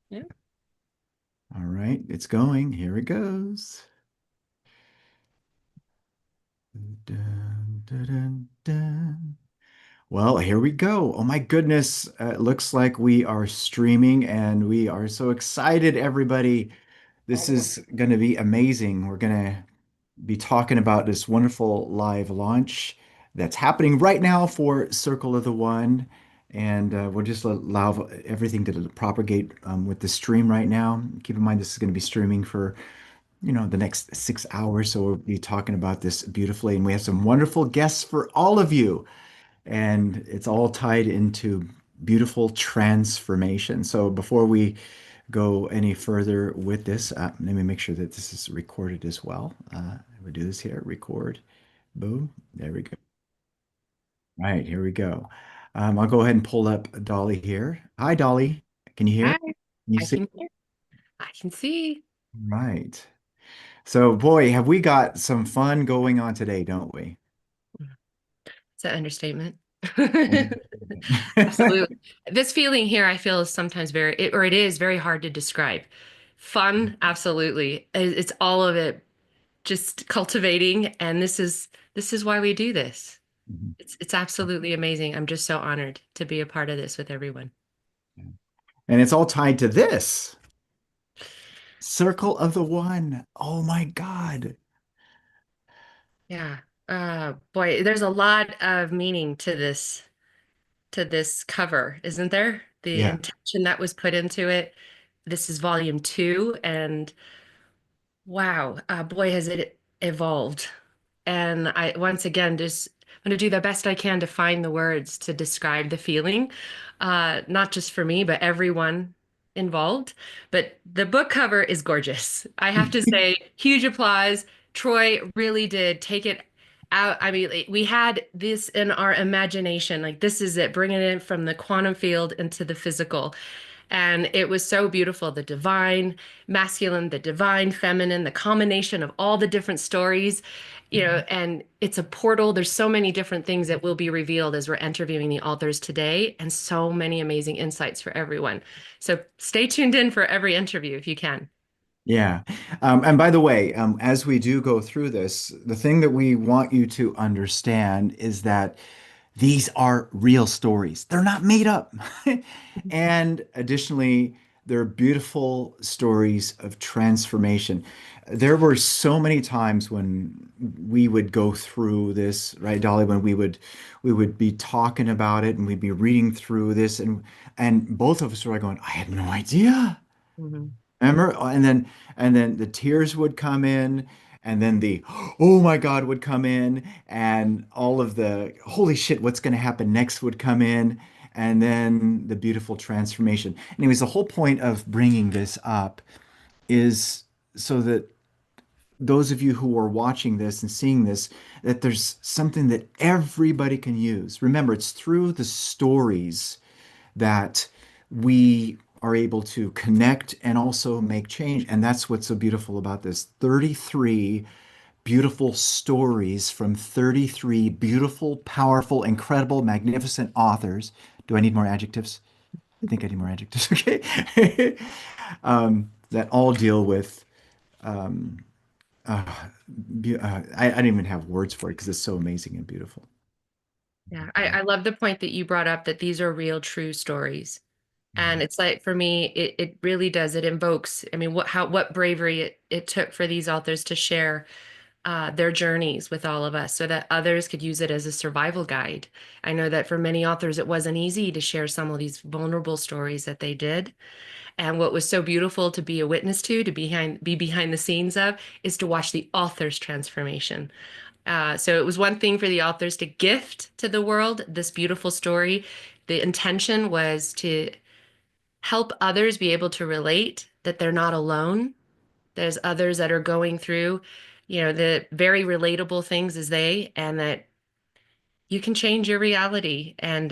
Yeah. All right, it's going. Here it goes. Dun, dun, dun, dun. Well, here we go. Oh my goodness. It looks like we are streaming and we are so excited, everybody. This is going to be amazing. We're going to be talking about this wonderful live launch that's happening right now for Circle of the One. And we'll just allow everything to propagate with the stream right now. Keep in mind, this is going to be streaming for the next 6 hours. So we'll be talking about this beautifully. And we have some wonderful guests for all of you. And it's all tied into beautiful transformation. So before we go any further with this, let me make sure that this is recorded as well. We do this here, record, boom, there we go. All right, here we go. I'll go ahead and pull up Dolly here. Hi, Dolly. Can you hear? Hi, Can you I see? can hear. I can see. Right. So, boy, have we got some fun going on today, don't we? It's an understatement. Mhm. Absolutely. This feeling here, I feel is sometimes or it is very hard to describe. Fun, absolutely. It's all of it just cultivating, and this is why we do this. It's absolutely amazing. I'm just so honored to be a part of this with everyone. And it's all tied to this Circle of the One. Oh my God. Yeah. Boy, there's a lot of meaning to this cover, isn't there? The Yeah. intention that was put into it. This is volume two, and wow, boy, has it evolved. And I once again just want to do the best I can to find the words to describe the feeling, not just for me, but everyone involved. But the book cover is gorgeous. I have to say, huge applause. Troy really did take it out. I mean, like, we had this in our imagination. Like, this is it, bringing it from the quantum field into the physical. And it was so beautiful. The divine masculine, the divine feminine, the combination of all the different stories, and it's a portal. There's so many different things that will be revealed as we're interviewing the authors today, and so many amazing insights for everyone. So stay tuned in for every interview if you can. Yeah. And by the way, as we do go through this, the thing that we want you to understand is that these are real stories. They're not made up. And additionally, they're beautiful stories of transformation. There were so many times when we would go through this, right, Dolly, when we would be talking about it and we'd be reading through this and both of us were like going, I had no idea. Mhm. Remember? And then the tears would come in, and then the oh my God would come in, and all of the holy shit, what's going to happen next would come in, and then the beautiful transformation. Anyways, the whole point of bringing this up is so that those of you who are watching this and seeing this, that there's something that everybody can use. Remember, it's through the stories that we are able to connect and also make change. And that's what's so beautiful about this 33 beautiful stories from 33 beautiful, powerful, incredible, magnificent authors. Do I need more adjectives? I think I need more adjectives. Okay. That all deal with, um, uh, I don't even have words for it because it's so amazing and beautiful. Yeah, I love the point that you brought up that these are real, true stories. And it's like for me, it really does. It invokes, I mean, what bravery it took for these authors to share their journeys with all of us so that others could use it as a survival guide. I know that for many authors, it wasn't easy to share some of these vulnerable stories that they did. And what was so beautiful to be a witness to be behind the scenes of, is to watch the author's transformation. So it was one thing for the authors to gift to the world this beautiful story. The intention was to help others be able to relate that they're not alone. There's others that are going through, the very relatable things as they, and that you can change your reality. And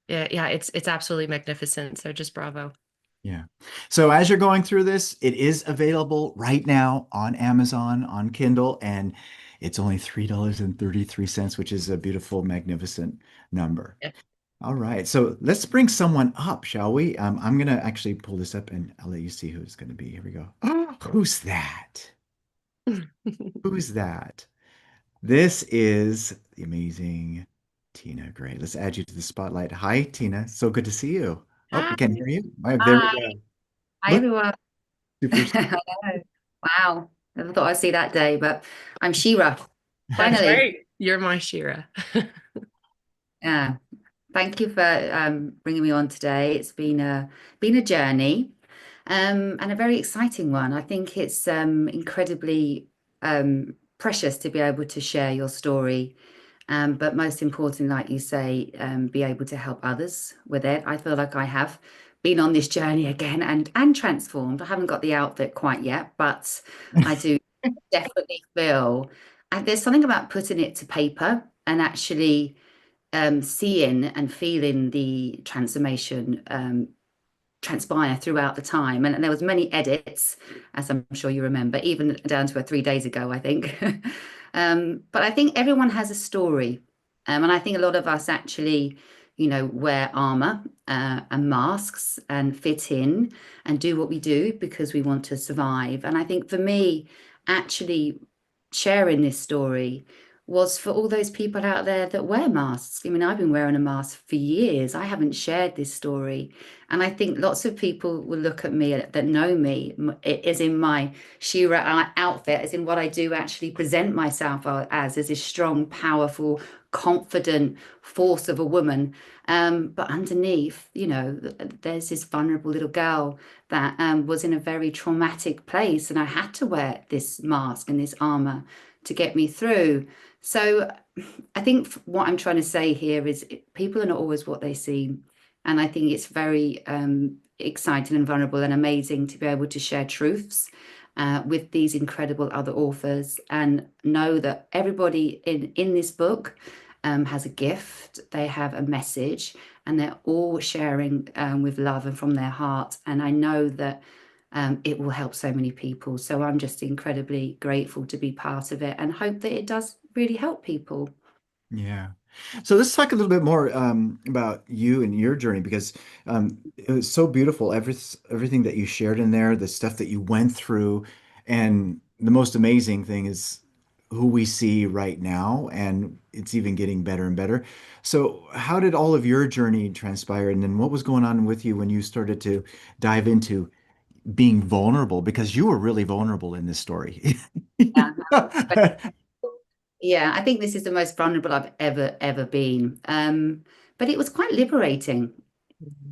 yeah, yeah, it's absolutely magnificent. So just bravo. Yeah. So as you're going through this, it is available right now on Amazon, on Kindle, and it's only $3.33, which is a beautiful, magnificent number. All right. So let's bring someone up, shall we? I'm gonna actually pull this up and I'll let you see who it's gonna be. Here we go. Oh, who's that? Who's that? This is the amazing Tina. Great. Let's add you to the spotlight. Hi, Tina. So good to see you. Oh, Hi. we can hear you. All right, there we Hi, go. hi Look, everyone. super. I know. Wow. Never thought I'd see that day, but I'm Shira. That's Finally. right. You're my Shira. Yeah. Thank you for bringing me on today. It's been a journey, and a very exciting one. I think it's incredibly precious to be able to share your story, but most importantly, like you say, be able to help others with it. I feel like I have been on this journey again and transformed. I haven't got the outfit quite yet, but I do definitely feel, and there's something about putting it to paper and actually seeing and feeling the transformation transpire throughout the time. And there was many edits, as I'm sure you remember, even down to 3 days ago, I think. But I think everyone has a story. And I think a lot of us actually, wear armor and masks and fit in and do what we do because we want to survive. And I think for me, actually sharing this story was for all those people out there that wear masks. I mean, I've been wearing a mask for years. I haven't shared this story. And I think lots of people will look at me that know me, as in my Shira outfit, as in what I do actually present myself as this strong, powerful, confident force of a woman. But underneath, there's this vulnerable little girl that was in a very traumatic place. And I had to wear this mask and this armor to get me through. So I think what I'm trying to say here is people are not always what they seem. And I think it's very exciting and vulnerable and amazing to be able to share truths with these incredible other authors and know that everybody in this book has a gift, they have a message, and they're all sharing with love and from their heart. And I know that it will help so many people. So I'm just incredibly grateful to be part of it and hope that it does really help people. Yeah. So let's talk a little bit more about you and your journey because it was so beautiful. Everything that you shared in there, the stuff that you went through, and the most amazing thing is who we see right now, and it's even getting better and better. So, how did all of your journey transpire, and then what was going on with you when you started to dive into being vulnerable? Because you were really vulnerable in this story. Yeah, yeah, I think this is the most vulnerable I've ever been. But it was quite liberating.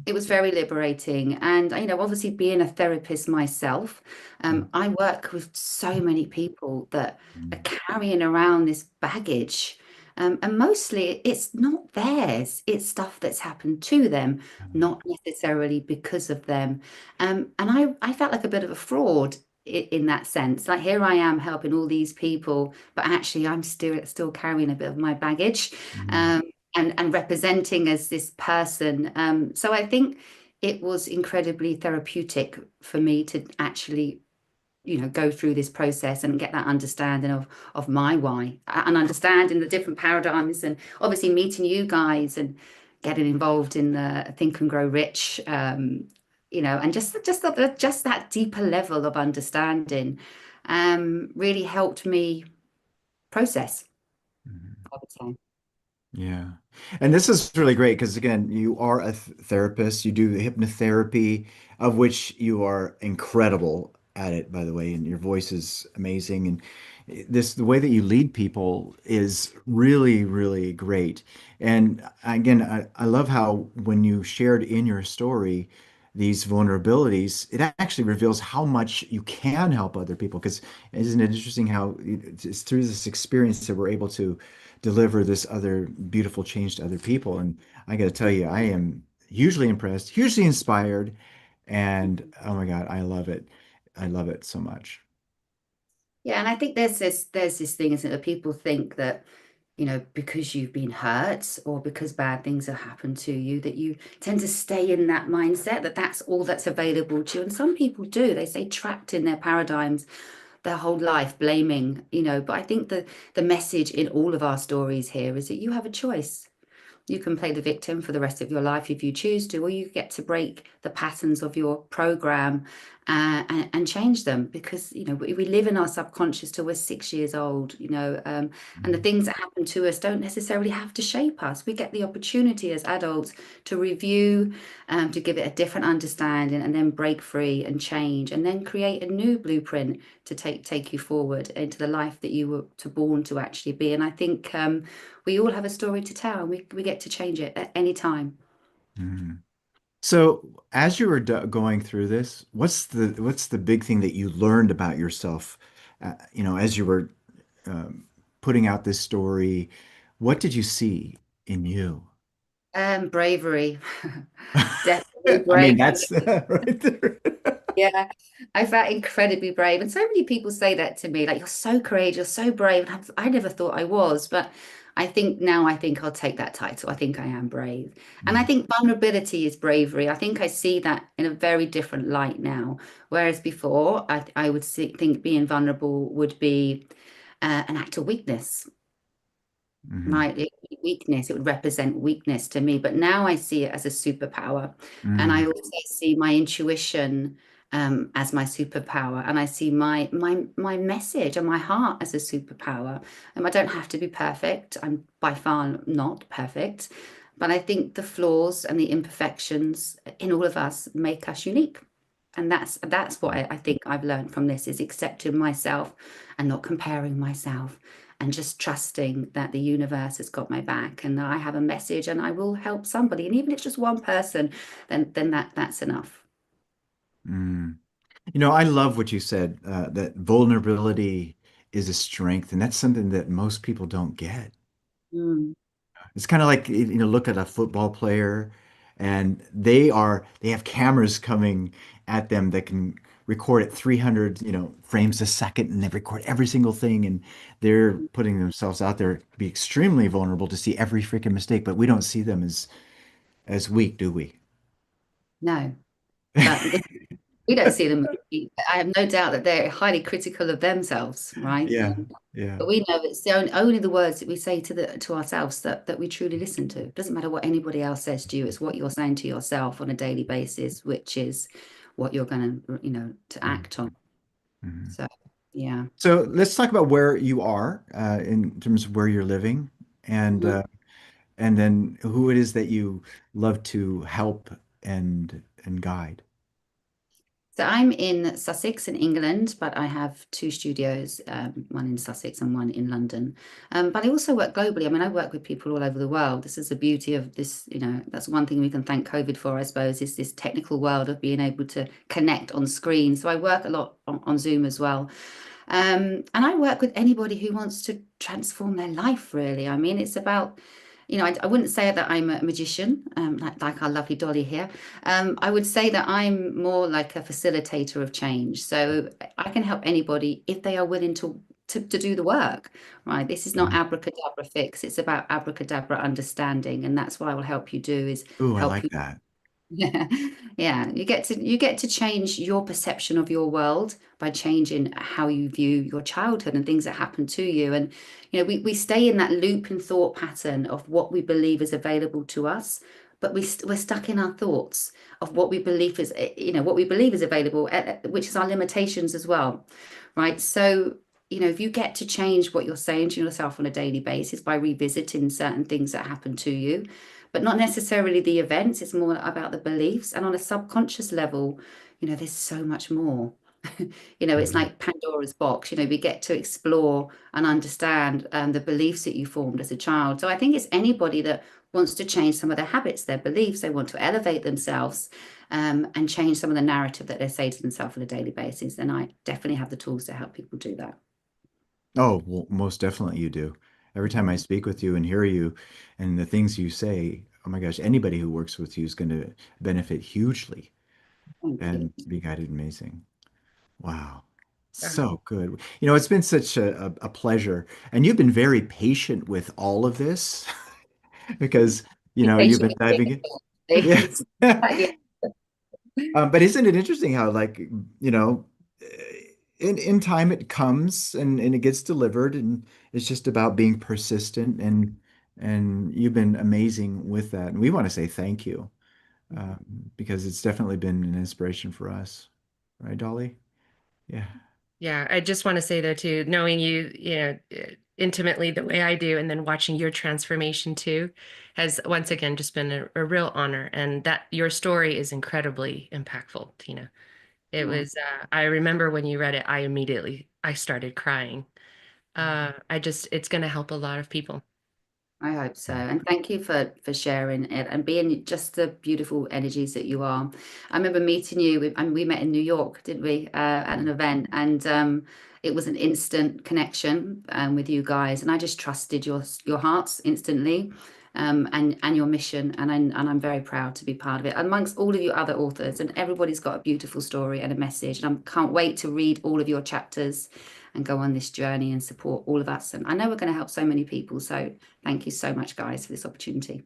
It was very liberating. And, obviously being a therapist myself, I work with so many people that are carrying around this baggage. And mostly it's not theirs, it's stuff that's happened to them, not necessarily because of them. And I felt like a bit of a fraud in that sense. Like here I am helping all these people, but actually I'm still carrying a bit of my baggage. Mhm. Um, and representing as this person. So I think it was incredibly therapeutic for me to actually, go through this process and get that understanding of my why and understanding the different paradigms and obviously meeting you guys and getting involved in the Think and Grow Rich. And just that deeper level of understanding really helped me process, Mhm. I would say. Yeah. And this is really great because, again, you are a therapist. You do hypnotherapy, of which you are incredible at it, by the way, and your voice is amazing. And the way that you lead people is really, really great. And again, I love how when you shared in your story these vulnerabilities, it actually reveals how much you can help other people. Because isn't it interesting how it's through this experience that we're able to deliver this other beautiful change to other people. And I got to tell you, I am hugely impressed, hugely inspired, and oh my God, I love it. I love it so much. Yeah, and I think there's this thing, isn't it, that people think that, because you've been hurt or because bad things have happened to you, that you tend to stay in that mindset that that's all that's available to you. And some people do. They stay trapped in their paradigms their whole life, blaming. But I think the message in all of our stories here is that you have a choice. You can play the victim for the rest of your life if you choose to, or you get to break the patterns of your program and change them because, we live in our subconscious till we're 6 years old, and the Mhm. things that happen to us don't necessarily have to shape us. We get the opportunity as adults to review, to give it a different understanding and then break free and change and then create a new blueprint to take you forward into the life that you were born to actually be. And I think we all have a story to tell, and we get to change it at any time. Mhm. So, as you were going through this, what's the big thing that you learned about yourself? As you were um, putting out this story, what did you see in you? Bravery, definitely I mean, bravery. that's right there. Yeah, I felt incredibly brave. And so many people say that to me, like, you're so courageous, you're so brave. And I never thought I was, but I think now I think I'll take that title. I think I am brave. And I Mm, think vulnerability is bravery. I think I see that in a very different light now. Whereas before, I would think being vulnerable would be an act of weakness. mhm, Right, weakness, it would represent weakness to me, but now I see it as a superpower. And I mm, also see my intuition as my superpower, and I see my message and my heart as a superpower. I don't have to be perfect. I'm by far not perfect, but I think the flaws and the imperfections in all of us make us unique. And that's what I think I've learned from this is accepting myself and not comparing myself and just trusting that the universe has got my back and I have a message and I will help somebody. And even if it's just one person, then that's enough. mm. I love what you said, that vulnerability is a strength, and that's something that most people don't get. Mm, It's kind of like, look at a football player and they have cameras coming at them that can record at 300, frames a second and they record every single thing and they're putting themselves out there to be extremely vulnerable to see every freaking mistake, but we don't see them as weak, do we? no, but we don't see them. I have no doubt that they're highly critical of themselves, right? Yeah, yeah. But we know it's only the words that we say to ourselves that we truly listen to. It doesn't matter what anybody else says to you, it's what you're saying to yourself on a daily basis, which is what you're going to, to Mhm, act on. mhm. So, yeah. So let's talk about where you are in terms of where you're living and Mhm. uh, and then who it is that you love to help and guide. So I'm in Sussex in England, but I have two studios, one in Sussex and one in London. But I also work globally. I mean, I work with people all over the world. This is the beauty of this, that's one thing we can thank COVID for, I suppose, is this technical world of being able to connect on screen. So I work a lot on Zoom as well. And I work with anybody who wants to transform their life, really. I mean, it's about, I wouldn't say that I'm a magician, like our lovely Dolly here. I would say that I'm more like a facilitator of change. So I can help anybody if they are willing to do the work, right? This is not abracadabra fix. It's about abracadabra understanding. And that's what I will help you do is Ooh, I help like you. that. Yeah, yeah. You get to change your perception of your world by changing how you view your childhood and things that happen to you. And we stay in that loop and thought pattern of what we believe is available to us, but we're stuck in our thoughts of what we believe is what we believe is available, which is our limitations as well, right? So if you get to change what you're saying to yourself on a daily basis by revisiting certain things that happen to you but not necessarily the events. It's more about the beliefs. And on a subconscious level, there's so much more. It's Mhm. like Pandora's box. We get to explore and understand the beliefs that you formed as a child. So I think it's anybody that wants to change some of their habits, their beliefs, they want to elevate themselves and change some of the narrative that they say to themselves on a daily basis. And I definitely have the tools to help people do that. Oh, well, most definitely you do. Every time I Mm, speak with you and hear you and the things you say, oh my gosh, anybody who works with you is going to benefit hugely thank and you. be guided amazing. Wow. Um, So good. It's been such a pleasure. And you've been very patient with all of this because, Be you've patient been with diving in. me. Yeah. Yeah. But isn't it interesting how, like, in time it comes and it gets delivered, and it's just about being persistent And you've been amazing with that. And we want to say thank you because it's definitely been an inspiration for us. Right, Dolly? Yeah. Yeah, I just want to say though too, knowing you, intimately the way I do, and then watching your transformation too, has once again just been a real honor. And that your story is incredibly impactful, Tina. It Well, was, I remember when you read it, I started crying. It's going to help a lot of people. I hope so. And thank you for sharing it and being just the beautiful energies that you are. I remember meeting you, and we met in New York, didn't we, at an event, and it was an instant connection with you guys, and I just trusted your hearts instantly, and your mission, and I'm very proud to be part of it amongst all of you other authors, and everybody's got a beautiful story and a message, and I can't wait to read all of your chapters and go on this journey and support all of us. And I know we're going to help so many people. So thank you so much, guys, for this opportunity.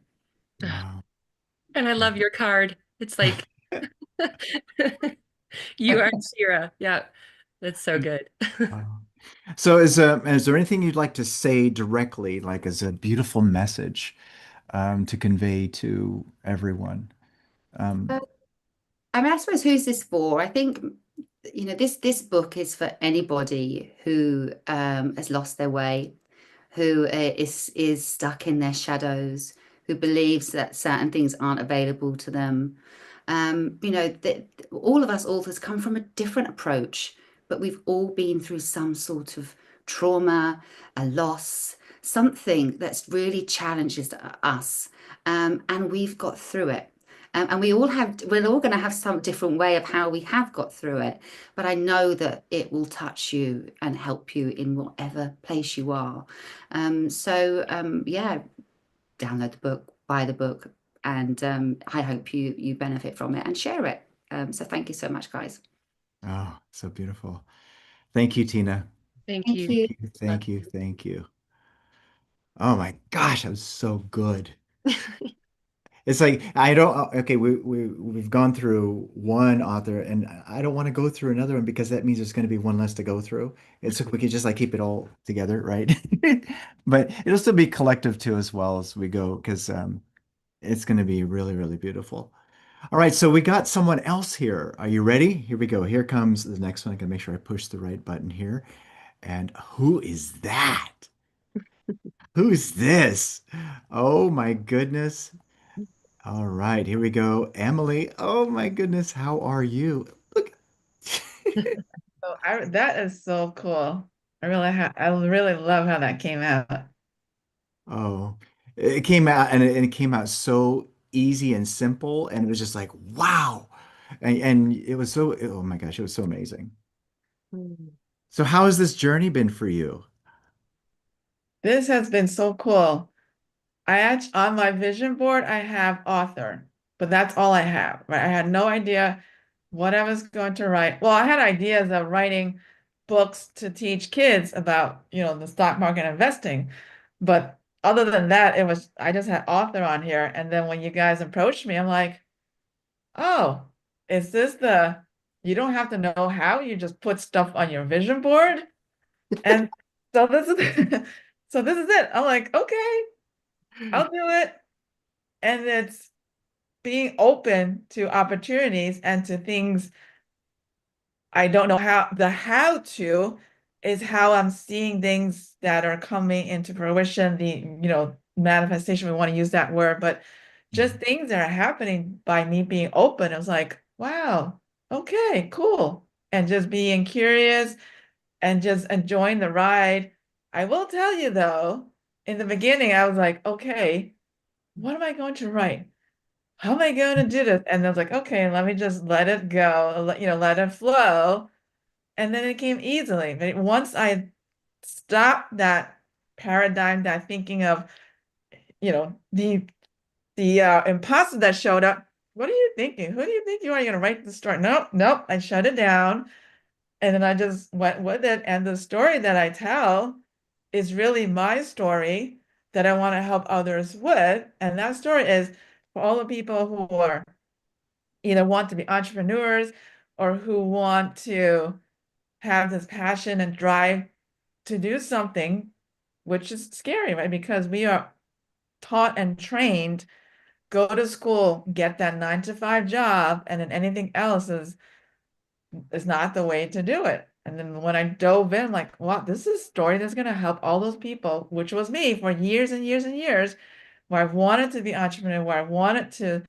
Wow. And I love your card. It's like you are Shira. Yeah, that's so good. Wow. So is there anything you'd like to say directly, like as a beautiful message to convey to everyone? Uh, Um, I mean, I suppose who's this for? I think, this book is for anybody who has lost their way, who is stuck in their shadows, who believes that certain things aren't available to them. All of us authors come from a different approach, but we've all been through some sort of trauma, a loss, something that's really challenges us, and we've got through it. And we're all going to have some different way of how we have got through it. But I know that it will touch you and help you in whatever place you are. Yeah, download the book, buy the book, and I hope you benefit from it and share it. So thank you so much, guys. oh, so beautiful. Thank you, Tina. Thank Thank you. you. Thank you. Thank you. Thank you. Oh my gosh, that was so good. It's like I don't okay, we've gone through one author and I don't want to go through another one because that means there's going to be one less to go through. It's like we could just like keep it all together, right? But it'll still be collective too as well as we go because it's going to be really, really beautiful. All right, so we got someone else here. Are you ready? Here we go. Here comes the next one. I can make sure I push the right button here. And who is that? Who's this? Oh my goodness. All right, here we go. Emily. Oh my goodness, how are you? Look. So that is so cool. I really love how that came out. Oh, it came out and it came out so easy and simple, and it was just like, wow. And it was so, oh my gosh, it was so amazing. Mm. So how has this journey been for you? This has been so cool. I actually on my vision board I have author, but that's all I have, right? I had no idea what I was going to write. Well, I had ideas of writing books to teach kids about, the stock market investing, but other than that, I just had author on here. And then when you guys approached me, I'm like, oh, is this you don't have to know how, you just put stuff on your vision board? And so this is so this is it. I'm like, okay, I'll do it. And it's being open to opportunities and to things I don't know how to is how I'm seeing things that are coming into fruition, manifestation, we want to use that word, but just Mhm. things that are happening by me being open. I was like, wow, okay, cool. And just being curious and just enjoying the ride. I will tell you though, in the beginning, I was like, okay, what am I going to write? How am I going to do this? And I was like, okay, let me just let it go, let it flow. And then it came easily. But once I stopped that paradigm, that thinking of, the imposter that showed up, what are you thinking? Who do you think you are? You're gonna write the story? Nope, nope. I shut it down. And then I just went with it. And the story that I tell is really my story that I want to help others with. And that story is for all the people who are either want to be entrepreneurs or who want to have this passion and drive to do something, which is scary, right? Because we are taught and trained, go to school, get that 9 to 5 job, and then anything else is not the way to do it. And then when I dove in, like, wow, this is a story that's going to help all those people, which was me for years and years and years, where I wanted to be entrepreneur, where I wanted to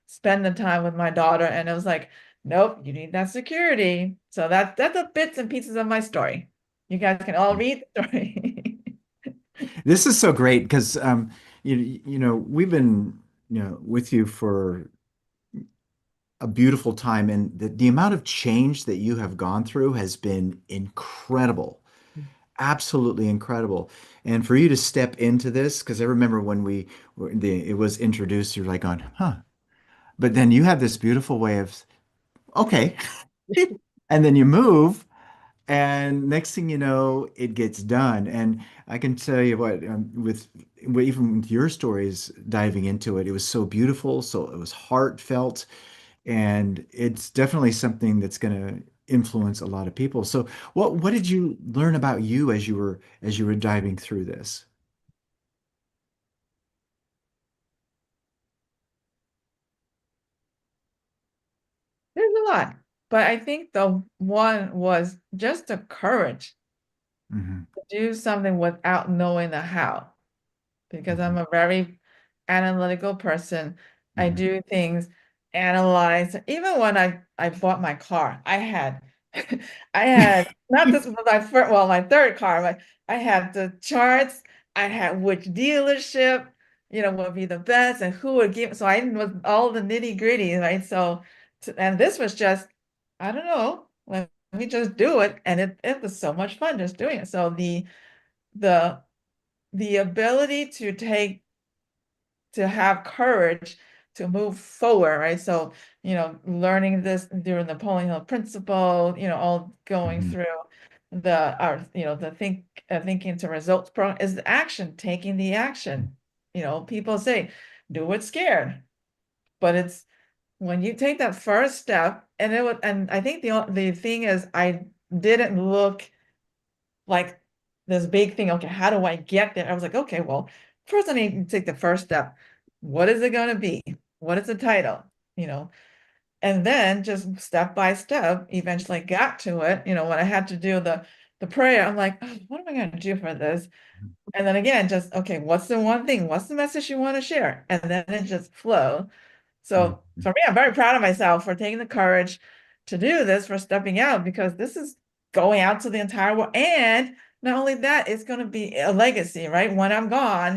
spend the time with my daughter. And it was like, nope, you need that security. So that's the bits and pieces of my story. You guys can all read the story. This is so great because we've been with you for a beautiful time, and the amount of change that you have gone through has been incredible, absolutely incredible. And for you to step into this, because I remember when it was introduced, you're like on, huh? But then you have this beautiful way of, okay, and then you move. And next thing you know, it gets done. And I can tell you what, even with your stories diving into it, it was so beautiful. So it was heartfelt, and it's definitely something that's going to influence a lot of people. So what did you learn about you as you were diving through this? There's a lot, but I think the one was just the courage Hmm. to do something without knowing the how. Because Hmm. I'm a very analytical person. I Hmm. do things, analyze. Even when I bought my car, I had I had not this was my first, well, my third car, but I had the charts. I had which dealership, would be the best and who would give. So I was all the nitty gritty, right? So, and this was just, I don't know, let me just do it, and it was so much fun just doing it. So the the ability to have courage to move forward, right? So, learning this during the Napoleon Hill principle, all going Hmm. through the thinking to results program is the action, taking the action. People say, do it scared, but it's when you take that first step, and I think the thing is, I didn't look like this big thing. Okay, how do I get there? I was like, okay, well, first I need to take the first step. What is it going to be? What is the title? You know, and then just step by step, eventually got to it. When I had to do the prayer, I'm like, oh, what am I going to do for this? And then again, just okay, what's the one thing? What's the message you want to share? And then it just flow. So Hmm. for me, I'm very proud of myself for taking the courage to do this, for stepping out, because this is going out to the entire world. And not only that, it's going to be a legacy, right? When I'm gone,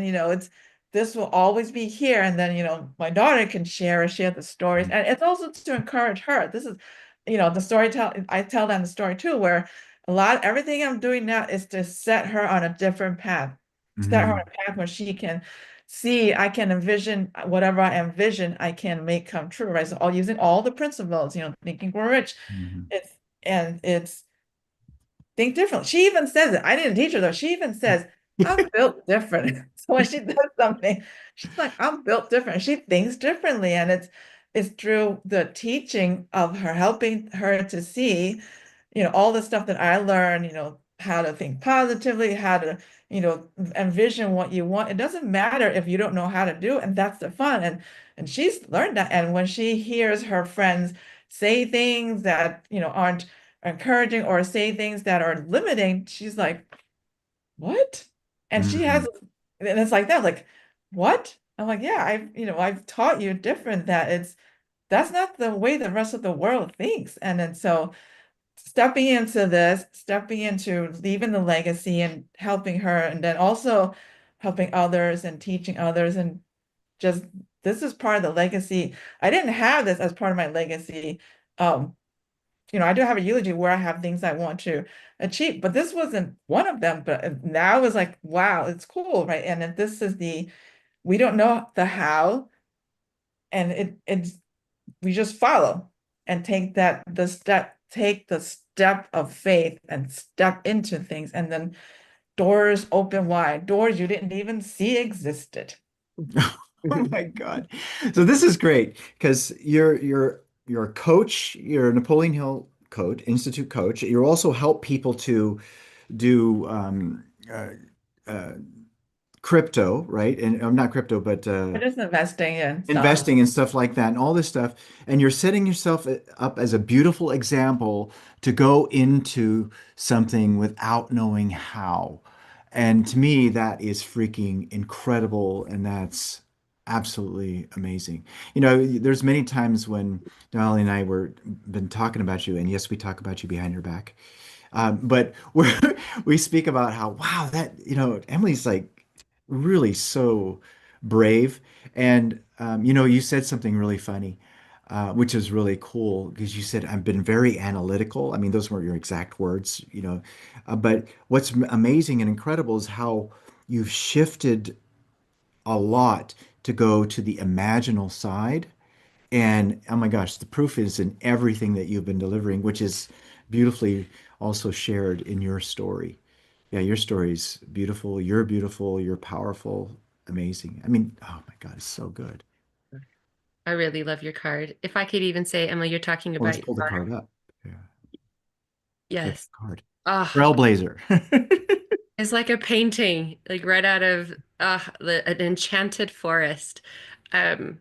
this will always be here. And then, my daughter can share the stories. And it's also to encourage her. This is, the I tell them the story too, where everything I'm doing now is to set her on a different path, set her on Hmm. a path where she can see, I can envision whatever I envision, I can make come true, right? So all using all the principles, thinking we're rich. Hmm. It's think differently. She even says it. I didn't teach her though. She even says, I'm built different. So when she does something, she's like, I'm built different. She thinks differently. And it's through the teaching of her, helping her to see all the stuff that I learned, how to think positively, how to, envision what you want. It doesn't matter if you don't know how to do it, and that's the fun. And she's learned that. And when she hears her friends say things that, aren't encouraging or say things that are limiting, she's like, what? And she has, Hmm. and it's like that, like, what? I'm like, yeah, I've taught you different that that's not the way the rest of the world thinks. And then so stepping into leaving the legacy and helping her, and then also helping others and teaching others, and just this is part of the legacy. I didn't have this as part of my legacy. Um, I do have a eulogy where I have things I want to achieve, but this wasn't one of them. But now it's like, wow, it's cool, right? And then this is we don't know the how, and it's we just follow and take the step of faith and step into things, and then doors open wide, doors you didn't even see existed. Oh my God. So this is great because you're a coach, you're a Napoleon Hill coach, Institute coach. You also help people to do uh, crypto, right? And not crypto, but We're just investing in stocks. investing and stuff like that and all this stuff. And you're setting yourself up as a beautiful example to go into something without knowing how. And to me, that is freaking incredible. And that's absolutely amazing. You know, there's many times when Dolly and I were been talking about you, and yes, we talk about you behind your back. But we speak about how, wow, that, Emily's like really so brave. And, you said something really funny, which is really cool because you said, I've been very analytical. I mean, those weren't your exact words, but what's amazing and incredible is how you've shifted a lot to go to the imaginal side. And oh my gosh, the proof is in everything that you've been delivering, which is beautifully also shared in your story. Yeah, your story's beautiful, you're powerful, amazing. I mean, oh my God, it's so good. I really love your card. If I could even say, Emily, you're talking Well, about let's your pull the daughter. card up. Yeah, get the Yes. card. Ah, Trailblazer. it's like a painting, like right out of an enchanted forest. Um,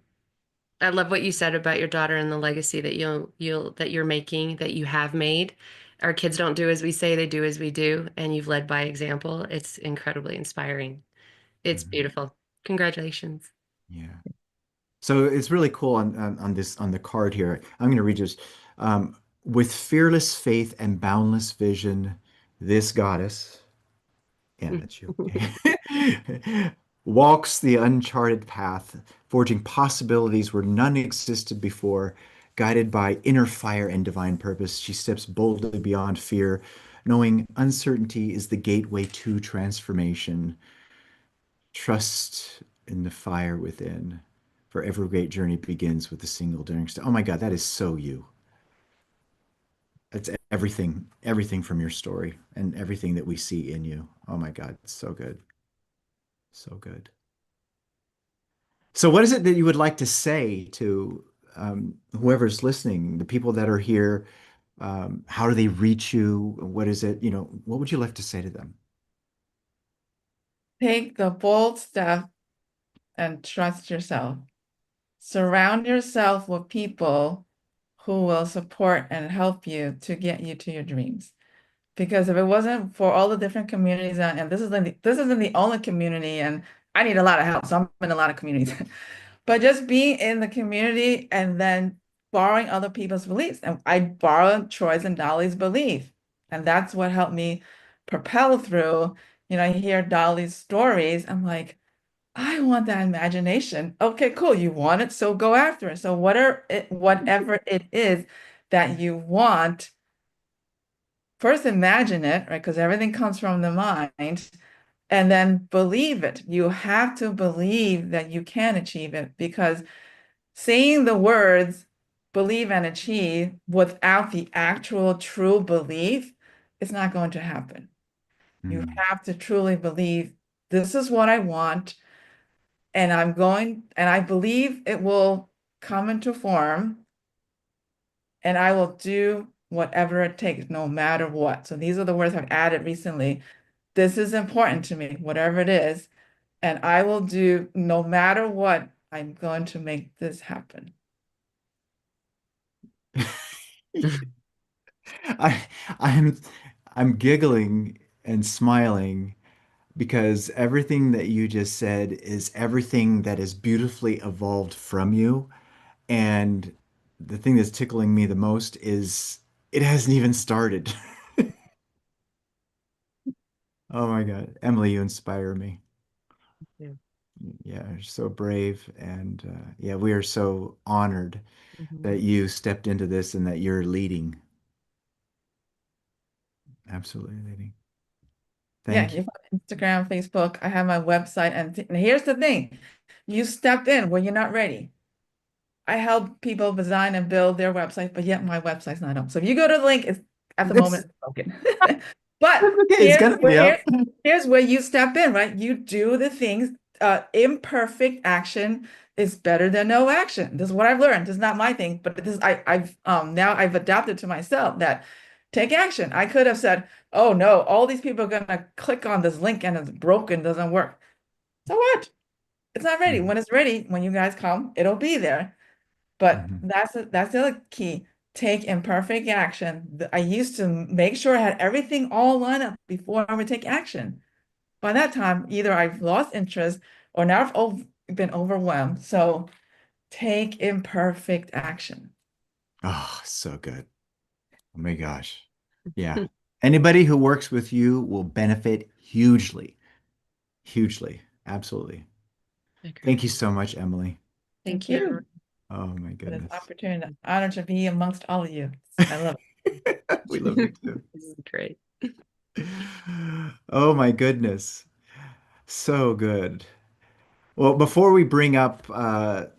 I love what you said about your daughter and the legacy that you're making, that you have made. Our kids don't do as we say, they do as we do, and you've led by example. It's incredibly inspiring. It's Mhm. beautiful. Congratulations. Yeah. So it's really cool on this on the card here. I'm going to read this. With fearless faith and boundless vision, this goddess, yeah, that's you, walks the uncharted path, forging possibilities where none existed before. Guided by inner fire and divine purpose, she steps boldly beyond fear, knowing uncertainty is the gateway to transformation. Trust in the fire within, for every great journey begins with a single daring step. Oh my God, that is so you. That's everything from your story and everything that we see in you. Oh my God, it's so good. So good. So, what is it that you would like to say to whoever's listening, the people that are here? How do they reach you? What is it? What would you like to say to them? Take the bold step and trust yourself. Surround yourself with people who will support and help you to get you to your dreams. Because if it wasn't for all the different communities, and this isn't the only community, and I need a lot of help, so I'm in a lot of communities. But just being in the community and then borrowing other people's beliefs. And I borrowed Troy's and Dolly's belief. And that's what helped me propel through. I hear Dolly's stories. I'm like, I want that imagination. Okay, cool. You want it, so go after it. So whatever it is that you want, first imagine it, right? Because everything comes from the mind, and then believe it. You have to believe that you can achieve it because saying the words believe and achieve without the actual true belief, it's not going to happen. You Hmm. have to truly believe this is what I want, and I believe it will come into form, and I will do whatever it takes, no matter what. So these are the words I've added recently. This is important to me, whatever it is, and I will do no matter what, I'm going to make this happen. I, I'm I'm giggling and smiling because everything that you just said is everything that is beautifully evolved from you. And the thing that's tickling me the most is it hasn't even started. Oh my God. Emily, you inspire me. Yeah. Yeah, you're so brave. And yeah, we are so honored Mhm. that you stepped into this and that you're leading. Absolutely leading. Yeah, Thank you. you have Instagram, Facebook. I have my website, and here's the thing: you stepped in when you're not ready. I help people design and build their website, but yet my website's not up. So if you go to the link, it's at the It's, moment it's broken. But it's okay. It's gonna be up. here's where you step in, right? You do the things. Imperfect action is better than no action. This is what I've learned. This is not my thing, but this I've now I've adapted to myself that take action. I could have said, oh no, all these people are gonna click on this link and it's broken, doesn't work. So what? It's not ready. Mhm. When it's ready, when you guys come, it'll be there. But Mhm. that's the other key. Take imperfect action. I used to make sure I had everything all lined up before I would take action. By that time, either I've lost interest or now been overwhelmed. So take imperfect action. Oh, so good. Oh my gosh. Yeah. Anybody who works with you will benefit hugely, hugely. Absolutely. Thank Agree. you so much, Emily. Thank Thank you. you Oh my for this goodness. opportunity, honor to be amongst all of you. I love We love you too. This is great. Oh my goodness. So good. Well, before we bring up the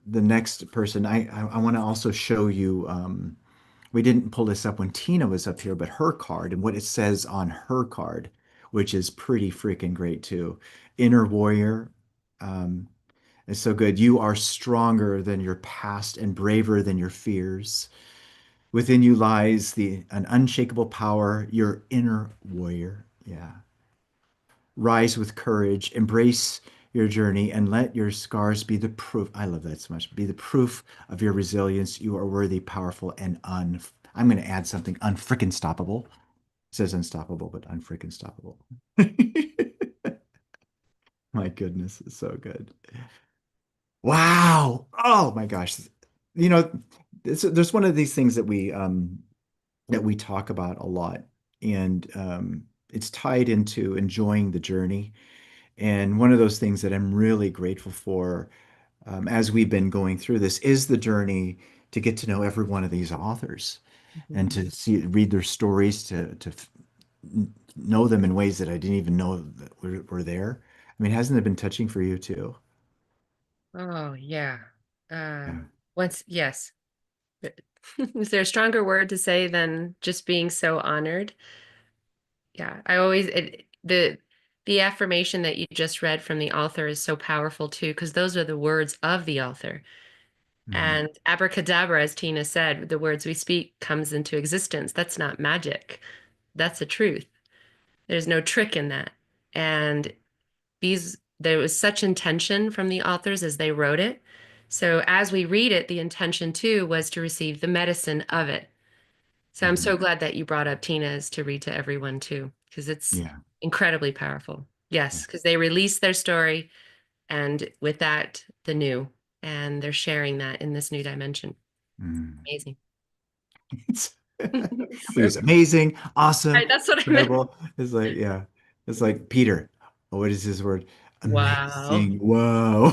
next person, I want to also show you. We didn't pull this up when Tina was up here, but her card and what it says on her card, which is pretty freaking great too. Inner warrior. Um, it's so good. You are stronger than your past and braver than your fears. Within you lies an unshakable power, your inner warrior. Yeah. Rise with courage, embrace your journey, and let your scars be the proof. I love that so much. Be the proof of your resilience. You are worthy, powerful, and I'm going to add something unfreaking stoppable. It says unstoppable, but unfreaking stoppable. My goodness, it's so good. Wow. Oh my gosh. You know, there's one of these things that we talk about a lot, and it's tied into enjoying the journey. And one of those things that I'm really grateful for as we've been going through this is the journey to get to know every one of these authors and Mhm. to read their stories, know them in ways that I didn't even know that were there. I mean, hasn't it been touching for you too? Oh, yeah. Uh, Yeah. yes. Is there a stronger word to say than just being so honored? Yeah, I always the affirmation that you just read from the author is so powerful too, because those are the words of the author. Mhm. And abracadabra, as Tina said, the words we speak comes into existence. That's not magic. That's a truth. There's no trick in that. And there was such intention from the authors as they wrote it. So as we read it, the intention too was to receive the medicine of it. So I'm Mhm. so glad that you brought up Tina's to read to everyone too, because it's Yeah. incredibly powerful. Yeah. Yes, because they release their story and with that, the new, and they're sharing that in this new dimension. Mm. Amazing. It's, it So was amazing, awesome, right, that's what I meant. incredible. It's like, yeah, it's like Peter. Oh, what is his word? Wow. Amazing. Whoa.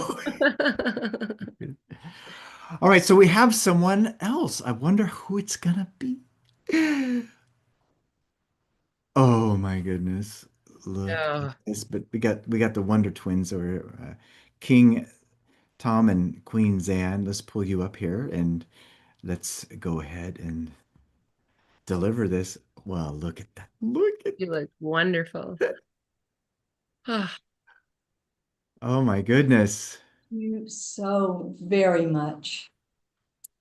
All right, so we have someone else. I wonder who it's gonna be. Oh my goodness. Look at Oh, this. But we got the Wonder Twins or King Tom and Queen Zan. Let's pull you up here and let's go ahead and deliver this. Well, look at that. Look at you look wonderful. that. Oh, Oh my goodness. You so very much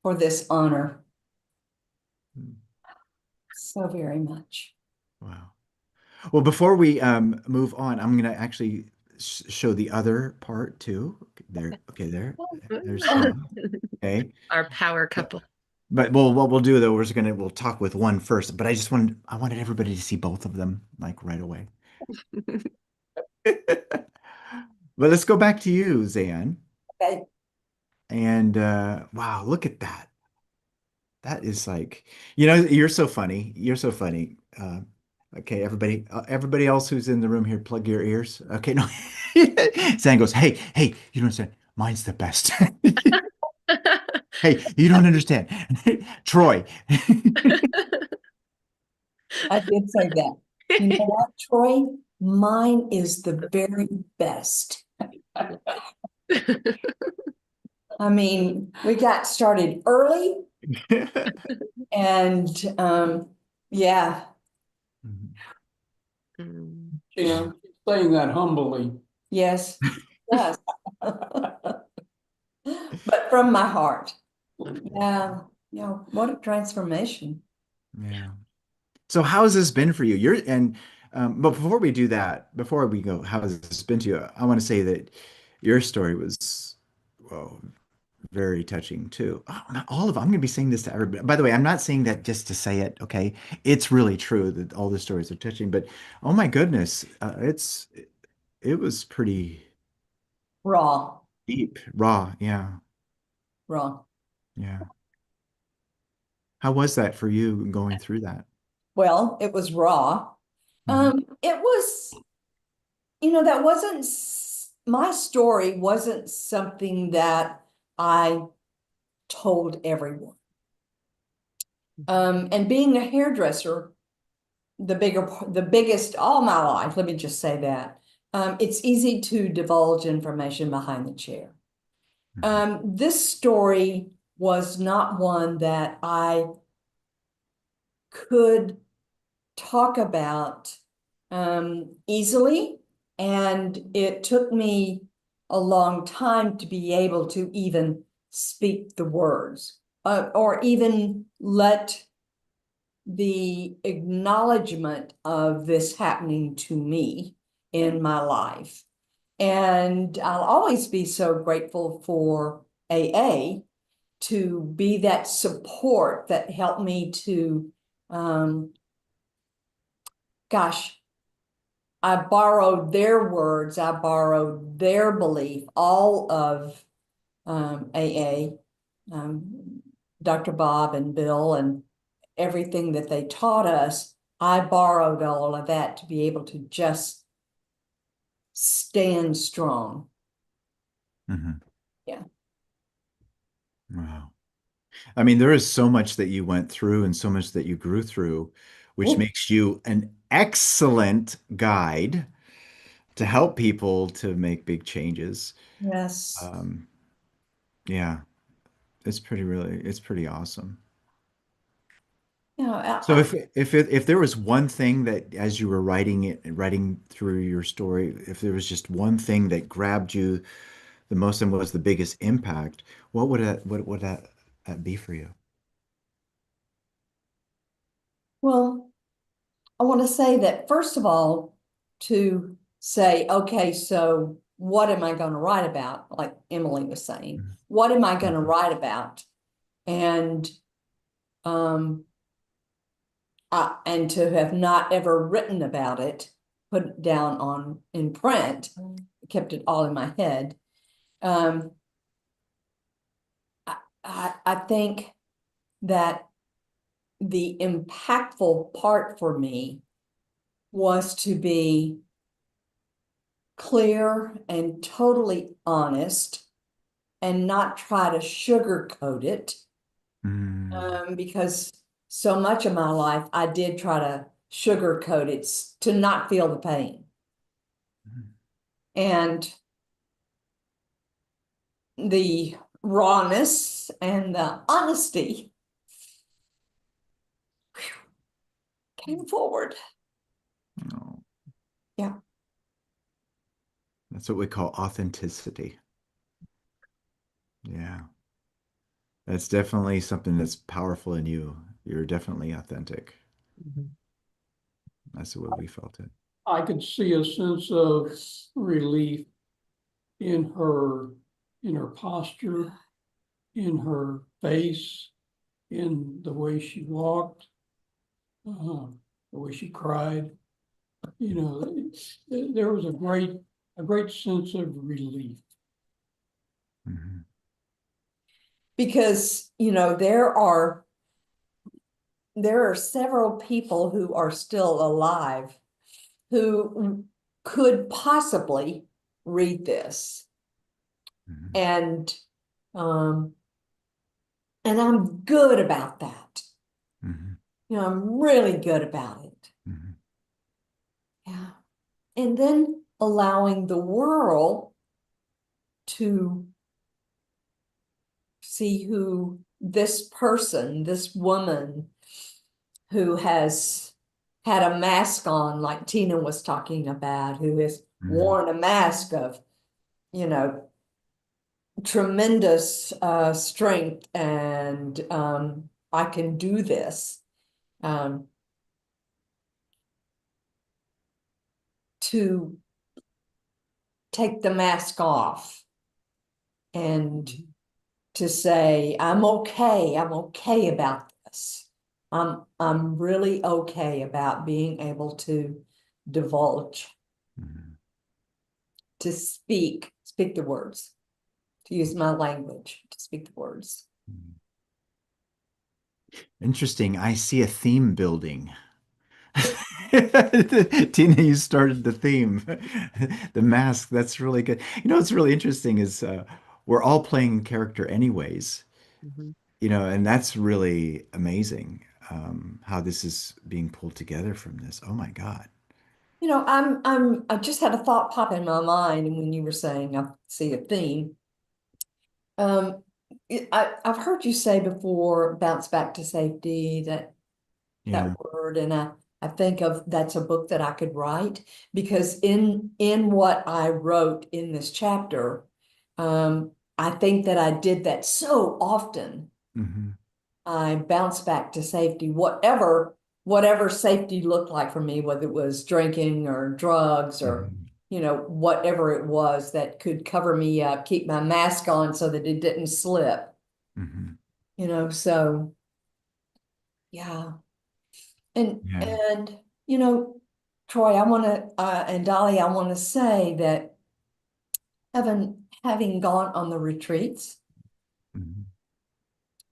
for this honor. So very much. Wow. Well, before we move on, I'm gonna actually show the other part too. There. Okay, there. There's Zan. Okay. our power couple. But well, what we'll do though, we'll talk with one first. But I wanted everybody to see both of them like right away. But let's go back to you, Zayn. Okay. And wow, look at that. That is like, you're so funny. You're so funny. Okay, everybody else who's in the room here, plug your ears. Okay, no. Zayn goes, hey, you don't understand. Mine's the best. Hey, you don't understand. Troy. I did say that. You know what, Troy? Mine is the very best. I mean, we got started early and yeah, Mm. She's saying that humbly. yes, yes. But from my heart. Yeah, what a transformation. Yeah. So how has this been for you? You're and But before we do that, before we go, how has this been to you? I want to say that your story was, well, very touching too. Oh, not all of I'm going to be saying this to everybody. By the way, I'm not saying that just to say it. Okay, it's really true that all the stories are touching. But oh my goodness, it was pretty Raw, deep, raw. Yeah, raw. yeah. How was that for you going through that? Well, it was raw. Mhm. It was, that wasn't my story wasn't something that I told everyone. And being a hairdresser, the biggest all my life, let me just say that. It's easy to divulge information behind the chair. Mhm. This story was not one that I could talk about easily, and it took me a long time to be able to even speak the words, or even let the acknowledgement of this happening to me in my life. And I'll always be so grateful for AA to be that support that helped me to, gosh, I borrowed their words, I borrowed their belief, all of AA, Dr. Bob and Bill, and everything that they taught us. I borrowed all of that to be able to just stand strong. Mhm. Yeah. Wow. I mean, there is so much that you went through and so much that you grew through, which Ooh, makes you an excellent guide to help people to make big changes. yes. Um, yeah, it's pretty awesome. Yeah, So if there was one thing that as you were writing through your story, if there was just one thing that grabbed you the most and was the biggest impact, what would that be for you? well, I want to say that first of all, to say, okay, so what am I going to write about? Like Emily was saying, what am I going to Mhm. write about? And um, and to have not ever written about it, put it down on in print, kept it all in my head. Um, I think that the impactful part for me was to be clear and totally honest and not try to sugarcoat it, Mm. because so much of my life I did try to sugarcoat it to not feel the pain. And the rawness and the honesty came forward. Oh, Yeah. that's what we call authenticity. Yeah. That's definitely something that's powerful in you. You're definitely authentic. Mhm. That's the way we felt it. I could see a sense of relief in her posture, in her face, in the way she walked, the way she cried. You know, there was a great sense of relief. Mhm. Because, there are several people who are still alive who could possibly read this. Mhm. And um and I'm good about that. Mhm. I'm really good about it. Mhm. Yeah. And then allowing the world to see who this person, this woman who has had a mask on, like Tina was talking about, who has Mhm. worn a mask of, you know, tremendous strength and I can do this. Um, to take the mask off and to say, I'm okay about this. I'm really okay about being able to divulge, Mhm. to speak the words, to use my language, to speak the words. Interesting. I see a theme building. Tina, you started the theme. The mask, that's really good. You know, what's really interesting is we're all playing character anyways, Mhm. and that's really amazing how this is being pulled together from this. Oh my God. I just had a thought pop in my mind, and when you were saying I see a theme, I've heard you say before, bounce back to safety, that Yeah. word, and I think of that's a book that I could write, because in what I wrote in this chapter, I think that I did that so often. Hmm. I bounced back to safety, whatever safety looked like for me, whether it was drinking or drugs or Hmm. whatever it was that could cover me up, keep my mask on so that it didn't slip. Hmm. So yeah. And Yeah. Troy, I want to and Dolly, I want to say that having gone on the retreats, Hmm.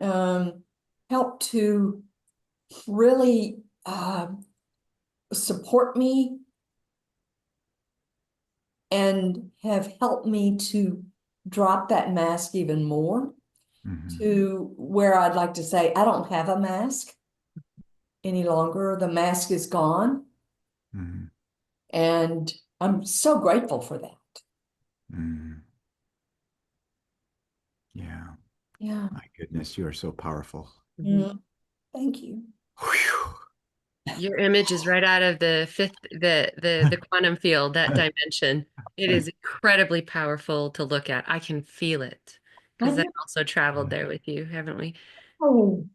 um, helped to really support me and have helped me to drop that mask even more, Hmm. to where I'd like to say, I don't have a mask any longer. The mask is gone. Hmm. And I'm so grateful for that. Hmm. Yeah. Yeah. My goodness, you are so powerful. Mhm. Mm, thank you. Whew. Your image is right out of the fifth, the quantum field, that dimension. It is incredibly powerful to look at. I can feel it I because I've know. also traveled there with you, haven't we? Oh,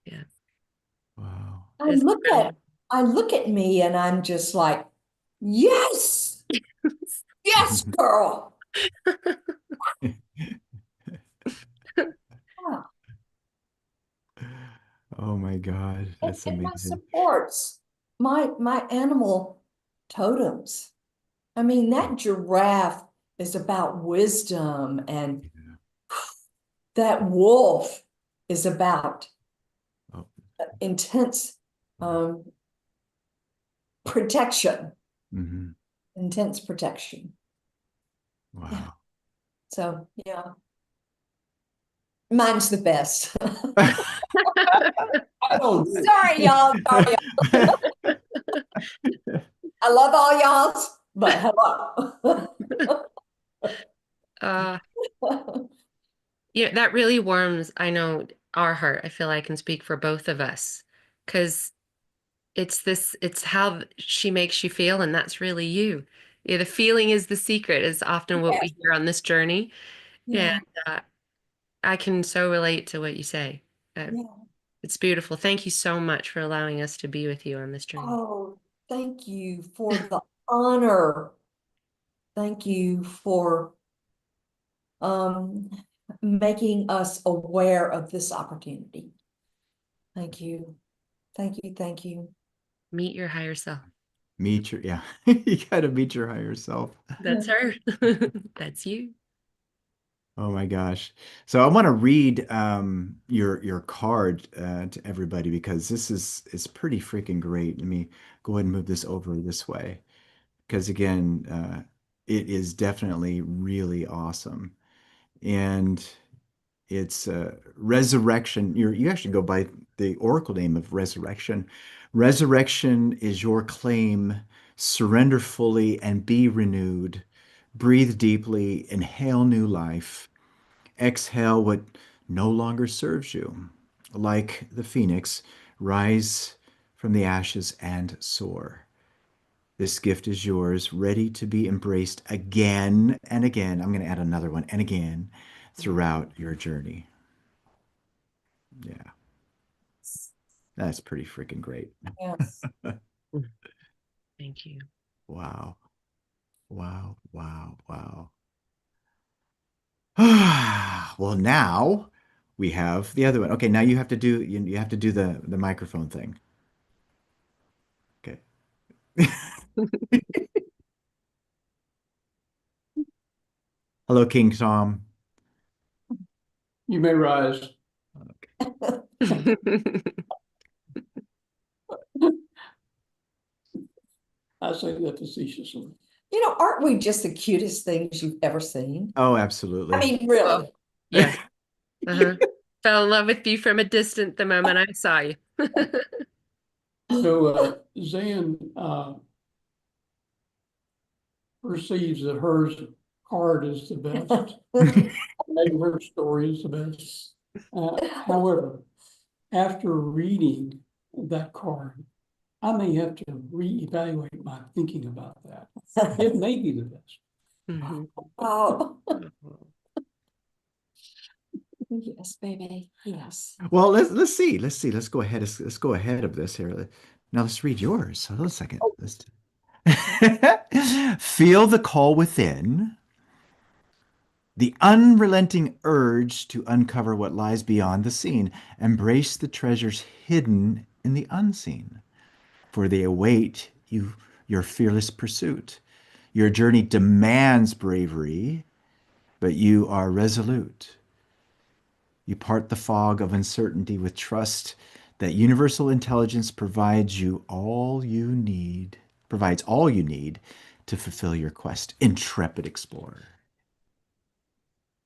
Yeah, Wow. it's incredible. I look at me and I'm just like, yes, yes, girl. Yeah. Oh my God, that's And my amazing. supports, my animal totems. I mean, that giraffe is about wisdom, and Yeah. that wolf is about Oh. intense um, protection, Hmm. intense protection. Yeah. Wow. So yeah, mine's the best. Oh, Sorry, y'all. Sorry. I love all y'all's, but hello. Uh, that really warms, I know, our heart. I feel I can speak for both of us because it's how she makes you feel, and that's really you. Yeah, the feeling is the secret, is often what Yes. we hear on this journey. And Yeah. uh, I can so relate to what you say. Uh, Yeah. it's beautiful. Thank you so much for allowing us to be with you on this journey. Oh, thank you for the honor. Thank you for um making us aware of this opportunity. Thank you. Thank you. Thank you. Meet your higher self. Meet your, yeah, you gotta meet your higher self. That's her. That's you. Oh my gosh. So I want to read your card to everybody because this is pretty freaking great. Let me go ahead and move this over this way because again, it is definitely really awesome. And it's resurrection. You actually go by the oracle name of resurrection. Resurrection is your claim. Surrender fully and be renewed. Breathe deeply, inhale new life. Exhale what no longer serves you. Like the phoenix, rise from the ashes and soar. This gift is yours, ready to be embraced again and again. I'm going to add another one and again throughout your journey. Yeah, that's pretty freaking great. Yes. Thank you. Wow. well, now we have the other one. Okay, now you have to do you have to do the microphone thing. Okay. Hello, King Tom. You may rise. I say that facetiously. You know, aren't we just the cutest things you've ever seen? Oh, absolutely. I mean, really. Yes. Uh-huh. Fell in love with you from a distance the moment I saw you. So Zan perceives that her card is the best. Maybe her story is the best. However, after reading that card, I may have to reevaluate my thinking about that. It may be the best. Mhm. Oh, Oh. yes, baby. Yes. Well, let's see. Let's see. Let's go ahead. Let's go ahead of this here. Now let's read yours. Hold on a second. Feel the call within, the unrelenting urge to uncover what lies beyond the seen. Embrace the treasures hidden in the unseen, for they await you, your fearless pursuit. Your journey demands bravery, but you are resolute. You part the fog of uncertainty with trust that universal intelligence provides all you need to fulfill your quest. Intrepid explorer.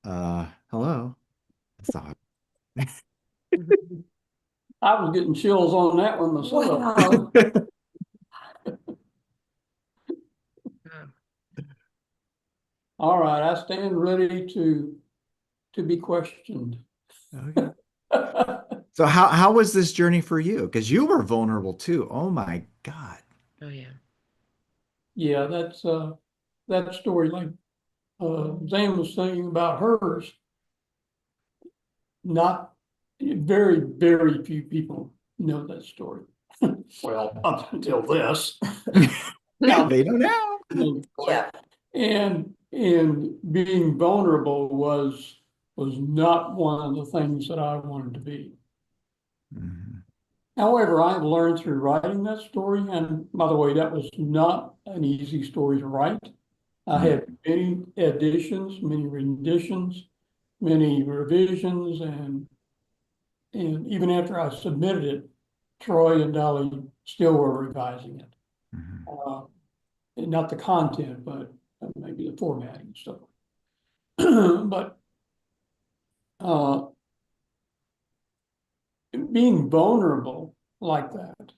Hello. Thought. I was getting chills on that one myself. Wow. Oh. All right, I stand ready to be questioned. Okay. So how was this journey for you? Because you were vulnerable too. Oh my God. Oh yeah. Yeah, that's that story, like Zane was saying about hers, not very, very few people know that story. Well, up until this. Now, They don't know. Yeah. and being vulnerable was not one of the things that I wanted to be. Mhm. However, I've learned through writing that story, and by the way, that was not an easy story to write. I had many additions, many renditions, many revisions, and even after I submitted it, Troy and Dolly still were revising it. Mhm. And not the content, but maybe the formatting and stuff. But being vulnerable like that,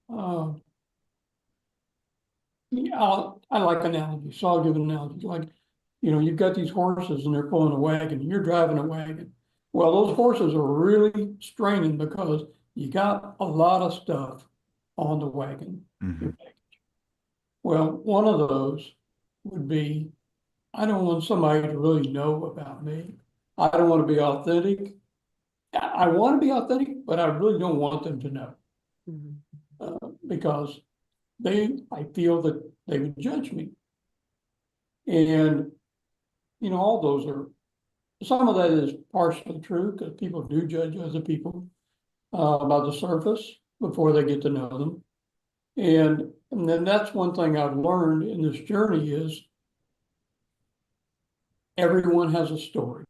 uh, I like analogies, so I'll give an analogy. Like, you've got these horses and they're pulling a wagon, and you're driving a wagon. Well, those horses are really straining because you got a lot of stuff on the wagon. Mhm. Well, one of those would be, I don't want somebody to really know about me. I don't want to be authentic. I want to be authentic, but I really don't want them to know Mhm. because I feel that they would judge me. And, all those are, some of that is partially true because people do judge other people by the surface before they get to know them. And then that's one thing I've learned in this journey is everyone has a story.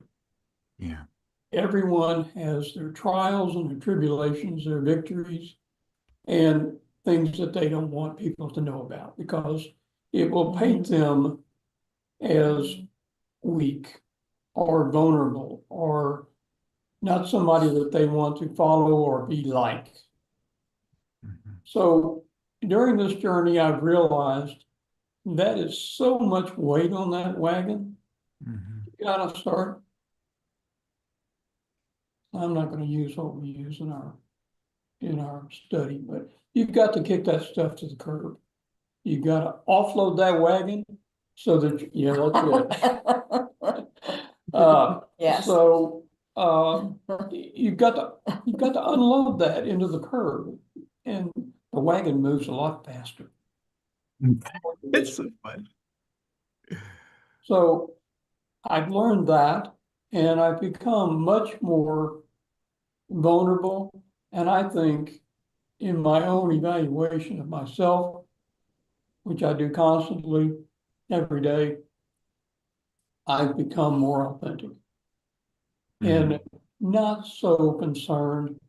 Yeah. Everyone has their trials and their tribulations, their victories, and things that they don't want people to know about because it will paint them as weak or vulnerable or not somebody that they want to follow or be like. Mhm. So during this journey, I've realized that is so much weight on that wagon. Mhm. You gotta start. I'm not going to use what we use in our study, but you've got to kick that stuff to the curb. You got to offload that wagon so that, yeah, that's it. Yes. So you've got to unload that into the curb, and the wagon moves a lot faster. It's so fun. So I've learned that, And I've become much more vulnerable. And I think in my own evaluation of myself, which I do constantly every day, I've become more authentic and not so concerned,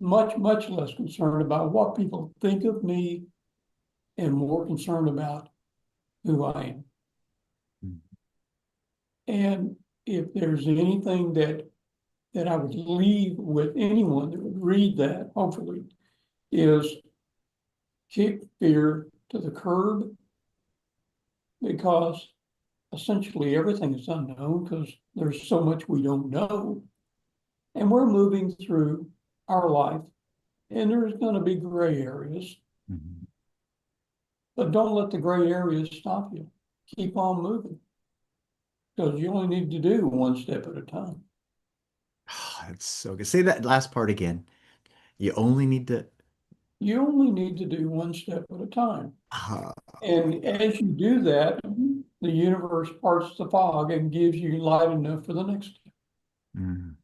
much less concerned about what people think of me and more concerned about who I am. Mhm. And if there's anything that I would leave with anyone that would read that, hopefully, is kick fear to the curb, because essentially everything is unknown because there's so much we don't know. And we're moving through our life, and there's going to be gray areas, Mhm. but don't let the gray areas stop you. Keep on moving, because you only need to do one step at a time. That's so good. Say that last part again. You only need to. You only need to do one step at a time. Ah, And as you do that, the universe parts the fog and gives you light enough for the next step. mm,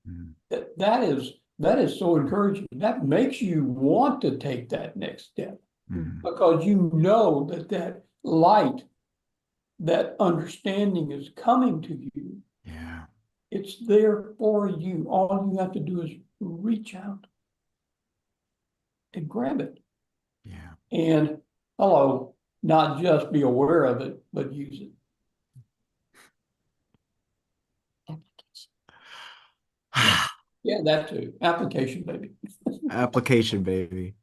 mm, That is so encouraging. That makes you want to take that next step, mm. because you know that light, that understanding is coming to you. Yeah. It's there for you. All you have to do is reach out and grab it. Yeah. And not just be aware of it, but use it. Yeah, that too. Application, baby. Application, baby.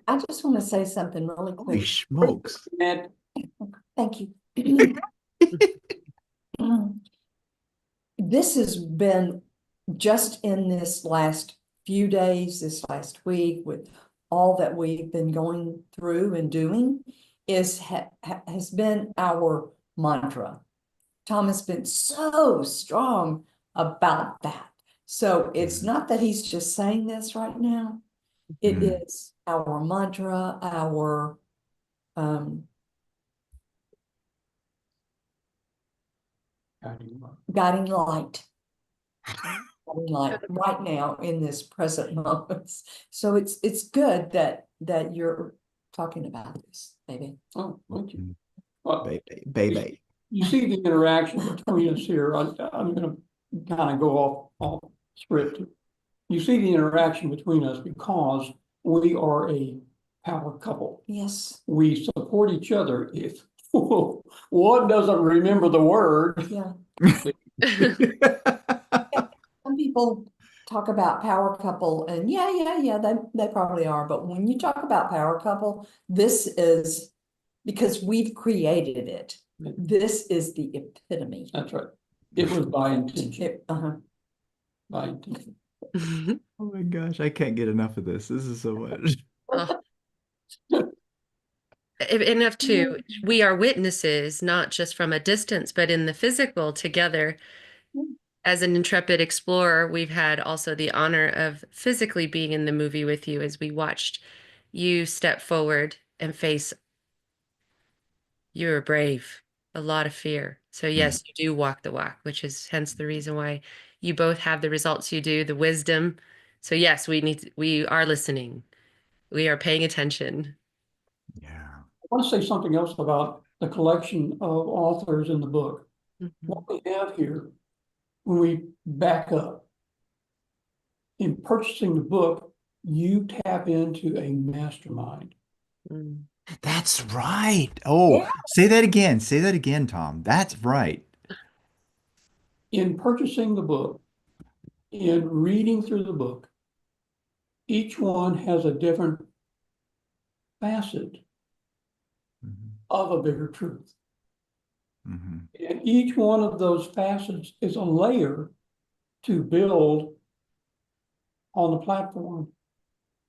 I just want to say something really Holy quick. smokes. And Thank you. This has been just in this last few days, this last week, with all that we've been going through and doing, has been our mantra. Tom has been so strong about that. So it's not that he's just saying this right now. It Mm. is our mantra, our guiding light. Like right now in this present moment. So it's good that you're talking about this, maybe. oh, thank you. Mm. Well, Baby, baby. you see the interaction between us here. I'm going to kind of go off script. You see the interaction between us because we are a power couple. Yes. We support each other. If one doesn't remember the word, Yeah. Some people talk about power couple and yeah, they probably are. But when you talk about power couple, this is because we've created it. This is the epitome. that's right. It was by intention. By intention. Oh my gosh, I can't get enough of this. This is so much. Oh. Enough to, we are witnesses, not just from a distance, but in the physical together. As an intrepid explorer, we've had also the honor of physically being in the movie with you as we watched you step forward and face. You were brave, a lot of fear. So yes, you do walk the walk, which is hence the reason why you both have the results you do, the wisdom. So yes, we are listening. We are paying attention. Yeah. I want to say something else about the collection of authors in the book. What we have here, when we back up, in purchasing the book, you tap into a mastermind. Mm. That's right. Oh, Yeah. say that again. Say that again, Tom. That's right. In purchasing the book, in reading through the book, each one has a different facet of a bigger truth. Mhm. And each one of those facets is a layer to build on the platform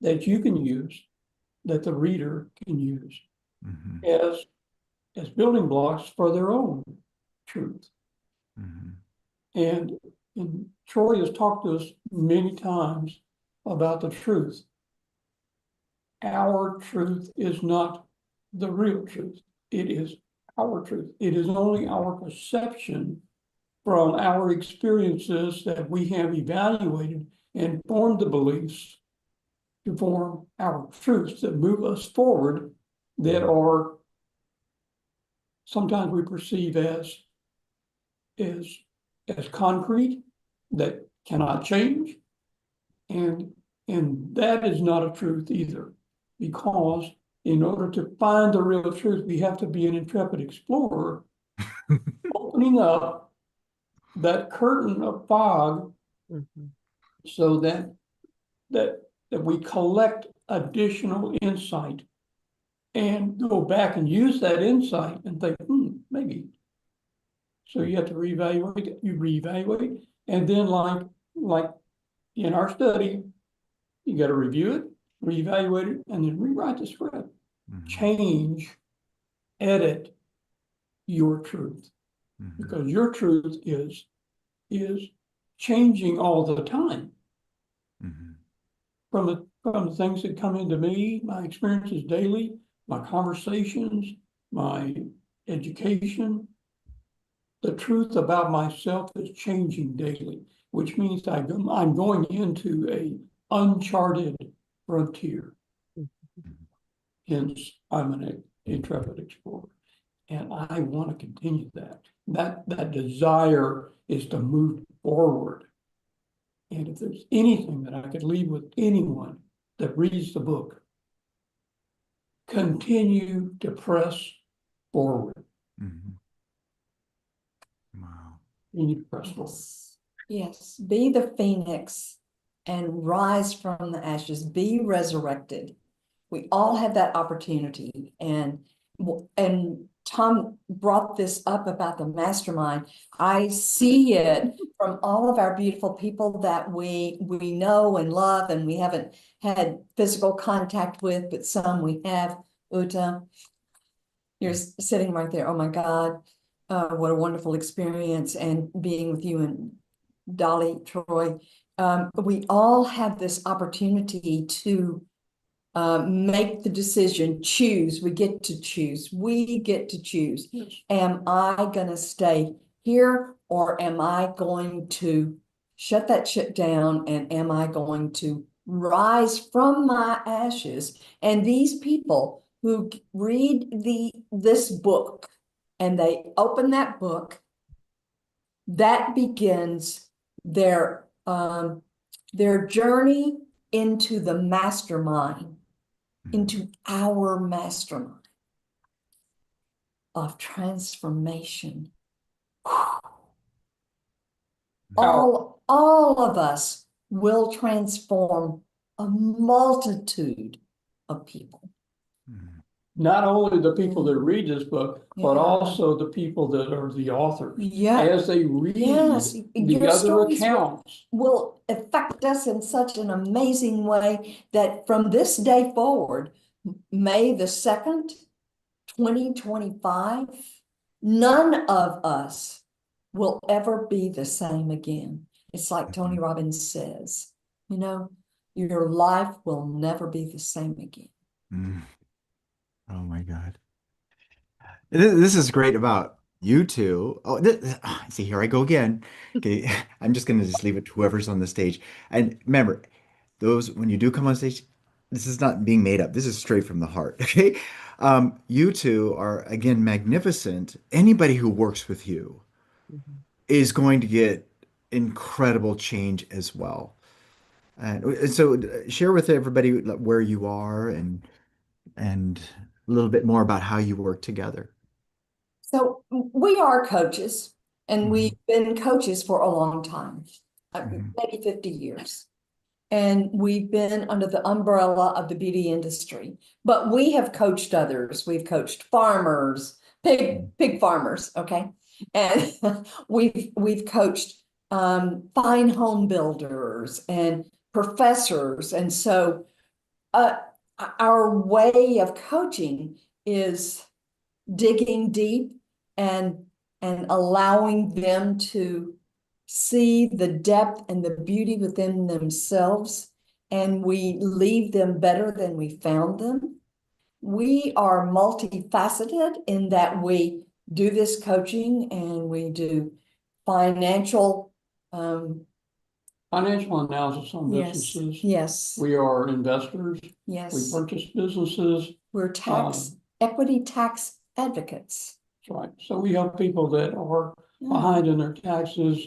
that you can use, that the reader can use Mhm. as building blocks for their own truth. Mhm. And Troy has talked to us many times about the truth. Our truth is not the real truth. It is our truth. It is only our perception from our experiences that we have evaluated and formed the beliefs to form our truths that move us forward, that are sometimes we perceive as concrete, that cannot change. And that is not a truth either, because in order to find the real truth, we have to be an intrepid explorer, opening up that curtain of fog so that we collect additional insight and go back and use that insight and think, maybe. So you have to reevaluate, and then like in our study, you got to review it, reevaluate it, and then rewrite the script. Change, edit your truth, because your truth is changing all the time. From the things that come into me, my experiences daily, my conversations, my education, the truth about myself is changing daily, which means I'm going into a uncharted frontier. Hence, I'm an intrepid explorer, and I want to continue that. That desire is to move forward. And if there's anything that I could leave with anyone that reads the book, continue to press forward. Wow. Continue to press forward. Yes, be the phoenix and rise from the ashes, be resurrected. We all have that opportunity, and Tom brought this up about the mastermind. I see it from all of our beautiful people that we know and love, and we haven't had physical contact with, but some we have. Uta, you're sitting right there. Oh my God, what a wonderful experience, and being with you and Dolly, Troy. We all have this opportunity to make the decision, choose. We get to choose. We get to choose. Yes. Am I going to stay here, or am I going to shut that shit down, and am I going to rise from my ashes? And these people who read this book and they open that book, that begins their journey into the mastermind, into our mastermind of transformation. All of us will transform a multitude of people. Not only the people that read this book, but also the people that are the authors. Yeah. As they read the other accounts. Will affect us in such an amazing way that from this day forward, May the 2nd, 2025, none of us will ever be the same again. It's like Tony Robbins says, your life will never be the same again. Oh my God. This is great about you two. Oh, see, here I go again. Okay, I'm just going to just leave it to whoever's on the stage. And remember, when you do come on stage, this is not being made up. This is straight from the heart. Okay. You two are, again, magnificent. Anybody who works with you is going to get incredible change as well. And so share with everybody where you are and a little bit more about how you work together. So we are coaches, and we've been coaches for a long time, maybe 50 years. And we've been under the umbrella of the beauty industry, but we have coached others. We've coached farmers, pig farmers, okay? And we've coached fine home builders and professors. And so our way of coaching is digging deep and allowing them to see the depth and the beauty within themselves, and we leave them better than we found them. We are multifaceted in that we do this coaching, and we do financial, Financial analysis on yes, businesses. yes, We are investors. We yes. purchase businesses. We're equity tax advocates. That's right. So we help people that are Yeah. behind in their taxes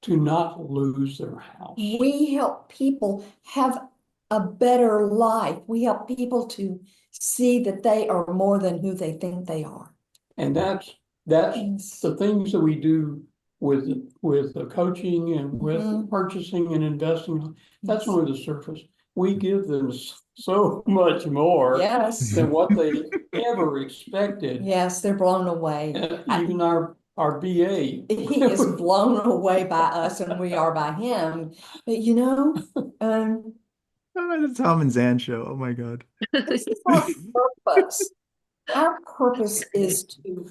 to not lose their house. We help people have a better life. We help people to see that they are more than who they think they are. And that's Yes. the things that we do with the coaching and with Mhm. purchasing and investing. That's Yes. only the surface. We give them so much more Yes. than what they ever expected. Yes, they're blown away. Even our BA. He is blown away by us and we are by him. But you know, The Tom and Zan show. Oh my God. this is our purpose. Our purpose is to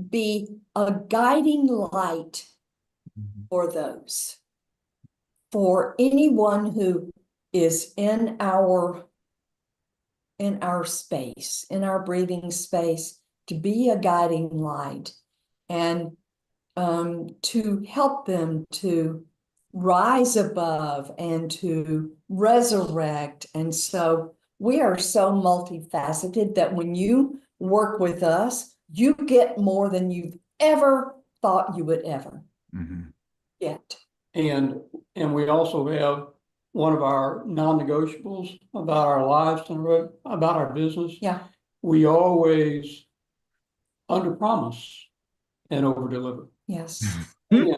be a guiding light for those, for anyone who is in our space, in our breathing space, to be a guiding light and to help them to rise above and to resurrect. And so we are so multifaceted that when you work with us, you get more than you've ever thought you would ever get. And we also have one of our non-negotiables about our lives and about our business. Yeah. We always underpromise and overdeliver. Yes. And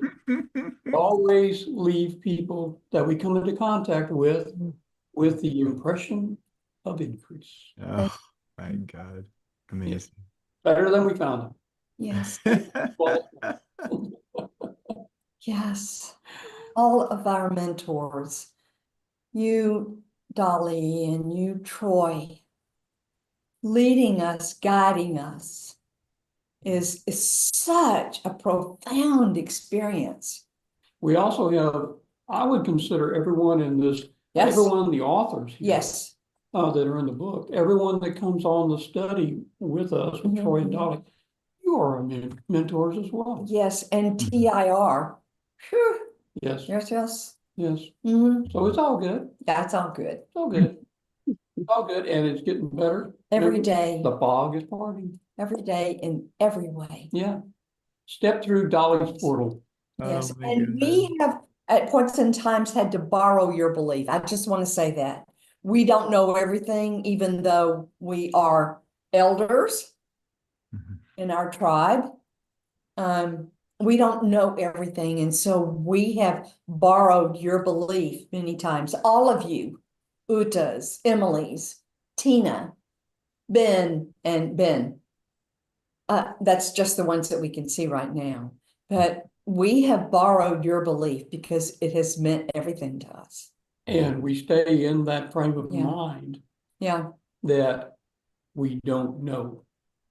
always leave people that we come into contact with the impression of increase. Oh my God. Amazing. Better than we found them. Yes. Yes. All of our mentors, you, Dolly, and you, Troy, leading us, guiding us is such a profound experience. We also have, I would consider everyone in this, Yes. everyone, the authors here, Yes. that are in the book, everyone that comes on the study with us, with Troy and Dolly, you are our mentors as well. Yes, and TIR. Whew. Yes, Yes, yes. yes. Mhm. So it's all good. That's all good. It's all good. It's all good, and it's getting better. Every day. The fog is parting. Every day in every way. Yeah. Step through Dolly's portal. Yes, Oh my and goodness. we have at points in times had to borrow your belief. I just want to say that. We don't know everything, even though we are elders in our tribe. We don't know everything, and so we have borrowed your belief many times. All of you, Uta's, Emily's, Tina, Ben, and Ben. That's just the ones that we can see right now. But we have borrowed your belief because it has meant everything to us. And we stay in that frame of Yeah. mind Yeah. that we don't know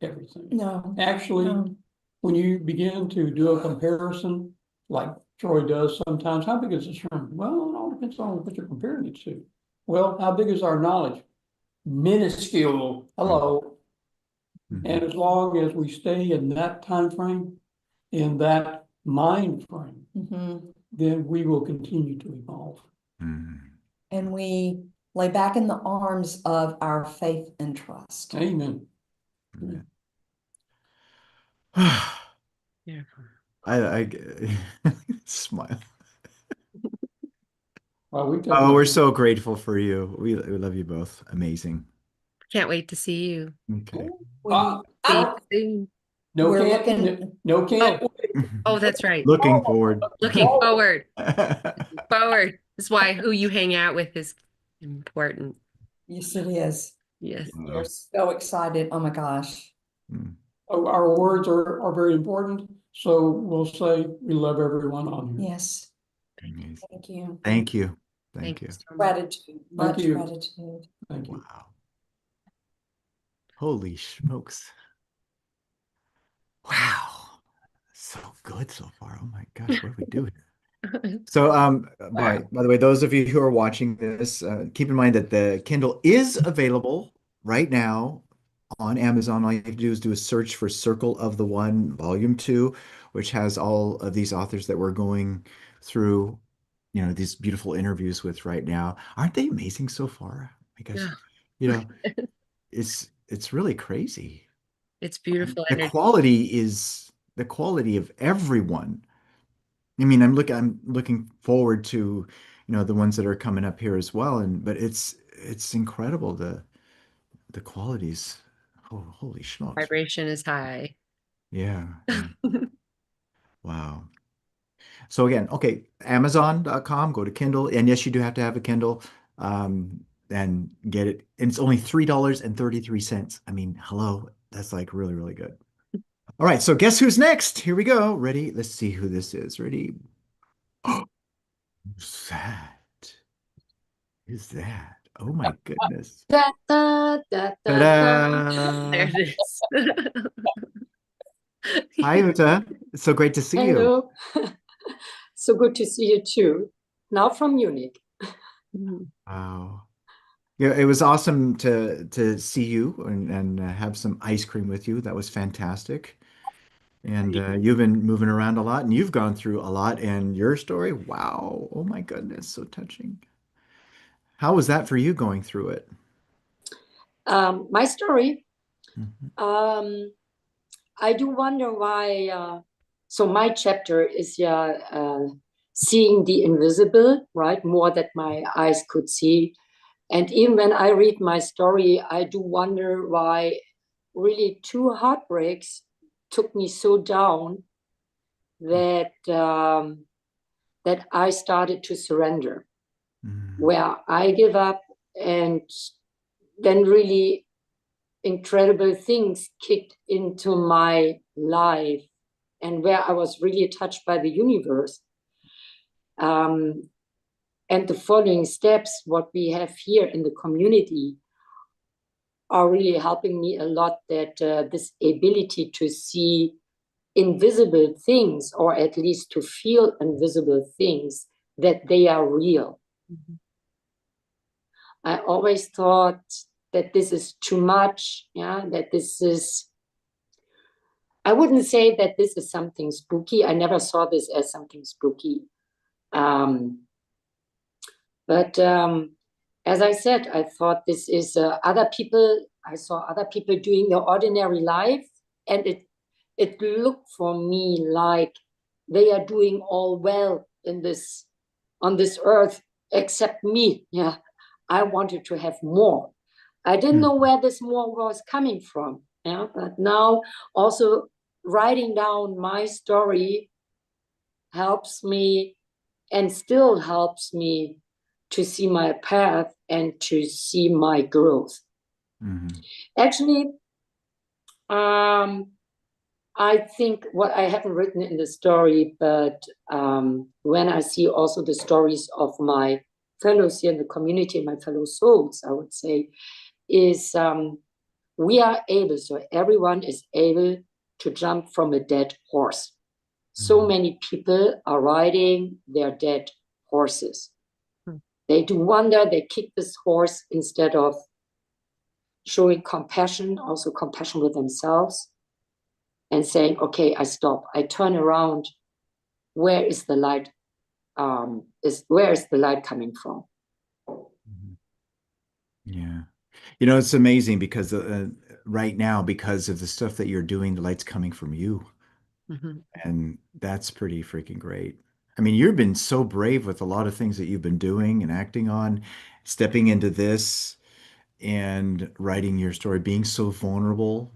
everything. No. Actually, No. when you begin to do a comparison, like Troy does sometimes, how big is this room? Well, it all depends on what you're comparing it to. Well, how big is our knowledge? Minuscule. Hello. And as long as we stay in that time frame, in that mind frame, then we will continue to evolve. And we lay back in the arms of our faith and trust. Amen. Yeah. I smile. Well, Oh, we're so grateful for you. We love you both. Amazing. Can't wait to see you. Okay. See you soon. No We're can't, looking- no can't. Oh, that's right. Looking forward. Looking forward. Forward. That's why who you hang out with is important. Yes, it is. Yes. We're so excited. Oh my gosh. Our words are very important. So we'll say we love everyone on here. Yes. Amazing. Thank you. Thank you. Thank Thank you. you so much. Gratitude. Much you. gratitude. Thank you. Wow. Holy smokes. Wow. So good so far. Oh my gosh, what are we doing? So, by the way, those of you who are watching this, keep in mind that the Kindle is available right now on Amazon. All you have to do is do a search for Circle of the One, Volume 2, which has all of these authors that we're going through, these beautiful interviews with right now. Aren't they amazing so far? Because, Yeah. you know, it's really crazy. It's beautiful The energy. quality is the quality of everyone. I mean, I'm looking forward to, the ones that are coming up here as well. But it's incredible the qualities. Oh, holy smokes. Vibration is high. Yeah, yeah. Wow. So again, okay, Amazon.com, go to Kindle. And yes, you do have to have a Kindle, and get it. And it's only $3.33. I mean, hello, that's like really, really good. All right, so guess who's next? Here we go. Ready? Let's see who this is. Ready? Oh, who's that? Who's that? Oh my goodness. Da, da, da, da, da. There Ta-da! it is. Hi, Uta. It's so great to see you. Hello. So good to see you too. Now from Munich. Wow. Yeah, it was awesome to see you and have some ice cream with you. That was fantastic. And you've been moving around a lot, and you've gone through a lot. And your story, wow. Oh my goodness, so touching. How was that for you going through it? My story, Mhm. I do wonder why. So my chapter is seeing the invisible, right? More that my eyes could see. And even when I read my story, I do wonder why really two heartbreaks took me so down that that I started to surrender, Mhm. where I give up, and then really incredible things kicked into my life, and where I was really touched by the universe. And the following steps, what we have here in the community, are really helping me a lot, that this ability to see invisible things, or at least to feel invisible things, that they are real. I always thought that this is too much, that this is, I wouldn't say that this is something spooky. I never saw this as something spooky. But as I said, I thought this is other people. I saw other people doing their ordinary life, and it looked for me like they are doing all well in this, on this earth, except me. Yeah, I wanted to have more. I didn't know where this more was coming from. Yeah, but now also writing down my story helps me, and still helps me, to see my path and to see my growth. Mhm. Actually, I think what I haven't written in the story, but when I see also the stories of my fellows here in the community, my fellow souls, I would say, is we are able, so everyone is able to jump from a dead horse. So many people are riding their dead horses. They do wonder, they kick this horse instead of showing compassion, also compassion with themselves, and saying, okay, I stop, I turn around. Where is the light? Where is the light coming from? Mhm. Yeah. It's amazing because right now, because of the stuff that you're doing, the light's coming from you. And that's pretty freaking great. I mean, you've been so brave with a lot of things that you've been doing and acting on, stepping into this and writing your story, being so vulnerable,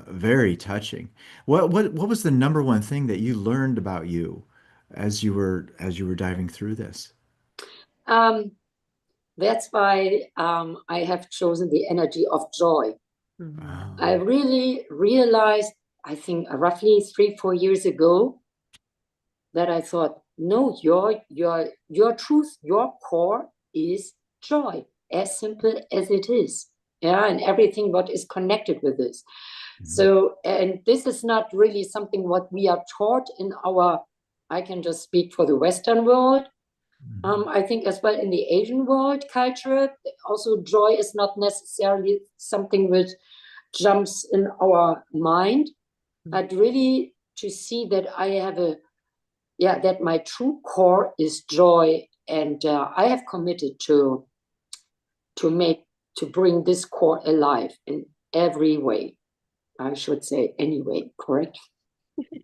very touching. What was the number one thing that you learned about you as you were diving through this? Um, that's why I have chosen the energy of joy. I Wow. really realized, I think roughly 3-4 years ago, that I thought, no, your truth, your core is joy, as simple as it is. Yeah, and everything what is connected with this. Mhm. So, and this is not really something what we are taught in our, I can just speak for the Western world. Mhm. I think as well in the Asian world culture, also joy is not necessarily something which jumps in our mind, but really to see that I have that my true core is joy, and I have committed to bring this core alive in every way. I should say anyway, correct?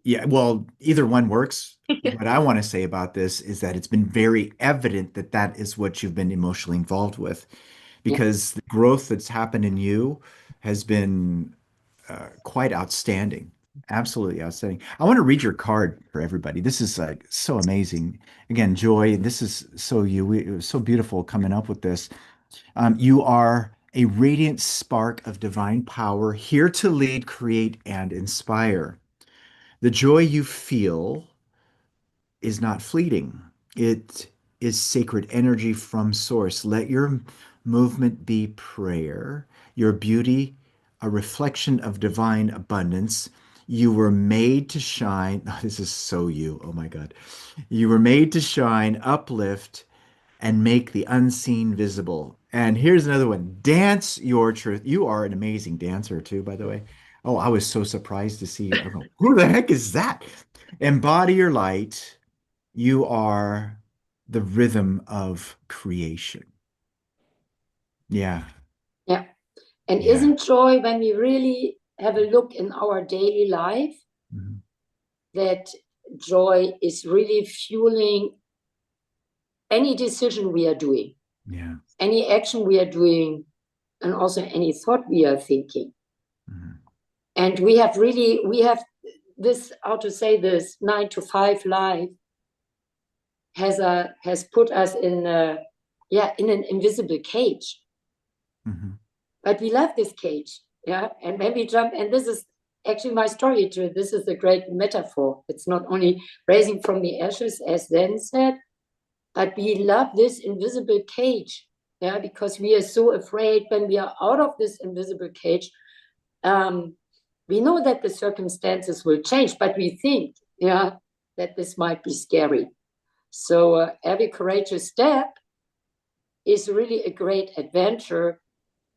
Yeah, well, either one works. What I want to say about this is that it's been very evident that that is what you've been emotionally involved with, Yeah. because the growth that's happened in you has been quite outstanding. Absolutely outstanding. I want to read your card for everybody. This is like so amazing. Again, Joy, this is so you. It was so beautiful coming up with this. You are a radiant spark of divine power, here to lead, create, and inspire. The joy you feel is not fleeting. It is sacred energy from source. Let your movement be prayer, your beauty a reflection of divine abundance. You were made to shine. Oh, this is so you. Oh my God. You were made to shine, uplift, and make the unseen visible. And here's another one. Dance your truth. You are an amazing dancer too, by the way. Oh, I was so surprised to see you. I go, who the heck is that? Embody your light. You are the rhythm of creation. Yeah. Yeah. And Yeah. isn't joy, when we really have a look in our daily life, Mhm. that joy is really fueling any decision we are doing, Yeah. any action we are doing, and also any thought we are thinking. Mhm. And we have this, how to say this, 9 to 5 life has put us in an invisible cage. Mhm. But we love this cage. Yeah. And when we jump, and this is actually my story too. This is a great metaphor. It's not only raising from the ashes, as Zen said, but we love this invisible cage. Yeah, because we are so afraid when we are out of this invisible cage. We know that the circumstances will change, but we think, that this might be scary. So every courageous step is really a great adventure.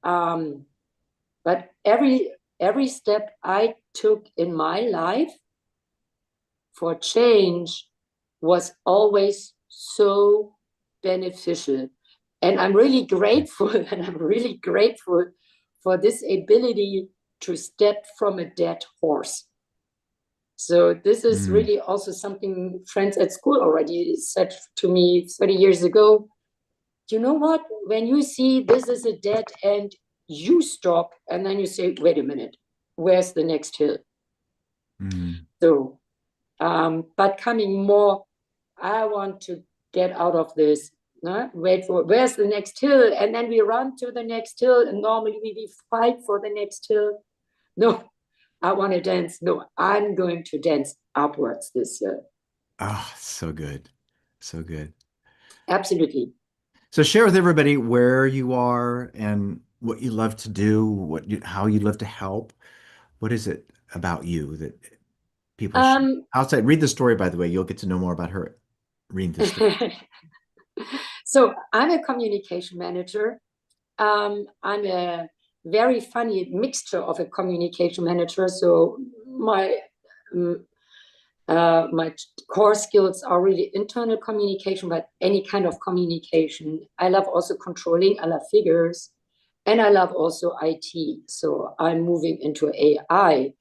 But every step I took in my life for change was always so beneficial. And I'm really grateful, and I'm really grateful for this ability to step from a dead horse. So this is Mm. really also something friends at school already said to me 30 years ago. You know what? When you see this is a dead end, you stop and then you say, wait a minute, where's the next hill? Mm. So, but coming more, I want to get out of this. No? Wait for where's the next hill, and then we run to the next hill, and normally we fight for the next hill. No, I want to dance. No, I'm going to dance upwards this year. Oh, so good. So good. Absolutely. So share with everybody where you are and what you love to do, how you love to help. What is it about you that people should outside read the story, by the way, you'll get to know more about her reading the story. So I'm a communication manager. I'm a very funny mixture of a communication manager. So my core skills are really internal communication, but any kind of communication. I love also controlling. I love figures, and I love also IT. So I'm moving into AI,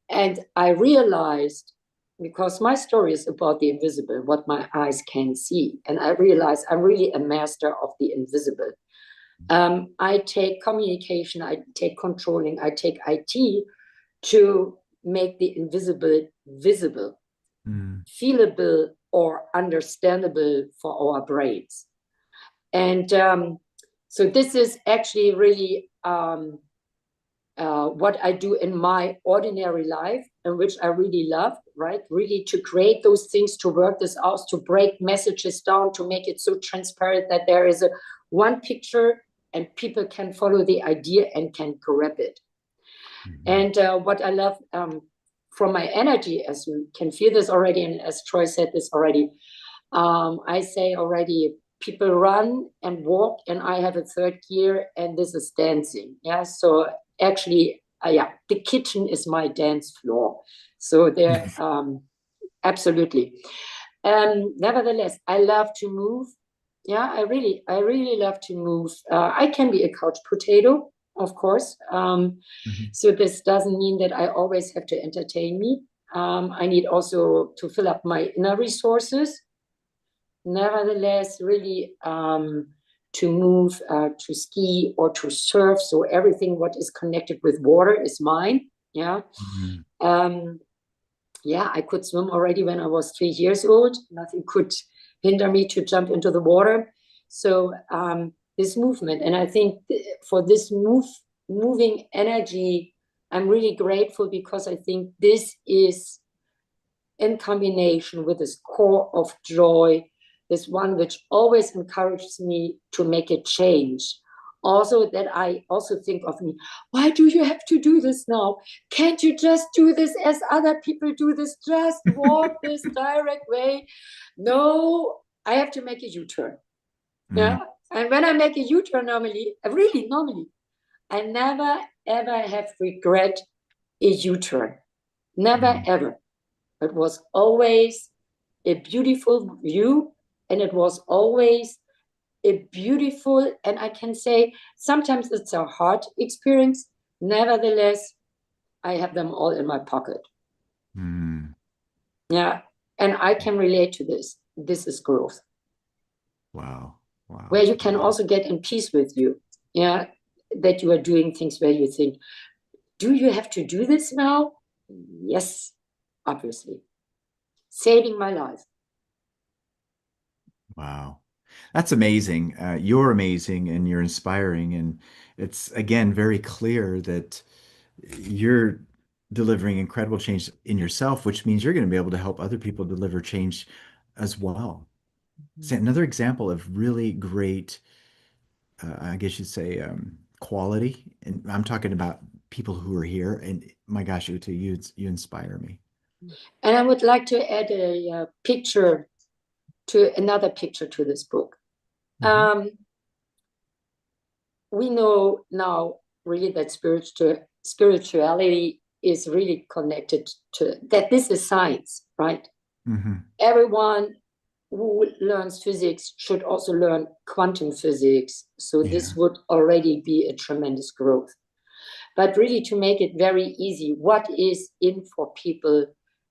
and I realized, because my story is about the invisible, what my eyes can see, and I realized I'm really a master of the invisible. I take communication, I take controlling, I take IT to make the invisible visible, feelable, or understandable for our brains. And so this is actually really what I do in my ordinary life, and which I really love, right? Really to create those things, to work this out, to break messages down, to make it so transparent that there is a one picture and people can follow the idea and can grab it. And what I love from my energy, as you can feel this already, and as Troy said this already, I say already, people run and walk, and I have a third gear, and this is dancing. Yeah, so actually, yeah, the kitchen is my dance floor. So there, absolutely. Nevertheless, I love to move. Yeah, I really love to move. I can be a couch potato, of course. So this doesn't mean that I always have to entertain me. I need also to fill up my inner resources. Nevertheless, really to move, to ski or to surf. So everything what is connected with water is mine. Yeah. Yeah, I could swim already when I was 3 years old. Nothing could hinder me to jump into the water. So this movement, and I think for this moving energy, I'm really grateful, because I think this is in combination with this core of joy, this one which always encourages me to make a change. Also, that I also think of me, why do you have to do this now? Can't you just do this as other people do this? Just walk this direct way. No, I have to make a U-turn. Yeah. And when I make a U-turn normally, I never ever have regret a U-turn. Never ever. It was always a beautiful view, and it was always a beautiful, and I can say sometimes it's a hard experience. Nevertheless, I have them all in my pocket. Yeah, and I can relate to this. This is growth. Wow. Wow. Where you can also get in peace with you. Yeah, that you are doing things where you think, do you have to do this now? Yes, obviously. Saving my life. Wow. That's amazing. You're amazing and you're inspiring. And it's, again, very clear that you're delivering incredible change in yourself, which means you're going to be able to help other people deliver change as well. It's another example of really great, I guess you'd say, quality. And I'm talking about people who are here. And my gosh, Uta, you inspire me. And I would like to add a picture to another picture to this book. We know now really that spirituality is really connected to that. This is science, right? Everyone who learns physics should also learn quantum physics. So this would already be a tremendous growth. But really, to make it very easy, what is in for people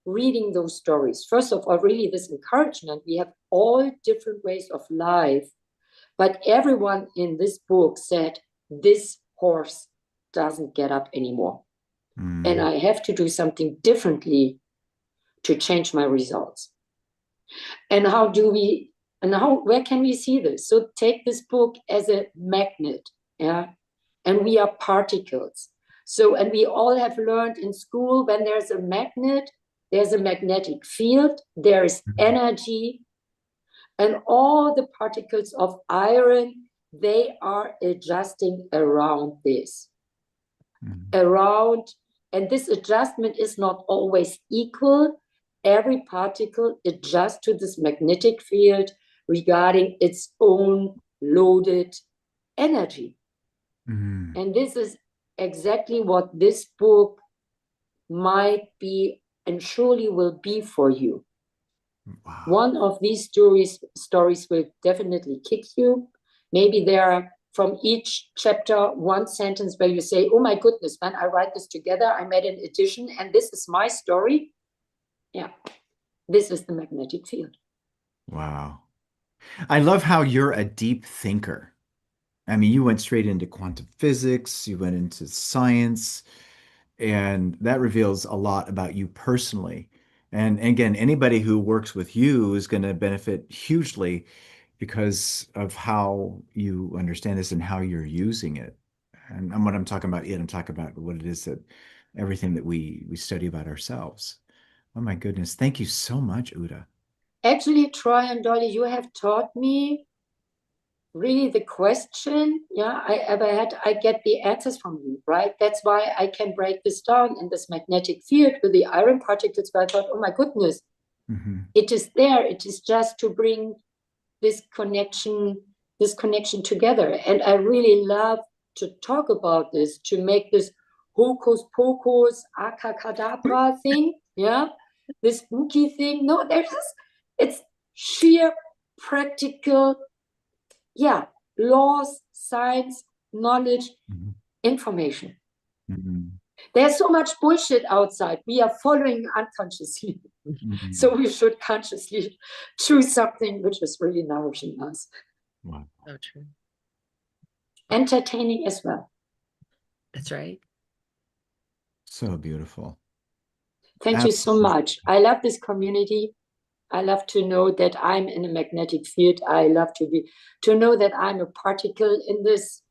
reading those stories? First of all, really this encouragement. We have all different ways of life, but everyone in this book said, this horse doesn't get up anymore. And I have to do something differently to change my results. And where can we see this? So take this book as a magnet, yeah? And we are particles. So, and we all have learned in school, when there's a magnet, there's a magnetic field, there is energy, and all the particles of iron, they are adjusting around this. And this adjustment is not always equal. Every particle adjusts to this magnetic field regarding its own loaded energy. And this is exactly what this book might be, and surely will be for you. Wow. One of these stories will definitely kick you. Maybe there are from each chapter one sentence where you say, oh my goodness, when I write this together, I made an addition, and this is my story. Yeah, this is the magnetic field. Wow. I love how you're a deep thinker. I mean, you went straight into quantum physics, you went into science, and that reveals a lot about you personally. And again, anybody who works with you is going to benefit hugely because of how you understand this and how you're using it. And what I'm talking about, I'm talking about what it is that everything that we study about ourselves. Oh my goodness. Thank you so much, Uta. Actually, Troy and Dolly, you have taught me really the question, I ever had, I get the answers from you, right? That's why I can break this down in this magnetic field with the iron particles, where I thought, oh my goodness, it is there. It is just to bring this connection together. And I really love to talk about this, to make this hocus pocus, acacadabra thing, yeah, this spooky thing. No, it's sheer practical, yeah, laws, science, knowledge, Mhm. information. Mhm. There's so much bullshit outside. We are following unconsciously. Mhm. So we should consciously choose something which is really nourishing us. Wow. So true. Entertaining as well. That's right. So beautiful. Thank you so Absolutely. much. I love this community. I love to know that I'm in a magnetic field. I love to know that I'm a particle in this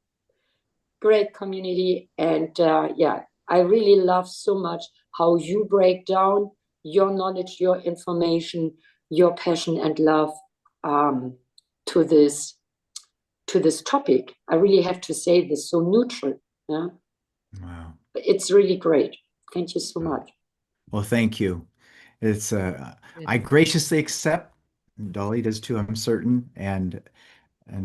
great community. And yeah, I really love so much how you break down your knowledge, your information, your passion and love um, to this topic. I really have to say this so neutral. Yeah, Wow. it's really great. Thank you so Wow. much. Well, thank you. It's I Good. graciously accept. Dolly does too, I'm certain. And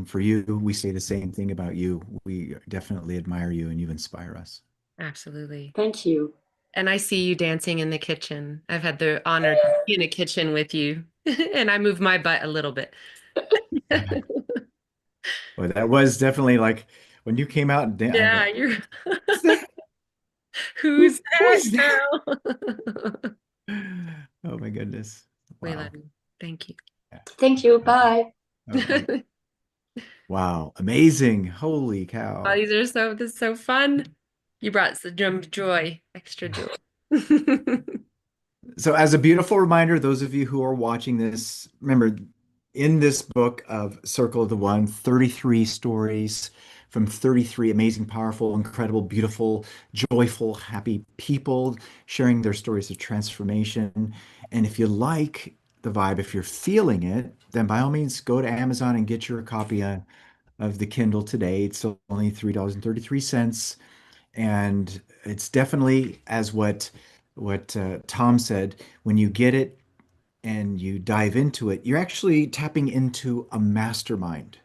for you, we say the same thing about you. We definitely admire you and you inspire us. Absolutely. Thank you. And I see you dancing in the kitchen. I've had the honor to be in a kitchen with you, and I move my butt a little bit. Well, that was definitely like when you came out and I Yeah, go, you're who's that? who's Who that is that? girl? Oh my goodness. We love Wow. you. Thank you. Yeah. Thank you. Bye. Oh, wow. Amazing. Holy Oh, cow. these are this is so fun. You brought some joy, extra joy. So, as a beautiful reminder, those of you who are watching this, remember in this book of Circle of the One, 33 stories from 33 amazing, powerful, incredible, beautiful, joyful, happy people sharing their stories of transformation. And if you like the vibe, if you're feeling it, then by all means go to Amazon and get your copy of the Kindle today. It's only $3.33. And it's definitely as what Tom said, when you get it and you dive into it, you're actually tapping into a mastermind.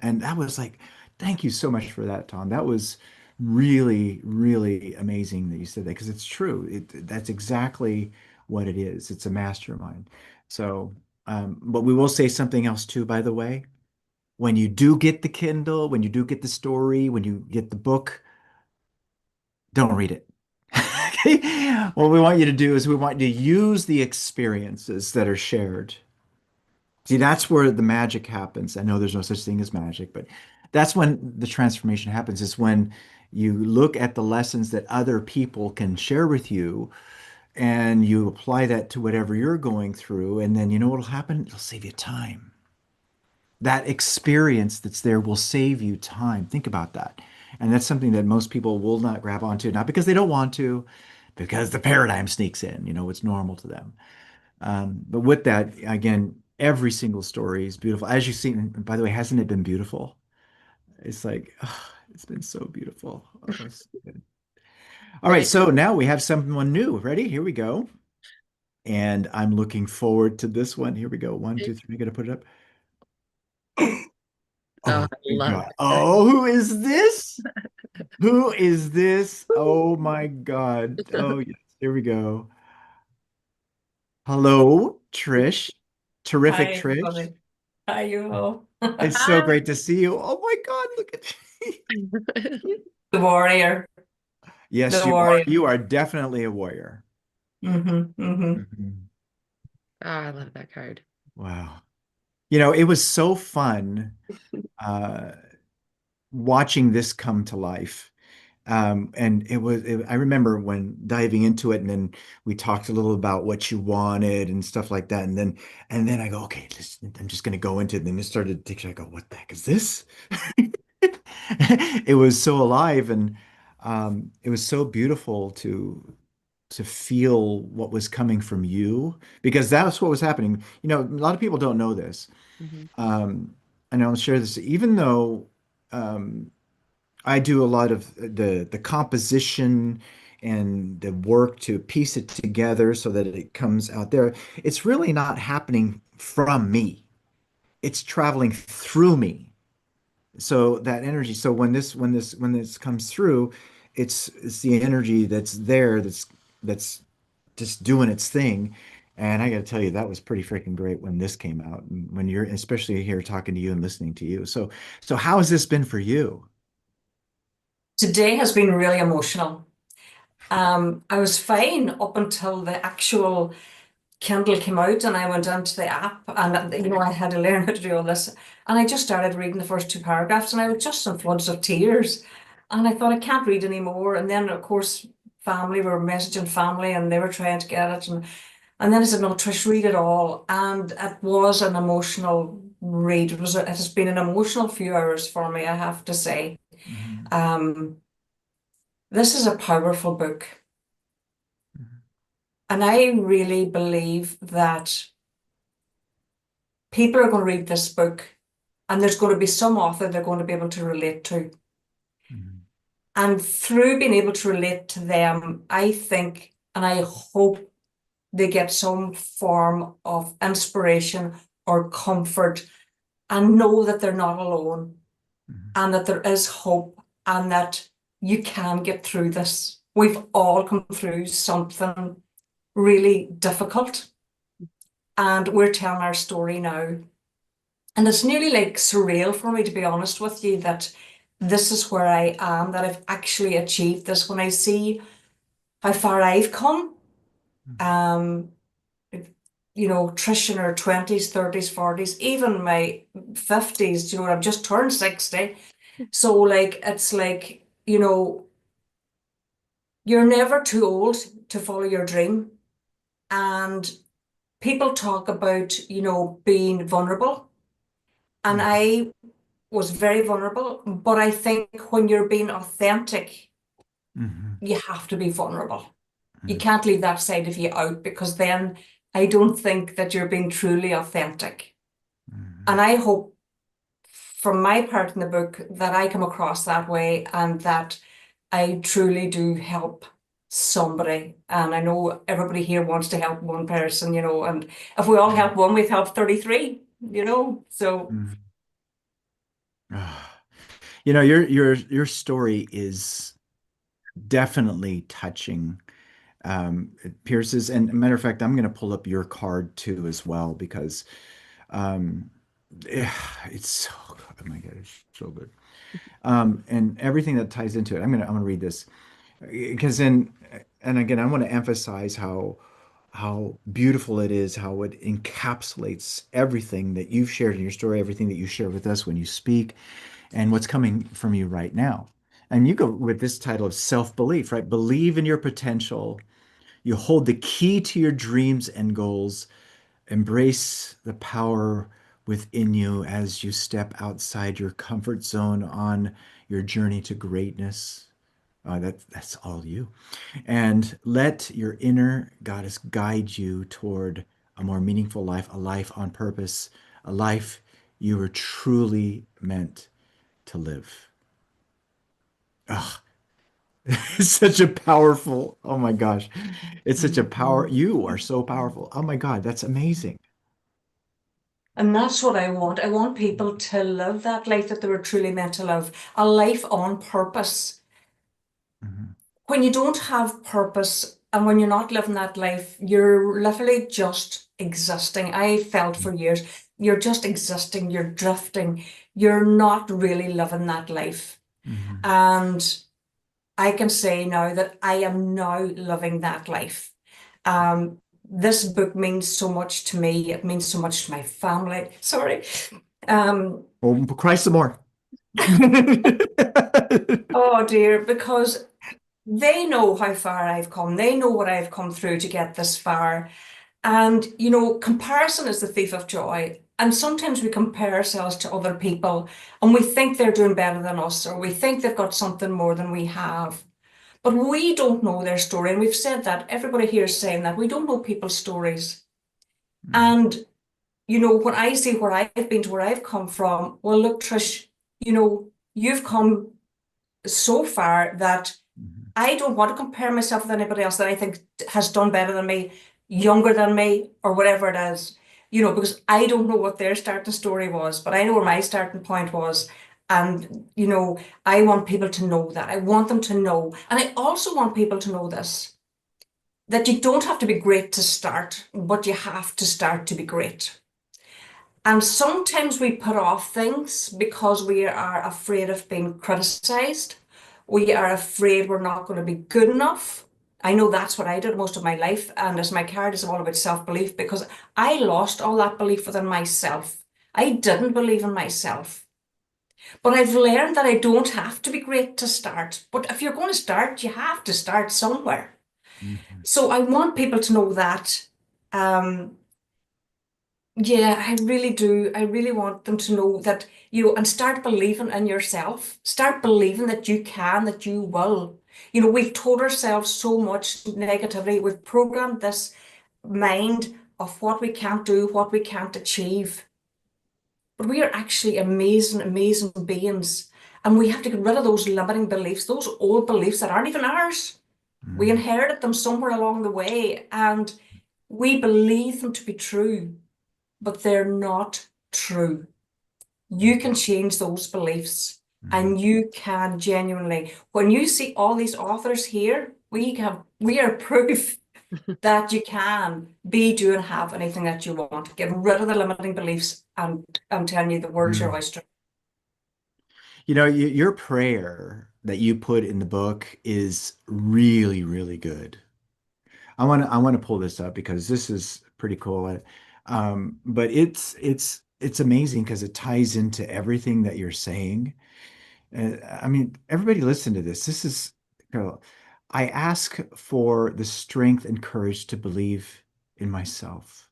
And that was like, thank you so much for that, Tom. That was really, really amazing that you said that because it's true. That's exactly what it is. It's a mastermind. So, but we will say something else too, by the way. When you do get the Kindle, when you do get the story, when you get the book, don't read it. Okay? What we want you to do is we want you to use the experiences that are shared. See, that's where the magic happens. I know there's no such thing as magic, but that's when the transformation happens, is when you look at the lessons that other people can share with you and you apply that to whatever you're going through. And then you know what'll happen? It'll save you time. That experience that's there will save you time. Think about that. And that's something that most people will not grab onto, not because they don't want to, because the paradigm sneaks in, it's normal to them. But with that, again, every single story is beautiful. As you've seen, and by the way, hasn't it been beautiful? It's like, oh, it's been so beautiful. Oh, it's so good. All right, Right. so now we have someone new. Ready? Here we go. And I'm looking forward to this one. Here we go. One, two, three. Gotta put it up. Oh, Oh I my love God. it. Oh, who is this? Who is this? Oh my God. Oh, yes. Here we go. Hello, Trish. Terrific, Hi, Trish. everybody. Hi, you all. It's so Hi. great to see you. Oh my God, look at The warrior. Yes, The you are. warrior. You are definitely a warrior. Mm-hmm. Mhm. Oh, I love that card. Wow. It was so fun uh, watching this come to life. And I remember when diving into it, and then we talked a little about what you wanted and stuff like that. And then I go, okay, I'm just going to go into it. And then it started to take, I go, what the heck is this? It was so alive and it was so beautiful to feel what was coming from you because that's what was happening. A lot of people don't know this. Mhm. Um, and I'll share this, even though um, I do a lot of the composition and the work to piece it together so that it comes out there. It's really not happening from me. It's traveling through me. So that energy. So when this comes through, it's the energy that's there that's just doing its thing. And I got to tell you, that was pretty freaking great when this came out, and when you're especially here talking to you and listening to you. So how has this been for you? Today has been really emotional. I was fine up until the actual Kindle came out and I went into the app and I had to learn how to do all this. And I just started reading the first two paragraphs and I was just in floods of tears. And I thought I can't read anymore. And then of course family were messaging family and they were trying to get it. And then I said, no, Trish, read it all. And it was an emotional read. It has been an emotional few hours for me, I have to say. Mhm. Um, this is a powerful book. Mhm. And I really believe that people are going to read this book and there's going to be some author they're going to be able to relate to. Mhm. And through being able to relate to them, I think and I hope they get some form of inspiration or comfort and know that they're not alone Mhm. and that there is hope and that you can get through this. We've all come through something really difficult and we're telling our story now. And it's nearly like surreal for me, to be honest with you, that this is where I am, that I've actually achieved this. When I see how far I've come, Mhm. um, Trish in her 20s, 30s, 40s, even my 50s, I've just turned 60. So like it's like, you're never too old to follow your dream. And people talk about, being vulnerable. And Mhm. I was very vulnerable, but I think when you're being authentic, Mhm. you have to be vulnerable. You Mhm. can't leave that side of you out because then I don't think that you're being truly authentic. And Mhm. I hope from my part in the book that I come across that way and that I truly do help somebody. And I know everybody here wants to help one person, and if we all help one, we've helped 33, so. Mhm. Ah. Your story is definitely touching. Pierce's, and a matter of fact, I'm going to pull up your card too as well because um, it's so good. Oh my God, it's so good. And everything that ties into it. I'm gonna read this because then, and again, I want to emphasize how beautiful it is, how it encapsulates everything that you've shared in your story, everything that you share with us when you speak, and what's coming from you right now. And you go with this title of self-belief, right? Believe in your potential. You hold the key to your dreams and goals. Embrace the power within you as you step outside your comfort zone on your journey to greatness. That's all you. And let your inner goddess guide you toward a more meaningful life, a life on purpose, a life you were truly meant to live. Ugh, it's such a powerful, oh my gosh. It's such a power. You are so powerful. Oh my God, that's amazing. And that's what I want. I want people to live that life that they were truly meant to live, a life on purpose. Mhm. When you don't have purpose and when you're not living that life, you're literally just existing. I felt for years, you're just existing, you're drifting, you're not really living that life. Mhm. And I can say now that I am now living that life. This book means so much to me. It means so much to my family. Sorry. Um, Oh, cry some more. oh dear, because they know how far I've come. They know what I've come through to get this far. And, comparison is the thief of joy. And sometimes we compare ourselves to other people and we think they're doing better than us, or we think they've got something more than we have. But we don't know their story. And we've said that. Everybody here is saying that. We don't know people's stories. Mhm. And, when I see where I've been to where I've come from, well, look, Trish, you've come so far that Mhm. I don't want to compare myself with anybody else that I think has done better than me, younger than me, or whatever it is, because I don't know what their starting story was, but I know where my starting point was. And, you know, I want people to know that. I want them to know. And I also want people to know this, that you don't have to be great to start, but you have to start to be great. And sometimes we put off things because we are afraid of being criticized. We are afraid we're not going to be good enough. I know that's what I did most of my life. And as my card is all about self-belief, because I lost all that belief within myself. I didn't believe in myself. But I've learned that I don't have to be great to start. But if you're going to start, you have to start somewhere. Mhm. So I want people to know that. Yeah, I really do. I really want them to know that, you know, and start believing in yourself. Start believing that you can, that you will. You know, we've told ourselves so much negativity. We've programmed this mind of what we can't do, what we can't achieve. But we are actually amazing, amazing beings. And we have to get rid of those limiting beliefs, those old beliefs that aren't even ours. We Mhm. inherited them somewhere along the way, and we believe them to be true, but they're not true. You can change those beliefs, Mhm. and you can genuinely, when you see all these authors here, we are proof that you can be, do, and have anything that you want. Get rid of the limiting beliefs, and I'm telling you, the world's your Mhm. oyster. You know, your prayer that you put in the book is really, really good. I want to pull this up because this is pretty cool. But it's amazing because it ties into everything that you're saying. I mean, everybody listen to this. This is, you know, I ask for the strength and courage to believe in myself,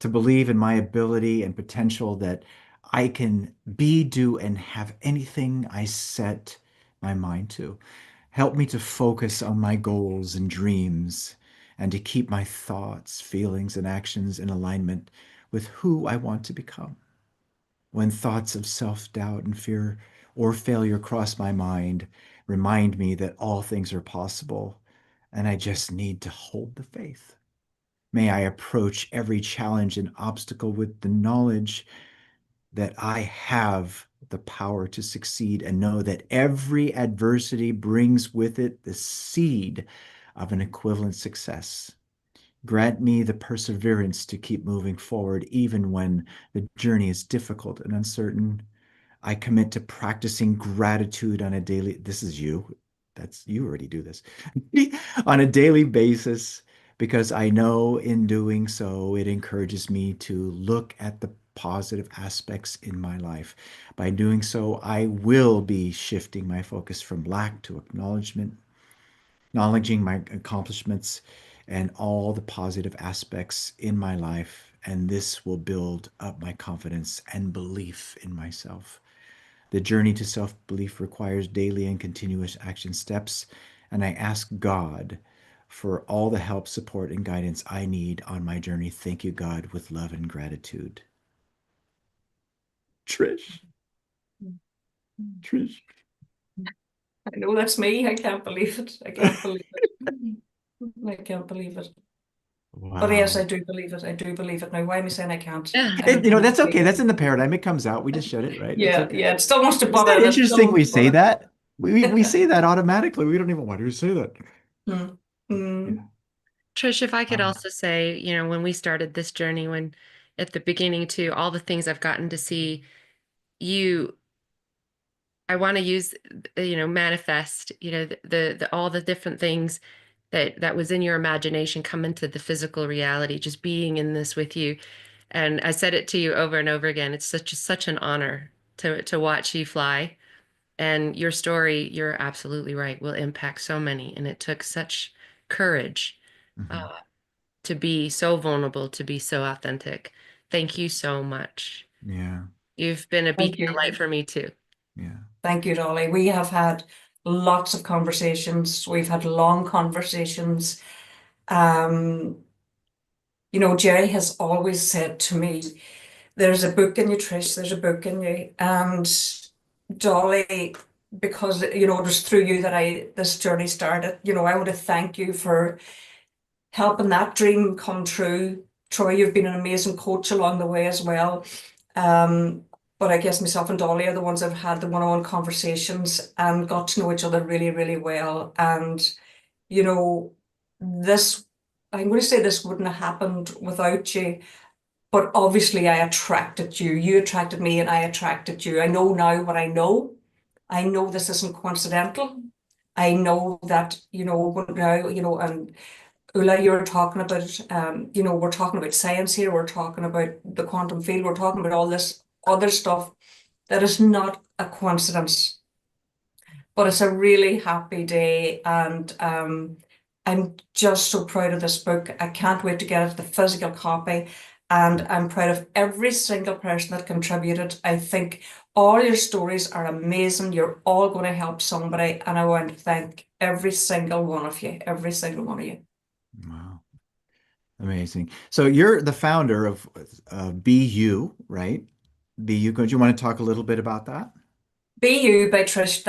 to believe in my ability and potential that I can be, do, and have anything I set my mind to. Help me to focus on my goals and dreams and to keep my thoughts, feelings, and actions in alignment with who I want to become. When thoughts of self-doubt and fear or failure cross my mind, remind me that all things are possible and I just need to hold the faith. May I approach every challenge and obstacle with the knowledge that I have the power to succeed and know that every adversity brings with it the seed of an equivalent success. Grant me the perseverance to keep moving forward even when the journey is difficult and uncertain. I commit to practicing gratitude on a daily, this is you. That's you already do this on a daily basis because I know in doing so, it encourages me to look at the positive aspects in my life. By doing so, I will be shifting my focus from lack to acknowledgement, acknowledging my accomplishments and all the positive aspects in my life. And this will build up my confidence and belief in myself. The journey to self belief requires daily and continuous action steps, and I ask God for all the help, support, and guidance I need on my journey. Thank you, God, with love and gratitude. Trish, Trish. I know that's me. I can't believe it. I can't believe it. I can't believe it. But yes, I Wow. do believe it. I do believe it. Now, why am I saying I can't? I And, don't know. that's okay. That's in the paradigm. It comes out. We just showed it, right? It's Yeah, okay. yeah. It still wants to Isn't butt that in. It still interesting? We wants to say butt that. We in. say that automatically. We don't even want to say that. Mm. Yeah. Mm. Trish, if I could Um, also say, you know, when we started this journey, when at the beginning too, all the things I've gotten to see you, I want to use, you know, manifest, you know, the all the different things that was in your imagination come into the physical reality, just being in this with you. And I said it to you over and over again. It's such an honor to watch you fly. And your story, you're absolutely right, will impact so many. And it took such courage mhm. uh, to be so vulnerable, to be so authentic. Thank you so much. Yeah. You've been a Thank beacon of you. light for me too. Yeah. Thank you, Dolly. We have had lots of conversations. We've had long conversations. Um, you know, Jerry has always said to me, there's a book in you, Trish, there's a book in you. And Dolly, because you know, it was through you that this journey started. You know, I want to thank you for helping that dream come true. Troy, you've been an amazing coach along the way as well. Um, but I guess myself and Dolly are the ones that have had the one-on-one conversations and got to know each other really, really well. And, you know, this, I'm going to say this wouldn't have happened without you, but obviously I attracted you. You attracted me and I attracted you. I know now what I know. I know this isn't coincidental. I know that, now, and Ulla, you're talking about, we're talking about science here, we're talking about the quantum field, we're talking about all this other stuff that is not a coincidence, but it's a really happy day. And I'm just so proud of this book. I can't wait to get it, the physical copy. And I'm proud of every single person that contributed. I think all your stories are amazing. You're all going to help somebody. And I want to thank every single one of you, every single one of you. Wow. Amazing. So you're the founder of BU, right? BU. Do you want to talk a little bit about that? BU by Trish.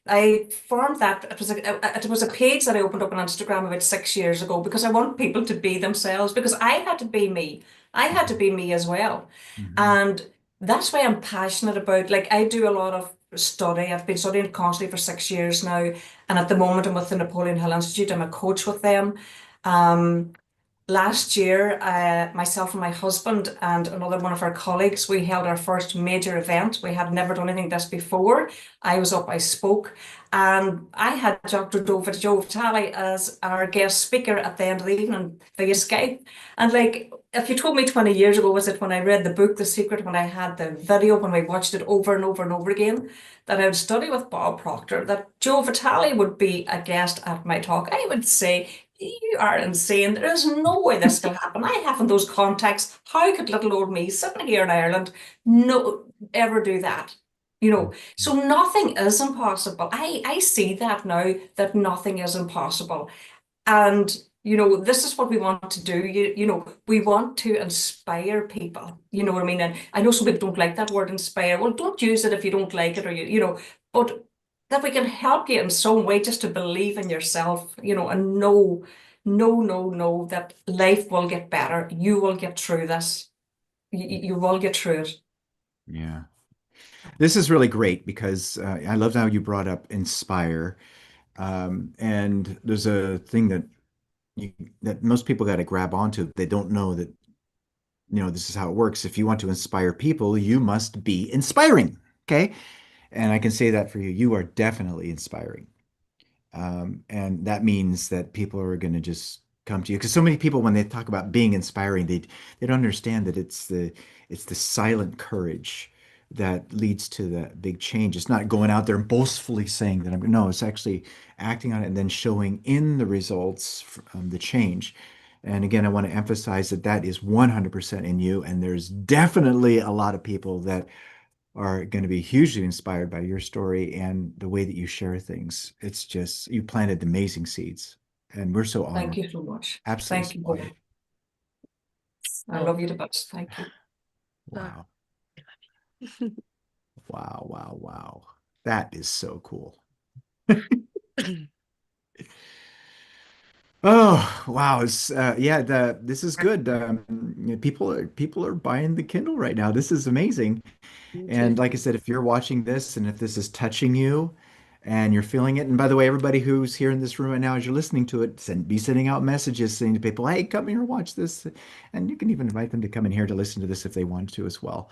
I formed that. It was a page that I opened up on Instagram about 6 years ago because I want people to be themselves because I had to be me. I had to be me as well. Mhm. And that's why I'm passionate about, like, I do a lot of study. I've been studying constantly for 6 years now. And at the moment I'm with the Napoleon Hill Institute. I'm a coach with them. Um, Last year, myself and my husband and another one of our colleagues, we held our first major event. We had never done anything this before. I was up, I spoke, and I had Dr. Joe Vitale as our guest speaker at the end of the evening via Skype. And like, if you told me 20 years ago, was it when I read the book, The Secret, when I had the video, when we watched it over and over and over again, that I would study with Bob Proctor, that Joe Vitale would be a guest at my talk, I would say, you are insane. There is no way this can happen. I haven't those contacts. How could little old me sitting here in Ireland no ever do that? So nothing is impossible. I see that now, that nothing is impossible. And this is what we want to do. We want to inspire people. You know what I mean? And I know some people don't like that word inspire. Well, don't use it if you don't like it, or but that we can help you in some way just to believe in yourself, and know that life will get better. You will get through this. You will get through it. Yeah. This is really great because I love how you brought up inspire. And there's a thing you, that most people got to grab onto. They don't know that, this is how it works. If you want to inspire people, you must be inspiring. Okay. And I can say that for you. You are definitely inspiring. And that means that people are going to just come to you because so many people, when they talk about being inspiring, they don't understand that it's the silent courage that leads to the big change. It's not going out there and boastfully saying that no, it's actually acting on it and then showing in the results, the change. And again, I want to emphasize that that is 100% in you. And there's definitely a lot of people that are going to be hugely inspired by your story and the way that you share things. It's just, you planted amazing seeds, and we're so Thank honored. you so much. Absolutely Thank so you both. honored. I love you to bits. Thank you. Wow. Wow, wow, wow. That is so cool. Oh, wow. It's yeah, this is good. People are buying the Kindle right now. This is amazing. And like I said, if you're watching this and if this is touching you and you're feeling it, and by the way, everybody who's here in this room right now, as you're listening to it, be sending out messages saying to people, hey, come here, watch this. And you can even invite them to come in here to listen to this if they want to as well.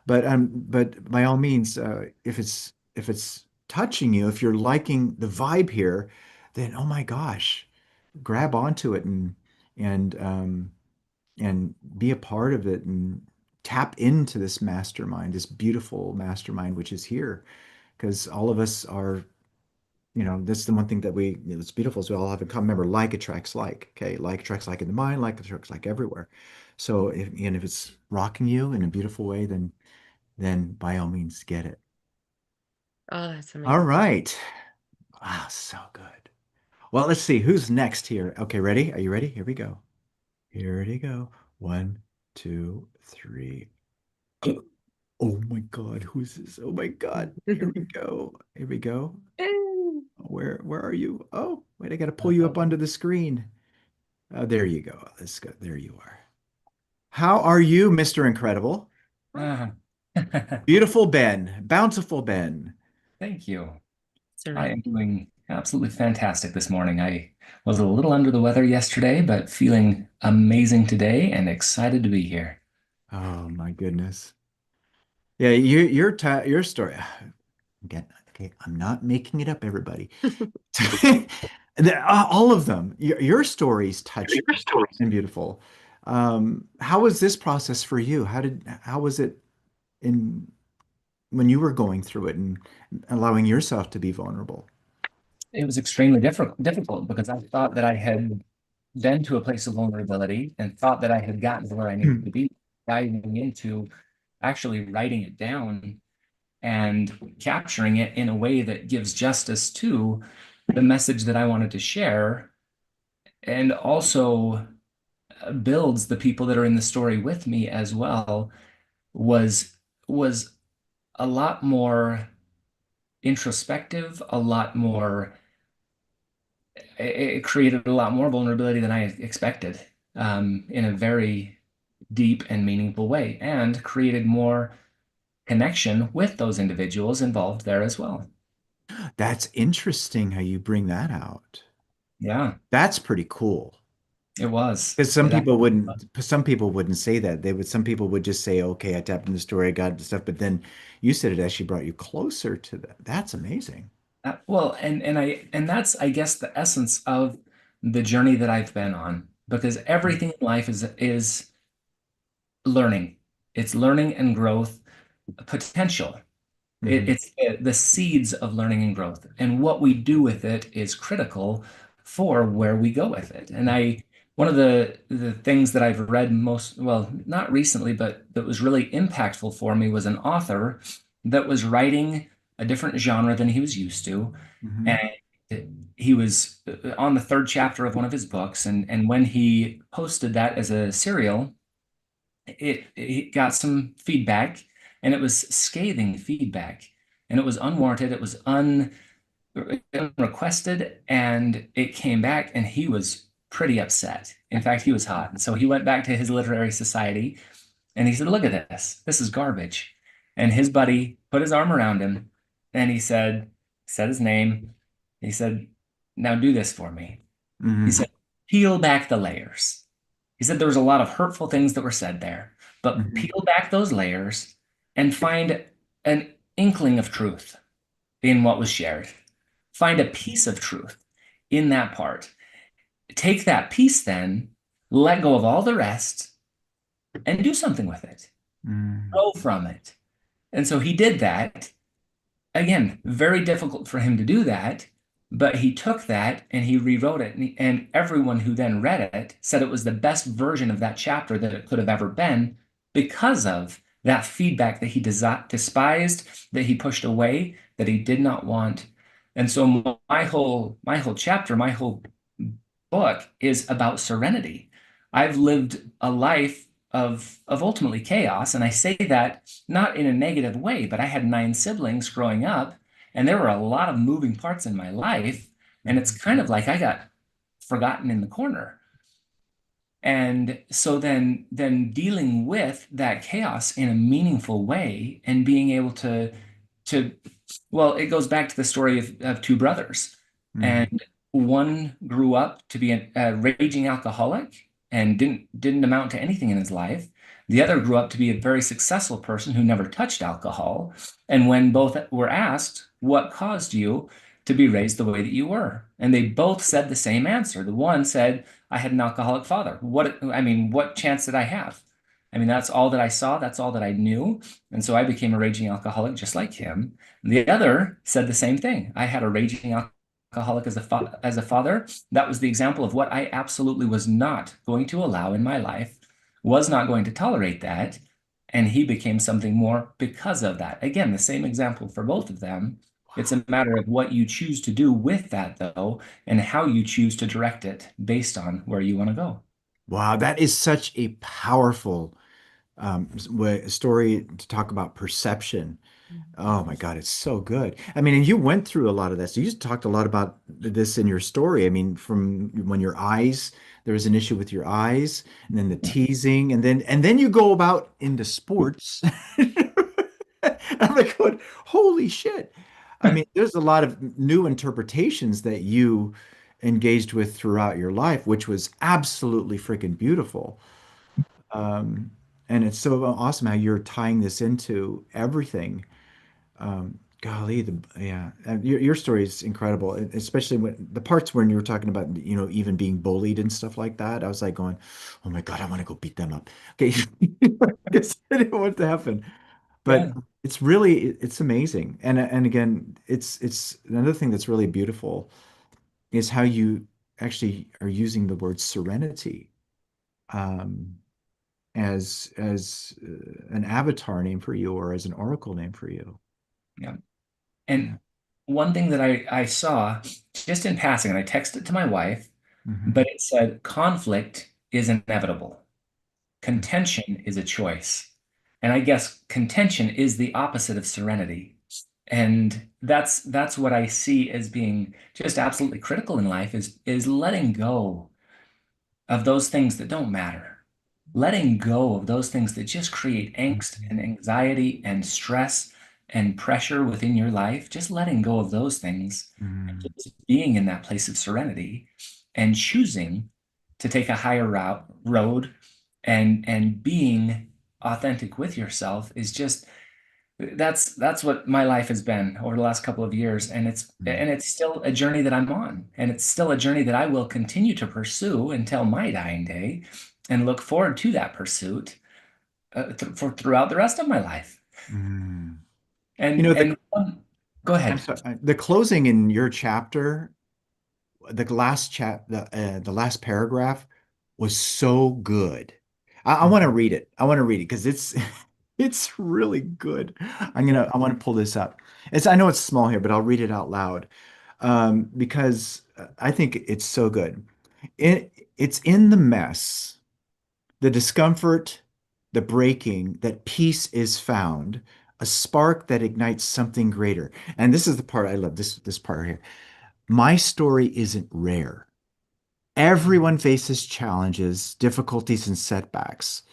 But by all means, if it's touching you, if you're liking the vibe here, then oh my gosh, grab onto it and and be a part of it and tap into this mastermind, this beautiful mastermind which is here. Because all of us are, that's the one thing that it's beautiful is we all have in common. Remember, like attracts like. Okay, like attracts like in the mind, like attracts like everywhere. So if it's rocking you in a beautiful way, then by all means get it. Oh, that's All amazing. right. Wow, so good. Well, let's see who's next here. Okay, ready? Are you ready? Here we go. Here we go. One, two, three. Oh my God, who's this? Oh my God. Here we go. Here we go. Where are you? Oh, wait, I gotta pull you up onto the screen. Oh, there you go. Let's go. There you are. How are you, Mr. Incredible? Ah, Beautiful Ben, bountiful Ben. Thank you. I am Surrender. doing absolutely fantastic this morning. I was a little under the weather yesterday, but feeling amazing today and excited to be here. Oh my goodness. Yeah, your story. Again, okay, I'm not making it up, everybody. All of them. Your stories touch and beautiful. How was this process for you? How was it in when you were going through it and allowing yourself to be vulnerable? It was extremely difficult because I thought that I had been to a place of vulnerability and thought that I had gotten to where I needed to be, diving into actually writing it down and capturing it in a way that gives justice to the message that I wanted to share and also builds the people that are in the story with me as well was a lot more introspective, a lot more it created a lot more vulnerability than I expected in a very deep and meaningful way, and created more connection with those individuals involved there as well. That's interesting how you bring that out. Yeah, That's pretty cool. it was. Because It actually was. some people wouldn't say that. Some people would just say, okay, I tapped into the story, I got the stuff. But then you said it actually brought you closer to that. That's amazing. Well, and that's I guess the essence of the journey that I've been on because everything in life is learning. It's learning and growth potential. Hmm. It's the seeds of learning and growth, and what we do with it is critical for where we go with it. And one of the things that I've read most, well, not recently, but that was really impactful for me was an author that was writing a different genre than he was used to, Hmm. and he was on the third chapter of one of his books, and when he posted that as a serial it got some feedback and it was scathing feedback and it was unwarranted, it was unrequested, and it came back and he was pretty upset. In fact, he was hot. And so he went back to his literary society and he said, look at this is garbage. And his buddy put his arm around him and said his name. He said, now do this for me. He Hmm. said, peel back the layers. He said there was a lot of hurtful things that were said there, but Hmm. peel back those layers and find an inkling of truth in what was shared. Find a piece of truth in that part. Take that piece then, let go of all the rest, and do something with it. Hmm. Grow from it. And so he did that. Again, very difficult for him to do that, but he took that and he rewrote it. And everyone who then read it said it was the best version of that chapter that it could have ever been because of that feedback that he despised, that he pushed away, that he did not want. And so my whole chapter, my whole book is about serenity. I've lived a life of ultimately chaos, and I say that not in a negative way, but I had 9 siblings growing up, and there were a lot of moving parts in my life, and it's kind of like I got forgotten in the corner. And so then dealing with that chaos in a meaningful way and being able to well, it goes back to the story of 2 brothers. Hmm. And one grew up to be a raging alcoholic and didn't amount to anything in his life. The other grew up to be a very successful person who never touched alcohol. And when both were asked, what caused you to be raised the way that you were? And they both said the same answer. The one said, I had an alcoholic father. What chance did I have? I mean, that's all that I saw. That's all that I knew. And so I became a raging alcoholic just like him. The other said the same thing. I had a raging alcoholic as a father. That was the example of what I absolutely was not going to allow in my life, was not going to tolerate that. And he became something more because of that. Again, the same example for both of them. It's a matter of what you choose to do with that, though, and how you choose to direct it based on where you want to go. Wow, that is such a powerful story to talk about perception. Oh my God, it's so good. I mean, and you went through a lot of that. So you talked a lot about this in your story. I mean, from when your eyes, there was an issue with your eyes, and then the teasing, and then you go about into sports. I'm like, going, holy shit. I mean, there's a lot of new interpretations that you engaged with throughout your life, which was absolutely freaking beautiful. Um, and it's so awesome how you're tying this into everything. Golly, yeah, your story is incredible, especially when the parts when you were talking about, even being bullied and stuff like that. I was like going, oh my God, I want to go beat them up. Okay, because I didn't want it to happen. But Yeah. it's amazing. And again, it's another thing that's really beautiful is how you actually are using the word serenity um, as an avatar name for you or as an oracle name for you. Yeah. Yeah. And one thing that I saw just in passing, and I texted it to my wife, Hmm. but it said conflict is inevitable. Contention is a choice. And I guess contention is the opposite of serenity. And that's what I see as being just absolutely critical in life is letting go of those things that don't matter. Letting go of those things that just create angst and anxiety and stress and pressure within your life, just letting go of those things, and Hmm. just being in that place of serenity and choosing to take a higher road and being authentic with yourself is just that's what my life has been over the last couple of years, and it's still a journey that I'm on, and it's still a journey that I will continue to pursue until my dying day, and look forward to that pursuit throughout the rest of my life. Hmm. And The go I'm ahead. sorry, the closing in your chapter, the last paragraph was so good. I want to read it. I want to read it because it's it's really good. I want to pull this up. I know it's small here, but I'll read it out loud because I think it's so good. It's in the mess, the discomfort, the breaking, that peace is found, a spark that ignites something greater. And this is the part I love. This part right here. My story isn't rare. Everyone faces challenges, difficulties, and setbacks,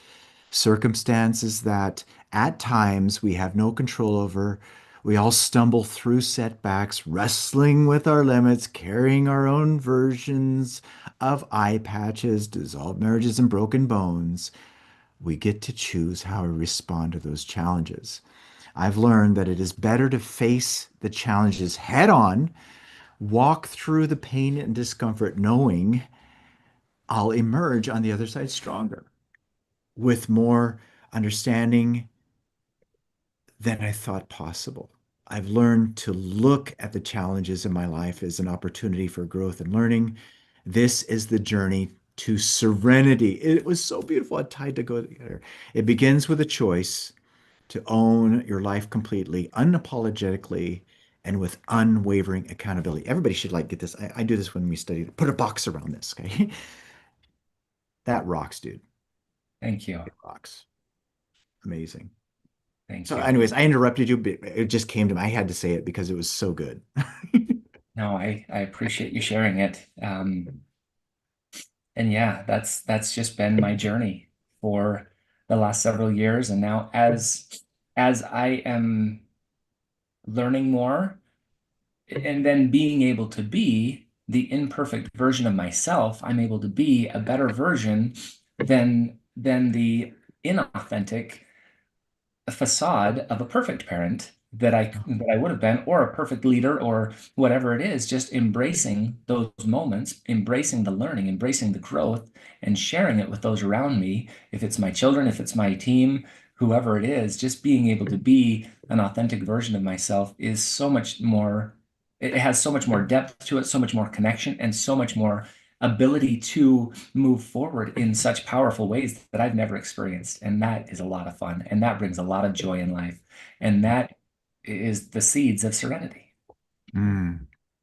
circumstances that at times we have no control over. We all stumble through setbacks, wrestling with our limits, carrying our own versions of eye patches, dissolved marriages, and broken bones. We get to choose how we respond to those challenges. I've learned that it is better to face the challenges head on, walk through the pain and discomfort, knowing I'll emerge on the other side stronger with more understanding than I thought possible. I've learned to look at the challenges in my life as an opportunity for growth and learning. This is the journey to serenity. It was so beautiful. It tied to go together. It begins with a choice to own your life completely, unapologetically, and with unwavering accountability. Everybody should get this. I do this when we study. Put a box around this, okay? That rocks, dude. Thank you. It rocks. Amazing. Thank So, you. anyways, I interrupted you, but it just came to me. I had to say it because it was so good. No, I appreciate you sharing it. And yeah, that's just been my journey for the last several years. And now as I am learning more and then being able to be the imperfect version of myself, I'm able to be a better version than the inauthentic a facade of a perfect parent that I would have been, or a perfect leader, or whatever it is, just embracing those moments, embracing the learning, embracing the growth, and sharing it with those around me. If it's my children, if it's my team, whoever it is, just being able to be an authentic version of myself is so much more, it has so much more depth to it, so much more connection, and so much more ability to move forward in such powerful ways that I've never experienced. And that is a lot of fun. And that brings a lot of joy in life. And that is the seeds of serenity. Mm.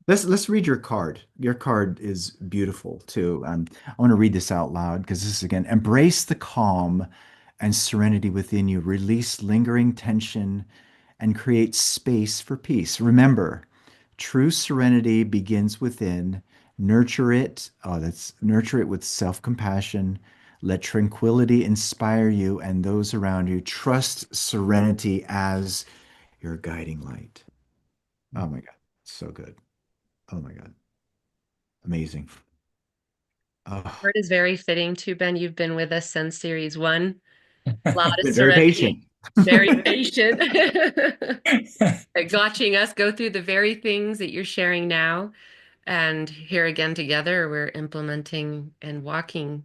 Let's read your card. Your card is beautiful too. I want to read this out loud because this is again, embrace the calm and serenity within you. Release lingering tension and create space for peace. Remember, true serenity begins within. Nurture it. Oh, that's nurture it with self-compassion. Let tranquility inspire you and those around you. Trust serenity as your guiding light. Oh my God. So good. Oh my God. Amazing. Oh, Word is very fitting too, Ben. You've been with us since series one. A lot of been very serenity, patient. very patient. Like watching us go through the very things that you're sharing now. And here again together, we're implementing and walking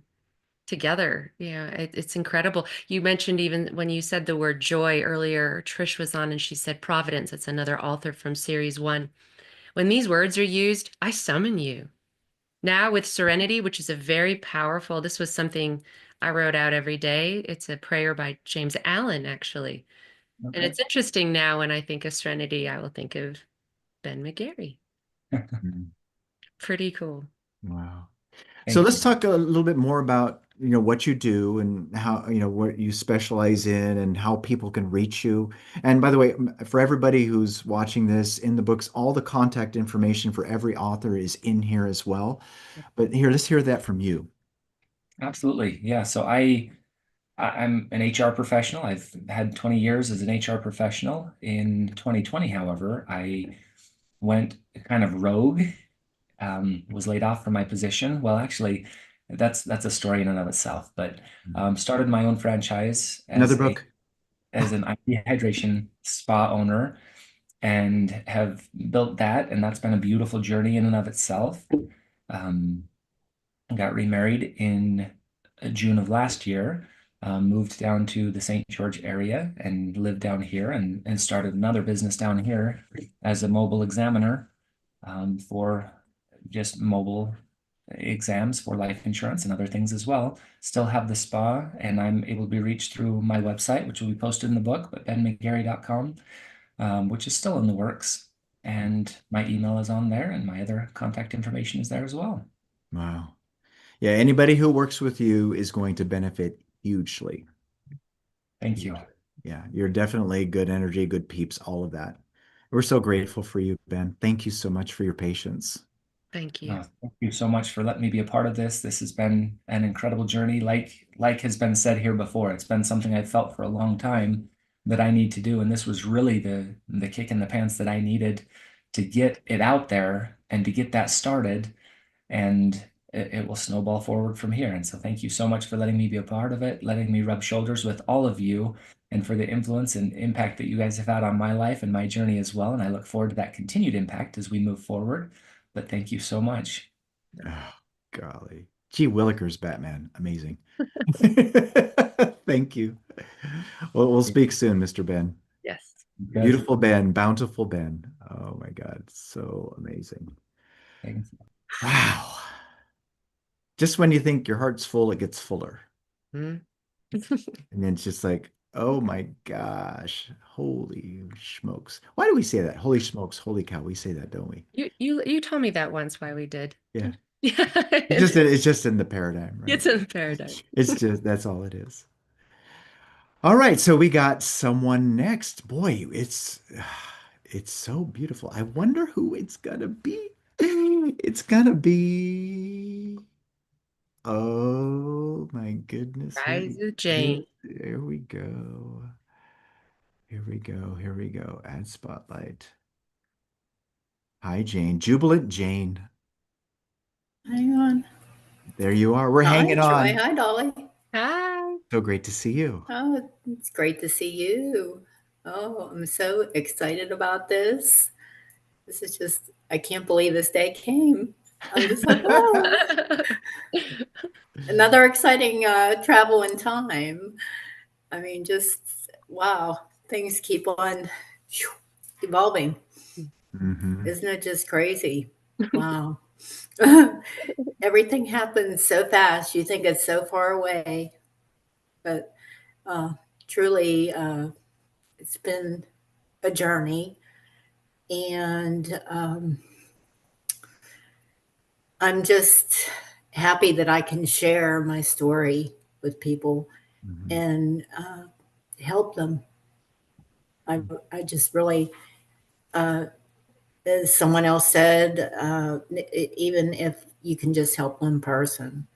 together. Yeah, it's incredible. You mentioned even when you said the word joy earlier, Trish was on and she said providence. It's another author from series one. When these words are used, I summon you. Now with serenity, which is a very powerful, this was something I wrote out every day. It's a prayer by James Allen, actually. And Okay. it's interesting now when I think of serenity, I will think of Ben McGarry. Mhm. Pretty cool. Wow. So Thank let's you. talk a little bit more about, what you do and how, what you specialize in and how people can reach you. And by the way, for everybody who's watching this in the books, all the contact information for every author is in here as well. But here, let's hear that from you. Absolutely. Yeah. So I'm an HR professional. I've had 20 years as an HR professional. In 2020, however, I went kind of rogue, was laid off from my position. Well, actually, that's a story in and of itself, but started my own franchise Another book. as an IV hydration spa owner and have built that, and that's been a beautiful journey in and of itself. Um, got remarried in June of last year, moved down to the St. George area and lived down here and started another business down here as a mobile examiner for just mobile exams for life insurance and other things as well. Still have the spa, and I'm able to be reached through my website, which will be posted in the book, but benmcgarry.com, which is still in the works. And my email is on there, and my other contact information is there as well. Wow. Yeah, anybody who works with you is going to benefit hugely. Thank you. Yeah, you're definitely good energy, good peeps, all of that. We're so grateful for you, Ben. Thank you so much for your patience. Thank you. Thank you so much for letting me be a part of this. This has been an incredible journey. Like has been said here before, it's been something I've felt for a long time that I need to do, and this was really the kick in the pants that I needed to get it out there and to get that started, and it will snowball forward from here. And so thank you so much for letting me be a part of it, letting me rub shoulders with all of you, and for the influence and impact that you guys have had on my life and my journey as well. And I look forward to that continued impact as we move forward. But thank you so much. Oh, golly. Gee Willikers, Batman. Amazing. Thank you. Well, we'll speak soon, Mr. Ben. Yes. Good. Beautiful Ben, bountiful Ben. Oh my God, so amazing. Thanks. Wow. Just when you think your heart's full, it gets fuller. Hmm. And then it's just like, oh my gosh, holy smokes. Why do we say that? Holy smokes, holy cow. We say that, don't we? You told me that once why we did. Yeah. Yeah. It's just in the paradigm, right? It's in the paradigm. It's just that's all it is. All right, so we got someone next. Boy, it's so beautiful. I wonder who it's gonna be. It's gonna be. Oh my goodness. Rise with Jane. Here we go. Here we go. Here we go. Add spotlight. Hi, Jane. Jubilant Jane. Hang on. There you are. We're Hi, hanging Troy. on. Hi, Dolly. Hi. So great to see you. Oh, it's great to see you. Oh, I'm so excited about this. This is just, I can't believe this day came. I'm just like, oh, another exciting travel in time. I mean, just wow, things keep on evolving. Hmm. Isn't it just crazy? Wow. Everything happens so fast. You think it's so far away, but uh, truly, it's been a journey, and I'm just happy that I can share my story with people Hmm. and help them. I just really, uh, as someone else said, even if you can just help one person,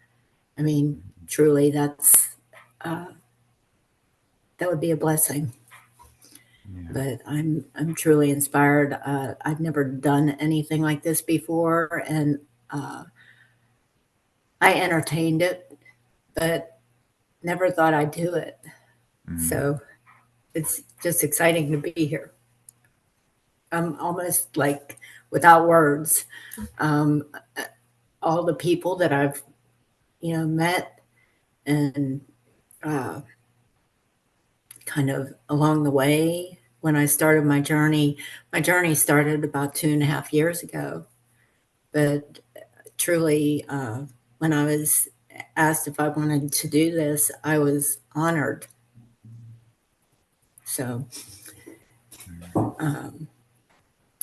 I mean, truly, uh, that would be a blessing. Yeah. But I'm truly inspired. I've never done anything like this before, and I entertained it, but never thought I'd do it. Mm. So it's just exciting to be here. I'm almost like without words. Um, all the people that I've met and kind of along the way when I started my journey started about 2.5 years ago. But truly, when I was asked if I wanted to do this, I was honored. So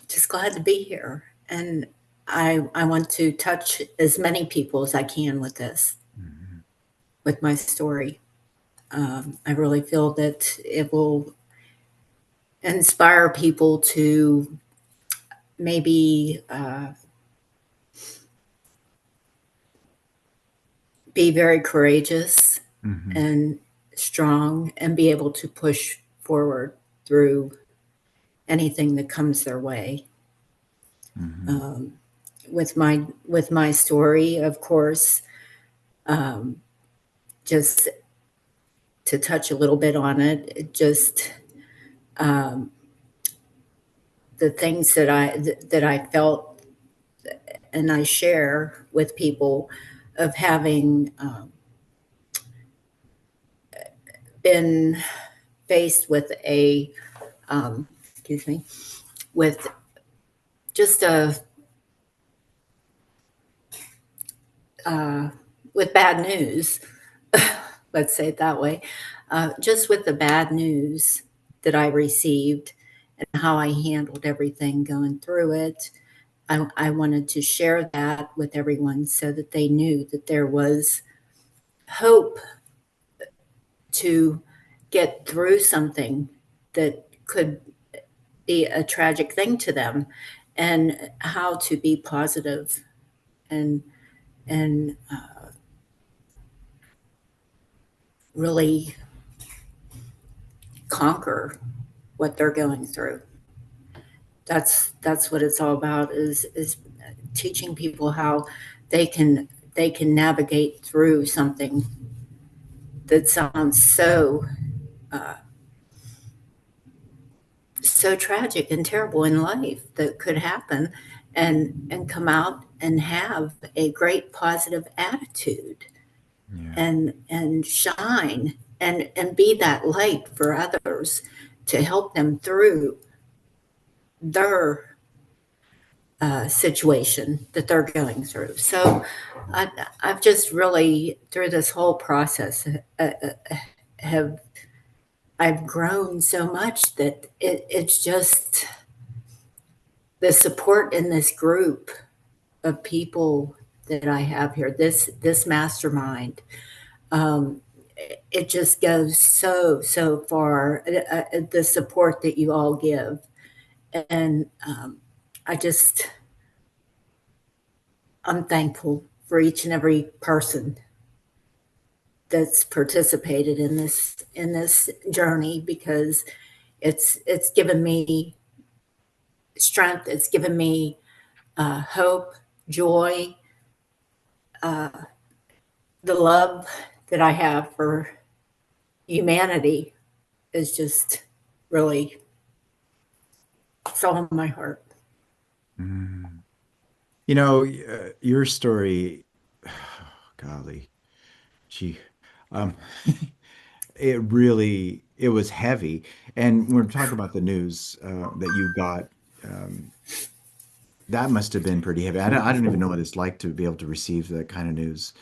just glad to be here. And I want to touch as many people as I can with this, Mhm. with my story. I really feel that it will inspire people to maybe be very courageous Mhm. and strong and be able to push forward through anything that comes their way. Mhm. Um, with my story, of course, just to touch a little bit on it, just um, the things that I felt and I share with people of having been faced with a excuse me, with just a with bad news. Let's say it that way. Just with the bad news that I received and how I handled everything going through it, I wanted to share that with everyone so that they knew that there was hope to get through something that could be a tragic thing to them, and how to be positive and and really conquer what they're going through. That's what it's all about, is teaching people how they can navigate through something that sounds so tragic and terrible in life that could happen, and come out and have a great positive attitude Yeah. and shine and be that light for others to help them through their situation that they're going through. So I've just really, through this whole process, have I've grown so much that it's just the support in this group of people that I have here, this mastermind. Um, it just goes so far. The support that you all give, and I just I'm thankful for each and every person that's participated in this journey, because it's given me strength. It's given me hope, joy, the love that I have for humanity is just really, it's all in my heart. Mm. Your story, golly, gee, um, it was heavy. And when we're talking about the news that you got, um, that must have been pretty heavy. I don't even know what it's like to be able to receive that kind of news,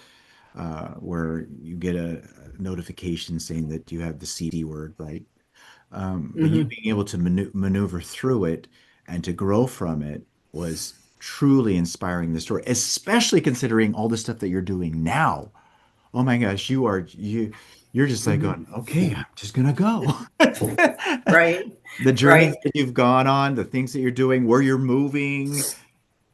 where you get a notification saying that you have the CD word, right? But you Mm-hmm. being able to maneuver through it and to grow from it was truly inspiring the story, especially considering all the stuff that you're doing now. Oh my gosh, you're just like Mm-hmm. going, okay, I'm just gonna go. Right, The journeys right. that you've gone on, the things that you're doing, where you're moving,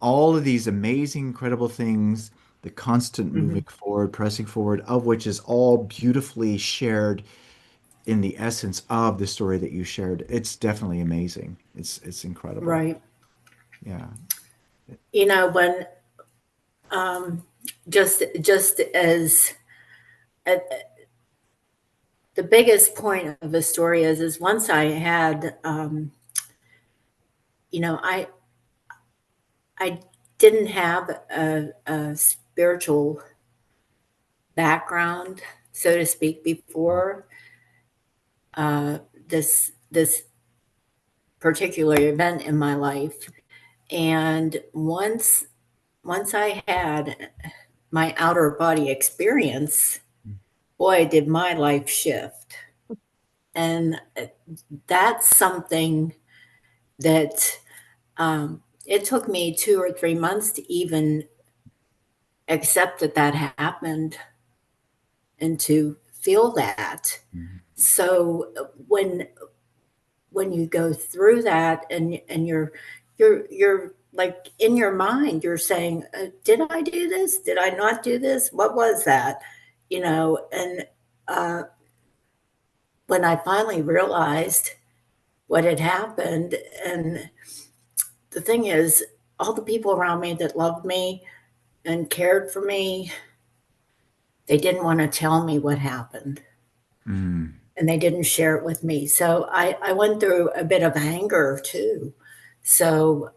all of these amazing, incredible things, the constant Mm-hmm. moving forward, pressing forward, of which is all beautifully shared in the essence of the story that you shared. It's definitely amazing. It's incredible. Right. Yeah. You know, when um, just as uh, the biggest point of the story is once I had, you know, I didn't have a spiritual background, so to speak, before uh, this particular event in my life. And once I had my outer body experience, boy, did my life shift. And that's something that it took me 2 or 3 months to even accept that that happened and to feel that. Mhm. So when you go through that and you're like in your mind you're saying, did I do this, did I not do this, what was that, you know? And uh, when I finally realized what had happened, and the thing is, all the people around me that loved me and cared for me, they didn't want to tell me what happened, Mm. and they didn't share it with me. So I went through a bit of anger too. So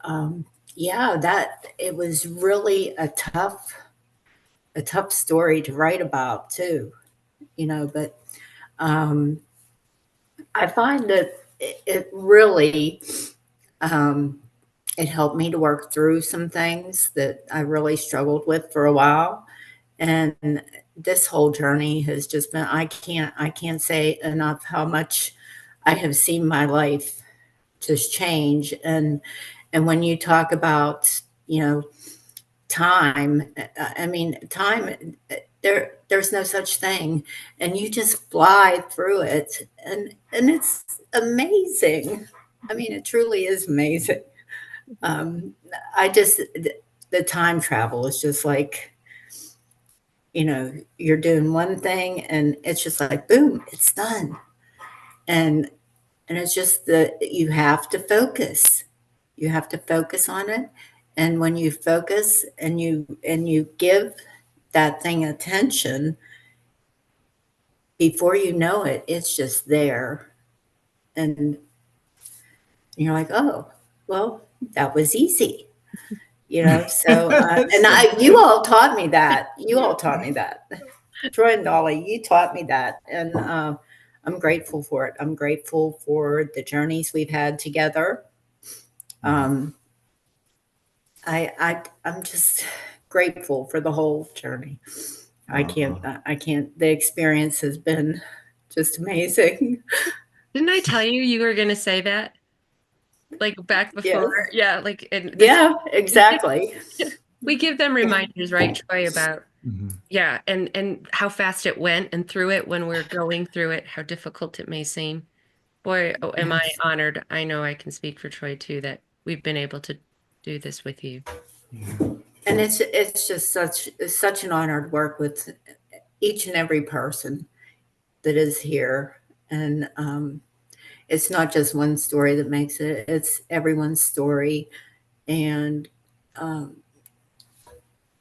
yeah, that it was really a tough story to write about too, you know. But um, I find that it really um, it helped me to work through some things that I really struggled with for a while. And this whole journey has just been, I can't say enough how much I have seen my life just change. And when you talk about, you know, time, I mean, time, there's no such thing. And you just fly through it. And it's amazing. I mean, it truly is amazing. Um, I just, the time travel is just like, you know, you're doing one thing and it's just like, boom, it's done. And, and it's just that you have to focus. You have to focus on it. And when you focus and you give that thing attention, before you know it, it's just there. And you're like, oh, well, that was easy. You know, so That's you all taught me that. You all taught me that. Troy and Dolly, you taught me that, and I'm grateful for it. I'm grateful for the journeys we've had together. Um, I'm just grateful for the whole journey. oh, I can't. The experience has been just amazing. Didn't I tell you you were going to say that? Like back Yes. before? Yeah, like and this Yeah. Exactly. we give them reminders, right, Troy, about mhm. yeah, and how fast it went and through it when we're going through it, how difficult it may seem. Boy, oh, am I Yes. honored. I know I can speak for Troy too that we've been able to do this with you. Yeah. And it's just such an honor to work with each and every person that is here. And it's not just one story that makes it, it's everyone's story. And, um,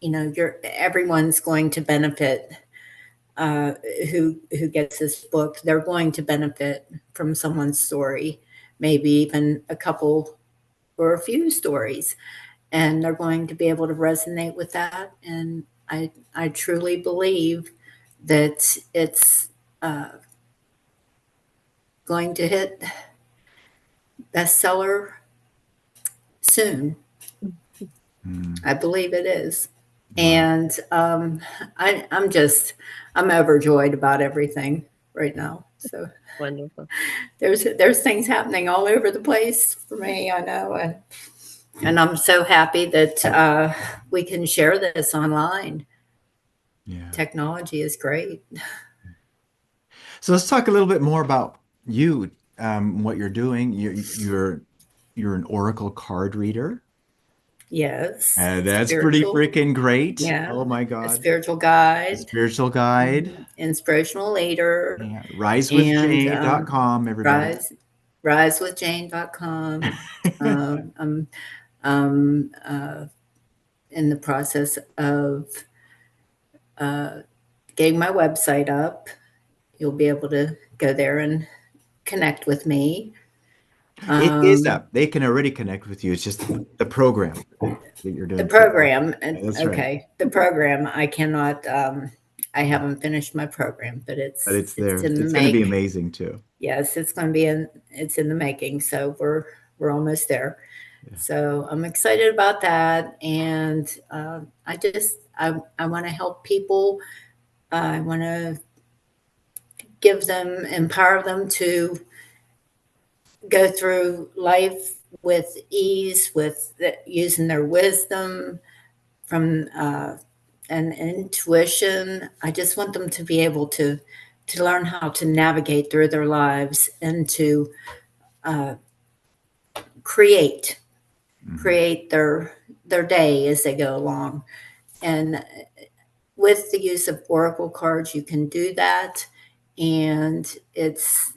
you know, everyone's going to benefit uh, who gets this book. They're going to benefit from someone's story, maybe even a couple or a few stories. And they're going to be able to resonate with that. And I truly believe that it's uh, going to hit bestseller soon. Mm. I believe it is. Wow. And I'm overjoyed about everything right now. So Wonderful. there's things happening all over the place for me, I know. And I'm so happy that we can share this online. Yeah. Technology is great. So let's talk a little bit more about you, what you're doing. You're an oracle card reader. Yes. That's pretty Spiritual. freaking great. Yeah. Oh my A God. spiritual A guide. spiritual guide. Inspirational leader. Yeah. And Risewithjane.com, everybody. risewithjane.com. I'm in the process of getting my website up. You'll be able to go there and connect with me. It is up. They can already connect with you. It's just the program that you're The doing. program, That's right. okay. The program, I cannot. I haven't finished my program, but But it's there. in the It's going to be make. amazing too. Yes, it's going to be it's in the making. So we're almost there. Yeah. So I'm excited about that, and I want to help people. I want to empower them to go through life with ease, with using their wisdom from and intuition. I just want them to be able to learn how to navigate through their lives and to uh, create create their day as they go along. And with the use of oracle cards, you can do that, and it's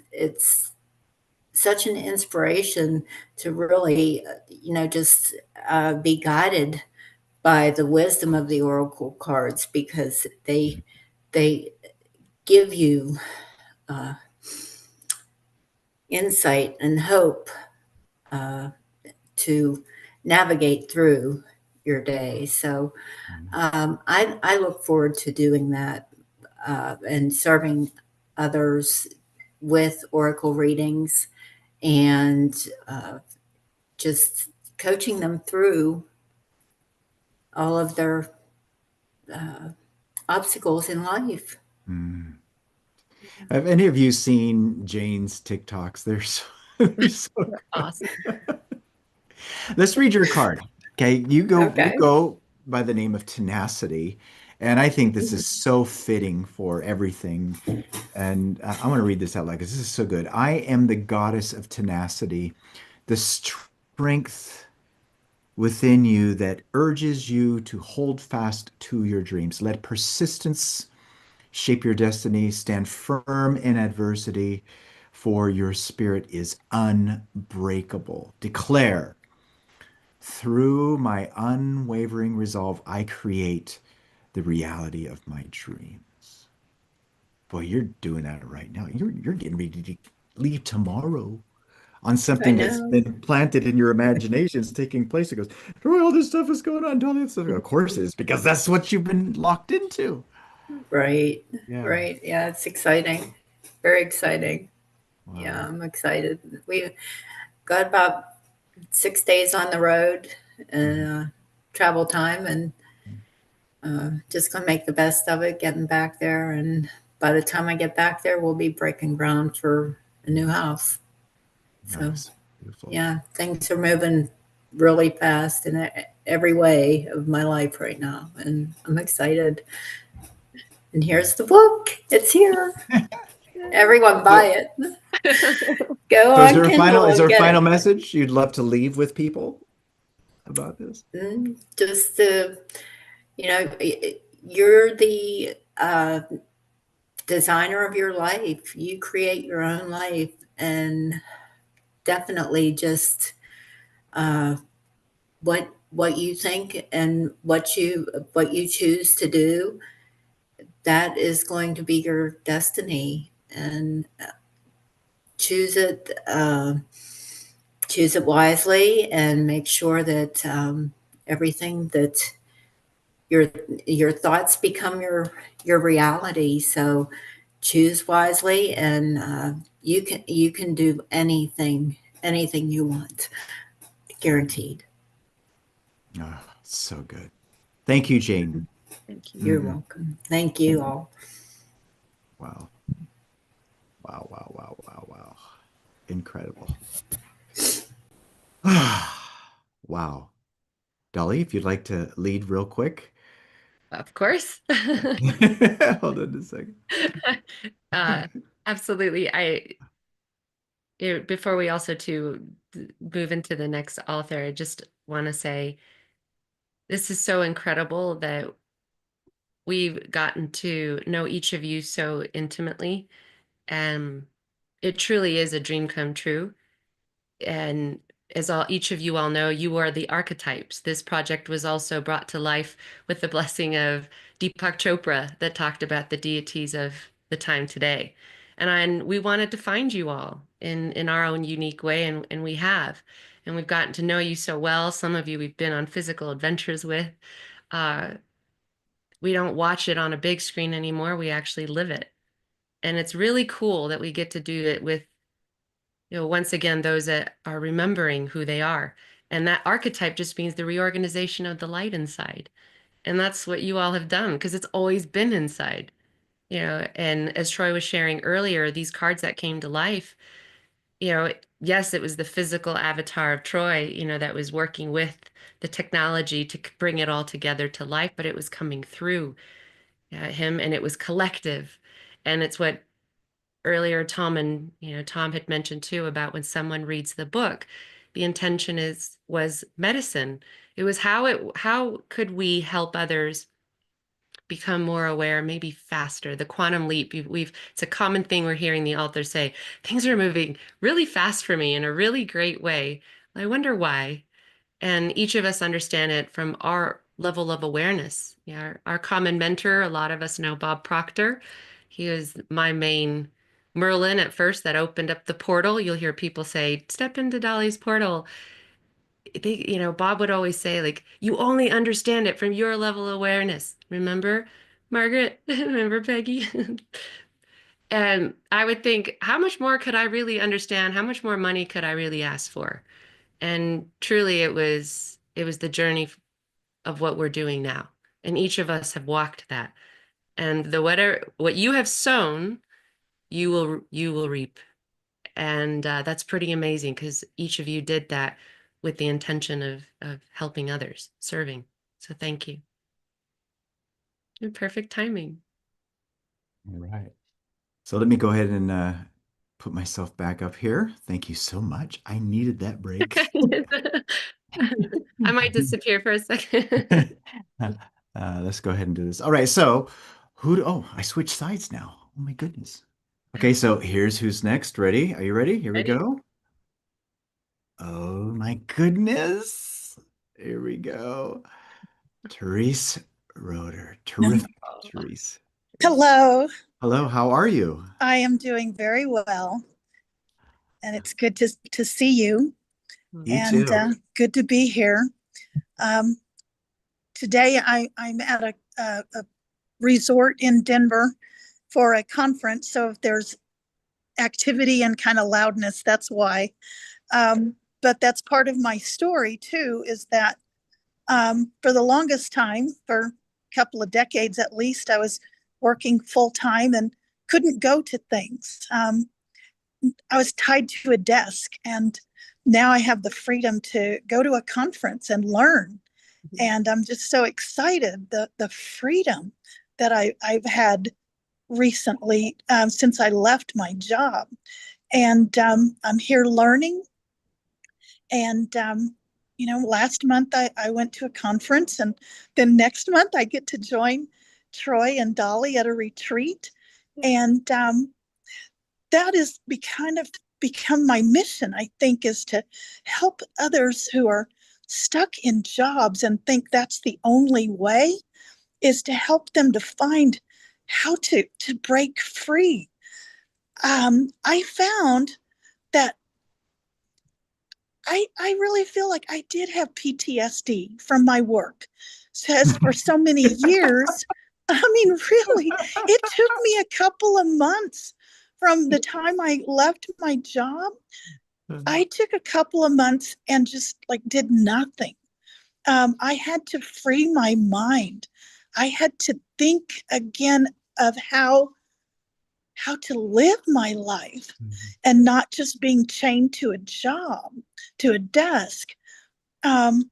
such an inspiration to really, just be guided by the wisdom of the oracle cards, because they give you uh, insight and hope to navigate through your day. So I look forward to doing that and serving others with oracle readings, and just coaching them through all of their obstacles in life. Mm. Have any of you seen Jane's TikToks? They're so good. Awesome. Let's read your card. Okay, you Okay. go by the name of tenacity, and I think this is so fitting for everything. And I want to read this out loud because this is so good. I am the goddess of tenacity, the strength within you that urges you to hold fast to your dreams. Let persistence shape your destiny. Stand firm in adversity, for your spirit is unbreakable. Declare, through my unwavering resolve, I create the reality of my dreams. Boy, you're doing that right now. You're getting ready to leave tomorrow on I something that's know. been planted in your imagination. It's taking place. It goes, Troy, all this stuff is going on. All this stuff. Of course it is, because that's what you've been locked into. Right. Yeah. Right. Yeah, it's exciting. Very exciting. Wow. Yeah, I'm excited. We got about 6 days on the road, travel time, and just gonna make the best of it, getting back there. And by the time I get back there, we'll be breaking ground for a new house. So Nice. Beautiful. yeah, things are moving really fast in every way of my life right now, and I'm excited. And here's the book. It's here. Everyone buy it. Go So on Kindle is and there a get final it. message you'd love to leave with people about this? Just you're the designer of your life. You create your own life, and definitely just what you think and what you choose to do. That is going to be your destiny, and choose it. Choose it wisely, and make sure that everything that your thoughts become your reality. So choose wisely, and you can do anything you want, guaranteed. Oh, so good. Thank you, Jane. Thank you. You're welcome. Thank you all. Wow. Wow, wow, wow, wow, wow. Incredible. Wow. Dolly, if you'd like to lead real quick. Of course. Hold on a second. uh, Absolutely. Before we also move into the next author, I just want to say This is so incredible that we've gotten to know each of you so intimately. And it truly is a dream come true. And as all each of you all know, you are the archetypes. This project was also brought to life with the blessing of Deepak Chopra that talked about the deities of the time today. We wanted to find you all in our own unique way, and we have. And we've gotten to know you so well. Some of you we've been on physical adventures with. Uh, we don't watch it on a big screen anymore. We actually live it. And it's really cool that we get to do it with, once again, those that are remembering who they are. And that archetype just means the reorganization of the light inside. And that's what you all have done because it's always been inside. And as Troy was sharing earlier, these cards that came to life, yes, it was the physical avatar of Troy, that was working with the technology to bring it all together to life, but it was coming through him and it was collective. And it's what earlier Tom had mentioned too about when someone reads the book, the intention was medicine. It was how could we help others become more aware, maybe faster. The quantum leap. It's a common thing we're hearing the authors say, things are moving really fast for me in a really great way. I wonder why. And each of us understand it from our level of awareness. Yeah, our common mentor, a lot of us know Bob Proctor. He was my main Merlin at first that opened up the portal. You'll hear people say, step into Dolly's portal. Bob would always say, like, you only understand it from your level of awareness. Remember, Margaret? Remember, Peggy? And I would think, how much more could I really understand? How much more money could I really ask for? And truly it was the journey of what we're doing now. And each of us have walked that. And what you have sown, you will reap. And that's pretty amazing because each of you did that with the intention of helping others, serving. So thank you. And perfect timing. All right. So let me go ahead and put myself back up here. Thank you so much. I needed that break. I might disappear for a second. Let's go ahead and do this. All right. So oh, I switched sides now. Oh my goodness. Okay. So here's who's next. Ready? Are you ready? Here we Ready? go. Oh my goodness. Here we go. Therese Roeder. Terrific, Therese. Hello, Hello, how are you? I am doing very well, and it's good to see you, You and too. good to be here. Um, Today, I'm at a resort in Denver for a conference, so if there's activity and kind of loudness, that's why. But that's part of my story too, is that for the longest time, for a couple of decades at least, I was working full time and couldn't go to things. I was tied to a desk, and now I have the freedom to go to a conference and learn. And I'm just so excited, the freedom that I've had recently, since I left my job. And I'm here learning. And last month I went to a conference, and then next month I get to join Troy and Dolly at a retreat. And that is kind of become my mission, I think, is to help others who are stuck in jobs and think that's the only way, is to help them to find how to break free. I found that I really feel like I did have PTSD from my work. Says for so many years, I mean, really, it took me a couple of months from the time I left my job. I took a couple of months and just like did nothing. I had to free my mind. I had to think again of how to live my life and not just being chained to a job, to a desk. Um,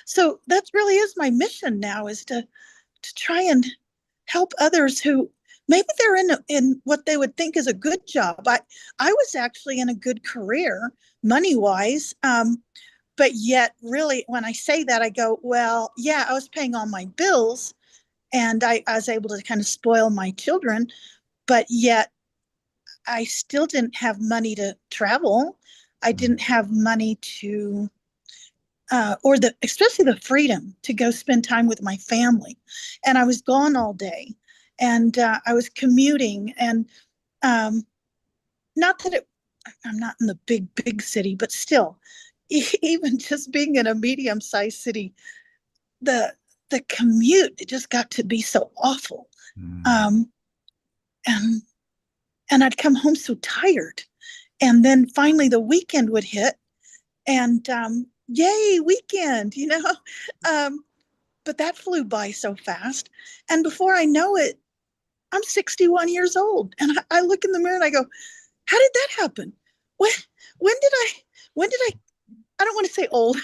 so that really is my mission now, is to try and help others who maybe they're in what they would think is a good job. I was actually in a good career money wise, but yet really when I say that, I go, well, yeah, I was paying all my bills and I was able to kind of spoil my children, but yet I still didn't have money to travel. I didn't have money to or especially the freedom to go spend time with my family. And I was gone all day, and I was commuting, and um, not that I'm not in the big city, but still, even just being in a medium-sized city, the the commute, it just got to be so awful. Um, and I'd come home so tired, and then finally the weekend would hit, and yay, weekend, um, but that flew by so fast. And before I know it, I'm 61 years old. And I look in the mirror and I go, how did that happen? When, when did I don't want to say old,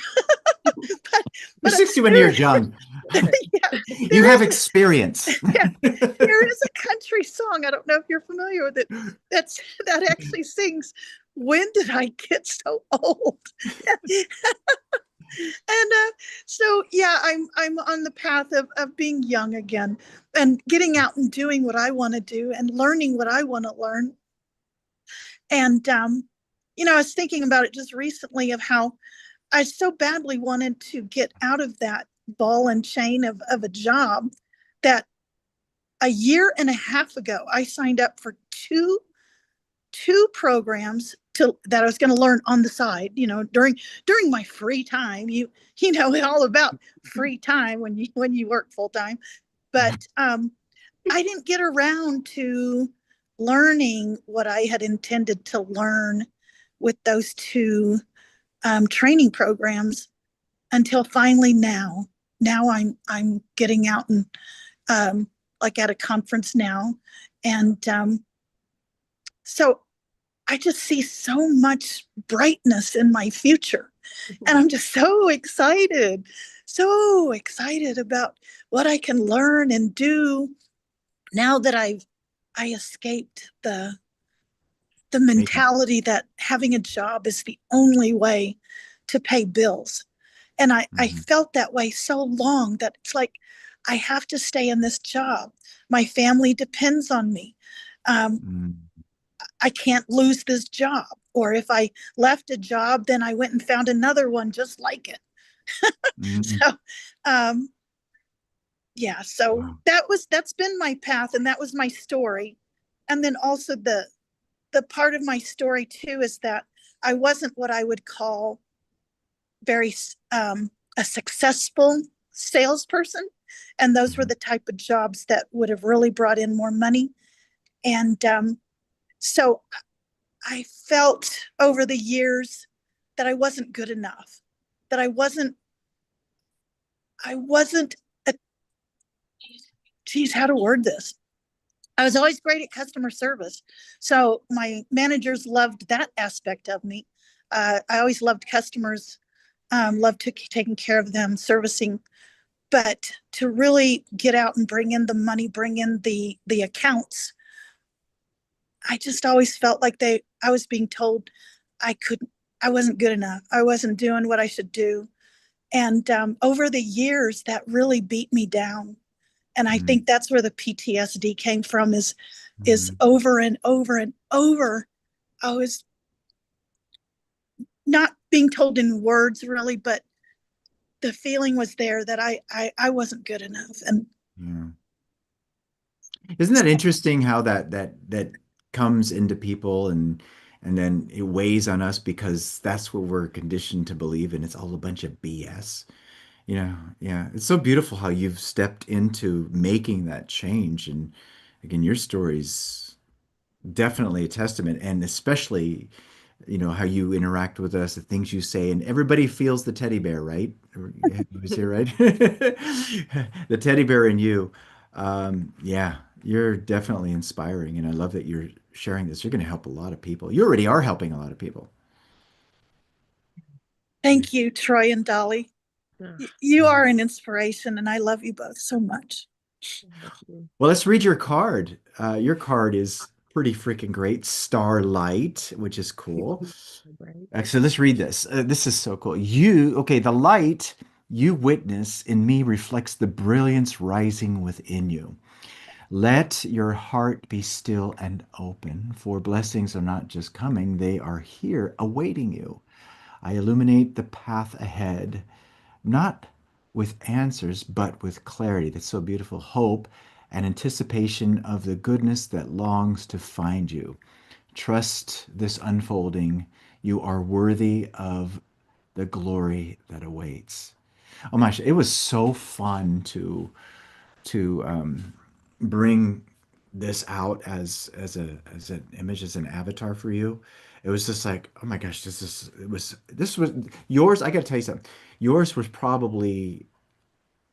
but, You're 61 years young. yeah, You have experience. Yeah, there is a country song. I don't know if you're familiar with it. That actually sings, "When did I get so old?" And so yeah, I'm on the path of being young again and getting out and doing what I want to do and learning what I want to learn. And I was thinking about it just recently of how I so badly wanted to get out of that ball and chain of a job that a year and a half ago I signed up for two programs that I was going to learn on the side, during my free time. You know all about free time when you work full time, but I didn't get around to learning what I had intended to learn with those two training programs until finally now. Now I'm getting out and like at a conference now, and so I just see so much brightness in my future. And I'm just so excited about what I can learn and do now that I escaped the mentality that having a job is the only way to pay bills. And I felt that way so long that it's like I have to stay in this job. My family depends on me. I can't lose this job. Or if I left a job, then I went and found another one just like it. So, yeah, so that's been my path, and that was my story. And then also the part of my story too is that I wasn't what I would call very a successful salesperson, and those were the type of jobs that would have really brought in more money. And so I felt over the years that I wasn't good enough, that I wasn't a, geez, how to word this. I was always great at customer service. So my managers loved that aspect of me. I always loved customers, loved taking care of them, servicing. But to really get out and bring in the money, bring in the accounts, I just always felt like I was being told I wasn't good enough. I wasn't doing what I should do. And over the years, that really beat me down. And I think that's where the PTSD came from is over and over and over. I was not being told in words really, but the feeling was there that I wasn't good enough. And yeah. Isn't that interesting how that comes into people and then it weighs on us because that's what we're conditioned to believe, and it's all a bunch of BS. Yeah. It's so beautiful how you've stepped into making that change. And again, your story's definitely a testament, and especially, how you interact with us, the things you say, and everybody feels the teddy bear, right? You was here, right? The teddy bear in you. Yeah, you're definitely inspiring, and I love that you're sharing this. You're going to help a lot of people. You already are helping a lot of people. thank you, Troy and Dolly. You are an inspiration, and I love you both so much. Well, let's read your card. Your card is pretty freaking great. Starlight, which is cool. Right. So let's read this. This is so cool. Okay, the light you witness in me reflects the brilliance rising within you. Let your heart be still and open, for blessings are not just coming, they are here awaiting you. I illuminate the path ahead, not with answers, but with clarity. That's so beautiful. Hope and anticipation of the goodness that longs to find you. Trust this unfolding. You are worthy of the glory that awaits. Oh my gosh, it was so fun to bring this out as an image, as an avatar for you. It was just like, oh my gosh, this was yours. I got to tell you something. Yours was probably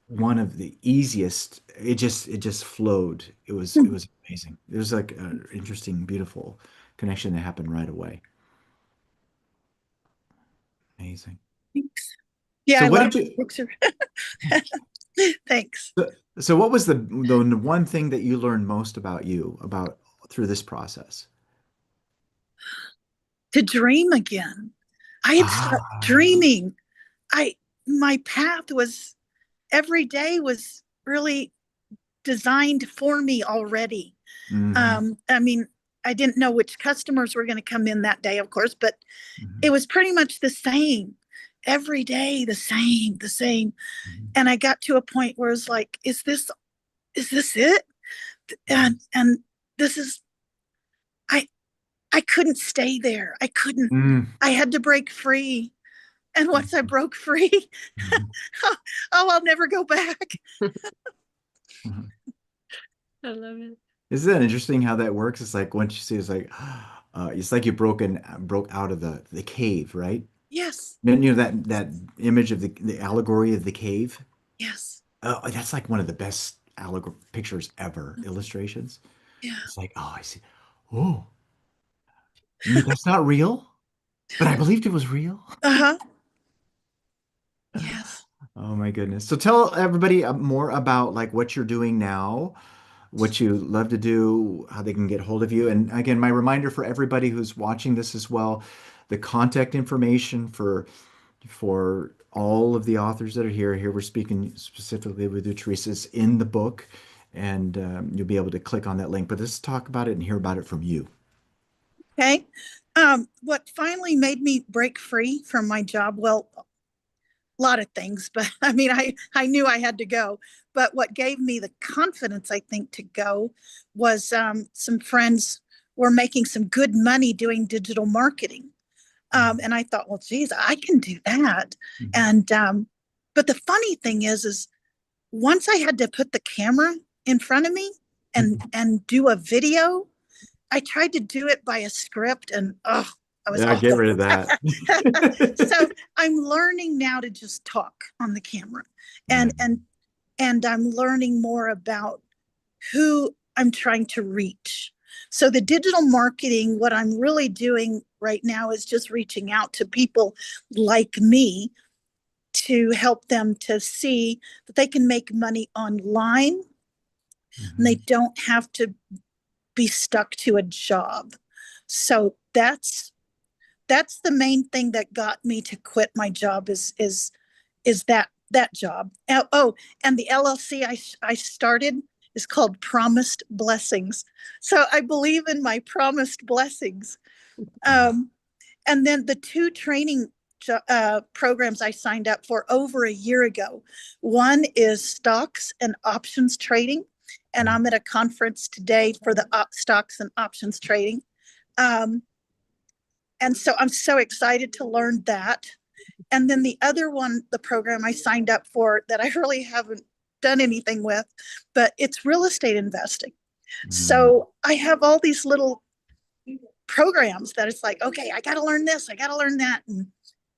one of the easiest. It just flowed. It was amazing. It was like an interesting, beautiful connection that happened right away. Amazing. Thanks. Yeah, So I what love did you books. Thanks. so what was the one thing that you learned most about you about through this process? To dream again. I had stopped Ah. dreaming. I My path was every day was really designed for me already. Hmm. I mean, I didn't know which customers were going to come in that day, of course, but it Hmm. was pretty much the same every day, the same, the same. Hmm. And I got to a point where it's like, is this it? Hmm. And this is I I couldn't stay there. I couldn't. Hmm. I had to break free. And once I broke free, Hmm. oh, I'll never go back. Hmm. I love it. Isn't that interesting how that works? It's like once you see, it's like you broke out of the cave, right? Yes, Then you know that image of the allegory of the cave. yes, Oh, that's like one of the best allegor pictures ever, illustrations. yeah. It's like, oh, I see. Oh, you mean that's not real? But I believed it was real. Uh-huh. Yes. Oh my goodness. So tell everybody more about like what you're doing now, what you love to do, how they can get hold of you. And again, my reminder for everybody who's watching this as well, the contact information for all of the authors that are here. Here we're speaking specifically with you, Teresa, is in the book, and you'll be able to click on that link. But let's talk about it and hear about it from you. Okay. What finally made me break free from my job? Well, a lot of things, but I mean, I knew I had to go. But what gave me the confidence, I think, to go was some friends were making some good money doing digital marketing. And I thought, well, geez, I can do that. Mhm. And but the funny thing is once I had to put the camera in front of me and do a video, I tried to do it by a script, and oh, I was Yeah, get awful. rid of that. So I'm learning now to just talk on the camera, Yeah. and I'm learning more about who I'm trying to reach. So the digital marketing, what I'm really doing right now is just reaching out to people like me to help them to see that they can make money online and they Mhm. don't have to be stuck to a job. So that's the main thing that got me to quit my job is that job. Oh, and the LLC I started is called Promised Blessings. So I believe in my promised blessings. Wow. Um, and then the two training programs I signed up for over a year ago. One is stocks and options trading, and I'm at a conference today for the stocks and options trading. Um, and so I'm so excited to learn that. And then the other one, the program I signed up for that I really haven't done anything with, but it's real estate investing. Mhm. So I have all these little programs that it's like, okay, I got to learn this, I got to learn that,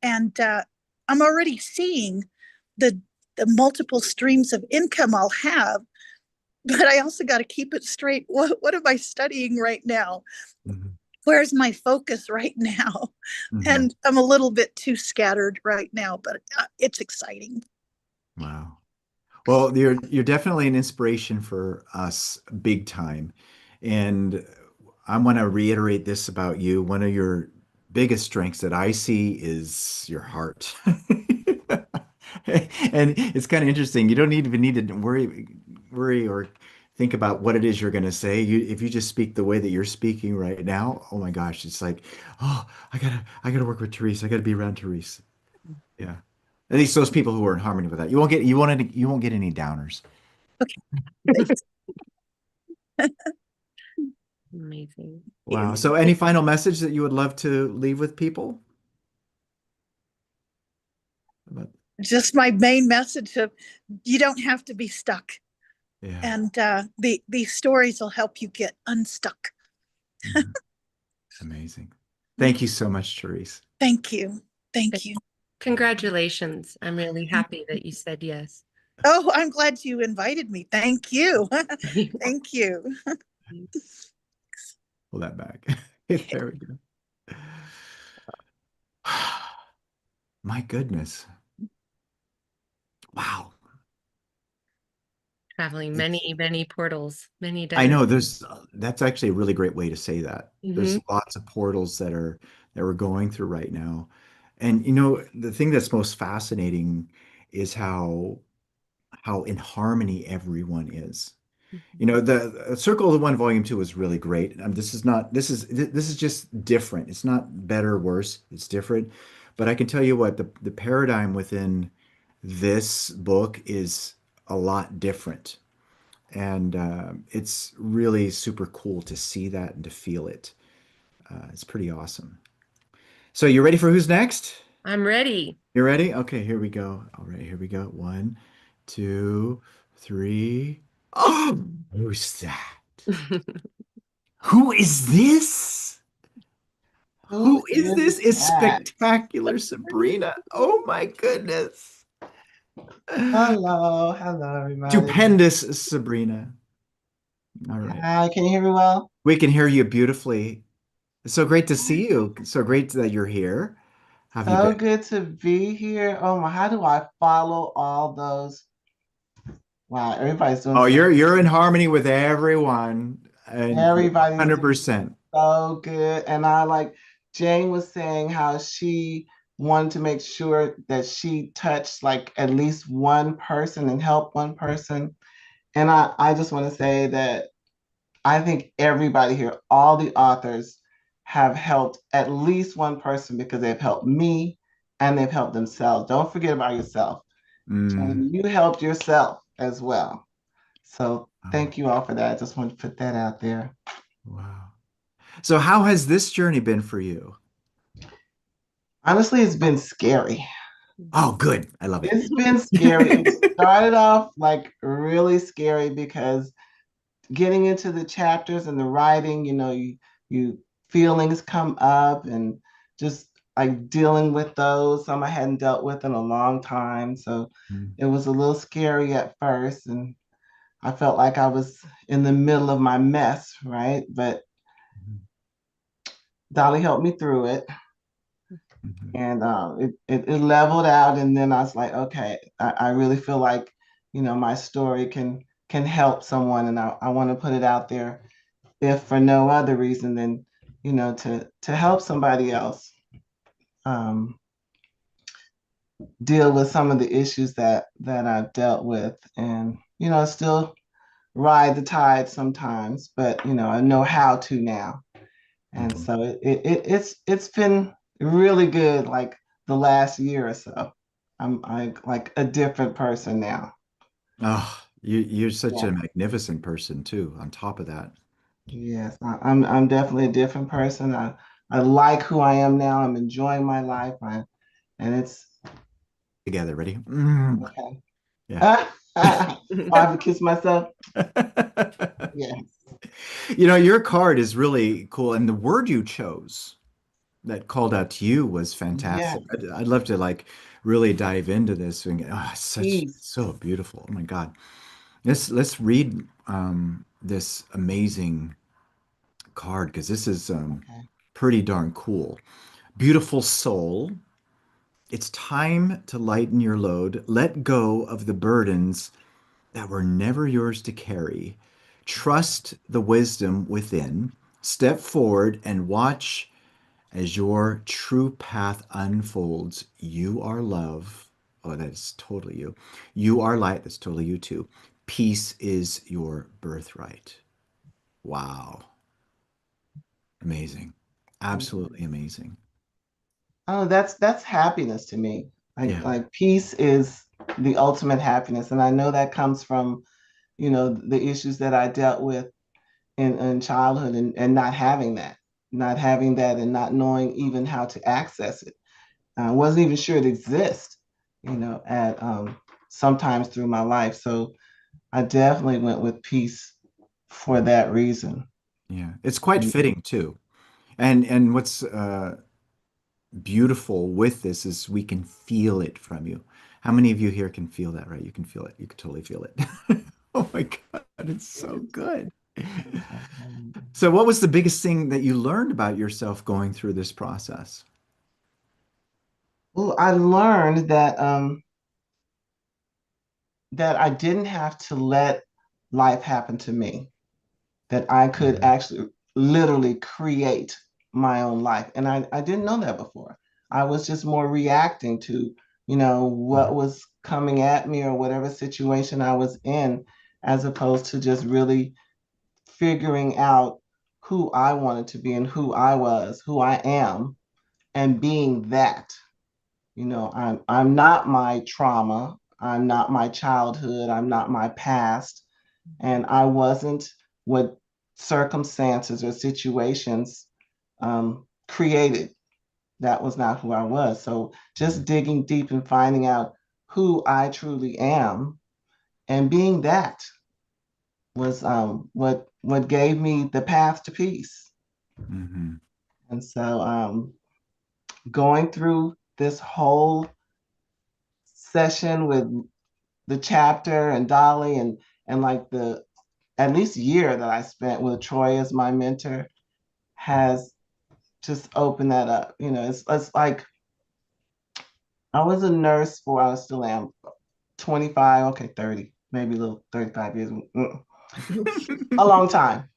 and I'm already seeing the the multiple streams of income I'll have, but I also got to keep it straight. What am I studying right now? Mhm. Where's my focus right now? Mhm. And I'm a little bit too scattered right now, but it's exciting. Wow. Well, you're definitely an inspiration for us big time. And I want to reiterate this about you. One of your biggest strengths that I see is your heart. And it's kind of interesting. You don't even need to worry or think about what it is you're going to say. If you just speak the way that you're speaking right now, oh my gosh, it's like, oh, I gotta work with Therese. I gotta be around Therese. Yeah. At least those people who are in harmony with that. You won't get any downers. Thanks. Amazing. Wow. So any final message that you would love to leave with people? About- Just my main message of you don't have to be stuck. Yeah. And these stories will help you get unstuck. Mhm. Amazing. Thank you so much, Therese. Thank you. Thank you. Congratulations. I'm really happy that you said yes. Oh, I'm glad you invited me. Thank you. Thank you. Pull that back. There we go. My goodness. Wow. Traveling It's, many, many portals, many I know dimensions. that's actually a really great way to say that. There's Hmm. lots of portals that we're going through right now. And you know, the thing that's most fascinating is how in harmony everyone is. You know, the Circle of the One Volume 2 is really great. This is just different. It's not better or worse. It's different. But I can tell you what, the paradigm within this book is a lot different. And it's really super cool to see that and to feel it. It's pretty awesome. So you ready for who's next? I'm ready. You ready? Okay, here we go. All right, here we go. One, two, three. Oh, who's that? Who is this? Who Who is is this? Is that? spectacular Sabrina. Oh my goodness. Hello, hello, everybody. Stupendous Sabrina. All right. Hi, can you hear me well? We can hear you beautifully. It's so great to see you. So great that you're here. How have you So been? good to be here. Oh my, how do I follow all those? Wow, everybody's doing Oh, so. you're in harmony with everyone and Everybody's doing 100%. so good. And I like Jane was saying how she wanted to make sure that she touched like at least one person and help one person. And I just want to say that I think everybody here, all the authors, have helped at least one person because they've helped me and they've helped themselves. Don't forget about yourself. Mm, And you helped yourself as well. So wow. thank you all for that. I just want to put that out there. Wow. So how has this journey been for you? Honestly, it's been scary. Oh, good. I love it. It's been scary. It started off like really scary because getting into the chapters and the writing, you feelings come up and just like dealing with those. Some I hadn't dealt with in a long time. So Mm, it was a little scary at first. And I felt like I was in the middle of my mess, right? But mhm, Dolly helped me through it. mhm, And it leveled out. And then I was like, okay, I really feel like, my story can help someone. And I want to put it out there if for no other reason than to help somebody else um, deal with some of the issues that I've dealt with, and still ride the tide sometimes, but I know how to now, and mhm. so it's been really good. Like the last year or so, I like a different person now. Oh, you're such a Yeah. magnificent person too, on top of that. Yes, I'm definitely a different person. I like who I am now. I'm enjoying my life. And it's Together, ready? Mm, okay. yeah. I have to kiss myself. Yeah. You know, your card is really cool, and the word you chose that called out to you was Yeah. fantastic. I'd love to like really dive into this and oh, it's such Peace. so beautiful. Oh my God. Let's read this amazing card because this is Okay. pretty darn cool. Beautiful soul, it's time to lighten your load. Let go of the burdens that were never yours to carry. Trust the wisdom within. Step forward and watch as your true path unfolds. You are love. Oh, that's totally you. You are light. That's totally you too. Peace is your birthright. Wow. Amazing. Absolutely amazing. Oh, that's happiness to me. Yeah. Like peace is the ultimate happiness. And I know that comes from, the issues that I dealt with in childhood and not having that and not knowing even how to access it. I wasn't even sure it exists, at sometimes through my life. So I definitely went with peace for that reason. Yeah. It's quite fitting too. And what's beautiful with this is we can feel it from you. How many of you here can feel that, right? You can feel it. You can totally feel it. Oh my God, it's so good. So, what was the biggest thing that you learned about yourself going through this process? Well, I learned that I didn't have to let life happen to me, that I could Mhm. actually literally create my own life. And I didn't know that before. I was just more reacting to, what was coming at me or whatever situation I was in, as opposed to just really figuring out who I wanted to be and who I was, who I am, and being that. I'm not my trauma. I'm not my childhood. I'm not my past. And I wasn't what circumstances or situations created. That was not who I was. So just digging deep and finding out who I truly am and being that was what gave me the path to peace. Mhm. And so going through this whole session with the chapter and Dolly and like the at least year that I spent with Troy as my mentor has just opened that up. It's like I was a nurse for I still am 25, okay, 30, maybe a little 35 years, a long time.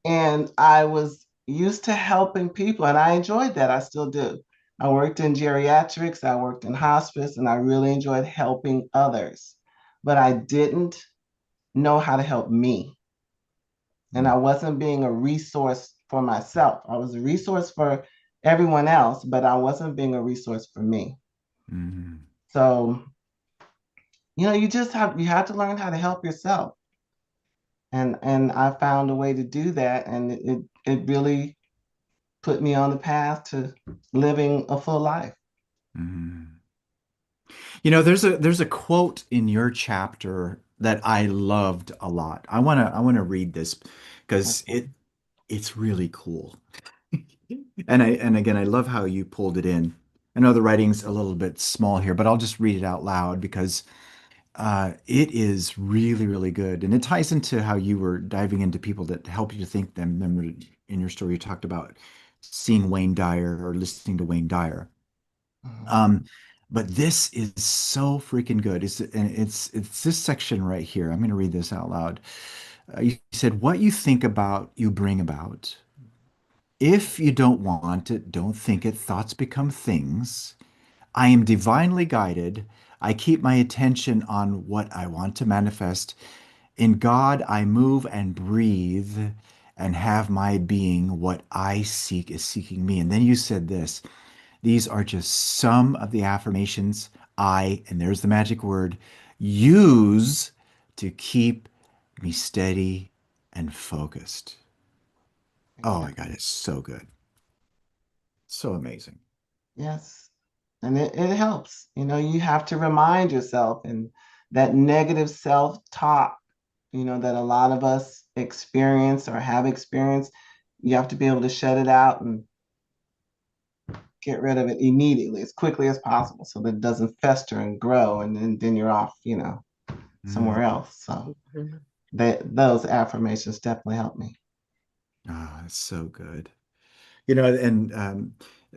And I was used to helping people and I enjoyed that. I still do. I worked in geriatrics, I worked in hospice, and I really enjoyed helping others. But I didn't know how to help me. And I wasn't being a resource for myself. I was a resource for everyone else, but I wasn't being a resource for me. Mhm. So, you have to learn how to help yourself. And I found a way to do that. And it really put me on the path to living a full life. Mhm. There's a quote in your chapter that I loved a lot. I wanna read this because it's really cool. And again, I love how you pulled it in. I know the writing's a little bit small here, but I'll just read it out loud because it is really, really good. And it ties into how you were diving into people that help you to think them. Remember in your story, you talked about seeing Wayne Dyer or listening to Wayne Dyer. Mhm. Um, but this is so freaking good. It's this section right here. I'm going to read this out loud. You said, "What you think about, you bring about. If you don't want it, don't think it. Thoughts become things. I am divinely guided. I keep my attention on what I want to manifest. In God, I move and breathe and have my being. What I seek is seeking me." And then you said this. These are just some of the affirmations and there's the magic word, use to keep me steady and focused. Oh Yeah. my God, it's so good. So amazing. Yes. And it helps. You have to remind yourself and that negative self-talk, that a lot of us experience or have experienced, you have to be able to shut it out and get rid of it immediately, as quickly as possible, so that it doesn't fester and grow, and then you're off, Mm. somewhere else. So Mhm. those affirmations definitely help me. Ah, it's so good. And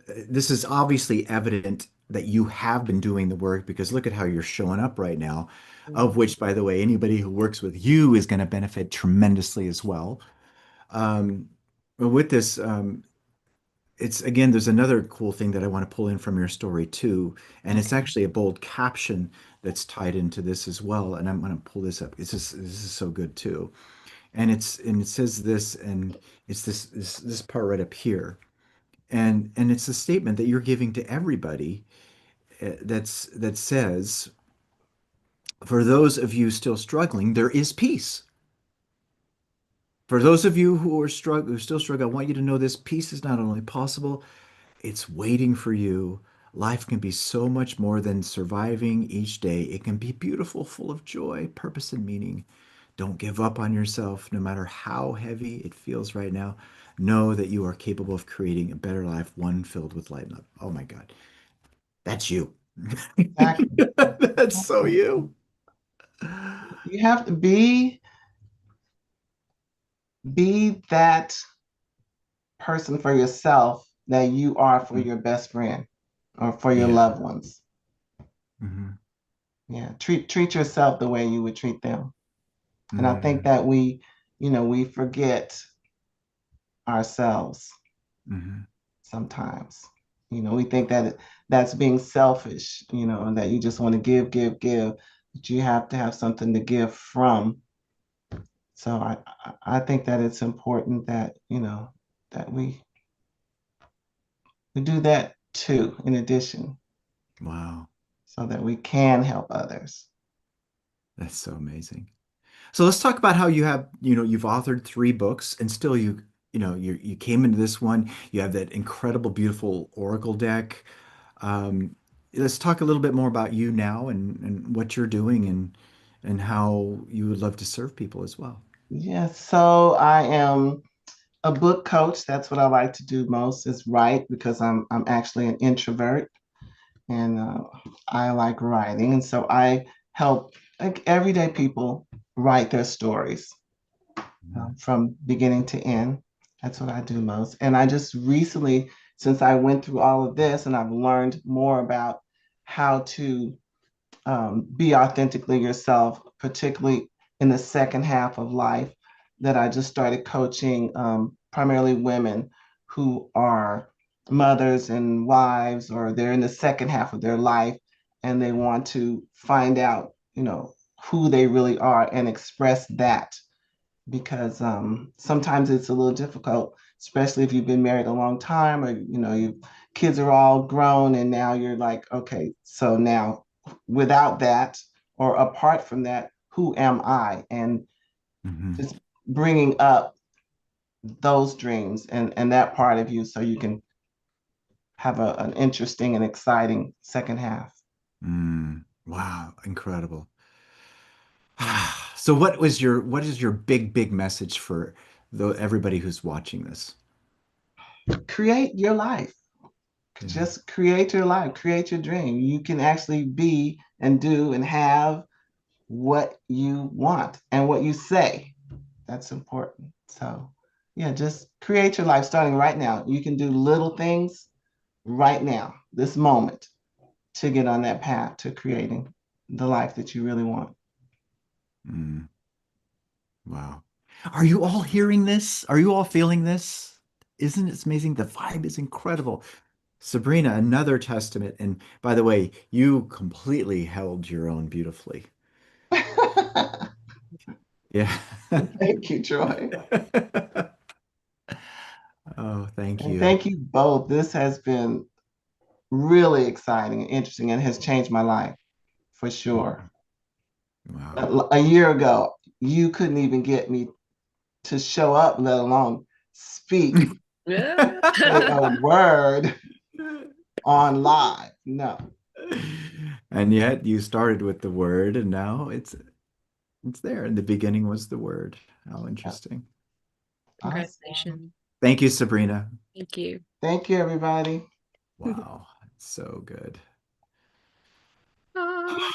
this is obviously evident that you have been doing the work because look at how you're showing up right now, of which, by the way, anybody who works with you is going to benefit tremendously as well. Um, Well, with this, it's again, there's another cool thing that I want to pull in from your story too, and it's Okay. actually a bold caption that's tied into this as well. And I'm going to pull this up. This is so good too, and it says this, and it's this part right up here, and it's a statement that you're giving to everybody that says, for those of you still struggling, there is peace. For those of you who still struggle, I want you to know this peace is not only possible, it's waiting for you. Life can be so much more than surviving each day. It can be beautiful, full of joy, purpose, and meaning. Don't give up on yourself, no matter how heavy it feels right now. Know that you are capable of creating a better life, one filled with light and love. Oh my God, that's you. Exactly. That's so you. You have to be that person for yourself that you are for your best friend or for your Yeah. loved ones. Hmm. Yeah, treat yourself the way you would treat them. And I think Hmm. that we forget ourselves Hmm. sometimes. We think that that's being selfish, and that you just want to give, give, give, but you have to have something to give from. So I think that it's important that, that we do that too, in addition, Wow, so that we can help others. that's so amazing. So let's talk about how you've authored three books and still you came into this one. You have that incredible, beautiful Oracle deck. Um, let's talk a little bit more about you now and what you're doing and how you would love to serve people as well. Yes, so I am a book coach. That's what I like to do most is write because I'm actually an introvert and I like writing. And so I help like everyday people write their stories from beginning to end. That's what I do most. And I just recently, since I went through all of this and I've learned more about how to be authentically yourself, particularly in the second half of life, that I just started coaching primarily women who are mothers and wives, or they're in the second half of their life and they want to find out, who they really are and express that because sometimes it's a little difficult, especially if you've been married a long time or your kids are all grown and now you're like, okay, so now without that or apart from that, who am I? And Hmm. just bringing up those dreams and that part of you so you can have an interesting and exciting second half. Mm, wow, incredible. So what is your big message for everybody who's watching this? Create your life. Yeah. Just create your life, create your dream. You can actually be and do and have what you want and what you say. That's important. So, yeah, just create your life starting right now. You can do little things right now, this moment, to get on that path to creating the life that you really want. Mm, wow. Are you all hearing this? Are you all feeling this? Isn't it amazing? The vibe is incredible. Sabrina, another testament. And by the way, you completely held your own beautifully. Yeah. Thank you, Troy. Oh, thank And you. thank you both. This has been really exciting and interesting and has changed my life for sure. Wow. A year ago, you couldn't even get me to show up, let alone speak, Yeah. say a word on live. No. And yet you started with the word and now it's there. In the beginning was the word. How Yep. interesting. Awesome. Congratulations. Thank you, Sabrina. Thank you. Thank you, everybody. Wow. So good. Ah.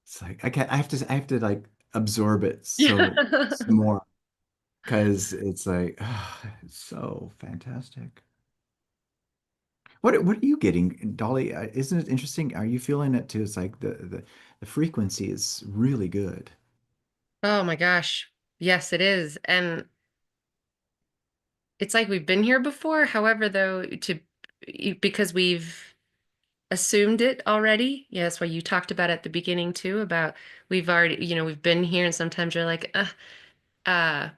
It's like I have to like absorb it Yeah. some more because it's like it's so fantastic. What are you getting, Dolly? Isn't it interesting? Are you feeling it too? It's like the frequency is really good. Oh my gosh. Yes, it is. And it's like we've been here before. However, though, because we've assumed it already. Yeah, that's why you talked about at the beginning too, about we've already, we've been here and sometimes you're like, uh.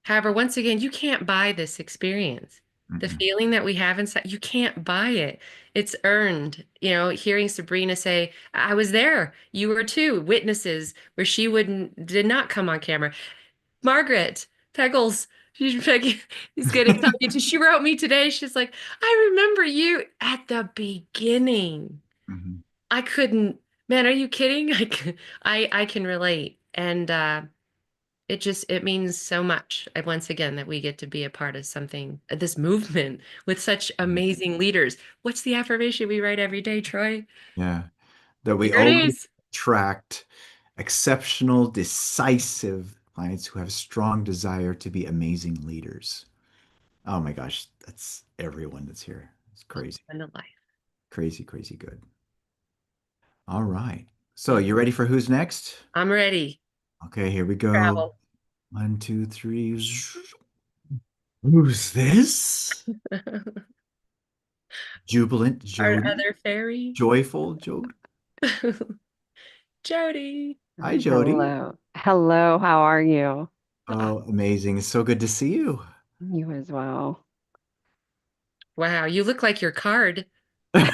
However, once again, you can't buy this experience. The Mm-mm. feeling that we have inside, you can't buy it. It's earned. Hearing Sabrina say, I was there, you were too, witnesses where she did not come on camera. Margaret Peggles, Peggy is getting talking to. She wrote me today. She's like, I remember you at the beginning. Mhm. I couldn't, man, are you kidding? I can relate. And it means so much once again that we get to be a part of something, this movement with such amazing leaders. What's the affirmation we write every day, Troy? Yeah. That we Here it always is. attract exceptional, decisive clients who have a strong desire to be amazing leaders. Oh my gosh, that's everyone that's here. It's crazy, End of life. crazy, crazy good. All right. So you ready for who's next? I'm ready. Okay, here we go. Travel. 1, 2, 3. Who's this? Jubilant Our Jody. other fairy. Joyful Jody. Jody. Hi, Jody. Hello. Hello, how are you? Oh, amazing. It's so good to see you. You as well. Wow, you look like your card. And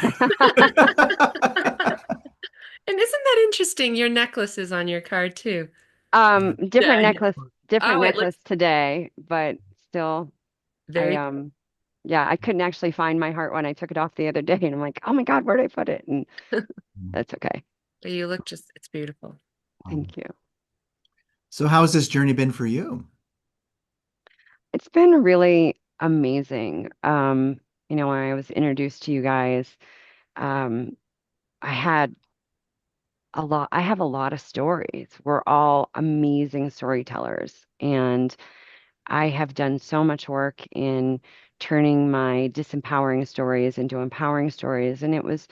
isn't that interesting? Your necklace is on your card too. Different Yeah. different Oh, it necklace looks today, but still I very yeah, I couldn't actually find my heart when I took it off the other day and I'm like, "Oh my God, where did I put it?" And that's okay. you look it's beautiful. Thank you. So, how has this journey been for you? It's been really amazing. When I was introduced to you guys, um, I had I have a lot of stories. We're all amazing storytellers. And I have done so much work in turning my disempowering stories into empowering stories. And it was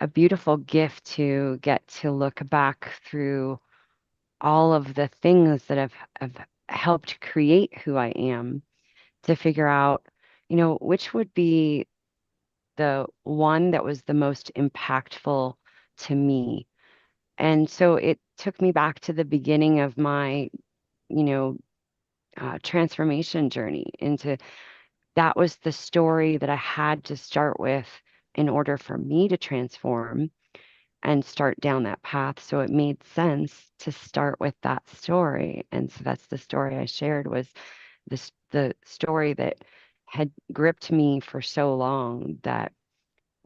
a beautiful gift to get to look back through all of the things that have helped create who I am to figure out, which would be the one that was the most impactful to me. And so it took me back to the beginning of my, you know, transformation journey into that was the story that I had to start with in order for me to transform and start down that path. So it made sense to start with that story. And so that's the story I shared was the story that had gripped me for so long that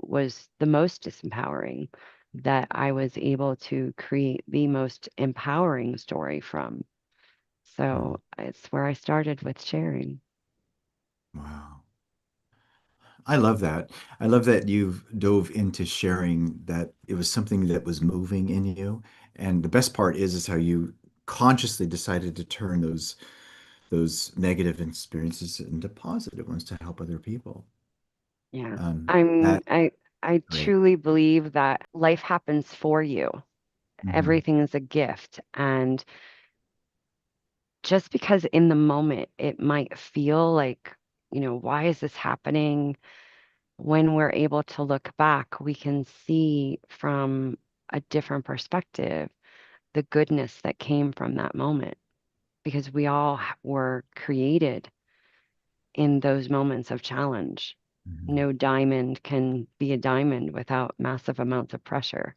was the most disempowering that I was able to create the most empowering story from. So it's where I started with sharing. Wow. I love that. I love that you've dove into sharing that it was something that was moving in you. And the best part is how you consciously decided to turn those negative experiences into positive ones to help other people. Yeah. That I great. truly believe that life happens for you. Mhm. Everything is a gift. And just because in the moment it might feel like, why is this happening? When we're able to look back, we can see from a different perspective the goodness that came from that moment because we all were created in those moments of challenge. Mhm. No diamond can be a diamond without massive amounts of pressure.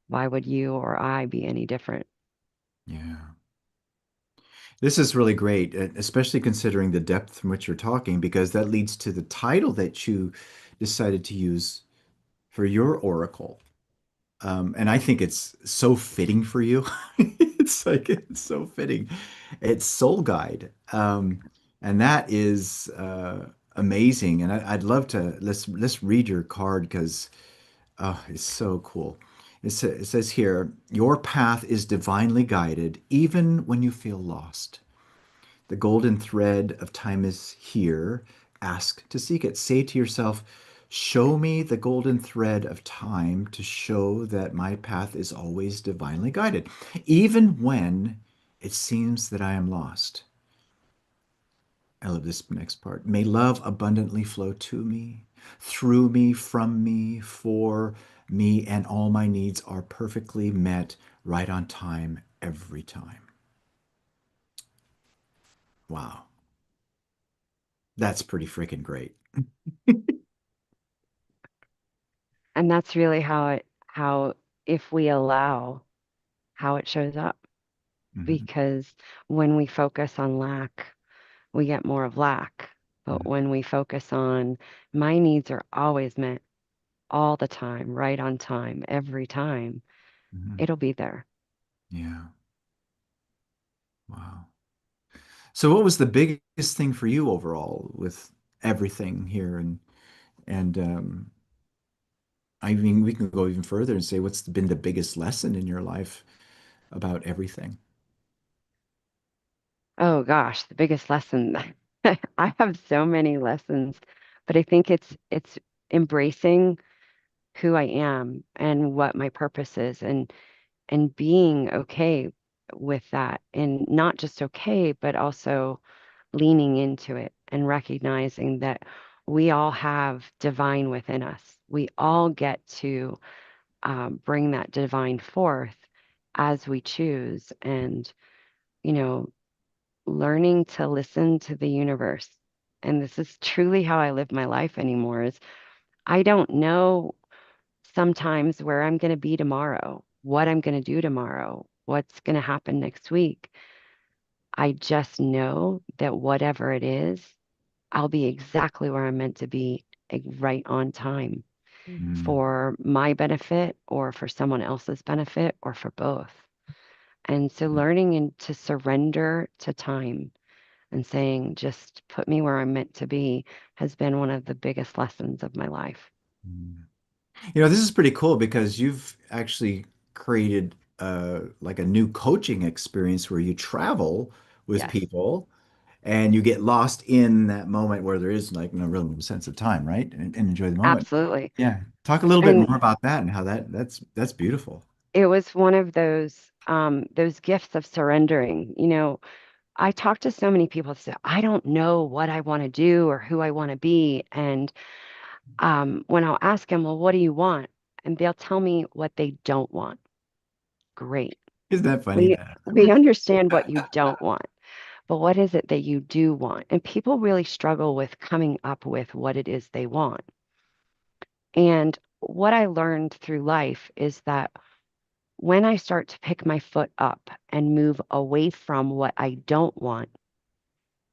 Why would you or I be any different? Yeah. This is really great, especially considering the depth from which you're talking, because that leads to the title that you decided to use for your oracle. And I think it's so fitting for you. It's so fitting. It's Soul Guide. And that is amazing. And I'd love to let's read your card because oh, it's so cool. It says here, your path is divinely guided even when you feel lost. The golden thread of time is here. Ask to seek it. Say to yourself, show me the golden thread of time to show that my path is always divinely guided, even when it seems that I am lost. I love this next part. May love abundantly flow to me, through me, from me, for me, and all my needs are perfectly met right on time every time. Wow. That's pretty freaking great. And that's really how, if we allow, how it shows up. Mhm, Because when we focus on lack, we get more of lack. But mhm, when we focus on my needs are always met all the time, right on time, every time, mhm. it'll be there. Yeah. Wow. So what was the biggest thing for you overall with everything here? And I mean, we can go even further and say what's been the biggest lesson in your life about everything? Oh gosh, the biggest lesson. I have so many lessons, but I think it's embracing who I am and what my purpose is, and being okay with that, and not just okay, but also leaning into it and recognizing that we all have divine within us. We all get to bring that divine forth as we choose, and you know, learning to listen to the universe. And this is truly how I live my life anymore. Is I don't know sometimes where I'm going to be tomorrow, what I'm going to do tomorrow, what's going to happen next week. I just know that whatever it is, I'll be exactly where I'm meant to be, right on time, Mm, for my benefit or for someone else's benefit or for both. And so learning to surrender to time and saying, just put me where I'm meant to be, has been one of the biggest lessons of my life. mm. This is pretty cool because you've actually created like a new coaching experience where you travel with Yes, people and you get lost in that moment where there is like no real sense of time, right? And enjoy the moment. absolutely. Yeah. Talk a little bit And more about that and how that's beautiful. it was one of those gifts of surrendering. I talk to so many people that say, I don't know what I want to do or who I want to be. And when I'll ask them, well, what do you want? And they'll tell me what they don't want. Great. Isn't that funny? We understand what you don't want, but what is it that you do want? And people really struggle with coming up with what it is they want. And what I learned through life is that when I start to pick my foot up and move away from what I don't want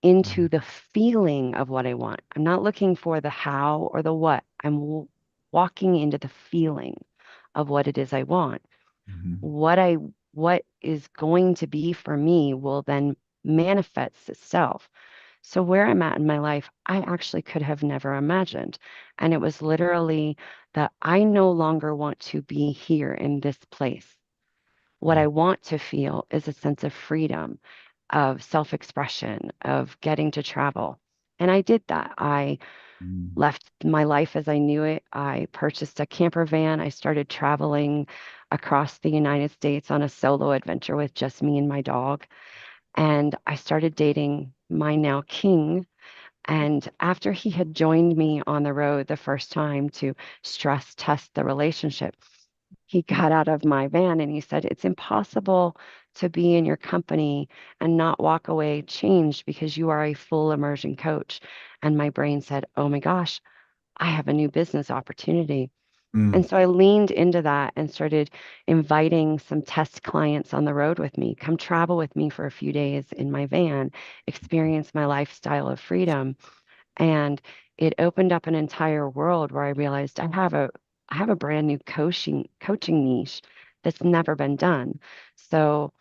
into the feeling of what I want, I'm not looking for the how or the what. I'm walking into the feeling of what it is I want. Mhm. What is going to be for me will then manifest itself. So where I'm at in my life, I actually could have never imagined. And it was literally that I no longer want to be here in this place. What I want to feel is a sense of freedom, of self-expression, of getting to travel. And I did that. I Mm. left my life as I knew it. I purchased a camper van. I started traveling across the United States on a solo adventure with just me and my dog. And I started dating my now king. And after he had joined me on the road the first time to stress test the relationship, he got out of my van and he said, it's impossible to be in your company and not walk away changed because you are a full immersion coach. And my brain said, oh my gosh, I have a new business opportunity. Mm. And so I leaned into that and started inviting some test clients on the road with me, come travel with me for a few days in my van, experience my lifestyle of freedom. And it opened up an entire world where I realized I have a brand new coaching niche that's never been done. So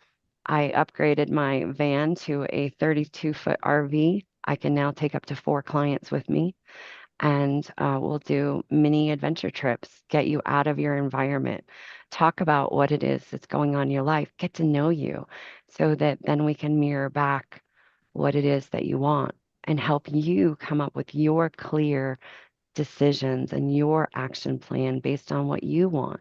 I upgraded my van to a 32-foot RV. I can now take up to 4 clients with me, and we'll do mini adventure trips, get you out of your environment, talk about what it is that's going on in your life, get to know you, so that then we can mirror back what it is that you want and help you come up with your clear decisions and your action plan based on what you want.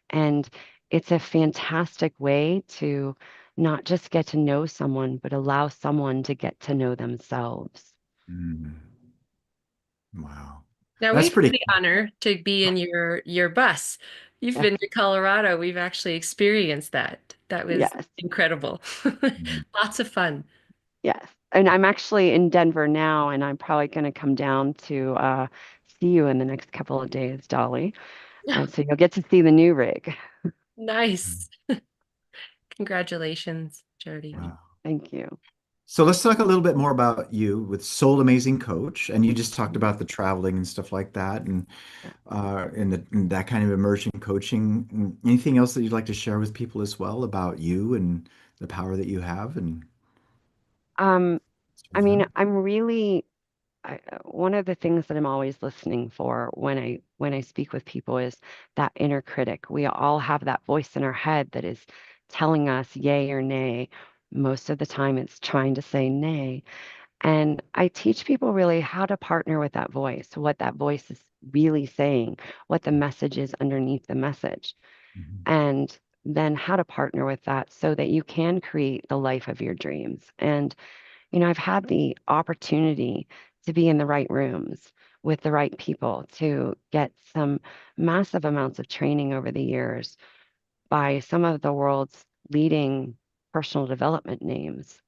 And it's a fantastic way to not just get to know someone, but allow someone to get to know themselves. Mm. Wow. Now That's we've had pretty the cool. honor to be in your bus. You've been to Colorado. We've actually experienced that. That was Yes, incredible. Mhm. Lots of fun. yes. And I'm actually in Denver now, and I'm probably going to come down to see you in the next couple of days, Dolly. So you'll get to see the new rig. Nice. Congratulations, Jody. Wow. Thank you. So let's talk a little bit more about you with Soul Amazing Coach. And you just talked about the traveling and stuff like that, and and that kind of immersion coaching. Anything else that you'd like to share with people as well about you and the power that you have and Um, I serve mean, them? I'm really one of the things that I'm always listening for when I speak with people is that inner critic. We all have that voice in our head that is telling us yay or nay. Most of the time, it's trying to say nay. And I teach people really how to partner with that voice, what that voice is really saying, what the message is underneath the message, Mhm. and then how to partner with that so that you can create the life of your dreams. And I've had the opportunity to be in the right rooms with the right people to get some massive amounts of training over the years by some of the world's leading personal development names.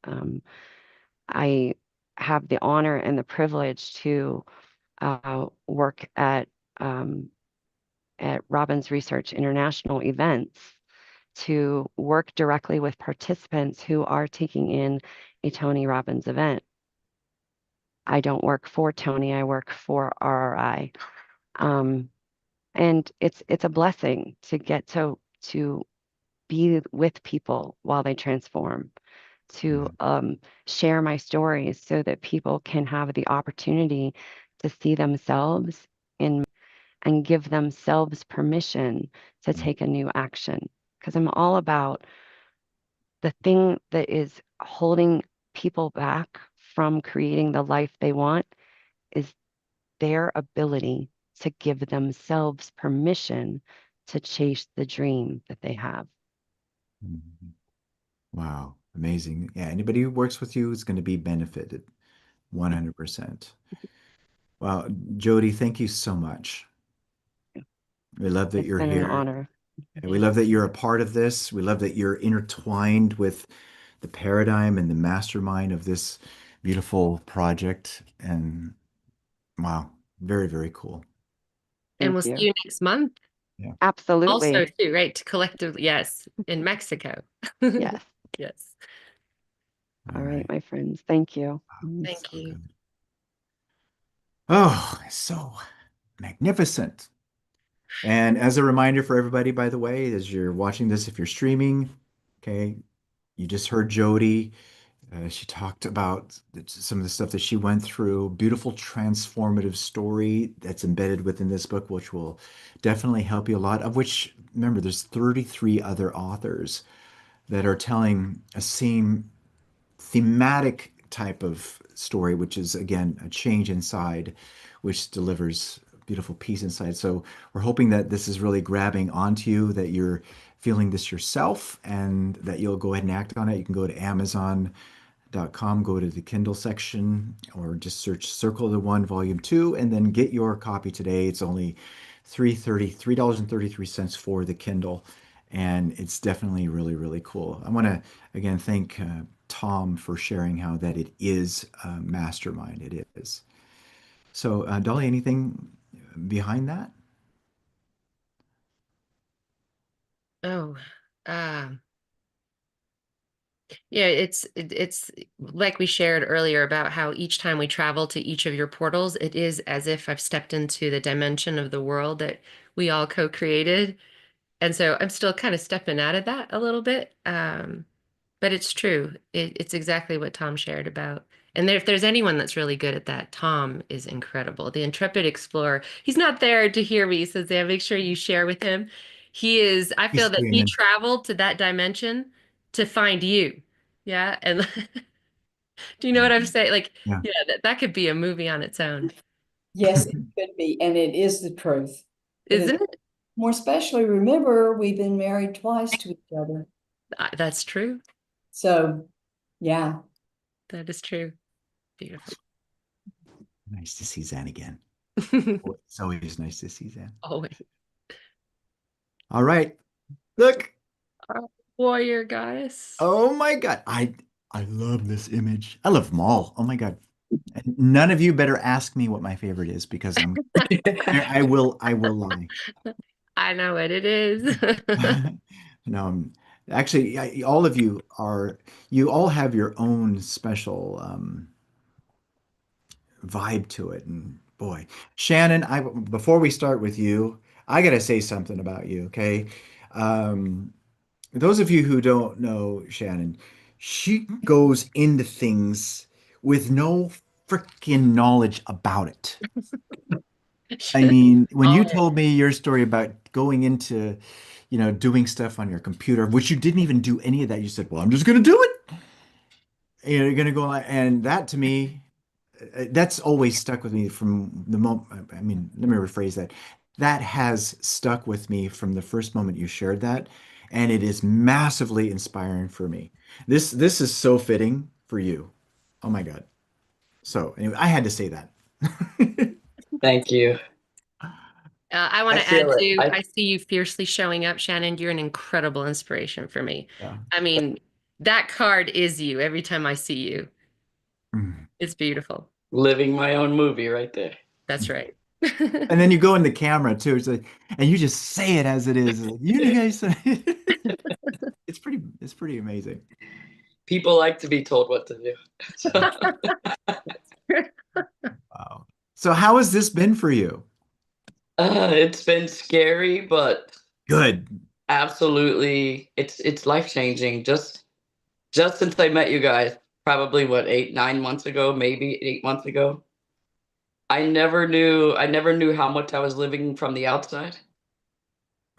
I have the honor and the privilege to work at Robbins Research International events to work directly with participants who are taking in a Tony Robbins event. I don't work for Tony, I work for RRI. Um, and it's a blessing to get to be with people while they transform, to Right. share my stories so that people can have the opportunity to see themselves in and give themselves permission to Mhm. take a new action. Because I'm all about the thing that is holding people back from creating the life they want is their ability to give themselves permission to chase the dream that they have. Mhm. Wow. Amazing. Yeah. Anybody who works with you is going to be benefited 100%. Wow. Jody, thank you so much. We love that It's you're been an here. honor. And we love that you're a part of this. We love that you're intertwined with the paradigm and the mastermind of this beautiful project. And wow, very, very cool. And we'll Thank see you. you next month. Yeah. Also, Absolutely. too, right? To collectively, yes, in Mexico. Yes. Yes. All All right, right. my friends. Thank you. Wow, Thank so you. good. Oh, so magnificent. And as a reminder for everybody, by the way, as you're watching this, if you're streaming, okay, you just heard Jody. She talked about some of the stuff that she went through, beautiful transformative story that's embedded within this book, which will definitely help you a lot. Of which, remember, there's 33 other authors that are telling a same thematic type of story, which is again a change inside, which delivers beautiful peace inside. So we're hoping that this is really grabbing onto you, that you're feeling this yourself, and that you'll go ahead and act on it. You can go to Amazon.com, go to the Kindle section, or just search Circle of the One Volume 2, and then get your copy today. It's only $3.33 for the Kindle, and it's definitely really, really cool. I want to again thank Tom for sharing how that it is a mastermind. It is. So, Dolly, anything behind that? Oh, yeah, it's like we shared earlier about how each time we travel to each of your portals, it is as if I've stepped into the dimension of the world that we all co-created. And so I'm still kind of stepping out of that a little bit. But it's true. It's exactly what Tom shared about. And if there's anyone that's really good at that, Tom is incredible. The intrepid explorer. He's not there to hear me, so yeah, make sure you share with him. He is, I He's feel that he streaming. traveled to that dimension to find you. Yeah. And do you know what I'm saying? Like, Yeah. yeah, that could be a movie on its own, Yes, it could be, and it is the truth. It is isn't it? more especially, remember, we've been married twice to each other. That's true. So, yeah. That is true. Beautiful. Nice to see Zan again. It's always nice to see Zan. Always. All right. Look. Our warrior goddess. Oh my God. I love this image. I love them all. Oh my God. And none of you better ask me what my favorite is because I will lie. I know what it is. No, actually, all of you all have your own special vibe to it. And boy, Shannon, before we start with you, I gotta say something about you, okay? Um, those of you who don't know Shannon, she goes into things with no freaking knowledge about it. I mean, when you Oh, told me your story about going into, doing stuff on your computer, which you didn't even do any of that, you said, "Well, I'm just going to do it." You're going to go, and that to me, that's always stuck with me from the moment. I mean, let me rephrase that. That has stuck with me from the first moment you shared that, and it is massively inspiring for me. This is so fitting for you. Oh my God. So anyway, I had to say that. thank you. I want I to add feel it. to, I see you fiercely showing up, Shannon. You're an incredible inspiration for me. Yeah. I mean, that card is you every time I see you. Mm. It's beautiful. Living my own movie right there. That's right. And then you go in the camera too. It's like, and you just say it as it is. Like, you guys, it's pretty amazing. People like to be told what to do. Wow. So how has this been for you? It's been scary, but Good. absolutely, it's life changing. Just since I met you guys, probably what 8, 9 months ago, maybe 8 months ago. I never knew how much I was living from the outside,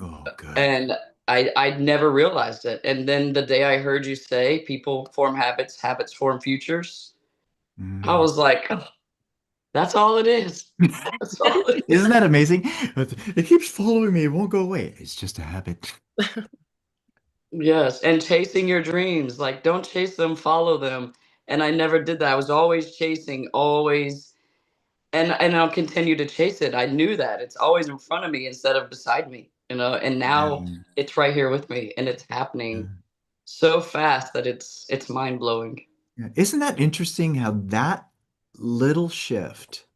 Oh, good. and I'd never realized it. And then the day I heard you say people form habits, habits form futures, I Mm. was like, "Oh, that's all it is. That's all it is." Isn't that amazing? It keeps following me. It won't go away. It's just a habit. Yes, and chasing your dreams, like don't chase them, follow them. And I never did that. I was always chasing, always, and I'll continue to chase it. I knew that it's always in front of me instead of beside me, and now Yeah. it's right here with me and it's Yeah. happening so fast that it's mind-blowing. Yeah. Isn't that interesting how that little shift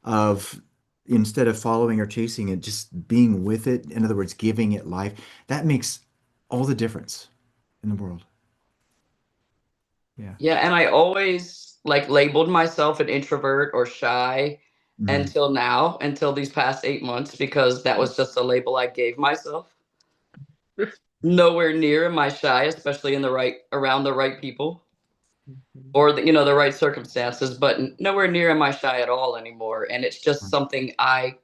of instead of following or chasing it, just being with it, in other words, giving it life, that makes all the difference in the world. Yeah. Yeah, and I always like labeled myself an introvert or shy Mm. until now, until these past 8 months, because that was just a label I gave myself. Nowhere near am I shy, especially in the right around the right people or the right circumstances, but nowhere near am I shy at all anymore. And it's just something I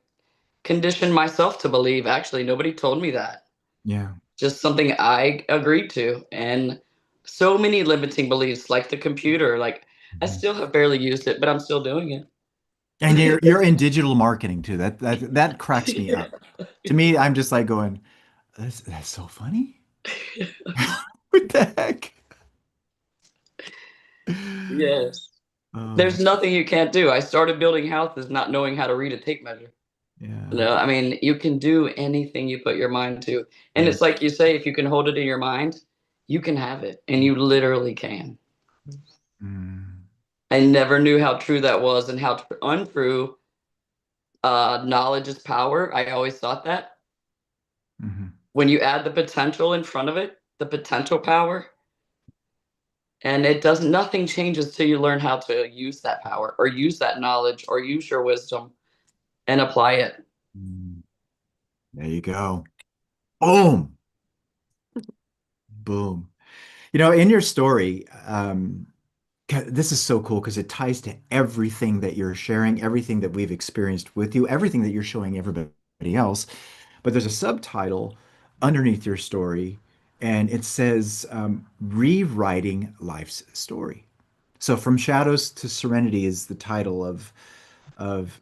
conditioned myself to believe. Actually, nobody told me that. Yeah. Just something I agreed to. And so many limiting beliefs, like the computer, like I Mhm. still have barely used it, but I'm still doing And you're in digital marketing too. That cracks me it. up. To me, I'm just like going, that's so funny. What the heck? Yes. Oh, There's nothing you can't do. I started building houses not knowing how to read a tape measure. yeah. No, I mean, you can do anything you put your mind to. And Yeah. it's like you say, if you can hold it in your mind, you can have it. And you literally can. Mm, I never knew how true that was and how untrue knowledge is power. I always thought that. mhm, When you add the potential in front of it, the potential power, and it does nothing changes till you learn how to use that power or use that knowledge or use your wisdom and apply it. mm. There you go. Boom. Boom. In your story, this is so cool because it ties to everything that you're sharing, everything that we've experienced with you, everything that you're showing everybody else. But there's a subtitle underneath your story, and it says Rewriting Life's Story. So From Shadows to Serenity is the title of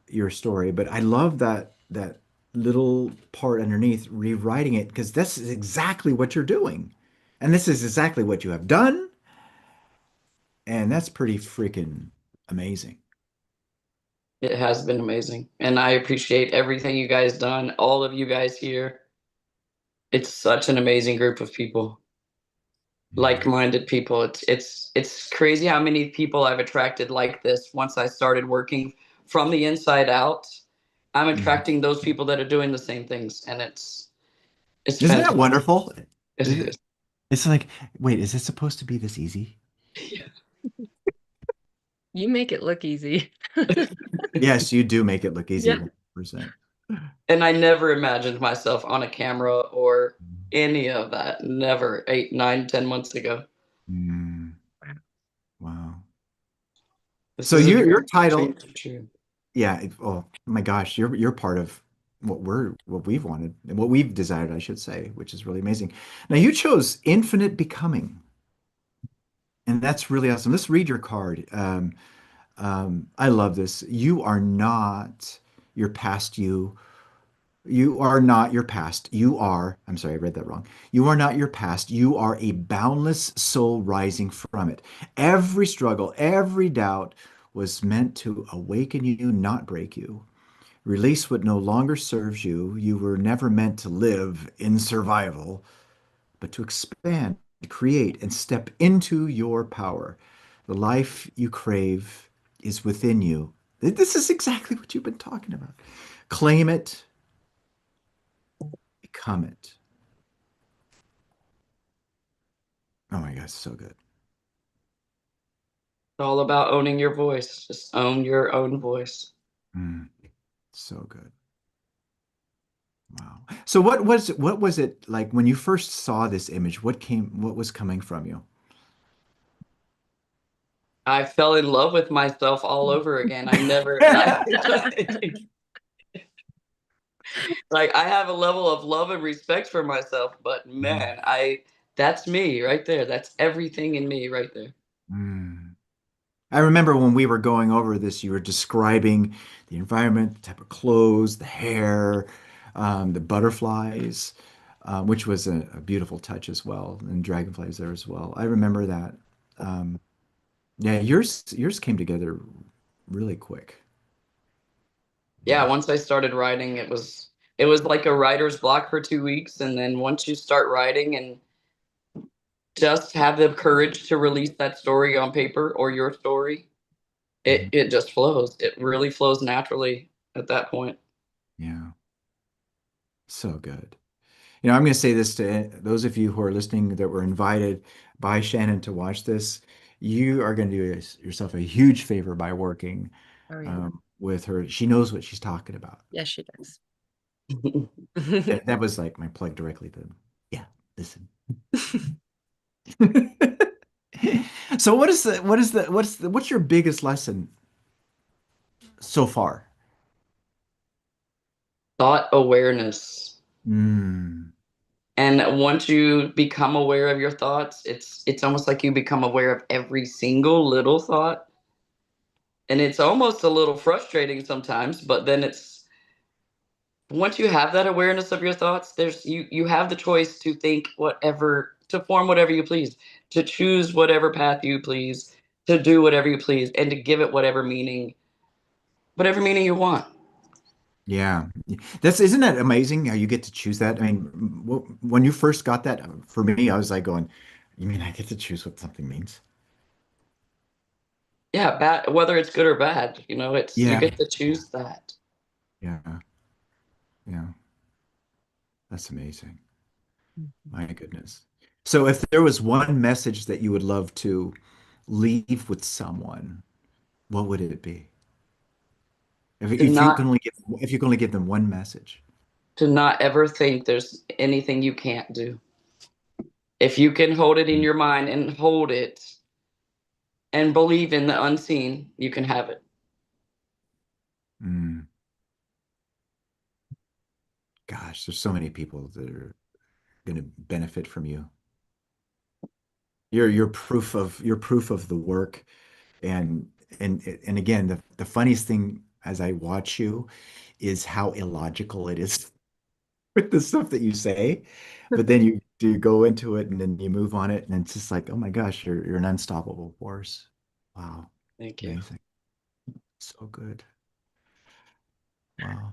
your story. But I love that little part underneath rewriting it because this is exactly what you're doing. And this is exactly what you have done. And that's pretty freaking amazing. It has been amazing. And I appreciate everything you guys done, all of you guys here. It's such an amazing group of people, like-minded people. It's crazy how many people I've attracted like this once I started working from the inside out. I'm Mhm. attracting those people that are doing the same things, and it's Isn't that fantastic. wonderful? It It- is. It's like, wait, is it supposed to be this easy? You make it look easy. Yes, you do make it look easy, Yeah. 100%. And I never imagined myself on a camera or any of that. Never 8, 9, 10 months ago. Mm, wow. This So is a your dream, title, dream come true. yeah, oh my gosh, you're part of what we've wanted and what we've desired, I should say, which is really amazing. Now you chose infinite becoming, and that's really awesome. Let's read your card. I love this. You are not your past you. You are not your past. You are, I'm sorry, I read that wrong. You are not your past. You are a boundless soul rising from it. Every struggle, every doubt was meant to awaken you, not break you. Release what no longer serves you. You were never meant to live in survival, but to expand, create, and step into your power. The life you crave is within you. This is exactly what you've been talking about. Claim it, become it. Oh my God, so good. It's all about owning your voice. Just own your own voice. Mm, so good. Wow. So what was it like when you first saw this image? What was coming from you? I fell in love with myself all over again. Like I have a level of love and respect for myself, but man, I that's me right there. That's everything in me right there. Mm. I remember when we were going over this, you were describing the environment, the type of clothes, the hair, the butterflies, which was a beautiful touch as well, and dragonflies there as well. I remember that. Um, yeah, yours came together really quick. Yeah, Really. once I started writing, it was like a writer's block for 2 weeks, and then once you start writing and just have the courage to release that story on paper or your story, it Mhm. it just flows. It really flows naturally at that point. Yeah, so good. I'm going to say this to those of you who are listening that were invited by Shannon to watch this. You are going to do yourself a huge favor by working Oh, yeah. with her. She knows what she's talking about. Yes, she does. That was like my plug directly to, yeah, listen. So what's your biggest lesson so far? Thought awareness. Mm, And once you become aware of your thoughts, it's almost like you become aware of every single little thought. And it's almost a little frustrating sometimes, but then it's once you have that awareness of your thoughts, you have the choice to think whatever, to form whatever you please, to choose whatever path you please, to do whatever you please, and to give it whatever meaning you want. yeah, isn't that amazing how you get to choose that? I mean, when you first got that, for me, I was like going, you mean I get to choose what something means? Yeah, bad, whether it's good or bad, it's you Yeah, get to yeah, choose that. yeah, yeah. That's amazing. My goodness. So if there was one message that you would love to leave with someone, what would it be? If, To if you not can only give if you can only give them one message. to not ever think there's anything you can't do. If you can hold it in your mind and hold it and believe in the unseen, you can have it. Mm, gosh, there's so many people that are going to benefit from you. You're proof of the work, and and again, the funniest thing as I watch you is how illogical it is with the stuff that you say, but then you do go into it and then you move on it, and it's just like, oh my gosh, you're an unstoppable force. Wow, Thank you. amazing, so good. Wow.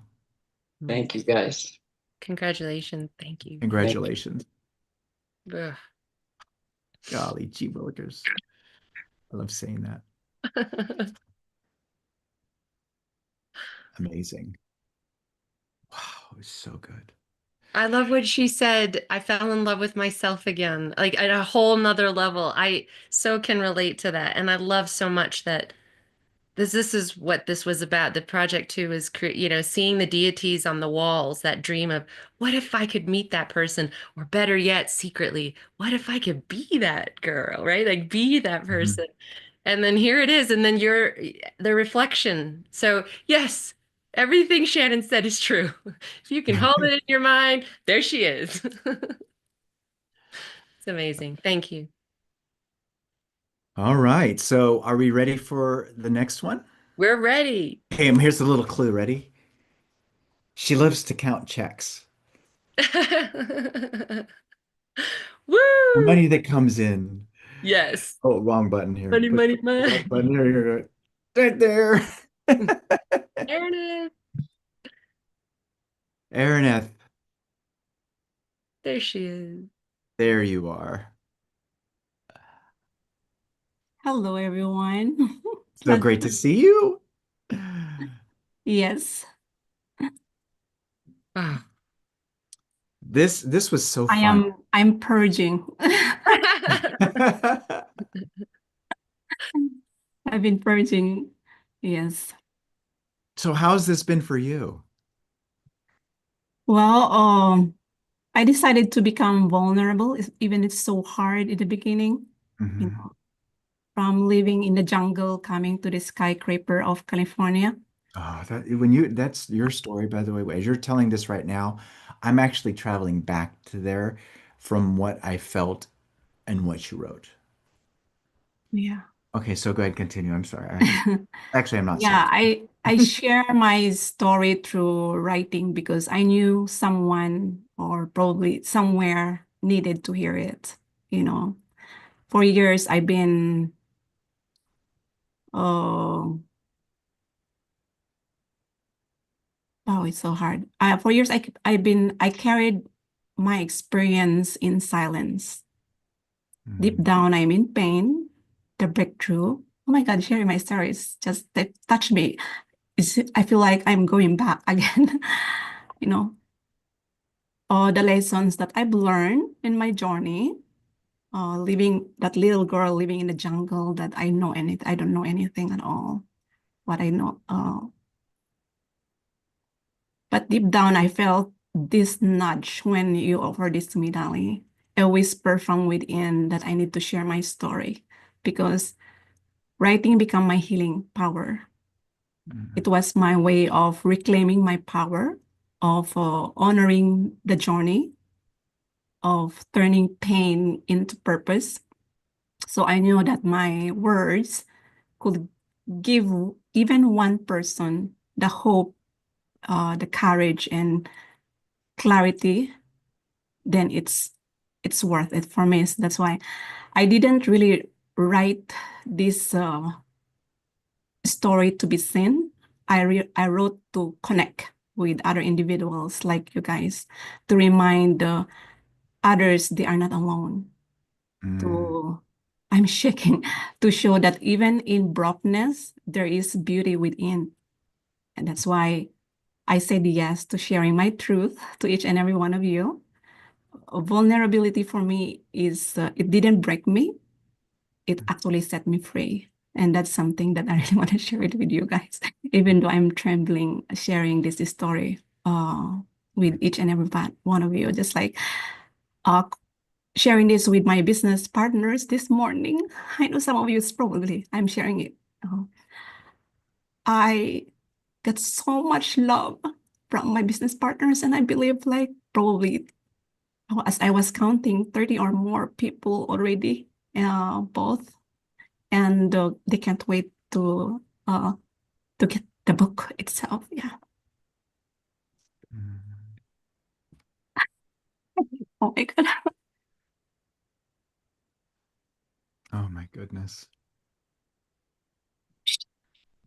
Thank you guys. Congratulations. Thank you. Congratulations. Ugh. Golly gee willikers. I love saying that. Amazing. Wow, it's so good. I love what she said. I fell in love with myself again, like at a whole nother level. I so can relate to that. And I love so much that this is what this was about. The project too is, seeing the deities on the walls, that dream of what if I could meet that person, or better yet, secretly, what if I could be that girl, right? Like be that person. And then here it is. And then you're the reflection. So yes, everything Shannon said is true. If you can hold it in your mind, there she is. It's amazing. Thank you. All right. So are we ready for the next one? We're ready. Hey, here's a little clue. Ready? She loves to count checks. Woo! The money that comes in. Yes. Oh, wrong button here. Money, Push money, the right money. button here. Right there. Aaron, Aaroneth, there she is. there you are. Hello, everyone. So great to see you. Yes, Wow. This was so I fun. am. I'm purging. I've been purging. Yes. So how's this been for you? Well, I decided to become vulnerable, even it's so hard in the beginning. You Mhm. know, from living in the jungle, coming to the skyscraper of California. Oh, that's your story, by the way. As you're telling this right now, I'm actually traveling back to there from what I felt and what you wrote. Yeah. Okay, so go ahead, continue. I'm sorry. Actually, I'm not sorry. Yeah, I share my story through writing because I knew someone or probably somewhere needed to hear it. You know, for years I've been oh oh it's so hard. For years I carried my experience in silence. Deep down I'm in pain. The breakthrough. Oh my God, sharing my stories just that touch me. I feel like I'm going back again. You know, the lessons that I've learned in my journey, living that little girl living in the jungle that I don't know anything at all. What I know, but deep down I felt this nudge when you offered this to me, Dali, a whisper from within that I need to share my story because writing became my healing power. It was my way of reclaiming my power, of honoring the journey, of turning pain into purpose. So I knew that my words could give even one person the hope, the courage, and clarity. Then it's worth it for me. So that's why I didn't really write this story to be seen. I wrote to connect with other individuals like you guys, to remind others they are not alone. To I'm shaking to show that even in brokenness there is beauty within, and that's why I said yes to sharing my truth to each and every one of you. Vulnerability for me is it didn't break me, it actually set me free. And that's something that I really want to share it with you guys, even though I'm trembling sharing this story with each and every one of you. Just like uh, sharing this with my business partners this morning. I know some of you probably, I'm sharing it. I got so much love from my business partners, and I believe like probably as I was counting 30 or more people already, both, and they can't wait to get the book itself. Yeah. Oh my God. Oh my goodness.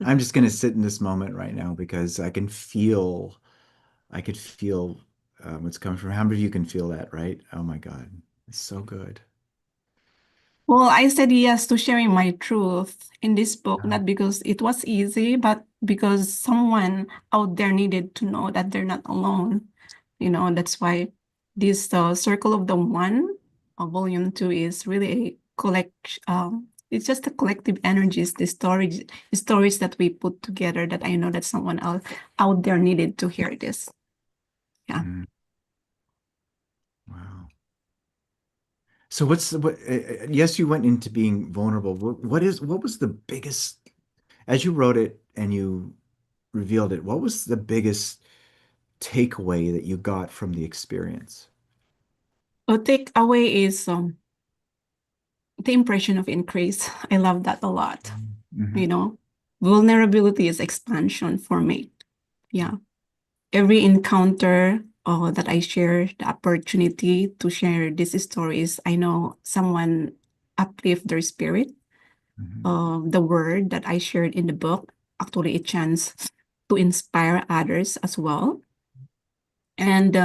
I'm just gonna sit in this moment right now because I could feel what's coming from. How many of you can feel that, right? Oh my God, it's so good. Well, I said yes to sharing my truth in this book, Yeah. not because it was easy, but because someone out there needed to know that they're not alone. That's why this Circle of the One, volume two, is really a it's just a collective energies, the stories that we put together that I know that someone else out there needed to hear this. Yeah. Mm, wow. So yes, you went into being vulnerable. What was the biggest, as you wrote it and you revealed it, what was the biggest takeaway that you got from the experience? A takeaway is the impression of increase. I love that a lot. Mhm. Vulnerability is expansion for me. Yeah. Every encounter that I share, the opportunity to share these stories, I know someone uplift their spirit. Mhm. The word that I shared in the book, actually a chance to inspire others as well. And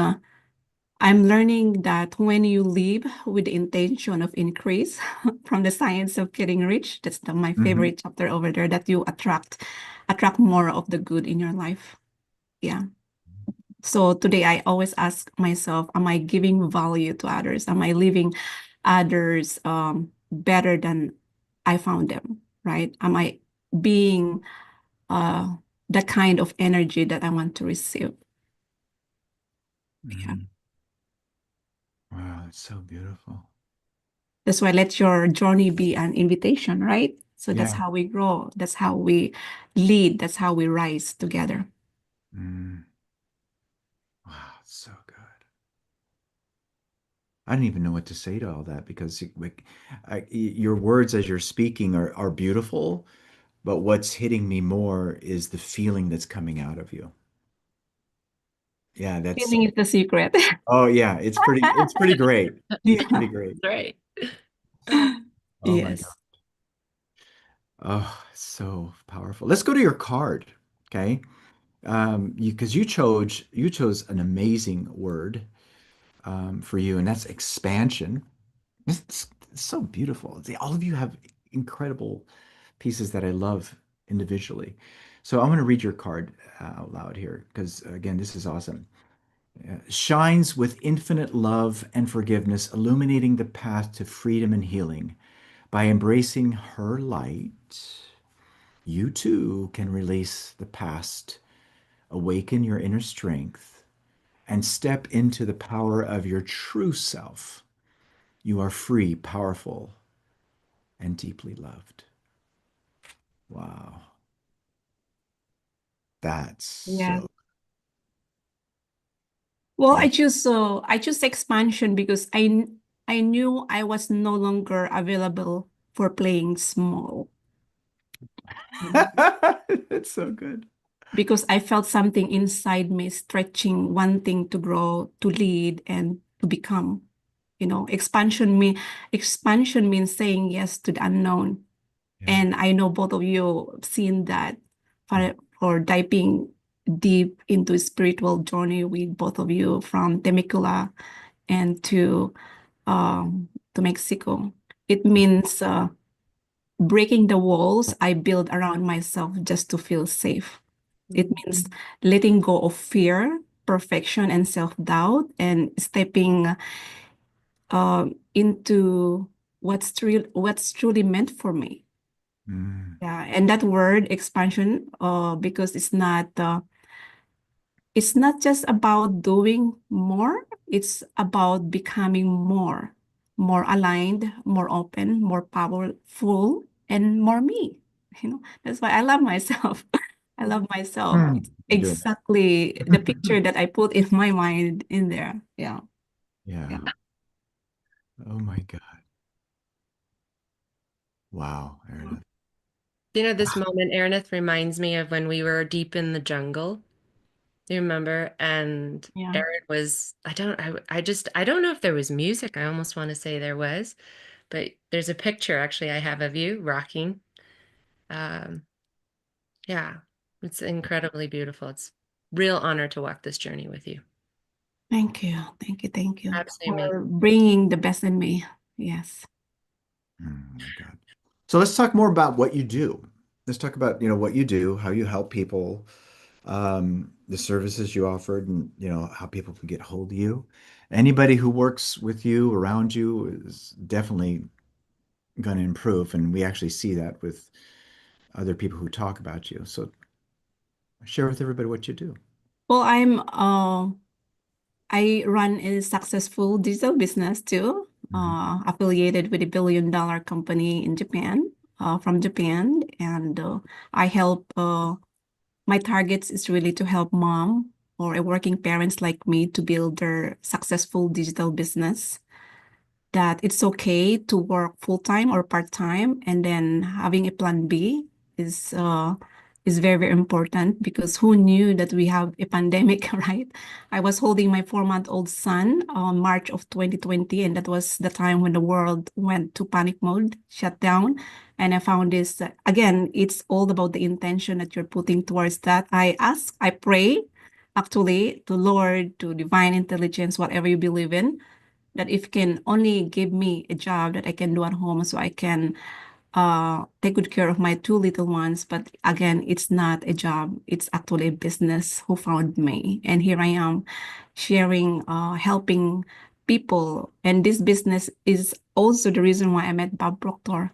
I'm learning that when you live with the intention of increase from the science of getting rich, that's my Mhm. favorite chapter over there, that you attract more of the good in your life. Yeah. So today I always ask myself, am I giving value to others? Am I leaving others better than I found them, right? Am I being the kind of energy that I want to receive? Yeah. Mhm. Wow, it's so beautiful. That's why let your journey be an invitation, right? So that's Yeah. how we grow. That's how we lead. That's how we rise together. Mm. Wow, it's so good. I don't even know what to say to all that because your words as you're speaking are beautiful, but what's hitting me more is the feeling that's coming out of you. Yeah, that's Feeling is the secret. oh yeah, it's pretty great. It's Yeah. pretty great. Right. Oh my God. Yes. Oh, so powerful. Let's go to your card. Okay. Because you chose an amazing word for you, and that's expansion. It's so beautiful. All of you have incredible pieces that I love individually. So I'm going to read your card out loud here because, again, this is awesome. Shines with infinite love and forgiveness, illuminating the path to freedom and healing. By embracing her light, you too can release the past, awaken your inner strength, and step into the power of your true self. You are free, powerful, and deeply loved. Wow. That's Yeah. so, Well, yeah. I choose expansion because I knew I was no longer available for playing small. It's so good. Because I felt something inside me stretching, wanting to grow, to lead, and to become. Expansion means saying yes to the unknown. Yeah. And I know both of you have seen that for diving deep into spiritual journey with both of you from Temecula and to Mexico. It means breaking the walls I build around myself just to feel safe. It means letting go of fear, perfection, and self-doubt, and stepping into what's truly meant for me. Mm, Yeah, and that word expansion, because it's not just about doing more, it's about becoming more aligned, more open, more powerful, and more me. That's why I love myself. I love myself. mm. It's You're doing exactly the it. picture that I put in my mind in there. Yeah. Yeah. Yeah. Oh my God. Wow, Meredith. This moment, Araneth, reminds me of when we were deep in the jungle. You remember? And Yeah. Aaron was, I don't know if there was music. I almost want to say there was, but there's a picture actually I have of you rocking. Um, Yeah, it's incredibly beautiful. It's real honor to walk this journey with you. Thank you. Thank you. Thank you Absolutely amazing. for bringing the best in me. Yes. Oh my God. So let's talk more about what you do. Let's talk about, what you do, how you help people, the services you offered, and, how people can get hold of you. Anybody who works with you, around you, is definitely going to improve. And we actually see that with other people who talk about you. So share with everybody what you do. Well, I run a successful digital business too, affiliated with a billion-dollar company in Japan, from Japan, and I help. My targets is really to help mom or a working parents like me to build their successful digital business. That it's okay to work full-time or part-time, and then having a plan B is uh is very, very important because who knew that we have a pandemic, right? I was holding my 4-month-old son on March of 2020, and that was the time when the world went to panic mode, shut down. And I found this again, it's all about the intention that you're putting towards that. I pray actually to Lord, to divine intelligence, whatever you believe in, that if you can only give me a job that I can do at home so I can take good care of my 2 little ones. But again, it's not a job. It's actually a business who found me. And here I am sharing, helping people. And this business is also the reason why I met Bob Proctor.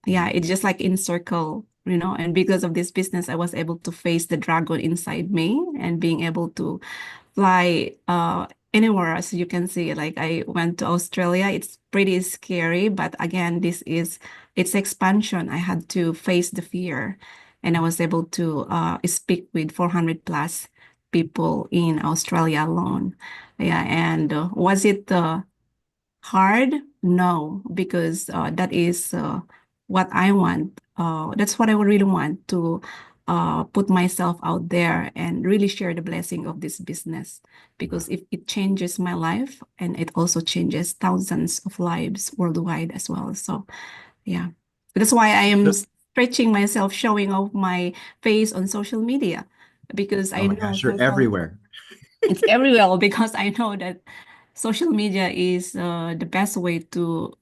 Yeah, it's just like in circle, and because of this business, I was able to face the dragon inside me and being able to fly anywhere. As you can see, like I went to Australia. It's pretty scary, but again, it's expansion. I had to face the fear, and I was able to speak with 400 plus people in Australia alone. Yeah, and was it hard? No, because that is what I want. That's what I would really want to put myself out there and really share the blessing of this business. Because if it changes my life, and it also changes thousands of lives worldwide as well. So, yeah, that's why I am stretching myself, showing off my face on social media, because Oh I my know gosh, you're everywhere. it's everywhere, because I know that social media is the best way to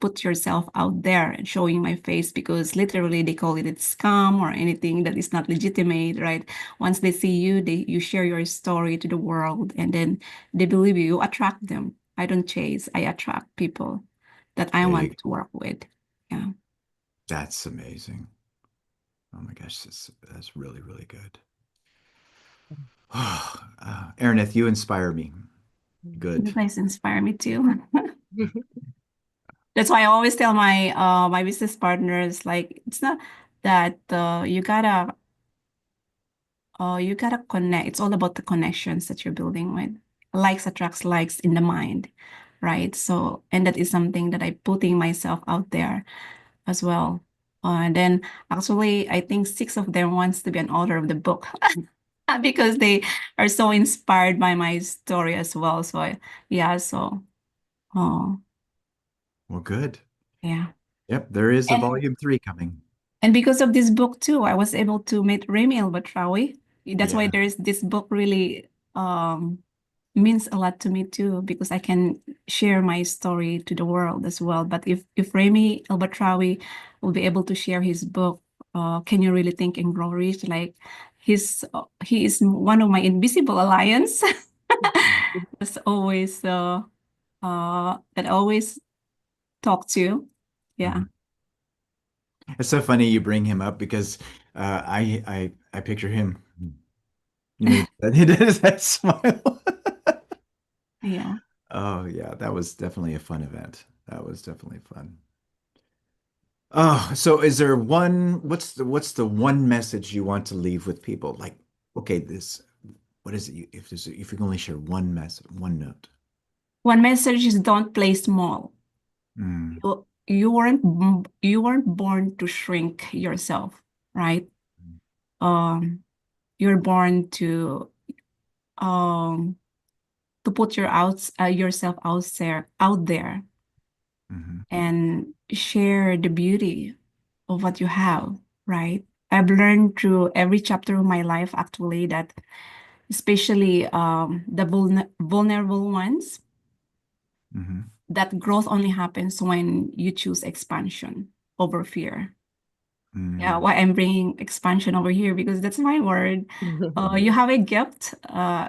put yourself out there and showing my face, because literally they call it a scam or anything that is not legitimate, right? Once they see you, you share your story to the world, and then they believe you. You attract them. I don't chase. I attract people that I There you want to work with. Yeah. That's amazing. Oh my gosh, that's really, really good. Aaroneth, you inspire me. You Good. guys inspire me too. That's why I always tell my business partners, like, it's not that you gotta connect. It's all about the connections that you're building with. Likes attracts likes in the mind, right? So, and that is something that I'm putting myself out there as well. And then actually, I think 6 of them wants to be an author of the book because they are so inspired by my story as well. So, yeah, so, oh, Well, good. yeah. Yep, there is a And volume 3 coming. And because of this book too, I was able to meet Remy El-Batrawi. That's why Yeah. there is this book really means a lot to me too, because I can share my story to the world as well. But if Remy El-Batrawi will be able to share his book, Can You Really Think and Grow Rich? Like he is one of my invisible alliance. That's always that I always talk to. Yeah. Mhm. It's so funny you bring him up because I picture him. He does that smile. Yeah. Oh yeah, that was definitely a fun event. That was definitely fun. Oh, so is there what's the one message you want to leave with people? Like, okay, what is it? If you can only share one message, one note. One message is don't play small. Mm, You weren't born to shrink yourself, right? Um, you're born um to put yourself out there mhm, and share the beauty of what you have, right? I've learned through every chapter of my life actually that especially the vulnerable ones, that growth only happens when you choose expansion over fear. Yeah, why I'm bringing expansion over here because that's my word. You have a gift,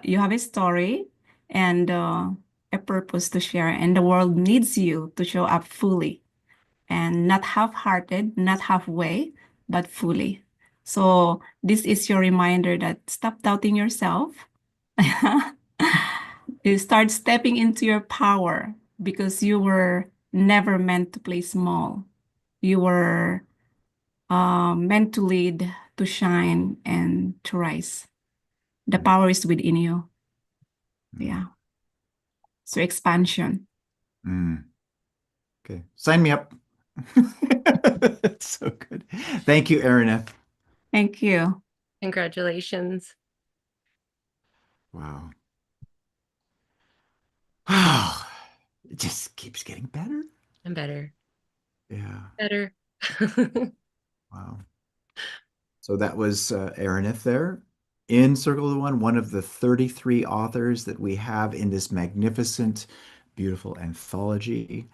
you have a story, and a purpose to share, and the world needs you to show up fully and not half-hearted, not halfway, but fully. So this is your reminder that stop doubting yourself. You start stepping into your power because you were never meant to play small. You were meant to lead, to shine, and to rise. The power is within you. Yeah. So expansion. Okay. Sign me up. That's so good. Thank you, Erineth. Thank you. Congratulations. Wow. Wow. It just keeps getting better. And better. Yeah. Better. Wow. So that was Erineth there in Circle of the one of the 33 authors that we have in this magnificent, beautiful anthology.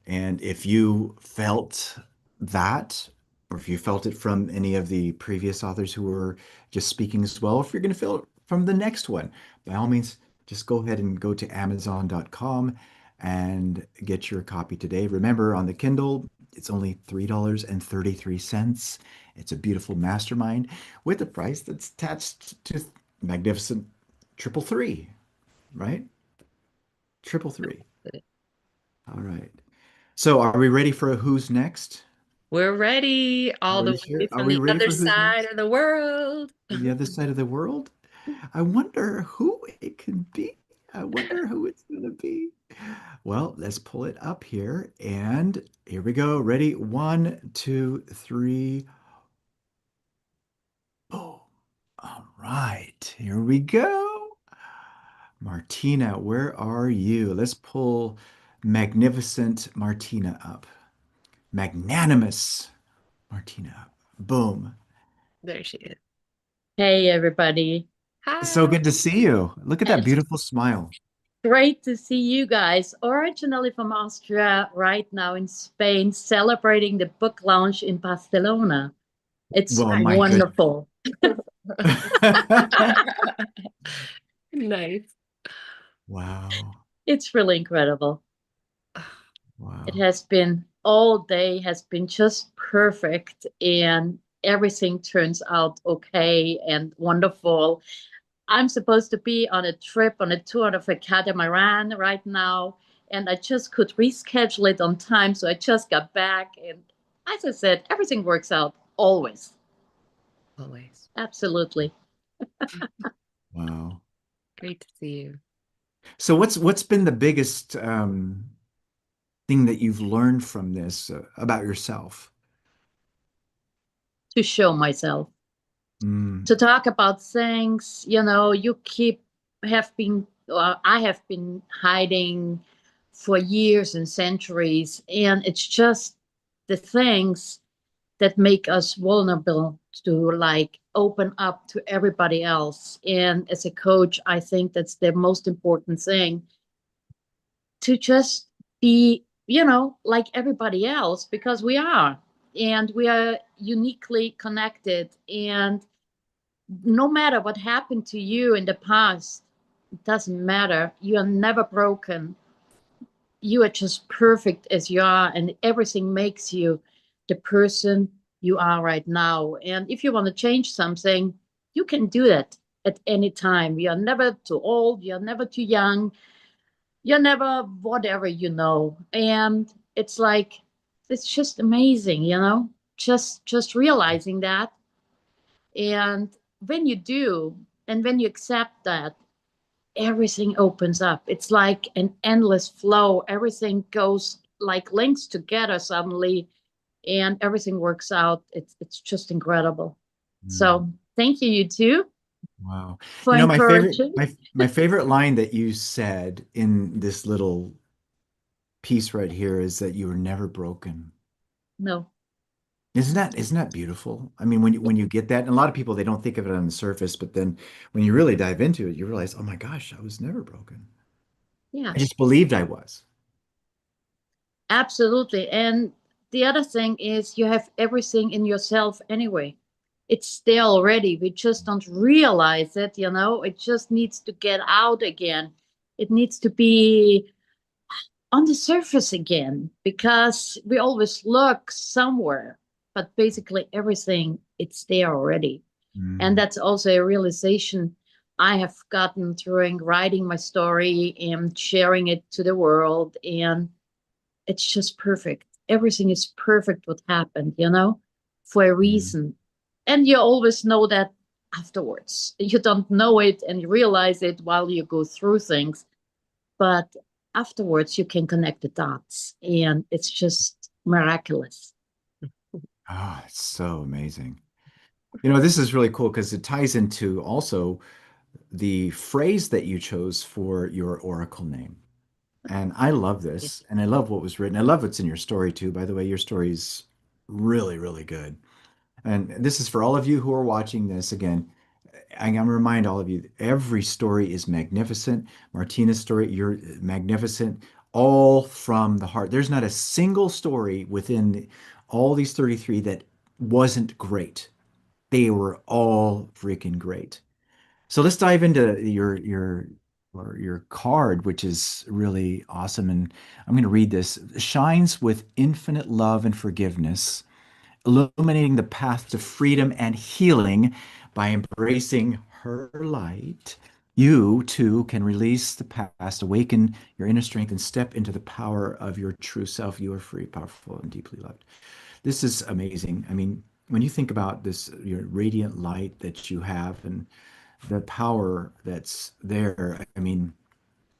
And if you felt that, or if you felt it from any of the previous authors who were just speaking as well, if you're going to feel it from the next one, by all means, just go ahead and go to Amazon.com and get your copy today. Remember, on the Kindle, it's only $3.33. It's a beautiful mastermind with a price that's attached to magnificent triple three, right? Triple three. All right. So are we ready for a who's next? We're ready all the way Are from we the ready other for who's side next? of the world. The other side of the world? I wonder who it can be. I wonder who it's going to be. Well, let's pull it up here. And here we go. Ready? 1, 2, 3. Oh, all right. Here we go. Martina, where are you? Let's pull magnificent Martina up. Magnanimous Martina up. Boom. There she is. Hey, everybody. So Hi. good to see you. Look at that It's beautiful smile. great to see you guys. Originally from Austria, right now in Spain, celebrating the book launch in Barcelona. It's Well, my goodness. wonderful. Nice. Wow. It's really incredible. It Wow. has been all day, has been just perfect, and everything turns out okay and wonderful. I'm supposed to be on a trip on a tour of a catamaran right now, and I just could reschedule it on time. So I just got back, and as I said, everything works out always. Always. Absolutely. Wow. Great to see you. So what's been the biggest thing that you've learned from this about yourself? To show myself, Mm. to talk about things, you I have been hiding for years and centuries, and it's just the things that make us vulnerable to like open up to everybody else. And as a coach, I think that's the most important thing, to just be, like everybody else, because we are, and we are uniquely connected. And no matter what happened to you in the past, it doesn't matter. You are never broken. You are just perfect as you are, and everything makes you the person you are right now. And if you want to change something, you can do that at any time. You're never too old, you're never too young, you're never whatever, and it's like, it's just amazing, just realizing that. And when you do, and when you accept that, everything opens up. It's like an endless flow. Everything goes like links together suddenly, and everything works out. It's just incredible. So thank you, you too, Wow. for You know, my favorite encouraging. my favorite line that you said in this little piece right here is that you were never broken. No, Isn't that beautiful? I mean, when you get that, and a lot of people they don't think of it on the surface, but then when you really dive into it, you realize, oh my gosh, I was never broken. Yeah, I just believed I was. absolutely. And the other thing is you have everything in yourself anyway. It's there already. We just don't realize it, you know. It just needs to get out again. It needs to be on the surface again because we always look somewhere, but basically everything it's there already. And Mm, that's also a realization I have gotten during writing my story and sharing it to the world. And it's just perfect. Everything is perfect what happened, you know, for a mm. reason. And you always know that afterwards. You don't know it and you realize it while you go through things, but afterwards you can connect the dots and it's just miraculous. Oh, it's so amazing. You know, this is really cool because it ties into also the phrase that you chose for your oracle name. And I love this, and I love what was written. I love what's in your story too. By the way, your story is really, really good. And this is for all of you who are watching this again. I'm going to remind all of you, every story is magnificent. Martina's story, you're magnificent, all from the heart. There's not a single story within all these 33 that wasn't great. They were all freaking great. So let's dive into your card, which is really awesome. And I'm going to read this. Shines with infinite love and forgiveness, illuminating the path to freedom and healing by embracing her light. You too can release the past, awaken your inner strength, and step into the power of your true self. You are free, powerful, and deeply loved. This is amazing. I mean, when you think about this, your radiant light that you have and the power that's there, I mean,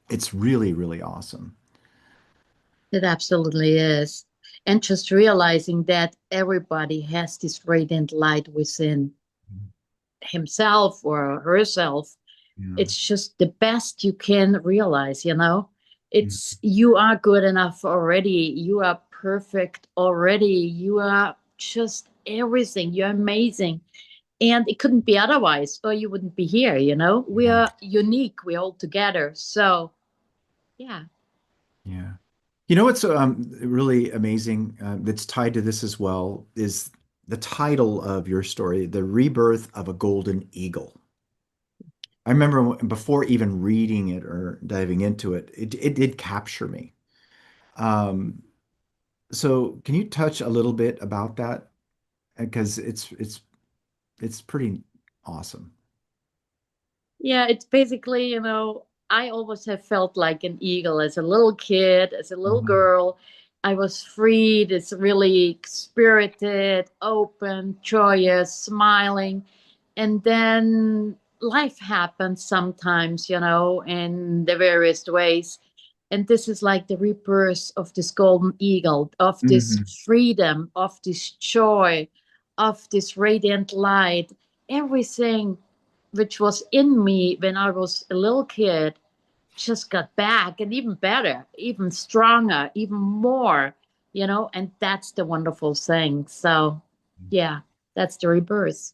it's really, really awesome. It absolutely is. And just realizing that everybody has this radiant light within himself or herself. Yeah. It's just the best you can realize, you know? Mm, It's you are good enough already. You are perfect already. You are just everything. You're amazing. And it couldn't be otherwise, or you wouldn't be here, you know? We yeah. are unique. We're all together. So, yeah. Yeah. You know what's really amazing that's tied to this as well is the title of your story, The Rebirth of a Golden Eagle. I remember before even reading it or diving into it, it did capture me. Um, so can you touch a little bit about that? Because it's pretty awesome. Yeah, it's basically, you know, I always have felt like an eagle as a little kid, as a little Mhm. girl. I was free, this really spirited, open, joyous, smiling. And then life happens sometimes, you know, in the various ways. And this is like the rebirth of this golden eagle, of this Mhm. freedom, of this joy, of this radiant light, everything which was in me when I was a little kid just got back and even better, even stronger, even more, you know, and that's the wonderful thing. So, yeah, that's the rebirth.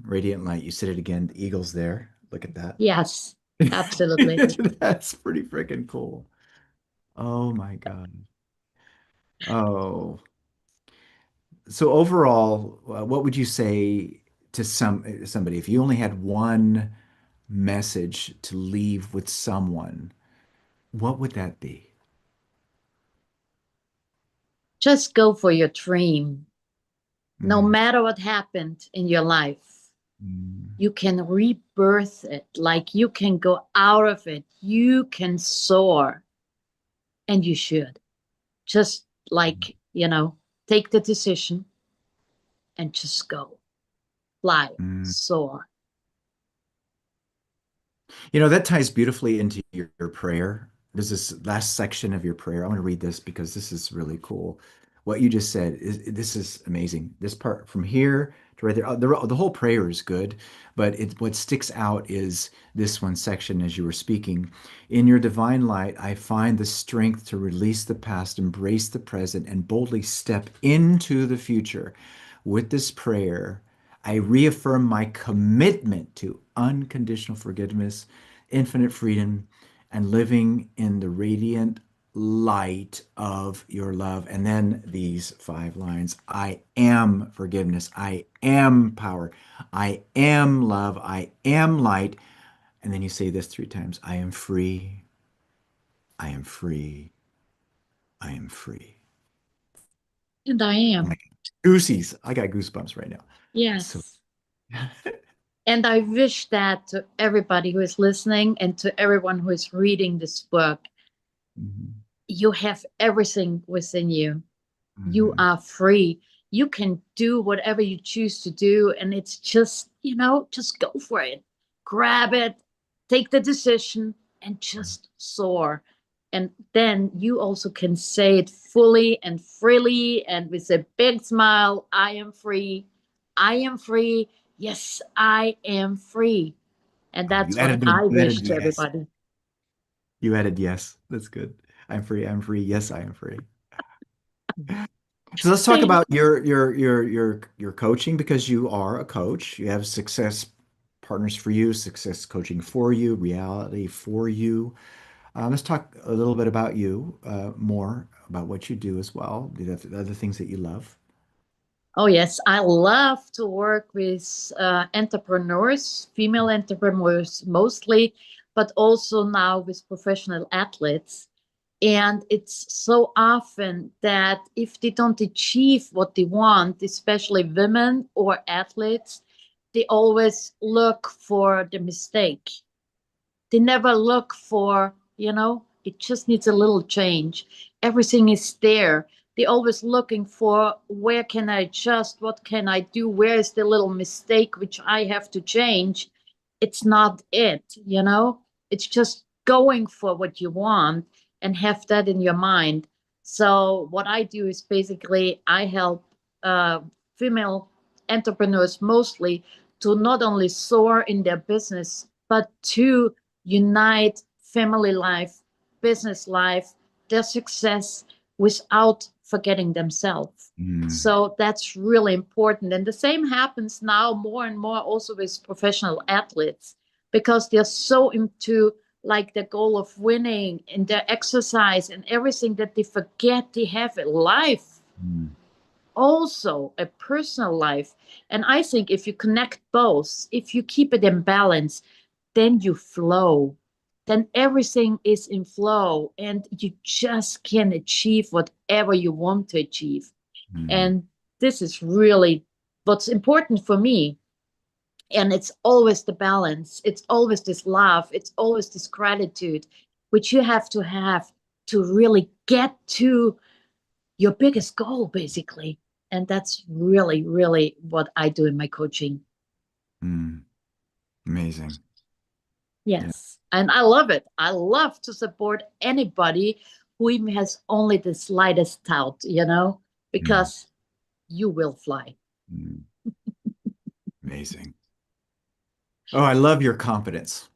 Radiant light. You said it again. The eagle's there. Look at that. Yes, absolutely. That's pretty freaking cool. Oh my God. Oh, so overall, what would you say to somebody if you only had one message to leave with someone? What would that be? Just go for your dream. No Mm, matter what happened in your life, mm, you can rebirth it. Like you can go out of it. You can soar, and you should. Just like, you know, take the decision and just go, fly, mm. soar. You know, that ties beautifully into your prayer. There's this last section of your prayer. I want to read this because this is really cool. What you just said is this is amazing. This part from here right there. The whole prayer is good, but what sticks out is this one section as you were speaking. In your divine light, I find the strength to release the past, embrace the present, and boldly step into the future. With this prayer, I reaffirm my commitment to unconditional forgiveness, infinite freedom, and living in the radiant light of your love. And then these 5 lines: I am forgiveness. I am power. I am love. I am light. And then you say this 3 times: I am free. I am free. I am free. And I Oh my am. God. Goosies. I got goosebumps right now. So, Yes. And I wish that to everybody who is listening and to everyone who is reading this book, mhm, you have everything within you. You mhm, are free. You can do whatever you choose to do. And it's just, just go for it. Grab it, take the decision, and just soar. And then you also can say it fully and freely and with a big smile: I am free. I am free. Yes, I am free. And oh, you that's what added I you wish added to yes. everybody. You added yes. That's good. I'm free. I'm free. Yes, I am free. So let's talk Thank about your coaching, because you are a coach. You have success partners for you, success coaching for you, reality for you. Let's talk a little bit about you, more about what you do as well, the other things that you love. Oh, yes. I love to work with entrepreneurs, female entrepreneurs mostly, but also now with professional athletes. And it's so often that if they don't achieve what they want, especially women or athletes, they always look for the mistake. They never look for, it just needs a little change. Everything is there. They're always looking for, where can I adjust? What can I do? Where is the little mistake which I have to change? It's not it. It's just going for what you want and have that in your mind. So what I do is basically I help uh, female entrepreneurs mostly to not only soar in their business, but to unite family life, business life, their success without forgetting themselves. Mm, So that's really important. And the same happens now more and more also with professional athletes, because they're so into like the goal of winning in their exercise and everything, that they forget they have a life, mm, also a personal life. And I think if you connect both, if you keep it in balance, then you flow. Then everything is in flow and you just can achieve whatever you want to achieve. mm, And this is really what's important for me. And it's always the balance, it's always this love, it's always this gratitude, which you have to really get to your biggest goal, basically. And that's really, really what I do in my coaching. mm. Amazing. Yeah. Yes. And I love it. I love to support anybody who even has only the slightest doubt, Mm, because you will fly. mm. Amazing. Oh, I love your confidence.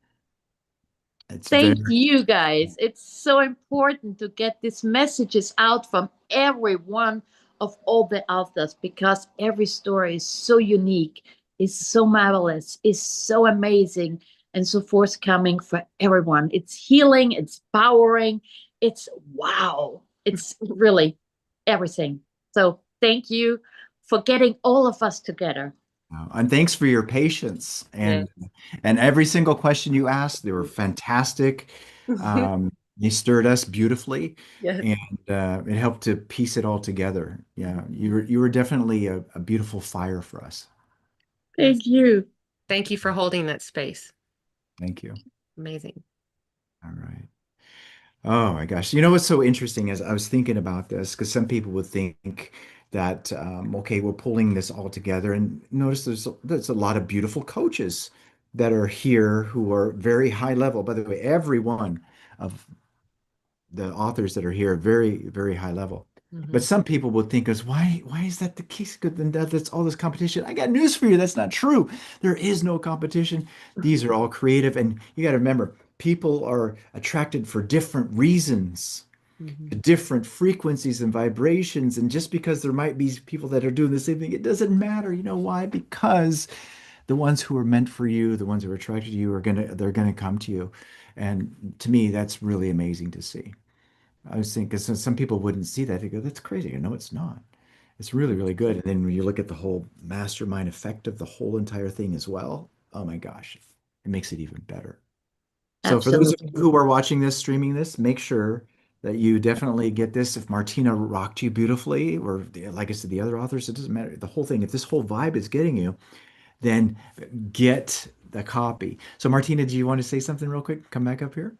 It's very, Thank you, guys. It's so important to get these messages out from every one of all the authors, because every story is so unique, is so marvelous, is so amazing, and so forthcoming for everyone. It's healing, it's powering, it's wow. It's really everything. So thank you for getting all of us together. and thanks for your patience Yeah. and every single question you asked. They were fantastic. They stirred us beautifully, Yes. and it helped to piece it all together. Yeah, you were definitely a beautiful fire for us. Yes. Thank you. Thank you for holding that space. Thank you. Amazing. All right. Oh my gosh. You know what's so interesting is I was thinking about this because some people would think that, okay, we're pulling this all together. And notice there's a lot of beautiful coaches that are here who are very high level. By the way, every one of the authors that are here, very, very high level. But some people would think us, why is that the case? Good, then that's all this competition. I got news for you. That's not true. There is no competition. These are all creative. And you got to remember, people are attracted for different reasons, different frequencies and vibrations. And just because there might be people that are doing the same thing, it doesn't matter. You know why? Because the ones who are meant for you, the ones who are attracted to you they're gonna come to you. And to me, that's really amazing to see. I was thinking, because some people wouldn't see that. They go, that's crazy. No, it's not. It's really, really good. And then when you look at the whole mastermind effect of the whole entire thing as well, oh my gosh, it makes it even better. So for those of Absolutely. you who are watching this, streaming this, make sure that you definitely get this. If Martina rocked you beautifully, or like I said, the other authors, it doesn't matter. The whole thing, if this whole vibe is getting you, then get the copy. So Martina, do you want to say something real quick? Come back up here.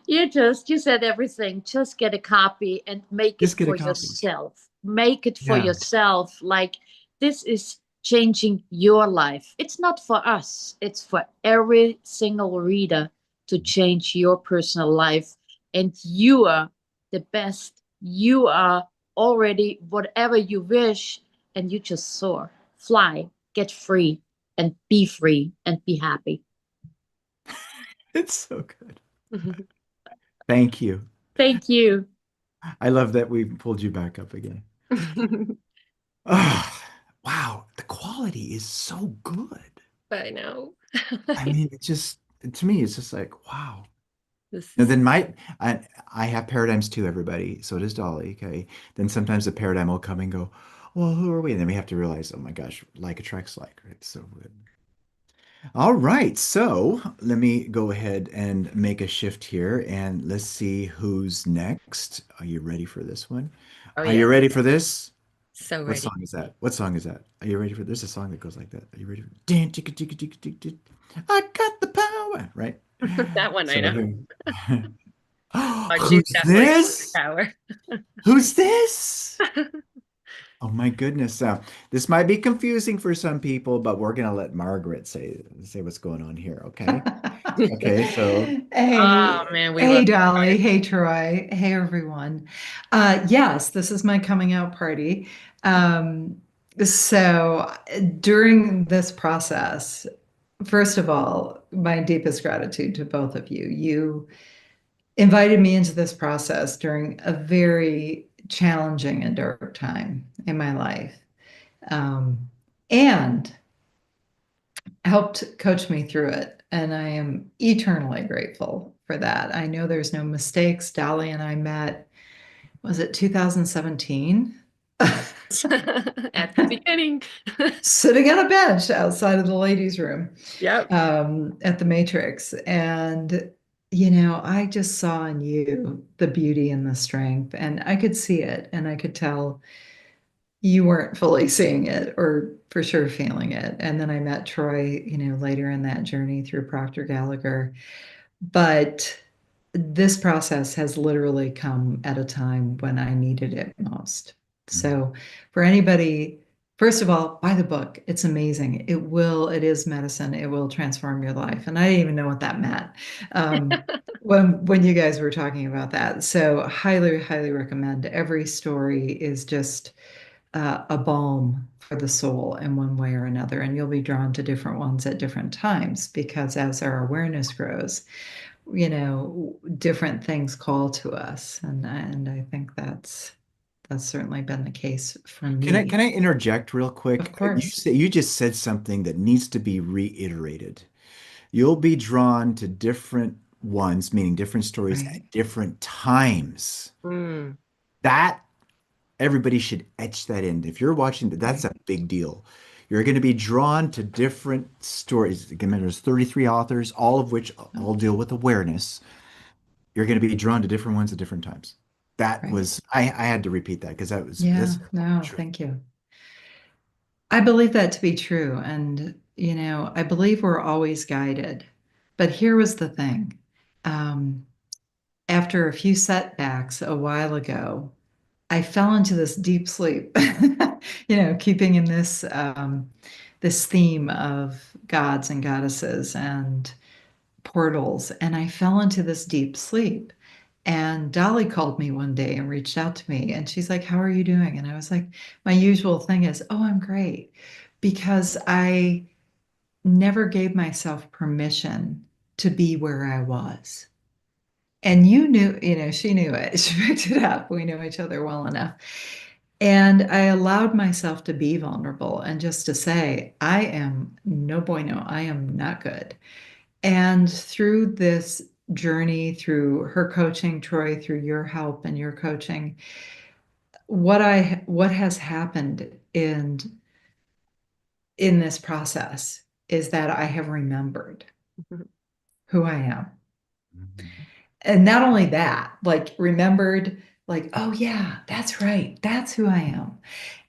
You said everything. Just get a copy and make it Just get a for copy. yourself. Make it for Yeah. yourself. Like this is changing your life. It's not for us. It's for every single reader to change your personal life. And you are the best. You are already whatever you wish, and you just soar, fly, get free, and be happy. It's so good. Thank you. Thank you. I love that we pulled you back up again. Oh, wow. The quality is so good. I know. I mean, to me, it's just like, wow. This And is then I have paradigms too, everybody. So does Dolly. Okay. Then sometimes the paradigm will come and go, well, who are we? And then we have to realize, oh my gosh, like attracts like, right? So good. All right. So let me go ahead and make a shift here and let's see who's next. Are you ready for this one? oh Are you yeah, ready for this? so What ready. song is that? What song is that? Are you ready for? There's a song that goes like that. Are you ready for? Ding, ticka, ticka, ticka, ticka, ticka. I got the power, right? That one I So know. here. Oh, she's Who's definitely got this? the power. Who's this? Oh my goodness. This might be confusing for some people, but we're gonna let Margaret say what's going on here, okay? Okay, so Oh Hey, man, we hey, love that Dolly. part. Hey, Troy. Hey, everyone. Yes, this is my coming out party. So during this process, first of all, my deepest gratitude to both of you. You invited me into this process during a very challenging and dark time in my life. And helped coach me through it. And I am eternally grateful for that. I know there's no mistakes. Dolly and I met, was it 2017? At the beginning. Sitting on a bench outside of the ladies' room Yep. at the Matrix. And, I just saw in you the beauty and the strength, and I could see it, and I could tell you weren't fully seeing it or for sure feeling it. And then I met Troy, later in that journey through Proctor Gallagher. But this process has literally come at a time when I needed it most. So for anybody, first of all, buy the book. It's amazing. It is medicine. It will transform your life. And I didn't even know what that meant when you guys were talking about that. So highly, highly recommend. Every story is just a balm for the soul in one way or another. And you'll be drawn to different ones at different times because as our awareness grows, different things call to us. And I think that's certainly been the case for can me. I interject real Of quick? course. You just said something that needs to be reiterated. You'll be drawn to different ones, meaning different stories Right. at different times. Mm. That everybody should etch that in. If you're watching, that's Right. a big deal. You're going to be drawn to different stories. Again, there's 33 authors, all of which all deal with awareness. You're going to be drawn to different ones at different times. That Right. was, I had to repeat that because Yeah, that's no, true. thank you. I believe that to be true. And, I believe we're always guided. But here was the thing. Um, After a few setbacks a while ago, I fell into this deep sleep, keeping in this theme of gods and goddesses and portals. And I fell into this deep sleep. And Dolly called me one day and reached out to me, and she's like, "How are you doing?" And I was like, "My usual thing is, oh, I'm great," because I never gave myself permission to be where I was. And you knew, she knew it. She picked it up. We know each other well enough. And I allowed myself to be vulnerable and just to say, I am no bueno. I am not good. And through this journey, through her coaching, Troy, through your help and your coaching, what has happened in this process is that I have remembered who I am. And not only that, like remembered, like, oh yeah, that's right. That's who I am.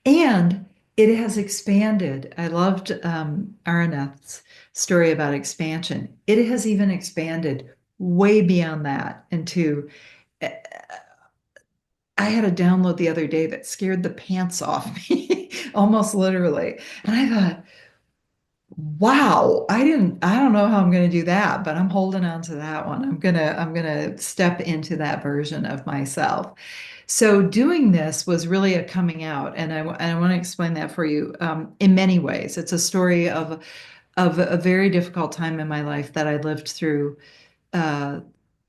And it has expanded. I loved Araneth's story about expansion. It has even expanded way beyond that into I had a download the other day that scared the pants off me, almost literally. And I thought, wow, I don't know how I'm going to do that, but I'm holding on to that one. I'm going to step into that version of myself. So doing this was really a coming out, and I want to explain that for you in many ways. It's a story of a very difficult time in my life that I lived through uh,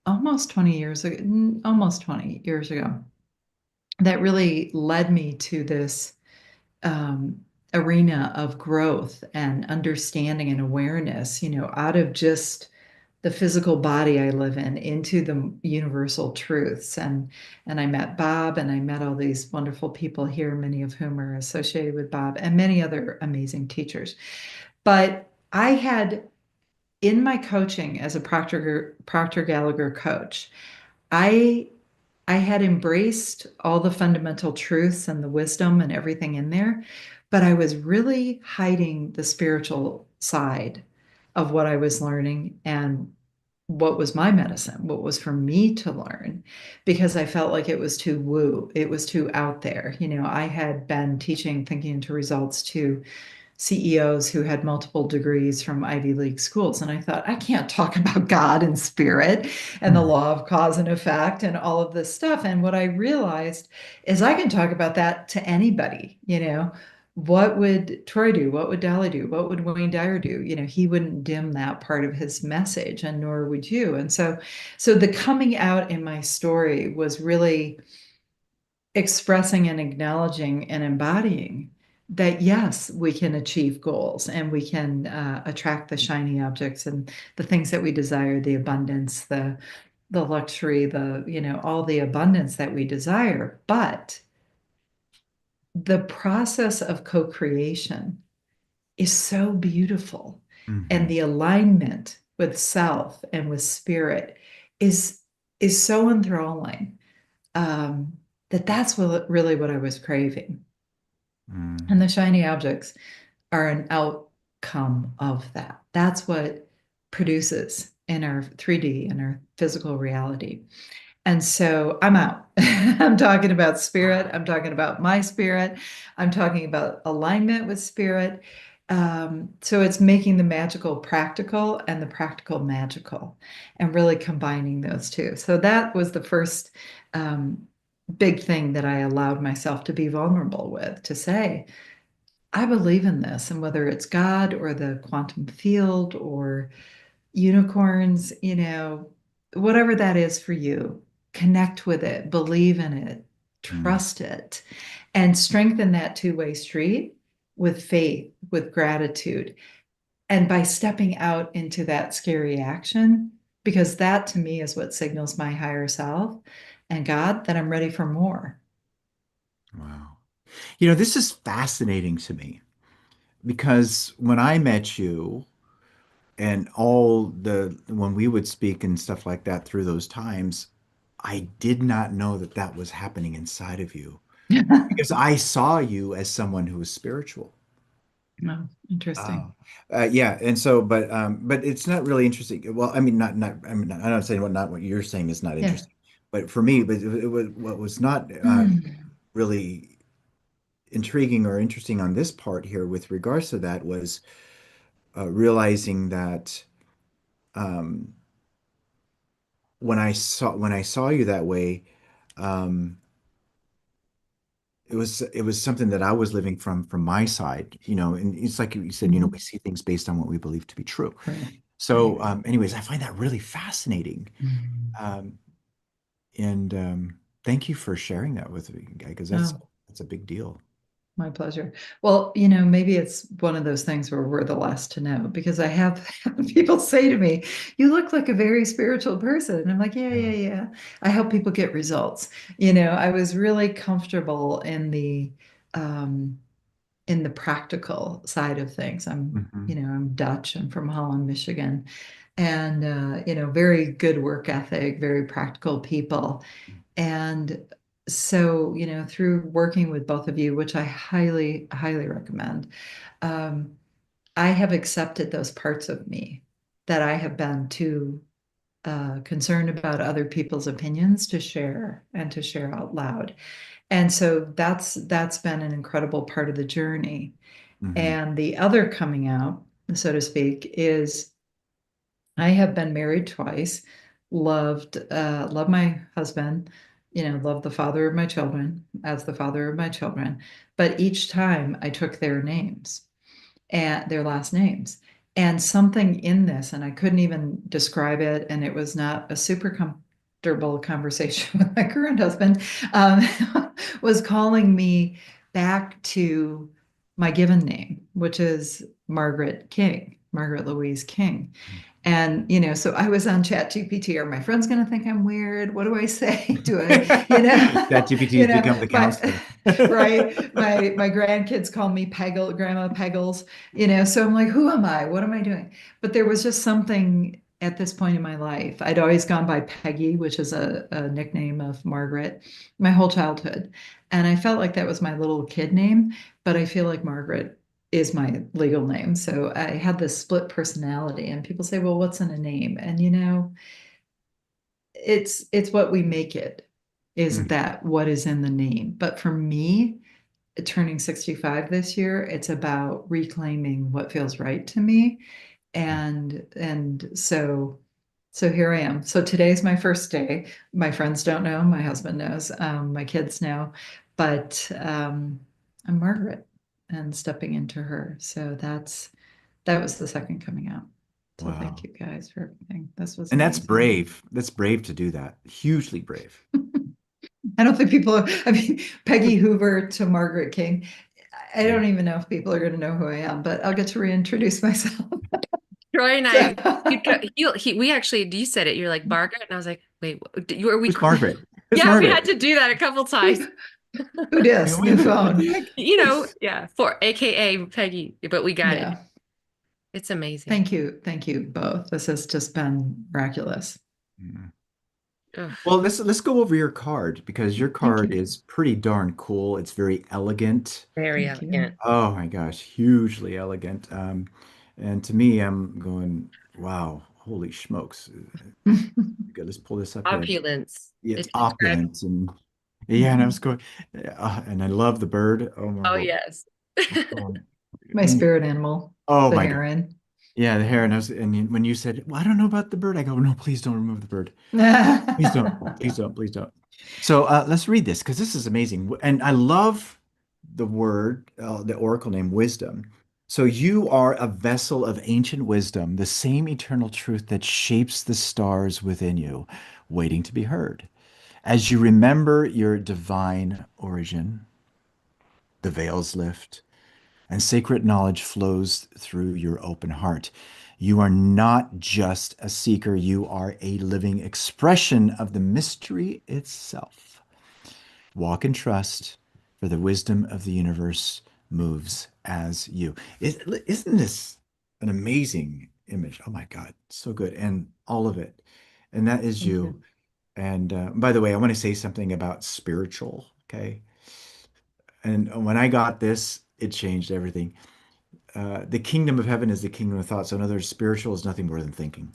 almost 20 years ago. That really led me to this um, arena of growth and understanding and awareness, out of just the physical body I live in into the universal truths. And I met Bob and I met all these wonderful people here, many of whom are associated with Bob and many other amazing teachers. But I had in my coaching as a Proctor Gallagher coach, I I had embraced all the fundamental truths and the wisdom and everything in there, but I was really hiding the spiritual side of what I was learning and what was my medicine, what was for me to learn, because I felt like it was too woo, it was too out there. I had been teaching thinking into results to CEOs who had multiple degrees from Ivy League schools. And I thought, I can't talk about God and spirit and the law of cause and effect and all of this stuff. And what I realized is I can talk about that to anybody. What would Troy do? What would Dolly do? What would Wayne Dyer do? He wouldn't dim that part of his message, and nor would you. And so the coming out in my story was really expressing and acknowledging and embodying that yes, we can achieve goals and we can attract the shiny objects and the things that we desire, the abundance, the luxury, all the abundance that we desire. But the process of co-creation is so beautiful. And the alignment with self and with spirit is so enthralling. That's really what I was craving. And the shiny objects are an outcome of that. That's what produces in our 3D, in our physical reality. And so I'm out. I'm talking about spirit. I'm talking about my spirit. I'm talking about alignment with spirit. So it's making the magical practical and the practical magical and really combining those two. So that was the first big thing that I allowed myself to be vulnerable with, to say, I believe in this. And whether it's God or the quantum field or unicorns, whatever that is for you, connect with it, believe in it, trust it, and strengthen that two-way street with faith, with gratitude. And by stepping out into that scary action, because that to me is what signals my higher self and God that I'm ready for more. Wow. This is fascinating to me because when I met you and when we would speak and stuff like that through those times, I did not know that that was happening inside of you because I saw you as someone who was spiritual. Oh, interesting. Yeah, and so, but it's not really interesting. Well, I mean, not. I mean, I'm not saying not what you're saying is not Yeah. interesting, but for me, but it was what was not really intriguing or interesting on this part here with regards to that was realizing that um, when I saw you that way, um, it was something that I was living from my side, and it's like you said, Mhm. we see things based on what we believe to be true. Right. So, anyways, I find that really fascinating. Mhm. Um, and thank you for sharing that with me, because Oh, that's a big deal. my pleasure. Well, maybe it's one of those things where we're the last to know because I have people say to me, "You look like a very spiritual person." And I'm like, "Yeah, yeah, yeah." I help people get results. I was really comfortable um, in the practical side of things. Mhm. I'm Dutch. I'm from Holland, Michigan, and very good work ethic, very practical people. And so, through working with both of you, which I highly, highly recommend, um, I have accepted those parts of me that I have been too concerned about other people's opinions to share and to share out loud. And so that's been an incredible part of the journey. Mhm. And the other coming out, so to speak, is I have been married twice, loved my husband, loved the father of my children as the father of my children. But each time I took their names and their last names. And something in this, and I couldn't even describe it, and it was not a super comfortable conversation with my current husband, um, was calling me back to my given name, which is Margaret King, Margaret Louise King. And, so I was on ChatGPT. Are my friends going to think I'm weird? What do I say? Do I, That GPT has become the my, counselor. right. My grandkids call me Peggle, Grandma Peggles, so I'm like, who am I? What am I doing? But there was just something at this point in my life. I'd always gone by Peggy, which is a nickname of Margaret, my whole childhood. And I felt like that was my little kid name, but I feel like Margaret is my legal name. So I had this split personality, and people say, well, what's in a name? And it's what we make it, is Mhm. that what is in the name. But for me, turning 65 this year, it's about reclaiming what feels right to me. And so here I am. So today's my first day. My friends don't know, my husband knows, my kids know, but I'm Margaret and stepping into her. So that was the second coming out. So thank Wow. you guys for everything. This was And that's amazing. brave. That's brave to do that. Hugely brave. I don't think I mean, Peggy Hoover to Margaret King. I don't even know if people are going to know who I am, but I'll get to reintroduce myself. Troy and So, I, we actually, you said it. You're like Margaret, and I was like, wait, were we? Who's Margaret? Who's Yeah, we Margaret? had to do that a couple times. who dis? New What the phone. heck? Yeah, for AKA Peggy, but we got it. Yeah. It's amazing. Thank you. Thank you both. This has just been miraculous. Mhm. Ugh, Well, let's go over your card, because your Thank card you. is pretty darn cool. It's very elegant. very Thank you. elegant. Oh my gosh, hugely elegant. And to me, I'm going, wow, holy smokes. Okay, let's pull this up here. Opulence. It's It describes. opulent, and yeah, and I was going, and I love the bird. Oh my Oh God. yes. Oh, My spirit animal, oh the my God. heron. Yeah, the heron. When you said, well, I don't know about the bird, I go, no, please don't remove the bird. Please don't. Please don't. Please don't. So let's read this, because this is amazing. And I love the word, the oracle name, wisdom. So you are a vessel of ancient wisdom, the same eternal truth that shapes the stars within you, waiting to be heard. As you remember your divine origin, the veils lift, and sacred knowledge flows through your open heart. You are not just a seeker, you are a living expression of the mystery itself. Walk in trust, for the wisdom of the universe moves as you. Isn't this an amazing image? Oh my God, so good. And all of it. And that is Thank you. you. And by the way, I want to say something about spiritual, okay? And when I got this, it changed everything. The kingdom of heaven is the kingdom of thought. So, in other words, spiritual is nothing more than thinking.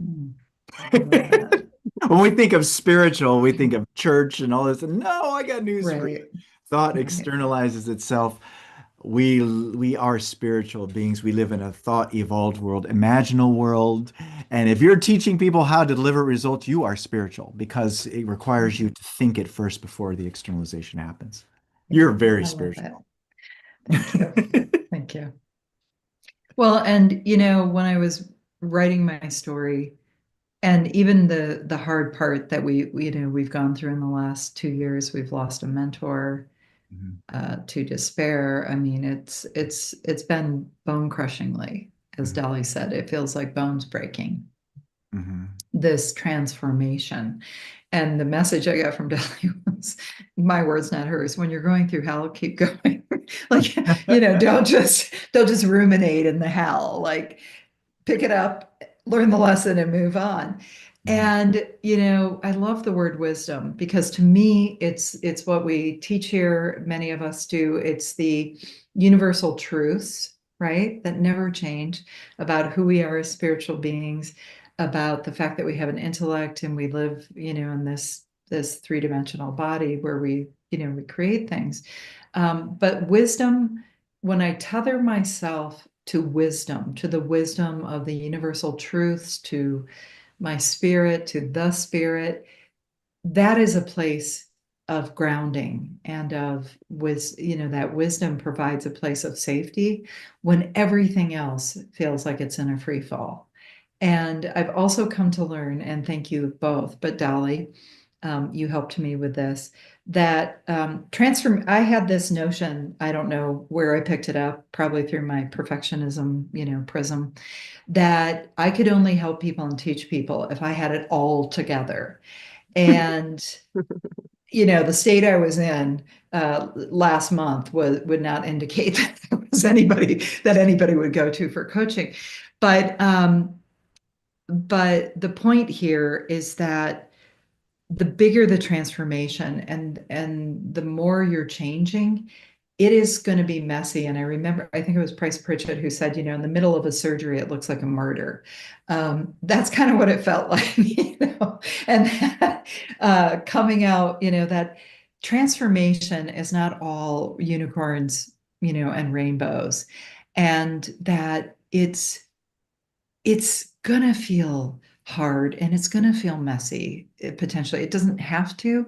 Mm, I love that. When we think of spiritual, we think of church and all this. And no, I got news for you. Right. Thought Right. externalizes itself. we are spiritual beings. We live in a thought evolved world, imaginal world. And if you're teaching people how to deliver results, you are spiritual because it requires you to think it first before the externalization happens. You're very I love it. spiritual. Thank you. Thank you. Well, and when I was writing my story, and even the hard part that we've gone through in the last 2 years, we've lost a mentor to despair. I mean, it's been bone crushingly, as Dolly said. It feels like bones breaking. This transformation. And the message I got from Dolly was, my words, not hers. When you're going through hell, keep going. Like, don't just ruminate in the hell. Like, pick it up, learn the lesson, and move on. And I love the word wisdom because to me, it's what we teach here. Many of us do. It's the universal truths, right, that never change about who we are as spiritual beings, about the fact that we have an intellect and we live, in this three-dimensional body where we create things. But wisdom, when I tether myself to wisdom, to the wisdom of the universal truths, to my spirit, to the spirit, that is a place of grounding and of that wisdom provides a place of safety when everything else feels like it's in a free fall. And I've also come to learn, and thank you both, but Dolly, you helped me with this, that I had this notion, I don't know where I picked it up, probably through my perfectionism, prism, that I could only help people and teach people if I had it all together. And the state I was in last month would not indicate that there was anybody would go to for coaching. But the point here is that the bigger the transformation and the more you're changing, it is going to be messy. And I think it was Price Pritchett who said, in the middle of a surgery, it looks like a murder. That's kind of what it felt like, and that, coming out, that transformation is not all unicorns, and rainbows, and that it's gonna feel hard and it's gonna feel messy, potentially. It doesn't have to,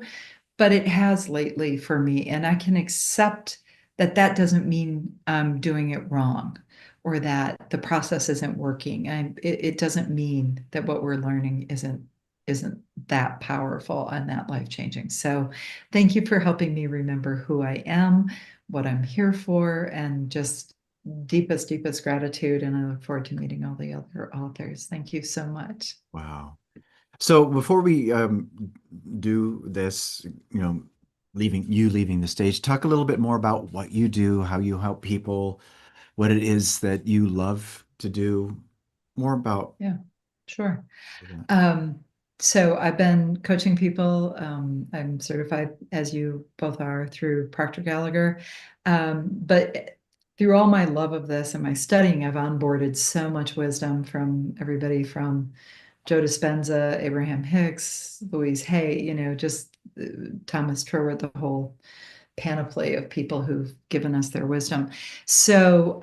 but it has lately for me. And I can accept that doesn't mean I'm doing it wrong or that the process isn't working. And it doesn't mean that what we're learning isn't that powerful and that life-changing. So thank you for helping me remember who I am, what I'm here for, and just deepest, deepest gratitude. And I look forward to meeting all the other authors. Thank you so much. Wow. So before we do this, leaving the stage, talk a little bit more about what you do, how you help people, what it is that you love to do, more about. Yeah, sure. So I've been coaching people. I'm certified, as you both are, through Proctor Gallagher. But through all my love of this and my studying, I've onboarded so much wisdom from everybody from Joe Dispenza, Abraham Hicks, Louise Hay, just Thomas Troward, the whole panoply of people who've given us their wisdom. So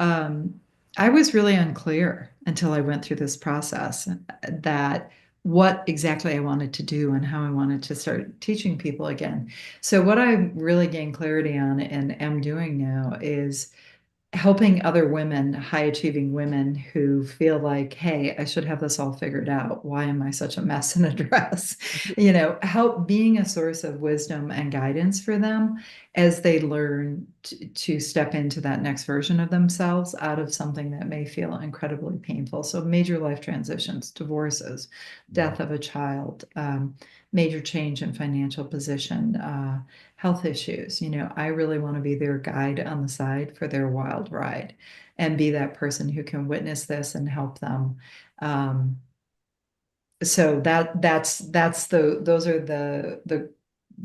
I was really unclear until I went through this process that what exactly I wanted to do and how I wanted to start teaching people again. So what I really gained clarity on and am doing now is helping other women, high achieving women who feel like, hey, I should have this all figured out. Why am I such a mess in a dress? Help being a source of wisdom and guidance for them as they learn to step into that next version of themselves out of something that may feel incredibly painful. So major life transitions, divorces, death of a child, major change in financial position, health issues. I really want to be their guide on the side for their wild ride and be that person who can witness this and help them. So those are the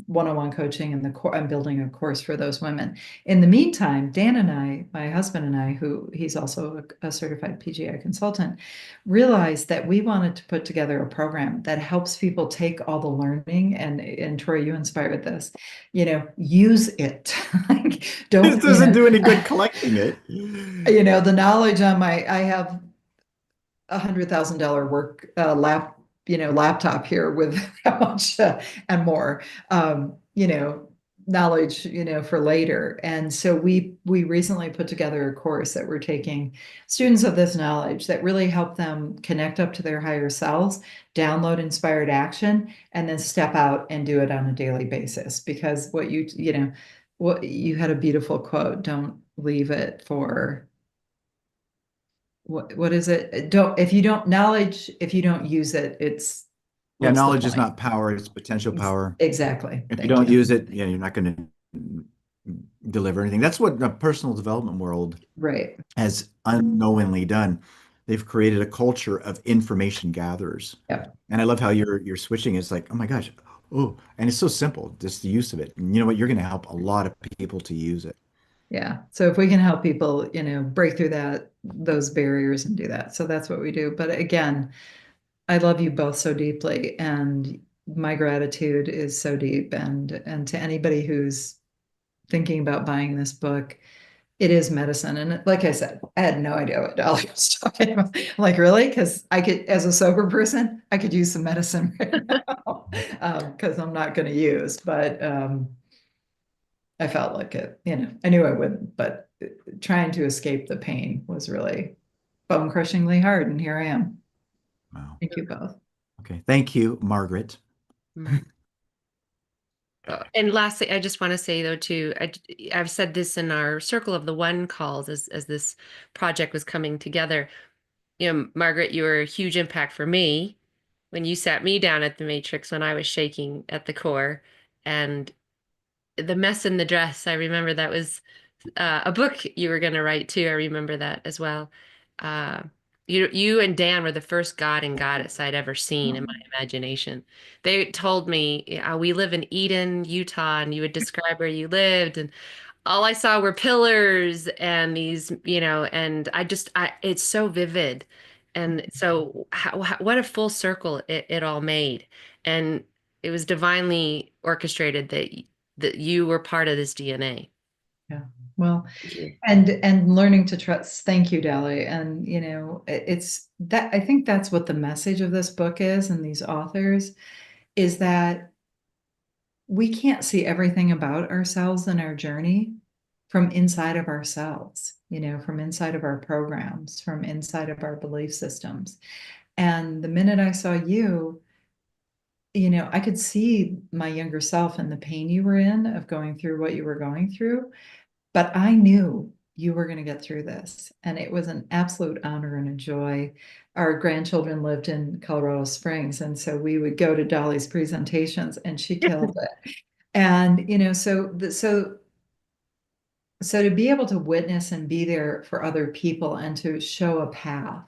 one-on-one coaching and I'm building a course for those women. In the meantime, Dan and I, my husband and I, who he's also a certified PGI consultant, realized that we wanted to put together a program that helps people take all the learning and Troy, you inspired this, use it. Like, don't, It doesn't do any good collecting it. the knowledge I have $100,000 work laptop here with how much and more knowledge for later. And so we recently put together a course that we're taking students of this knowledge that really help them connect up to their higher selves, download inspired action, and then step out and do it on a daily basis. Because what you had a beautiful quote, don't leave it for what is it? If you don't use it, it's Yeah, what's the knowledge is point? not power, it's potential power. Exactly. If you Thank don't you. use it, you're not going to deliver anything. That's what the personal development world Right. has unknowingly done. They've created a culture of information gatherers. Yeah. And I love how you're switching. It's like, oh my gosh, oh, and it's so simple, just the use of it. And you know what? You're going to help a lot of people to use it. Yeah. So if we can help people, break through those barriers and do that. So that's what we do. But again, I love you both so deeply, and my gratitude is so deep. And to anybody who's thinking about buying this book, it is medicine. And like I said, I had no idea what Dolly was talking about. Like, really? Because as a sober person, I could use some medicine right now because I'm not going to use. But I felt like it, I knew I wouldn't, but trying to escape the pain was really bone crushingly hard. And here I am. Wow. Thank you both. Okay. Thank you, Margaret. And lastly, I just want to say though too, I've said this in our Circle of the One calls as this project was coming together. Margaret, you were a huge impact for me when you sat me down at the Matrix when I was shaking at the core. And the mess in the dress, I remember that was a book you were going to write too. I remember that as well. Uh, you and Dan were the first god and goddess I'd ever seen in my imagination. They told me, we live in Eden, Utah, and you would describe where you lived, and all I saw were pillars and these, and it's so vivid. And so what a full circle it all made. And it was divinely orchestrated that you were part of this DNA. Yeah. Well, Thank you. and learning to trust. Thank you, Dali. And it's that I think that's what the message of this book is, and these authors, is that we can't see everything about ourselves and our journey from inside of ourselves, from inside of our programs, from inside of our belief systems. And the minute I saw you, I could see my younger self and the pain you were in of going through what you were going through. But I knew you were going to get through this. And it was an absolute honor and a joy. Our grandchildren lived in Colorado Springs. And so we would go to Dolly's presentations and she killed it. And, so to be able to witness and be there for other people and to show a path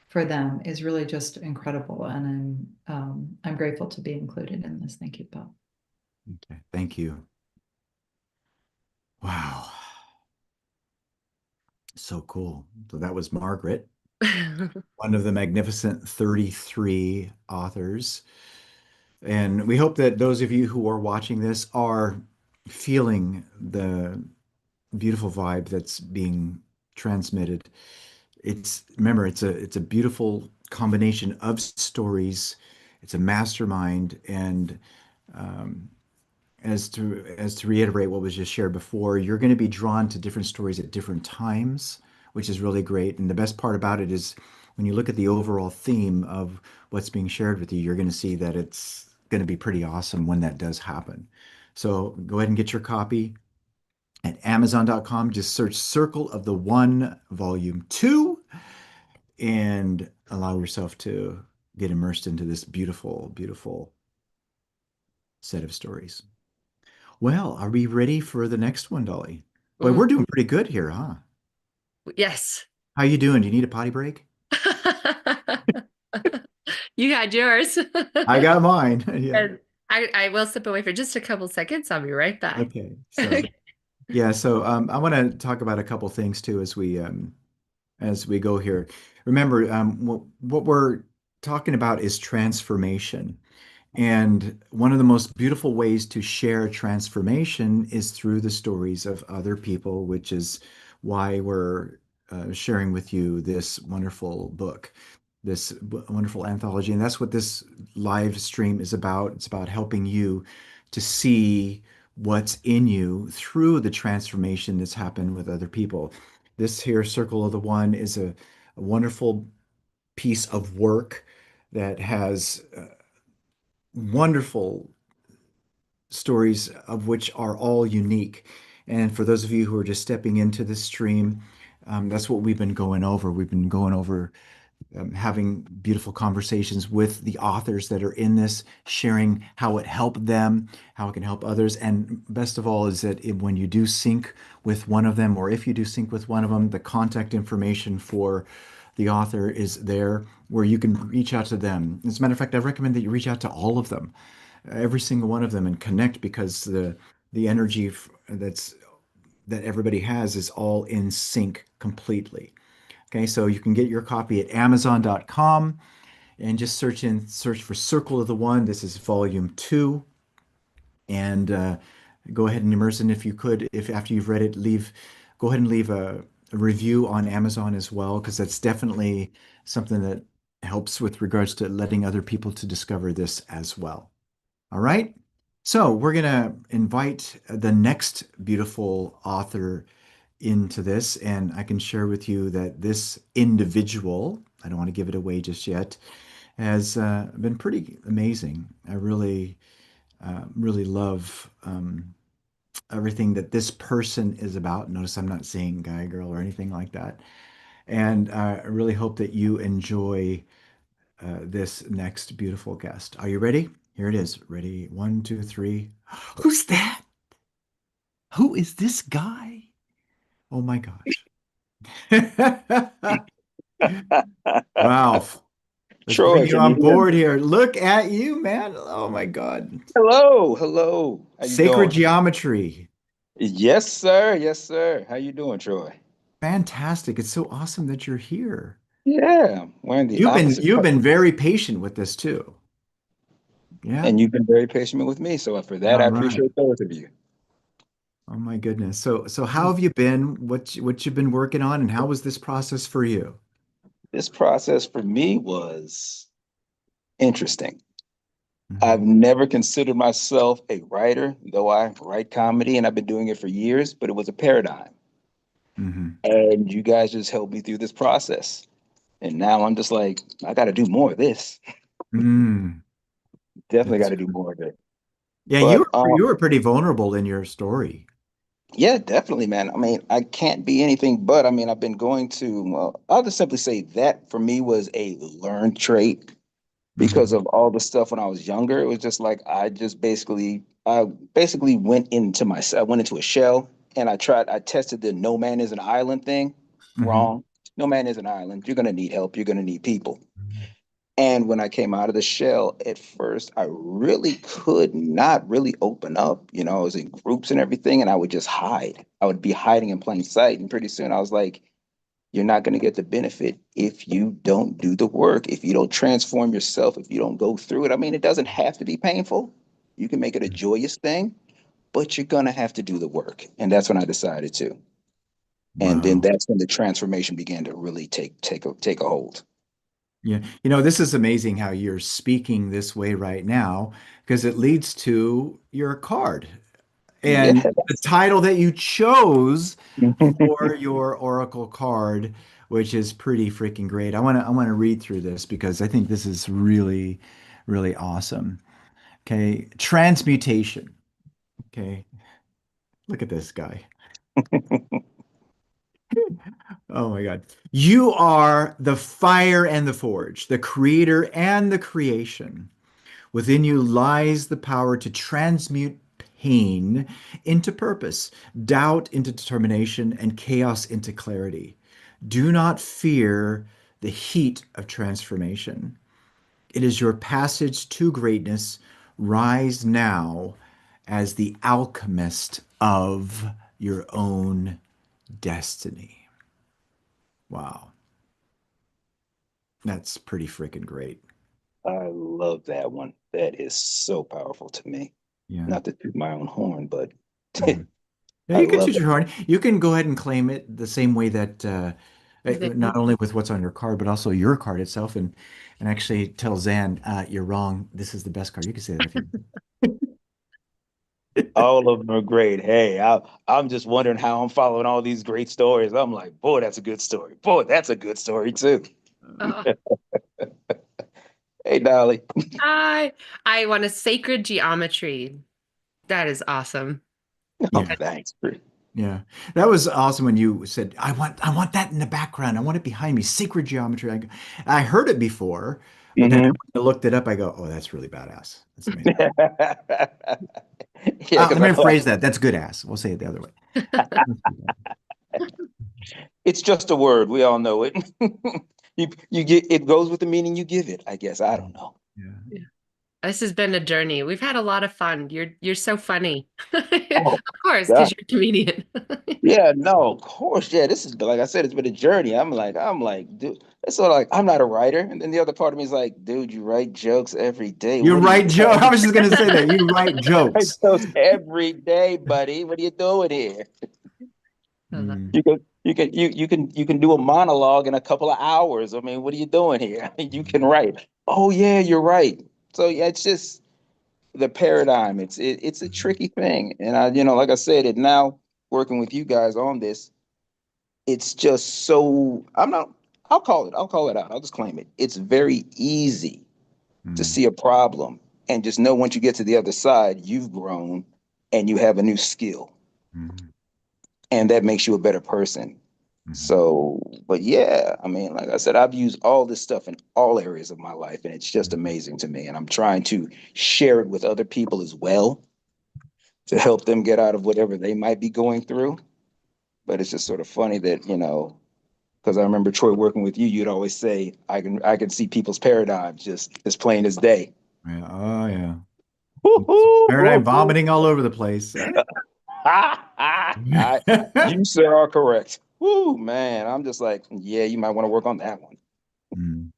for them is really just incredible. And I'm grateful to be included in this. Thank you, Bob. Okay. Thank you. Wow. So cool. So that was Margaret, one of the magnificent 33 authors. And we hope that those of you who are watching this are feeling the beautiful vibe that's being transmitted. Remember, it's a beautiful combination of stories. It's a mastermind, and as to reiterate what was just shared before, you're going to be drawn to different stories at different times, which is really great. And the best part about it is when you look at the overall theme of what's being shared with you, you're going to see that it's going to be pretty awesome when that does happen. So go ahead and get your copy at Amazon.com. Just search Circle of the One, Volume 2, and allow yourself to get immersed into this beautiful, beautiful set of stories. Well, are we ready for the next one, Dolly? Boy, we're doing pretty good here, huh? Yes. How you doing? Do you need a potty break? You had yours. I got mine. Yeah. I will step away for just a couple seconds. I'll be right back. Okay. So yeah, so I want to talk about a couple things too as we go here. Remember, what we're talking about is transformation. And one of the most beautiful ways to share transformation is through the stories of other people, which is why we're sharing with you this wonderful book, this wonderful anthology. And that's what this live stream is about. It's about helping you to see what's in you through the transformation that's happened with other people. This here Circle of the One is a wonderful piece of work that has wonderful stories of which are all unique. And for those of you who are just stepping into this stream, that's what we've been going over. We've been going over having beautiful conversations with the authors that are in this, sharing how it helped them, how it can help others. And best of all is that when you do sync with one of them, or if you do sync with one of them, the contact information for the author is there where you can reach out to them. As a matter of fact, I recommend that you reach out to all of them, every single one of them, and connect, because the energy that everybody has is all in sync completely. Okay, so you can get your copy at Amazon.com and just search for Circle of the One. This is volume 2. And go ahead and immerse in, if you could, if after you've read it, go ahead and leave a review on Amazon as well, because that's definitely something that helps with regards to letting other people to discover this as well. All right. So we're going to invite the next beautiful author into this, and I can share with you that this individual, I don't want to give it away just yet, has been pretty amazing. I really love everything that this person is about. Notice I'm not saying guy, girl, or anything like that. And I really hope that you enjoy this next beautiful guest. Are you ready? Here it is. Ready? 1, 2, 3. Who's that? Who is this guy? Oh my gosh. Wow. Let's bring Troy, you can you on hear me? board here. Look at you, man. Oh my God. Hello, hello. How you Sacred doing? geometry. Yes, sir. Yes, sir. How you doing, Troy? Fantastic. It's so awesome that you're here. Yeah, we're in the opposite You've color. been very patient with this too. Yeah. And you've been very patient with me. So for that, All I right. appreciate both of you. Oh my goodness. So how have you been? What you've been working on, and how was this process for you? This process for me was interesting. I've Mhm. never considered myself a writer, though I write comedy and I've been doing it for years, but it was a paradigm. Mhm. And you guys just helped me through this process. And now I'm just like, I got to do more of this. Mm, Definitely got that's to do more of it. yeah, But you were pretty vulnerable in your story. yeah, definitely, man. I mean, I can't be anything but. I mean, I've been going to, well, I'll just simply say that for me was a learned trait because Mhm. of all the stuff when I was younger. It was just like I basically went into myself, I went into a shell and I tested the no man is an island thing. Mhm. Wrong. No man is an island. You're going to need help. You're going to need people. And when I came out of the shell, at first, I really could not really open up. You know, I was in groups and everything, and I would just hide. I would be hiding in plain sight. And pretty soon I was like, you're not going to get the benefit if you don't do the work, if you don't transform yourself, if you don't go through it. I mean, it doesn't have to be painful. You can make it a joyous thing, but you're going to have to do the work. And that's when I decided to. And then Wow. that's when the transformation began to really take a hold. Yeah. You know, this is amazing how you're speaking this way right now, because it leads to your card Yeah. and the title that you chose for your Oracle card, which is pretty freaking great. I want to read through this because I think this is really, really awesome. Okay. Transmutation. Okay. Look at this guy. Oh my God. You are the fire and the forge, the creator and the creation. Within you lies the power to transmute pain into purpose, doubt into determination, and chaos into clarity. Do not fear the heat of transformation. It is your passage to greatness, rise now as the alchemist of your own destiny. Wow. That's pretty freaking great. I love that one. That is so powerful to me. Yeah. Not to toot my own horn, but Mhm. Yeah, I you can love toot it. your horn. You can go ahead and claim it the same way that not Victor. only with what's on your card, but also your card itself, and actually tell Zan, you're wrong. This is the best card. You can say that if you. All of them are great. Hey, I'm just wondering how I'm following all these great stories. I'm like, boy, that's a good story. Boy, that's a good story too. Oh, Hey, Dolly. I want a sacred geometry. That is awesome. Oh, Yeah, thanks. yeah, that was awesome when you said, I want that in the background. I want it behind me. Sacred geometry. I heard it before, but then Hmm. I looked it up. I go, oh, that's really badass. That's amazing. Yeah, because Let me I know rephrase that. That's good ass. We'll say it the other way. it's just a word. We all know it. You get it goes with the meaning you give it, I guess. I don't know. Yeah. Yeah. This has been a journey. We've had a lot of fun. You're so funny. Oh, Of course, God. because you're a comedian. Yeah, no, of course. Yeah, this is like I said, it's been a journey. I'm like, dude, it's sort of like I'm not a writer. And then the other part of me is like, dude, you write jokes every day. You What are you write jokes. I doing? was just gonna say that. You write Write jokes. jokes every day, buddy. What are you doing here? I love Mm, You can do a monologue in a couple of hours. I mean, what are you doing here? I mean, you can write. Oh yeah, you're right. So yeah, it's just the paradigm. It's a tricky thing. And like I said, it now working with you guys on this, it's just so I'm not I'll call it out. I'll just claim it. It's very easy to mm, see a problem and just know once you get to the other side, you've grown and you have a new skill. mm, And that makes you a better person. mm, So, but yeah, I mean, like I said, I've used all this stuff in all areas of my life, and it's just amazing to me. And I'm trying to share it with other people as well to help them get out of whatever they might be going through. But it's just sort of funny that, because I remember Troy working with you, you'd always say, I can see people's paradigms just as plain as day. yeah. Oh yeah. It's paradigm Woo-hoo! vomiting all over the place. You sir are correct. Woo, man. I'm just like, yeah, you might want to work on that one. Mm.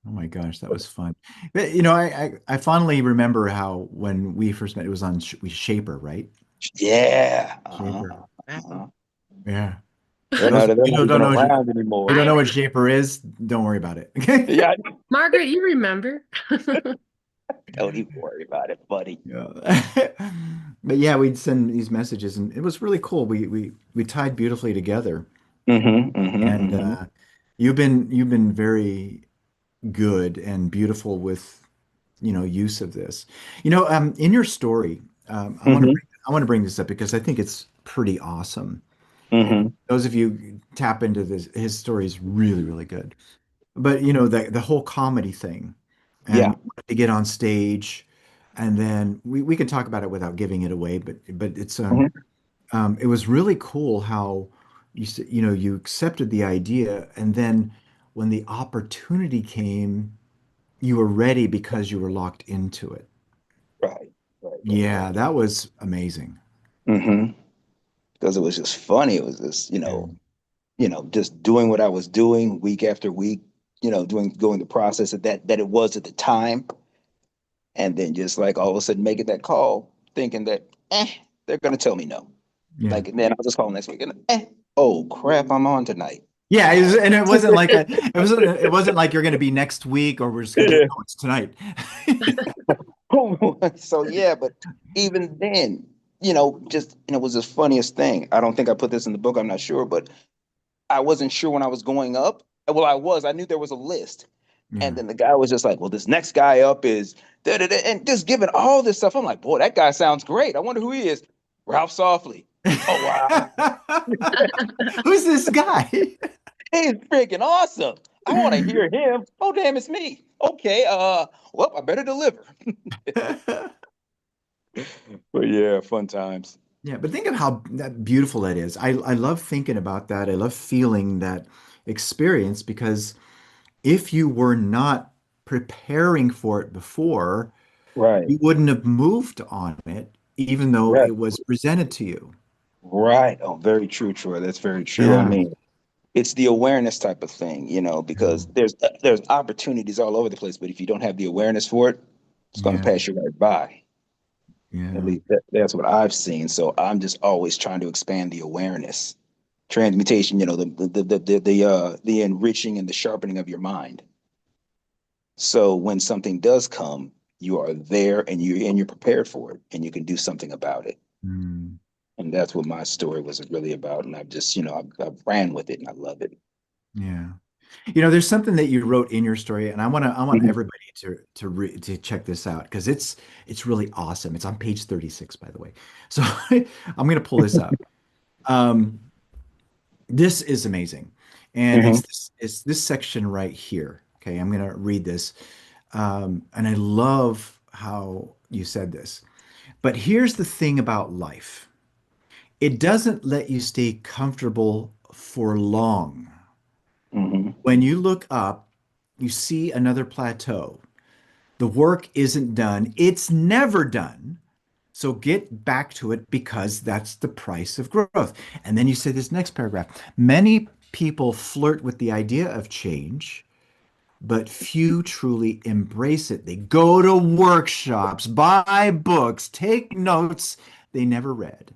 Oh my gosh, that was fun. But, I fondly remember how when we first met, it was on Shaper, right? Yeah. Shaper. Uh-huh. Yeah. Yeah, Those no, of they're you not who don't even know around who anymore. don't I know what remember. Shaper is, don't worry about it. Okay. Yeah, Margaret, you remember? don't even worry about it, buddy. Yeah. But yeah, we'd send these messages and it was really cool. We tied beautifully together. Mm-hmm, mm-hmm, And mm-hmm, you've been very good and beautiful with use of this. In your story, mm-hmm, I want to bring this up because I think it's pretty awesome. And mm-hmm. those of you tap into this, his story is really, really good. But the whole comedy thing, Yeah. and to get on stage, and then we can talk about it without giving it away. But Mm-hmm. it was really cool how you accepted the idea, and then when the opportunity came, you were ready because you were locked into it. Right, right, right, Yeah, right. that was amazing. Mm-hmm. Because it was just funny. It was just, Yeah. just doing what I was doing week after week, going the process that it was at the time. And then just like all of a sudden making that call, thinking that, they're gonna tell me no. Yeah. Like, and then I'll just call next week and oh crap, I'm on tonight. Yeah, Oh. and it wasn't like you're going to be next week or we're just going to do, no, it's tonight. So yeah, but even then, just and it was the funniest thing. I don't think I put this in the book, I'm not sure, but I wasn't sure when I was going up. Well, I knew there was a list. And Yeah. then the guy was just like, well, this next guy up is da, da, da, and just giving all this stuff. I'm like, boy, that guy sounds great. I wonder who he is. Ralph Softly. Oh wow. Who's this guy? He's freaking awesome. I want to hear him. Oh damn, it's me. Okay, well, I better deliver. But yeah, fun times. Yeah, but think of how that beautiful that is. I love thinking about that. I love feeling that experience because if you were not preparing for it before, Right. you wouldn't have moved on it, even though Right. it was presented to you. Right. Oh, very true, Troy. That's very true. I Yeah. mean, it's the awareness type of thing, because there's opportunities all over the place, but if you don't have the awareness for it, it's going to Yeah. pass you right by. At Yeah. least that's what I've seen. So I'm just always trying to expand the awareness, transmutation. The enriching and the sharpening of your mind. So when something does come, you are there and you're prepared for it, and you can do something about it. Mm. And that's what my story was really about. And I've just, I've ran with it, and I love it. Yeah. There's something that you wrote in your story, and I want Mhm. everybody to check this out because it's really awesome. It's on page 36, by the way. So I'm gonna pull this up. Um, this is amazing. And Mhm. it's this section right here. Okay, I'm gonna read this. And I love how you said this. But here's the thing about life. It doesn't let you stay comfortable for long. Mhm. When you look up, you see another plateau. The work isn't done. It's never done. So get back to it because that's the price of growth. And then you say this next paragraph. Many people flirt with the idea of change, but few truly embrace it. They go to workshops, buy books, take notes they never read.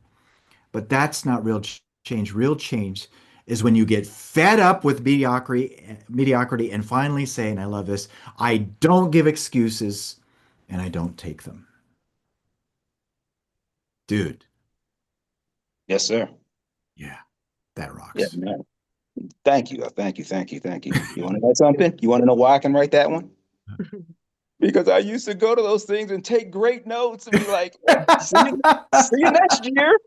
But that's not real change. Real change is when you get fed up with mediocrity and finally say, and I love this, I don't give excuses and I don't take them. Dude, Yes, sir. yeah, that Yeah, rocks. man. Thank you. Thank you. Thank you. Thank you. You want to know something? You want to know why I can write that one? Because I used to go to those things and take great notes and be like, see you next year.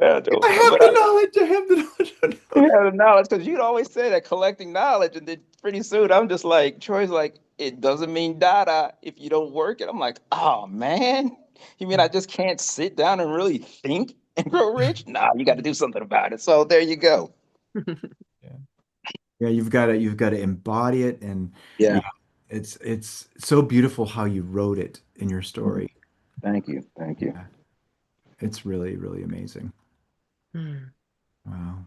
Yeah, I have but the knowledge. I have the knowledge. yeah, the knowledge, because you'd always say that collecting knowledge, and then pretty soon I'm just like, Troy's like, it doesn't mean data if you don't work it. I'm like, oh man, you mean I just can't sit down and really think and grow rich? Nah, you got to do something about it. So there you go. Yeah. Yeah, you've got to embody it, and Yeah. yeah, it's so beautiful how you wrote it in your story. Thank you. Thank you. Yeah, it's really, really amazing. Mm. Wow.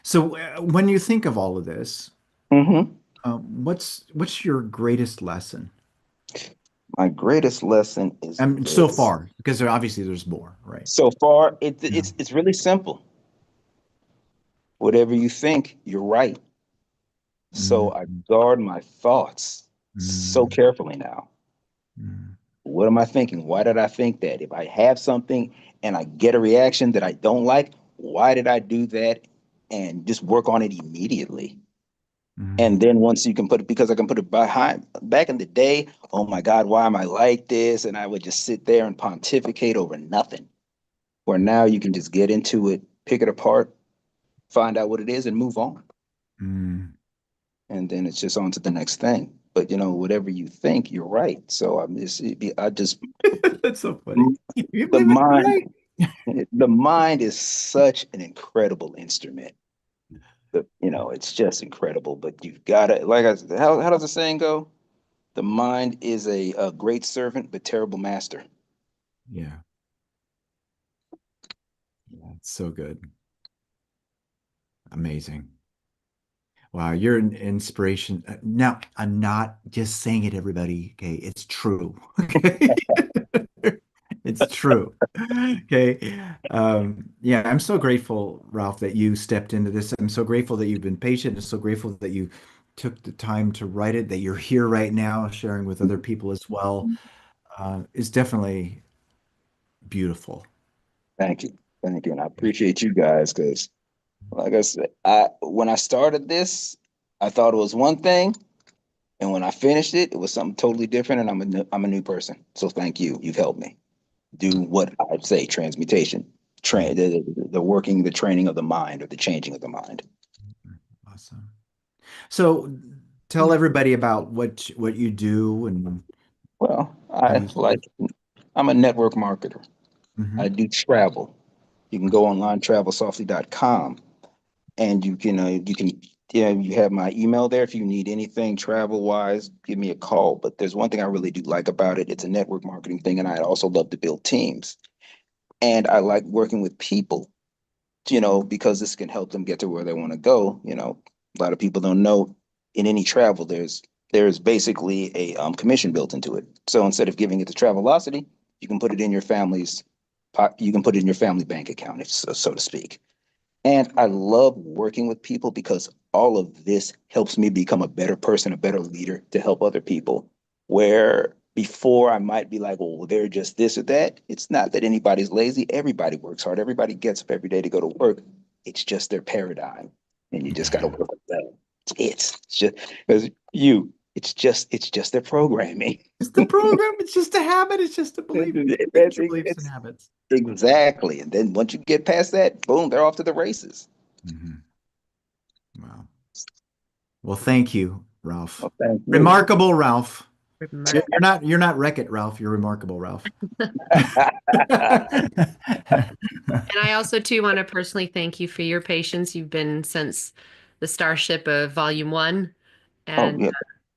So when you think of all of this, Hmm. what's your greatest lesson? My greatest lesson is So this. far, because obviously there's more, right? So far, Yeah. it's really simple. Whatever you think, you're right. Mm, So I guard my thoughts so mm, carefully now. mm, What am I thinking? Why did I think that? If I have something and I get a reaction that I don't like, why did I do that? And just work on it immediately. And mm, then once you can put it, because I can put it behind, back in the day, oh my God, why am I like this? And I would just sit there and pontificate over nothing. Where now you can just get into it, pick it apart, find out what it is, and move on. mm. And then it's just on to the next thing. But whatever you think, you're right. So I just That's so funny. You the believe it? I'm mind right. the mind is such an incredible instrument. It's just incredible. But you've got to, like I said, how does the saying go? The mind is a great servant, but terrible master. Yeah, yeah, it's so good. Amazing. Wow, you're an inspiration. Now, I'm not just saying it, everybody. Okay, it's true. Okay, it's true. Okay. Yeah, I'm so grateful, Ralph, that you stepped into this. I'm so grateful that you've been patient. I'm so grateful that you took the time to write it, that you're here right now sharing with other people as well. It's definitely beautiful. Thank you. Thank you. And I appreciate you guys because, like I said, when I started this, I thought it was one thing. And when I finished it, it was something totally different. And I'm a new person. So thank you. You've helped me do what I say transmutation, the working, the training of the mind or the changing of the mind. Awesome. So tell everybody about what you do and Well, how you serve. I'm a network marketer. I Hmm. do travel. You can go online, travelsoftly.com, and you can Yeah, you have my email there. If you need anything travel wise, give me a call. But there's one thing I really do like about it. It's a network marketing thing, and I also love to build teams. And I like working with people, because this can help them get to where they want to go. A lot of people don't know in any travel, there's basically a commission built into it. So instead of giving it to Travelocity, you can put it in your you can put it in your family bank account, if so to speak. And I love working with people because all of this helps me become a better person, a better leader to help other people. Where before I might be like, well, they're just this or that. It's not that anybody's lazy. Everybody works hard. Everybody gets up every day to go to work. It's just their paradigm. And you just got to work with that. It's just because it's just their programming. It's the program. It's just a habit. It's just a belief. It's your beliefs and habits. Exactly. And then once you get past that, boom, they're off to the races. Wow. Well, thank you, Ralph. Well, thank you. Remarkable, Ralph. Remarkable. You're not Wreck-It Ralph. You're remarkable, Ralph. And I also too want to personally thank you for your patience. You've been since the starship of Volume 1 Oh, and yeah.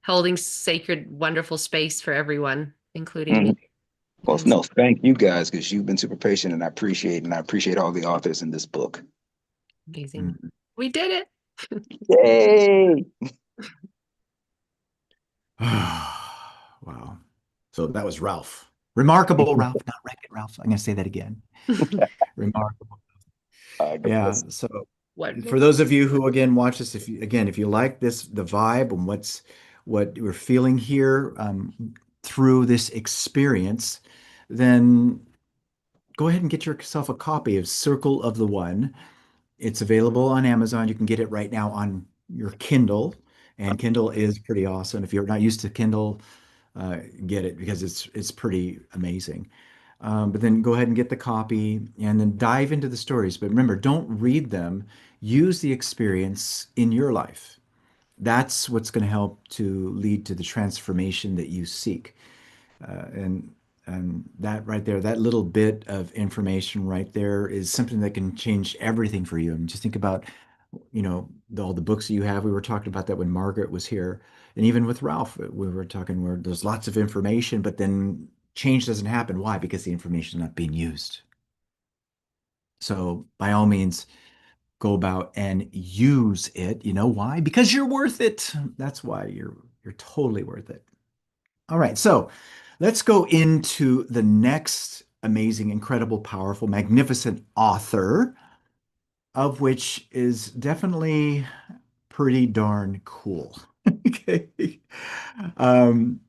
holding sacred, wonderful space for everyone, including Mhm. me. Well, And no, thank you guys because you've been super patient, and I appreciate all the authors in this book. amazing. We did it. Yay! Wow. So that was Ralph. Remarkable Ralph, not Wreck-It Ralph. I'm going to say that again. Remarkable. Yeah. So for those of you who again watch this, if you like this, the vibe and what we're feeling here through this experience, then go ahead and get yourself a copy of Circle of the One. It's available on Amazon. You can get it right now on your Kindle, and Kindle is pretty awesome. If you're not used to Kindle, get it because it's pretty amazing. But then go ahead and get the copy and then dive into the stories. But remember, don't read them. Use the experience in your life. That's what's going to help to lead to the transformation that you seek. And that right there, that little bit of information right there is something that can change everything for you. And just think about, all the books that you have. We were talking about that when Margaret was here. And even with Ralph, we were talking where there's lots of information, but then change doesn't happen. Why? Because the information is not being used. So by all means, go about and use it. You know why? Because you're worth it. That's why you're totally worth it. All right, so let's go into the next amazing, incredible, powerful, magnificent author, of which is definitely pretty darn cool. Okay. Um,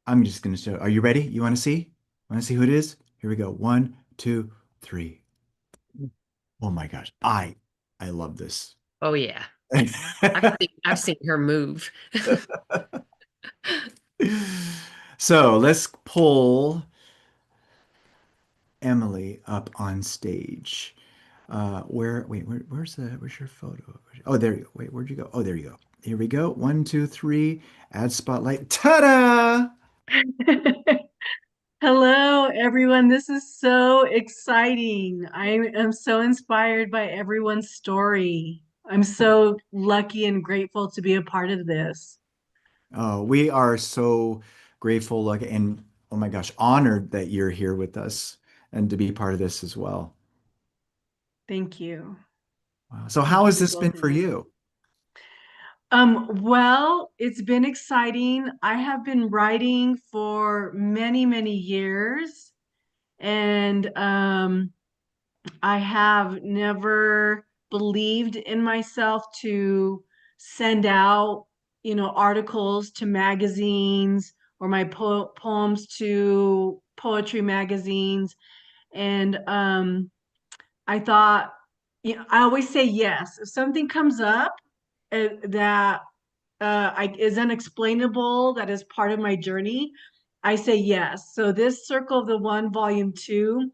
I'm just going to show. Are you ready? You want to see? Want to see who it is? Here we go. One, two, three. Oh my gosh. I love this. Oh yeah. I've seen her move. So let's pull Emily up on stage. Where's your photo? Oh, there you go. Wait, where'd you go? Oh, there you go. Here we go. One, two, three. Add spotlight. Ta-da! Hello, everyone. This is so exciting. I am so inspired by everyone's story. I'm so lucky and grateful to be a part of this. Oh, we are so grateful, and oh my gosh, honored that you're here with us and to be part of this as well. Thank you. Wow. So Thank how you has to this been both of for you. you? Well, it's been exciting. I have been writing for many, many years, and I have never believed in myself to send out, articles to magazines or my poems to poetry magazines. And I thought, I always say yes. If something comes up that is unexplainable, that is part of my journey, I say yes. So this Circle of the One, Volume 2,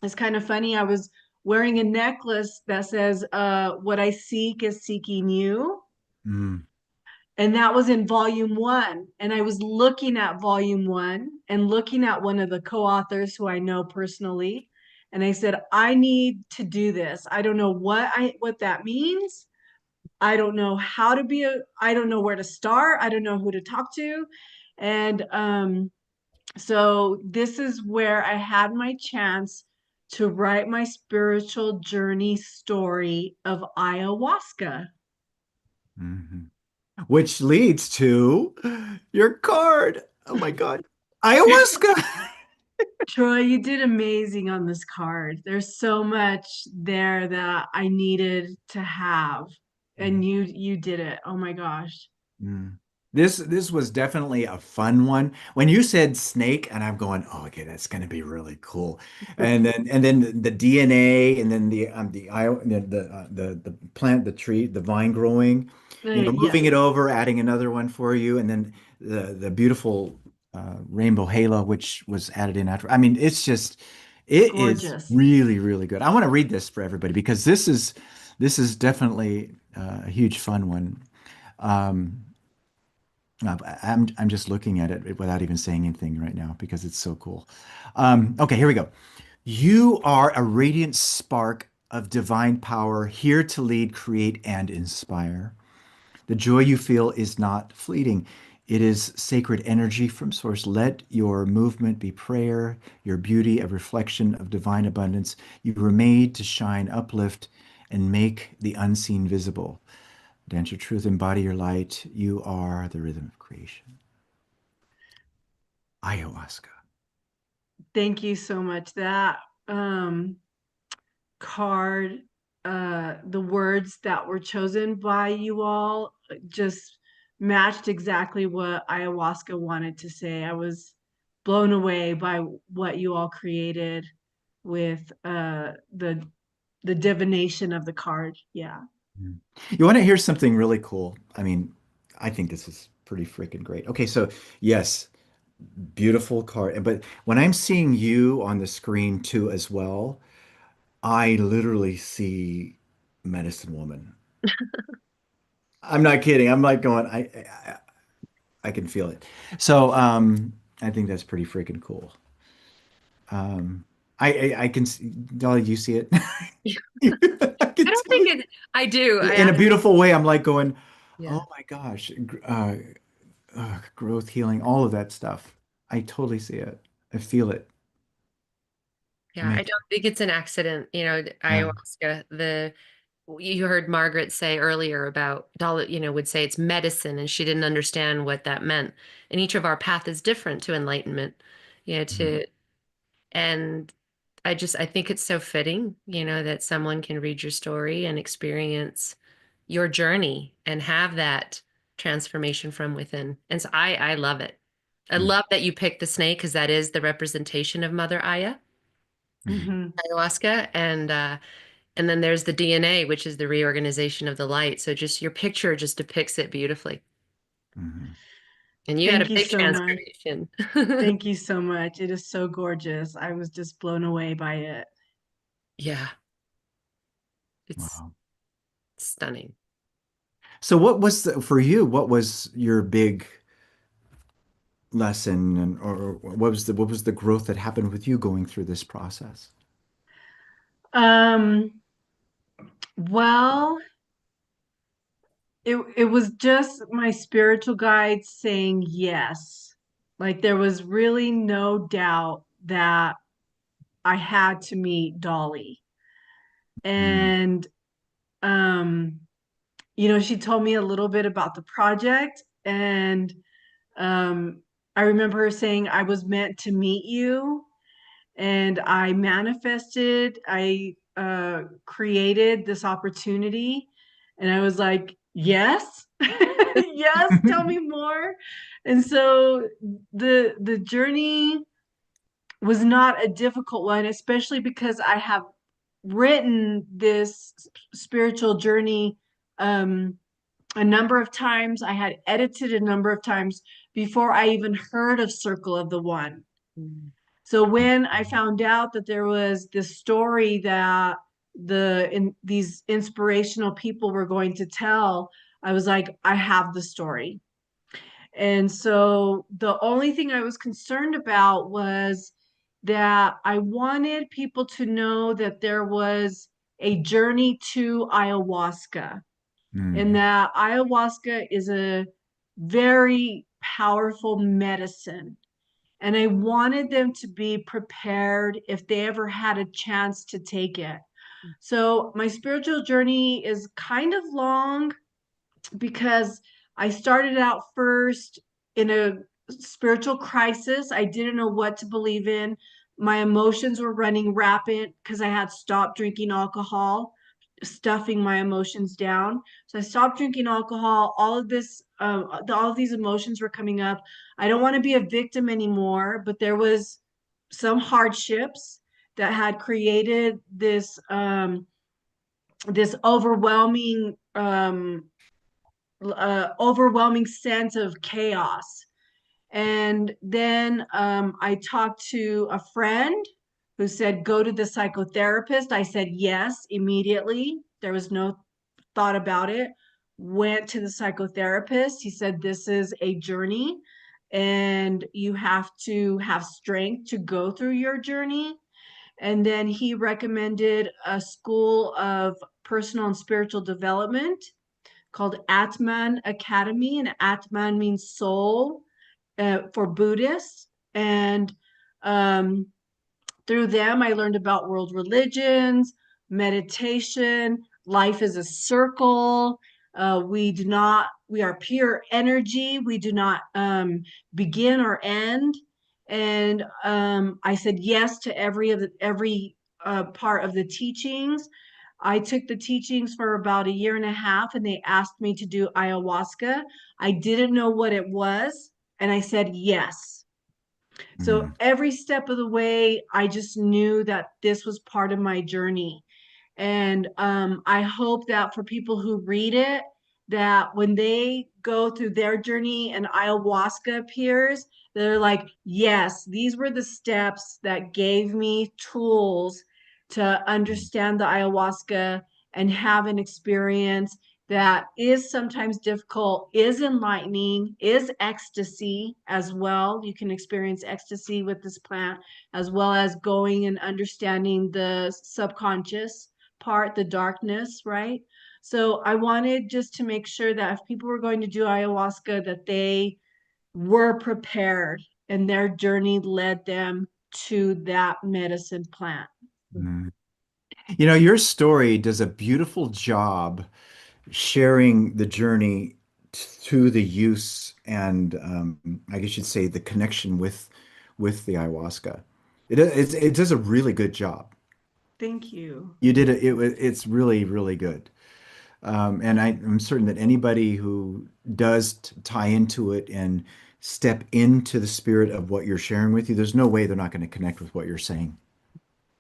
it's kind of funny. I was wearing a necklace that says, what I seek is seeking you. Mm. And that was in Volume 1. And I was looking at Volume 1 and looking at one of the co-authors who I know personally. And I said, I need to do this. I don't know what that means, I don't know how to be I don't know where to start. I don't know who to talk to. And so this is where I had my chance to write my spiritual journey story of ayahuasca. Mhm. Which leads to your card. Oh my God. Ayahuasca. Troy, you did amazing on this card. There's so much there that I needed to have, and you did it. Oh my gosh. Mm. This was definitely a fun one. When you said snake, and I'm going, oh, okay, that's going to be really cool. And then the DNA, and then the plant, the tree, the vine growing, Yeah, moving it over, adding another one for you, and then the beautiful rainbow halo, which was added in after. I mean, it is gorgeous. really, really good. I want to read this for everybody because this is definitely a huge fun one. Um, I'm just looking at it without even saying anything right now because it's so cool. Okay, here we go. You are a radiant spark of divine power, here to lead, create, and inspire. The joy you feel is not fleeting. It is sacred energy from source. Let your movement be prayer, your beauty a reflection of divine abundance. You were made to shine, uplift, and make the unseen visible. Dance your truth, embody your light. You are the rhythm of creation. Ayahuasca. Thank you so much. That um card, the words that were chosen by you all just matched exactly what ayahuasca wanted to say. I was blown away by what you all created with the divination of the card. Yeah. Mm. You want to hear something really cool? I mean, I think this is pretty freaking great. Okay, so yes, beautiful card. But when I'm seeing you on the screen too as well, I literally see medicine woman. I'm not kidding. I'm like going, I can feel it. So I think that's pretty freaking cool. Um I can see, Dolly, you see it? I I can don't tell think you. it, I do. In a beautiful way. I'm like going, Yeah. oh my gosh, growth, healing, all of that stuff. I totally see it. I feel it. I Yeah. mean, I don't think it's an accident, yeah. ayahuasca. You heard Margaret say earlier about Dolly, would say it's medicine and she didn't understand what that meant. And each of our path is different to enlightenment, Mhm. and I think it's so fitting, that someone can read your story and experience your journey and have that transformation from within. And so I love it. I Mm. love that you picked the snake because that is the representation of Mother Aya, Mhm. ayahuasca, and then there's the DNA, which is the reorganization of the light. So just your picture just depicts it beautifully. Mhm. And you had a Thank you big so much. transformation. Thank you so much. It is so gorgeous. I was just blown away by it. Yeah, it's Wow. stunning. So for you, what was your big lesson and or what was the growth that happened with you going through this process? Um, well, it was just my spiritual guide saying yes. Like there was really no doubt that I had to meet Dolly. Mm. And um, she told me a little bit about the project, and I remember her saying I was meant to meet you, and I manifested, I created this opportunity, and I was like, yes, yes, tell me more. And so the journey was not a difficult one, especially because I have written this spiritual journey a number of times. I had edited a number of times before I even heard of Circle of the One. Mm. So when I found out that there was this story that these inspirational people were going to tell, I was like, I have the story. And so the only thing I was concerned about was that I wanted people to know that there was a journey to ayahuasca. and that ayahuasca is a very powerful medicine. And I wanted them to be prepared if they ever had a chance to take it. So my spiritual journey is kind of long because I started out first in a spiritual crisis. I didn't know what to believe in. My emotions were running rapid because I had stopped drinking alcohol, stuffing my emotions down. So I stopped drinking alcohol. All of this, all of these emotions were coming up. I don't want to be a victim anymore, but there was some hardships that had created this overwhelming sense of chaos. And then I talked to a friend who said, go to the psychotherapist. I said yes immediately. There was no thought about it. Went to the psychotherapist. He said, this is a journey and you have to have strength to go through your journey. And then he recommended a school of personal and spiritual development called Atman Academy, and Atman means soul for Buddhists. And um, through them, I learned about world religions, meditation, life is a circle. We are pure energy. We do not begin or end. And I said yes to every part of the teachings. I took the teachings for about a year and a half, and they asked me to do ayahuasca. I didn't know what it was, and I said yes. So every step of the way, I just knew that this was part of my journey. And I hope that for people who read it, that when they go through their journey and ayahuasca appears, they're like, yes, these were the steps that gave me tools to understand the ayahuasca and have an experience that is sometimes difficult, is enlightening, is ecstasy as well. You can experience ecstasy with this plant, as well as going and understanding the subconscious part, the darkness, right? So I wanted just to make sure that if people were going to do ayahuasca, that they were prepared and their journey led them to that medicine plant. You know, your story does a beautiful job sharing the journey to the use and I guess you'd say the connection with the ayahuasca. It does a really good job. Thank you. You did it's really, really good. And I'm certain that anybody who does tie into it and step into the spirit of what you're sharing with you, there's no way they're not going to connect with what you're saying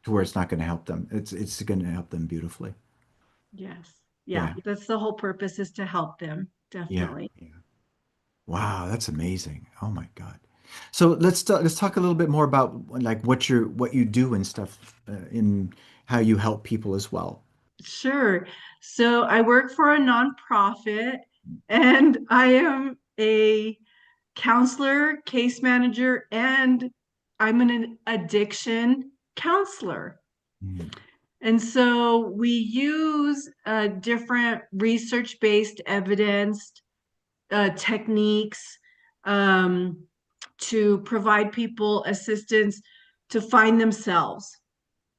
to where it's not going to help them. It's going to help them beautifully. Yes. Yeah. Yeah. That's the whole purpose, is to help them. Yeah. Definitely. Yeah. Wow, that's amazing. Oh my God. So let's talk a little bit more about like what you do and stuff in how you help people as well. Sure. So I work for a nonprofit and I am a counselor, case manager, and I'm an addiction counselor. And so we use different research-based evidence techniques to provide people assistance to find themselves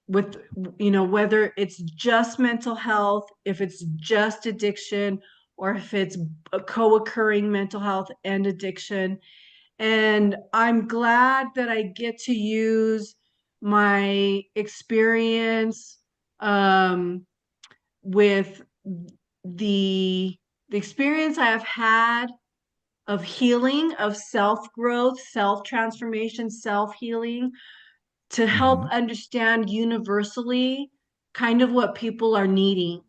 with, whether it's just mental health, if it's just addiction, or if it's a co-occurring mental health and addiction. And I'm glad that I get to use my experience with the experience I have had of healing, of self-growth, self-transformation, self-healing, to help understand universally kind of what people are needing,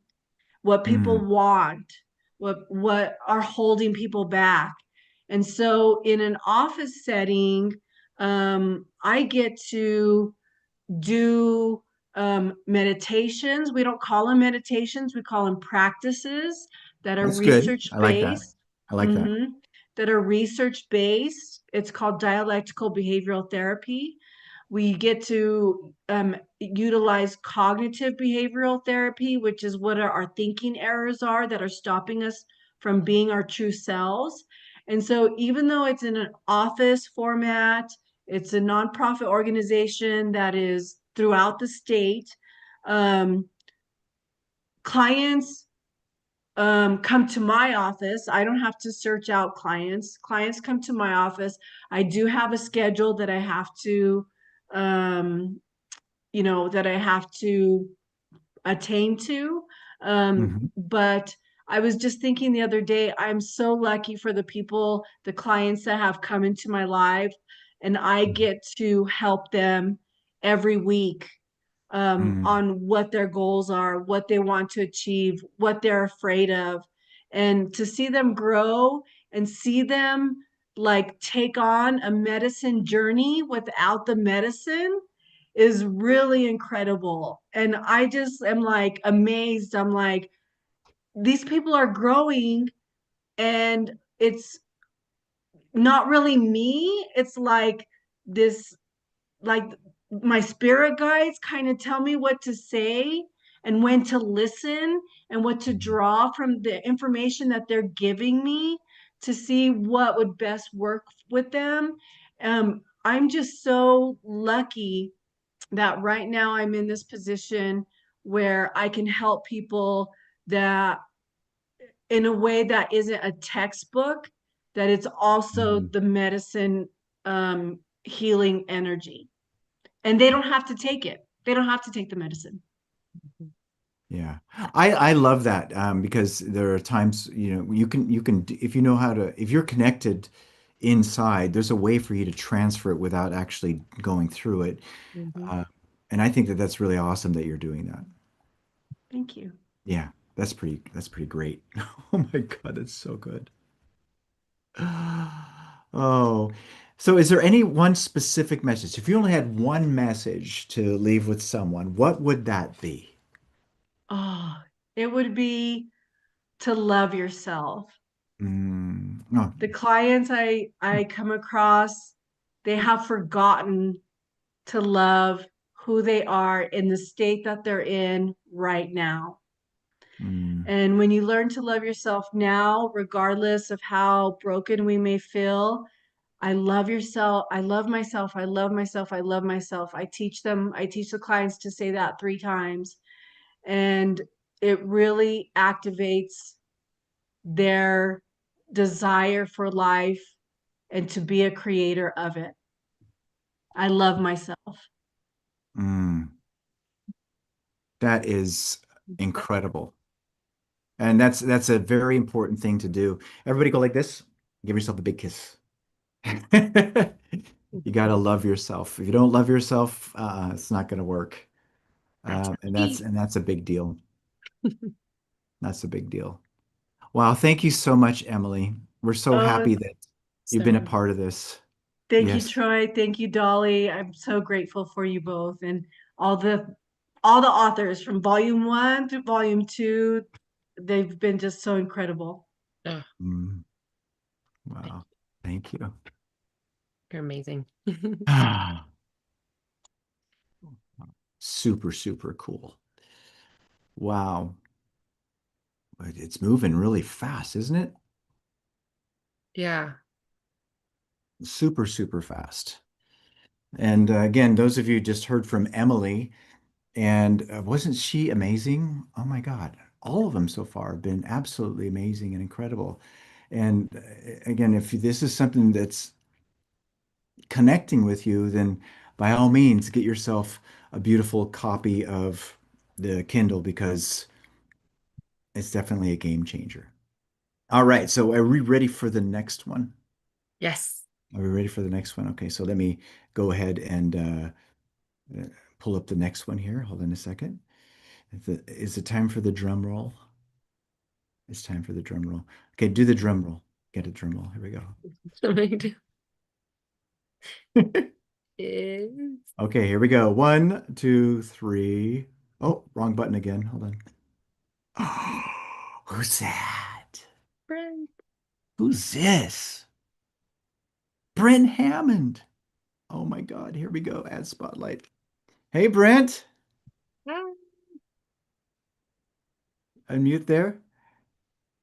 what people want, what are holding people back. And so in an office setting, I get to do meditations. We don't call them meditations, we call them practices that are That's good. I like that. research-based. I like that. That are research-based. It's called dialectical behavioral therapy. We get to utilize cognitive behavioral therapy, which is what our thinking errors are that are stopping us from being our true selves. And so, even though it's in an office format, it's a nonprofit organization that is throughout the state. Clients come to my office. I don't have to search out clients. Clients come to my office. I do have a schedule that I have to, um, that I have to attain to. But I was just thinking the other day, I'm so lucky for the people, the clients that have come into my life, and I get to help them every week on what their goals are, what they want to achieve, what they're afraid of. And to see them grow and see them like take on a medicine journey without the medicine is really incredible. And I just am like amazed. I'm like, these people are growing, and it's not really me. It's like this, like my spirit guides kind of tell me what to say and when to listen and what to draw from the information that they're giving me to see what would best work with them. I'm just so lucky that right now I'm in this position where I can help people that in a way that isn't a textbook, that it's also the medicine healing energy. And they don't have to take it. They don't have to take the medicine. Yeah. I love that because there are times, you can if you know how to if you're connected inside, there's a way for you to transfer it without actually going through it. Mhm. Uh, and I think that that's really awesome that you're doing that. Thank you. Yeah, that's pretty great. Oh my God, that's so good. Oh, so is there any one specific message? If you only had one message to leave with someone, what would that be? Oh, it would be to love yourself. Oh, The clients I come across, they have forgotten to love who they are in the state that they're in right now. And when you learn to love yourself now, regardless of how broken we may feel, I love yourself. I love myself. I love myself. I love myself. I teach the clients to say that 3 times. And it really activates their desire for life and to be a creator of it. I love myself. mm, that is incredible. And that's a very important thing to do. Everybody go like this. Give yourself a big kiss. You got to love yourself. If you don't love yourself, it's not going to work. And that's a big deal. That's a big deal. Wow, thank you so much, Emily. We're so Oh, happy that you've been a part of this. thank you, Yes. Troy. Thank you, Dolly. I'm so grateful for you both and all the all the authors from volume 1 to volume 2. They've been just so incredible. Oh, Mm, wow. Thank you. you're amazing. Super, super cool. Wow. But it's moving really fast, isn't it? Yeah. Super, super fast. And again, those of you just heard from Emily, and wasn't she amazing? Oh my God. All of them so far have been absolutely amazing and incredible. And again, if this is something that's connecting with you, then by all means, get yourself a beautiful copy of the Kindle because it's definitely a game changer. All right, so are we ready for the next one? Yes. Are we ready for the next one? Okay, so let me go ahead and pull up the next one here. Hold on a second. Is it time for the drum roll? It's time for the drum roll. Okay, do the drum roll. Get a drum roll. Here we go. Is Okay, here we go. One, two, three. Oh, wrong button again. Hold on. Who's that? Brent. Who's this? Brent Hammond. Oh my God, here we go. Add spotlight. Hey, Brent, unmute there.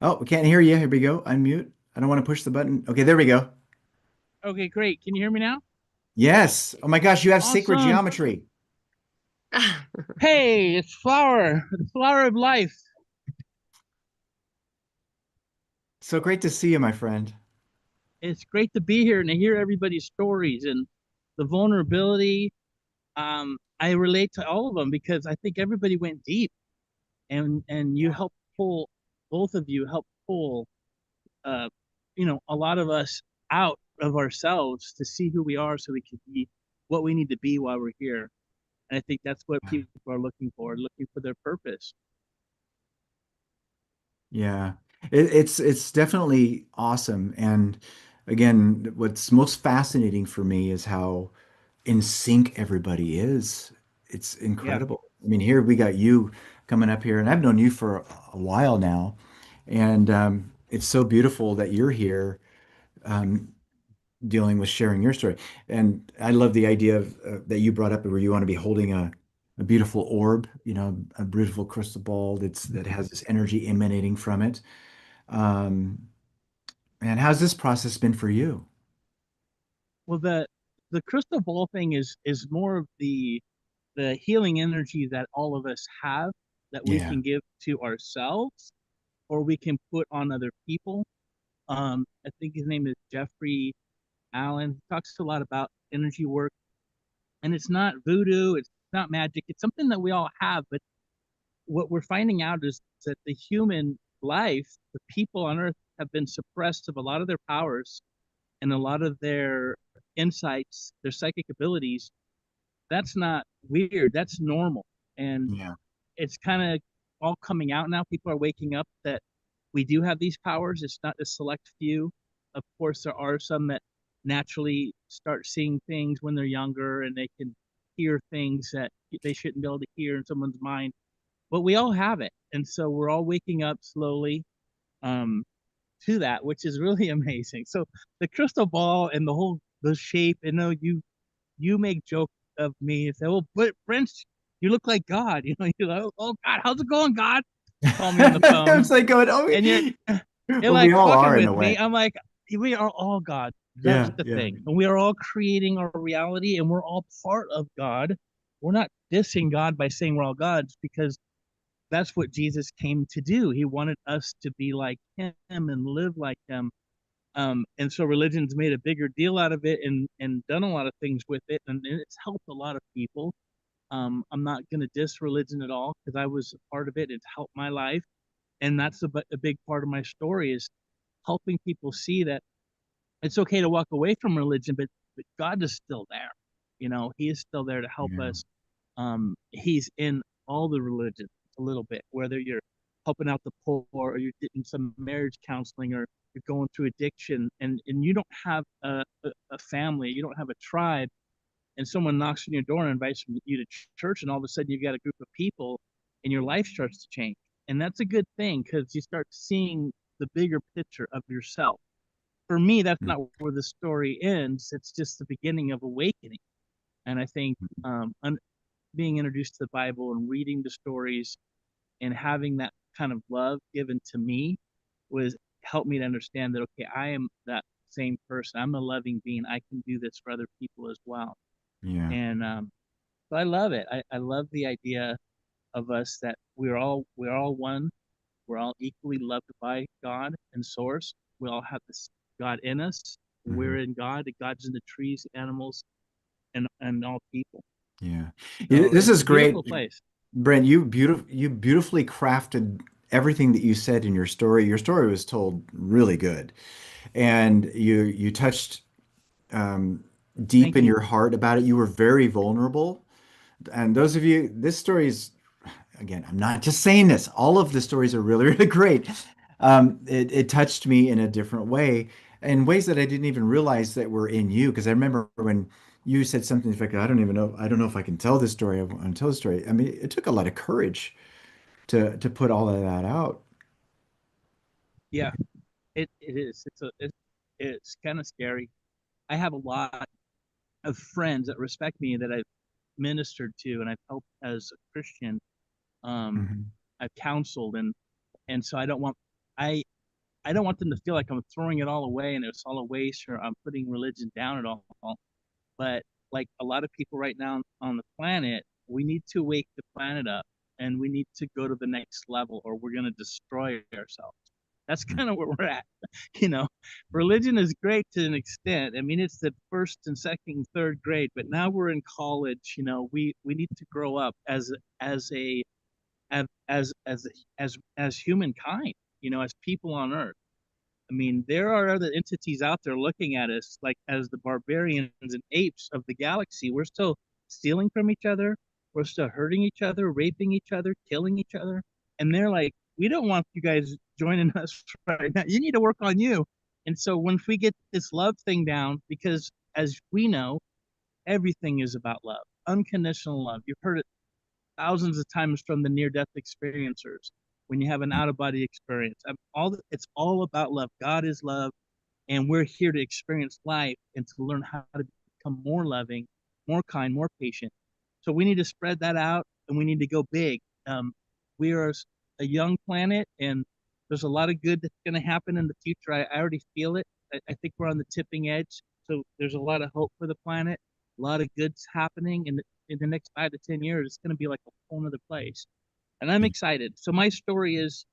Oh, we can't hear you. Here we go. Unmute. I don't want to push the button. Okay, there we go. Okay, great. Can you hear me now? Yes. Oh my gosh, you have sacred Awesome. geometry. Hey, it's flower, the flower of life. So great to see you, my friend. It's great to be here and to hear everybody's stories and the vulnerability. I relate to all of them because I think everybody went deep, and you helped pull, both of you helped pull, uh, a lot of us out of ourselves to see who we are, so we can be what we need to be while we're here. And I think that's what people are looking for their purpose. Yeah, it's definitely awesome. And again, what's most fascinating for me is how in sync everybody is. It's Yeah. incredible. I mean, here we got you coming up here, and I've known you for a while now, and it's so beautiful that you're here, um, dealing with sharing your story. And I love the idea of that you brought up where you want to be holding a beautiful orb, a beautiful crystal ball that has this energy emanating from it. Um, and how's this process been for you? Well, the crystal ball thing is more of the healing energy that all of us have, that we Yeah. can give to ourselves or we can put on other people. I think his name is Jeffrey Allen. He talks a lot about energy work, and it's not voodoo, it's not magic. It's something that we all have, but what we're finding out is that the human life, the people on Earth, have been suppressed of a lot of their powers and a lot of their insights, their psychic abilities. That's not weird. That's normal. And Yeah. it's kind of all coming out now. People are waking up that we do have these powers. It's not a select few. Of course, there are some that naturally start seeing things when they're younger and they can hear things that they shouldn't be able to hear in someone's mind. But we all have it. And so we're all waking up slowly, um, to that, which is really amazing. So the crystal ball and the shape, and know you make joke of me and say, "Well, but Brent, you look like God." You're like, "Oh God, how's it going, God?" Call me on the I phone, was like going, oh, and you're well, we like all fucking are in with a me. way. I'm like, we are all God. That's Yeah, the yeah, thing, and we are all creating our reality, and we're all part of God. We're not dissing God by saying we're all gods, because that's what Jesus came to do. He wanted us to be like Him and live like Him. And so religion's made a bigger deal out of it, and done a lot of things with it, and it's helped a lot of people. I'm not going to diss religion at all because I was a part of it. It's helped my life. And that's a big part of my story, is helping people see that it's okay to walk away from religion, but God is still there. He is still there to help yeah, us. He's in all the religions a little bit, whether you're helping out the poor or you're getting some marriage counseling or you're going through addiction, and you don't have a family, you don't have a tribe, and someone knocks on your door and invites you to church, and all of a sudden you've got a group of people and your life starts to change. And that's a good thing because you start seeing the bigger picture of yourself. For me, that's mm, not where the story ends. It's just the beginning of awakening. And I think being introduced to the Bible and reading the stories and having that kind of love given to me was helped me to understand that, okay, I am that same person. I'm a loving being. I can do this for other people as well. yeah, And so I love it. I love the idea of us, that we're all one. We're all equally loved by God and Source. We all have this God in us. mhm, We're in God. God's in the trees, animals, and all people. yeah. So This it's is a beautiful great, place. Brent. You beautifully crafted everything that you said in your story. Your story was told really good, and you touched um, deep Thank in you. your heart about it. You were very vulnerable. And those of you, this story is, again, I'm not just saying this. All of the stories are really, really great. It touched me in a different way, in ways that I didn't even realize that were in you. Because I remember when you said something like, I don't know if I can tell this story. I want to tell the story. I mean, it took a lot of courage to put all of that out. Yeah, it is. It's kind of scary. I have a lot of friends that respect me, that I've ministered to and I've helped as a Christian. I've counseled, and so I don't want them to feel like I'm throwing it all away and it's all a waste, or I'm putting religion down at all. But like a lot of people right now on the planet, we need to wake the planet up, and we need to go to the next level, or we're going to destroy ourselves. That's kind of where we're at. You know, religion is great to an extent. I mean, it's the first and second, third grade, but now we're in college. You know, we need to grow up as a as humankind. You know, as people on Earth. I mean, there are other entities out there looking at us like as the barbarians and apes of the galaxy. We're still stealing from each other. We're still hurting each other, raping each other, killing each other. And they're like, we don't want you guys joining us right now. You need to work on you. And so once we get this love thing down, because as we know, everything is about love, unconditional love. You've heard it thousands of times from the near-death experiencers when you have an out-of-body experience. It's all about love. God is love, and we're here to experience life and to learn how to become more loving, more kind, more patient. So we need to spread that out, and we need to go big. We are a young planet, and there's a lot of good that's going to happen in the future. I already feel it. I think we're on the tipping edge. So there's a lot of hope for the planet. A lot of good's happening in the next 5 to 10 years. It's going to be like a whole other place. And I'm excited. So my story is,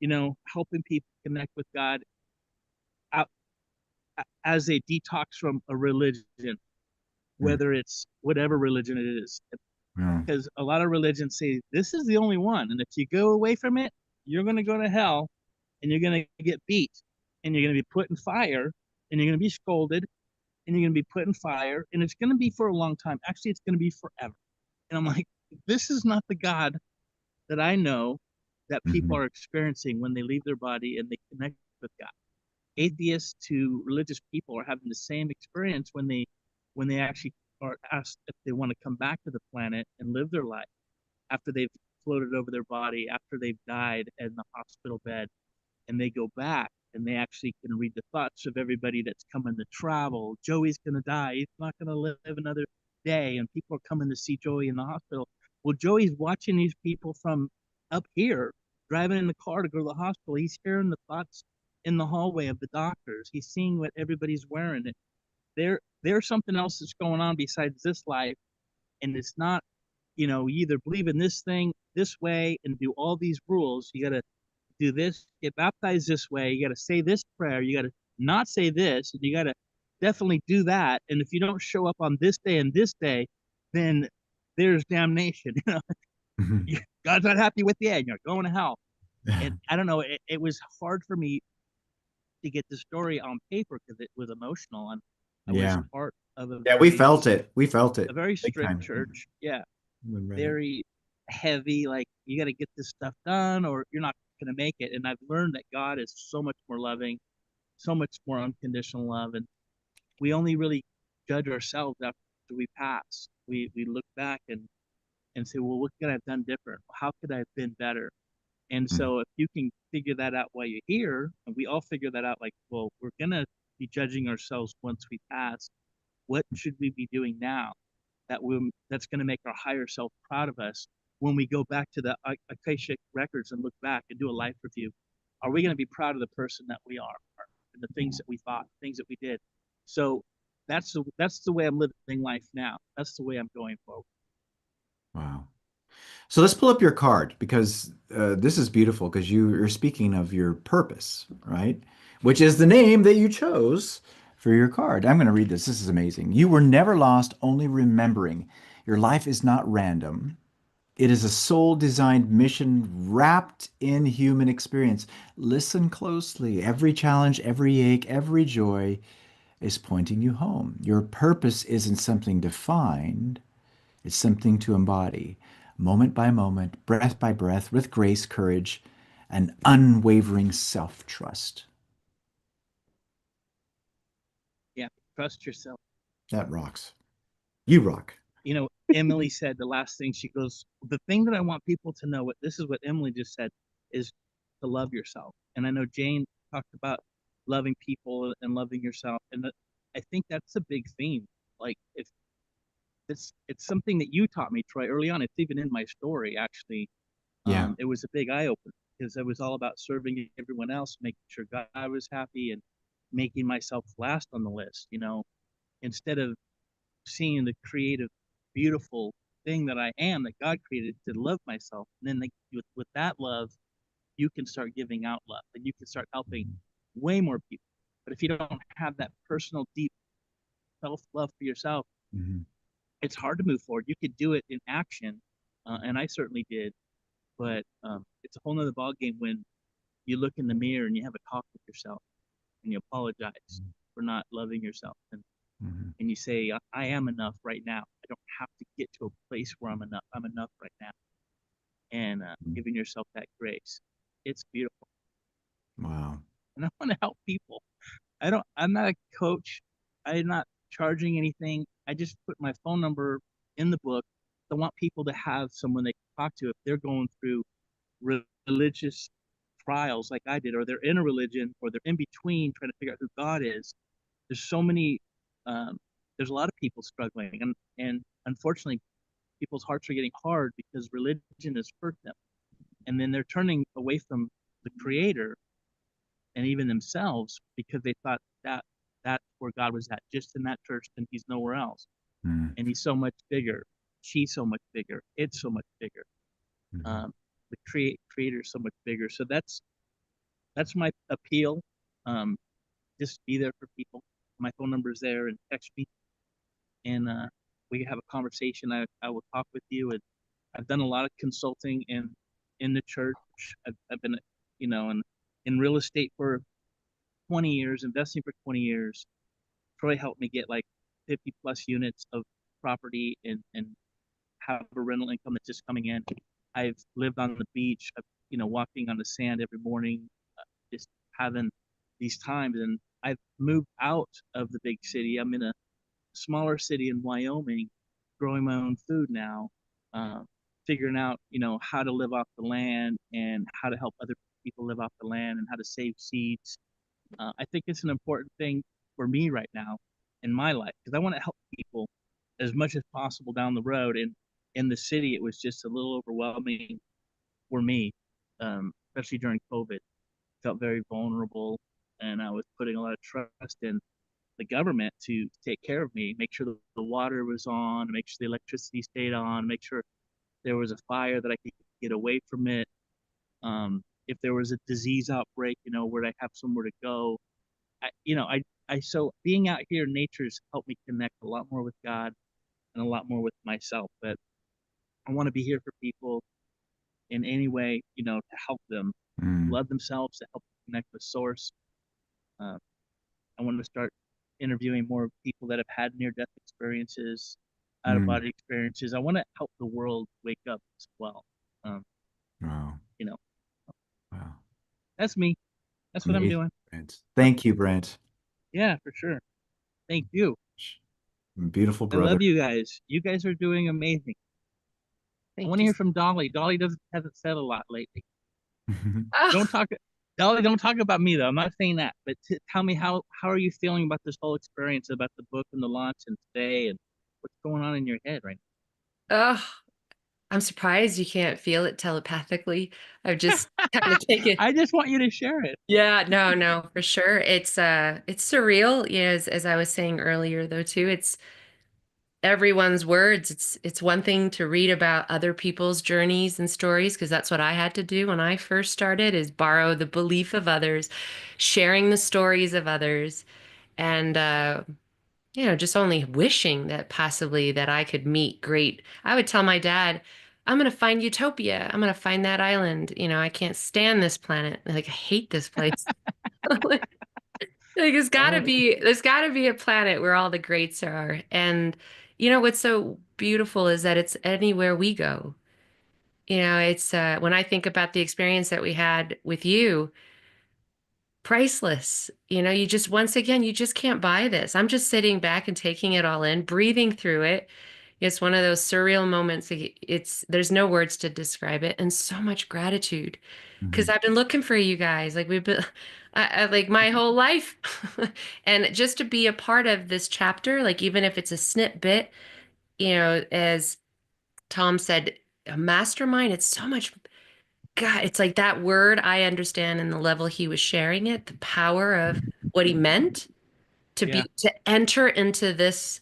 you know, helping people connect with God out as a detox from a religion, whether it's whatever religion it is. Because a lot of religions say this is the only one, and if you go away from it, you're going to go to hell, and you're going to get beat, and you're going to be put in fire, and you're going to be scolded, and you're going to be put in fire, and it's going to be for a long time. Actually, it's going to be forever. And I'm like, this is not the God that I know that people are experiencing when they leave their body and they connect with God. Atheists to religious people are having the same experience when they actually are asked if they want to come back to the planet and live their life after they've floated over their body, after they've died in the hospital bed, and they go back and they actually can read the thoughts of everybody that's coming to travel. Joey's going to die. He's not going to live another day. And people are coming to see Joey in the hospital. Well, Joey's watching these people from up here, driving in the car to go to the hospital. He's hearing the thoughts in the hallway of the doctors. He's seeing what everybody's wearing. There's something else that's going on besides this life. And it's not, you know, you either believe in this thing this way and do all these rules. You got to do this, get baptized this way. You got to say this prayer. You got to not say this, and you got to definitely do that. And if you don't show up on this day and this day, then there's damnation. You know, God's not happy with you, and you're going to hell. And I don't know. It was hard for me to get the story on paper because it was emotional, and I was part of a we felt it. We felt it. A very strict church. Yeah, very heavy. Like you got to get this stuff done, or you're not going to make it. And I've learned that God is so much more loving, so much more unconditional love, and we only really judge ourselves after we pass. We look back and say, well, what could I have done different? How could I have been better? And so if you can figure that out while you're here, and we all figure that out, like, well, we're going to be judging ourselves once we pass. What should we be doing now that's going to make our higher self proud of us when we go back to the Akashic records and look back and do a life review? Are we going to be proud of the person that we are and the things that we thought, things that we did? So that's the way I'm living life now. That's the way I'm going forward. Wow. So let's pull up your card because this is beautiful because you're speaking of your purpose, right? Which is the name that you chose for your card. I'm going to read this. This is amazing. You were never lost, only remembering. Your life is not random. It is a soul-designed mission wrapped in human experience. Listen closely. Every challenge, every ache, every joy is pointing you home. Your purpose isn't something defined. It's something to embody, moment by moment, breath by breath, with grace, courage, and unwavering self-trust. Yeah, trust yourself. That rocks. You rock. You know, Emily said the last thing, she goes, the thing that I want people to know, this is what Emily just said, is to love yourself. And I know Jane talked about loving people and loving yourself. And I think that's a big theme. Like it's something that you taught me, Troy, early on. It's even in my story, actually. Yeah. It was a big eye opener because it was all about serving everyone else, making sure God was happy, and making myself last on the list. Instead of seeing the creative, beautiful thing that I am, that God created, to love myself, and then with that love, you can start giving out love, and you can start helping way more people. But if you don't have that personal, deep self love for yourself, Mhm. it's hard to move forward. You could do it in action, and I certainly did, but it's a whole nother ballgame when you look in the mirror and you have a talk with yourself and you apologize for not loving yourself, Mhm. and you say, I am enough right now. I don't have to get to a place where I'm enough. I'm enough right now. And giving yourself that grace. It's beautiful. Wow. And I want to help people. I'm not a coach. I'm not charging anything. I just put my phone number in the book. I want people to have someone they can talk to if they're going through religious trials like I did, or they're in a religion, or they're in between trying to figure out who God is. There's so many, there's a lot of people struggling. And unfortunately, people's hearts are getting hard because religion has hurt them. And then they're turning away from the Creator and even themselves because they thought that that's where God was at, just in that church, and He's nowhere else. Mm. And He's so much bigger. She's so much bigger. It's so much bigger. Mhm. The Creator is so much bigger. So that's my appeal. Um, just be there for people. My phone number is there, and text me, and we can have a conversation. I will talk with you. And I've done a lot of consulting in the church. I've been, in real estate for 20 years, investing for 20 years. Troy helped me get like 50 plus units of property and have a rental income that's just coming in. I've lived on the beach, walking on the sand every morning, just having these times. And I've moved out of the big city. I'm in a smaller city in Wyoming, growing my own food now, uh, figuring out, how to live off the land and how to help other people live off the land and how to save seeds. I think it's an important thing for me right now in my life because I want to help people as much as possible down the road. And in the city, it was just a little overwhelming for me, especially during COVID. Felt very vulnerable, and I was putting a lot of trust in the government to take care of me, make sure the water was on, make sure the electricity stayed on, make sure there was a fire that I could get away from it. If there was a disease outbreak, where I have somewhere to go. So being out here in nature's helped me connect a lot more with God and a lot more with myself. But I want to be here for people in any way, to help them Mm. love themselves, to help them connect with Source. Uh, I want to start interviewing more people that have had near-death experiences, Mm. out-of-body experiences. I want to help the world wake up as well. Um, Wow. you know, Wow. that's me. That's what I'm Amazing, doing. Brent. Thank you, Brent. Yeah, for sure. Thank you. Beautiful I brother. love you guys. You guys are doing amazing. I want to hear from Dolly. Dolly hasn't said a lot lately. Don't talk, Dolly. Don't talk about me though. I'm not saying that. But tell me how are you feeling about this whole experience, about the book and the launch and today, and what's going on in your head right Oh, I'm surprised you can't feel it telepathically. I've just kind of taken. I just want you to share it. Yeah, no, for sure. It's surreal. Yeah, as I was saying earlier though too, it's everyone's words. It's one thing to read about other people's journeys and stories, because that's what I had to do when I first started, is borrow the belief of others, sharing the stories of others, and just only wishing that possibly that I could meet great. I would tell my dad, I'm gonna find utopia. I'm gonna find that island. I can't stand this planet. Like I hate this place. Like there's gotta be a planet where all the greats are. And what's so beautiful is that it's anywhere we go. It's when I think about the experience that we had with you, priceless. You just once again, you just can't buy this. I'm just sitting back and taking it all in, breathing through it. It's one of those surreal moments. There's no words to describe it, and so much gratitude because I've been looking for you guys. Like we've been, like my whole life, and just to be a part of this chapter, like even if it's a snippet, as Tom said, a mastermind, it's so much, God, it's like that word I understand in the level he was sharing it, the power of what he meant Yeah. to enter into this,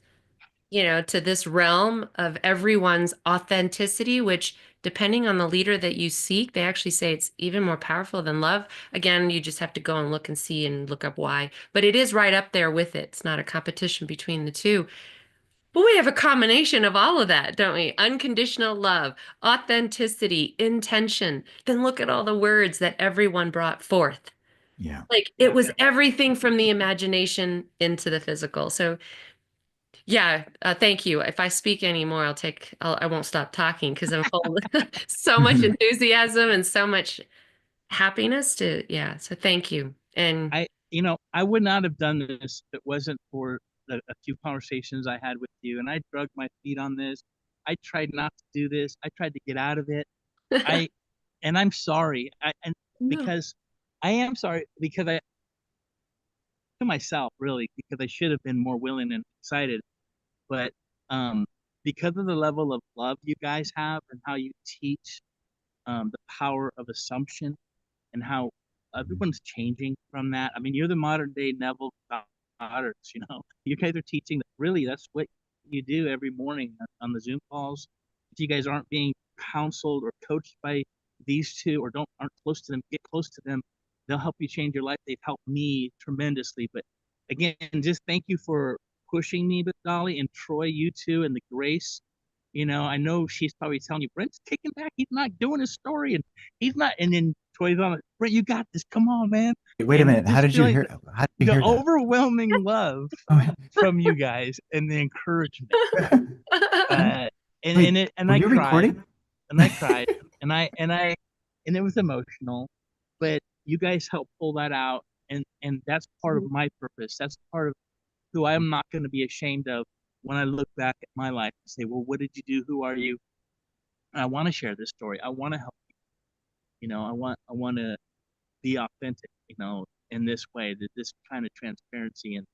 to this realm of everyone's authenticity, which depending on the leader that you seek, they actually say it's even more powerful than love. Again, you just have to go and look and see and look up why, but it is right up there with it. It's not a competition between the two. But we have a combination of all of that, don't we? Unconditional love, authenticity, intention. Then look at all the words that everyone brought forth. Yeah. Like it was everything from the imagination into the physical. So yeah, thank you. If I speak anymore, I won't stop talking because I'm full of so much enthusiasm and so much happiness yeah. So thank you. And I would not have done this if it wasn't for a few conversations I had with you. And I drug my feet on this. I tried not to do this. I tried to get out of it. And I'm sorry. Because I am sorry because to myself really, because I should have been more willing and excited. But because of the level of love you guys have and how you teach the power of assumption and how everyone's changing from that. I mean, you're the modern day Neville Goddard, You guys are teaching that really that's what you do every morning on the Zoom calls. If you guys aren't being counseled or coached by these two or aren't close to them, get close to them. They'll help you change your life. They've helped me tremendously. But again, just thank you for pushing me, but Dolly and Troy, you two, and the grace. I know she's probably telling you, Brent's kicking back. He's not doing his story, and he's not. And then Troy's on it. Brent, you got this. Come on, man. Wait a And minute. How just did you feeling hear? How did you the hear that? overwhelming love from you guys and the encouragement. Wait, And were I you cried, recording? and I cried, and it was emotional. But you guys helped pull that out, and that's part of my purpose. That's part of who I'm not going to be ashamed of when I look back at my life and say, well, what did you do? Who are you? And I want to share this story. I want to help you. I want to be authentic, in this way, this kind of transparency and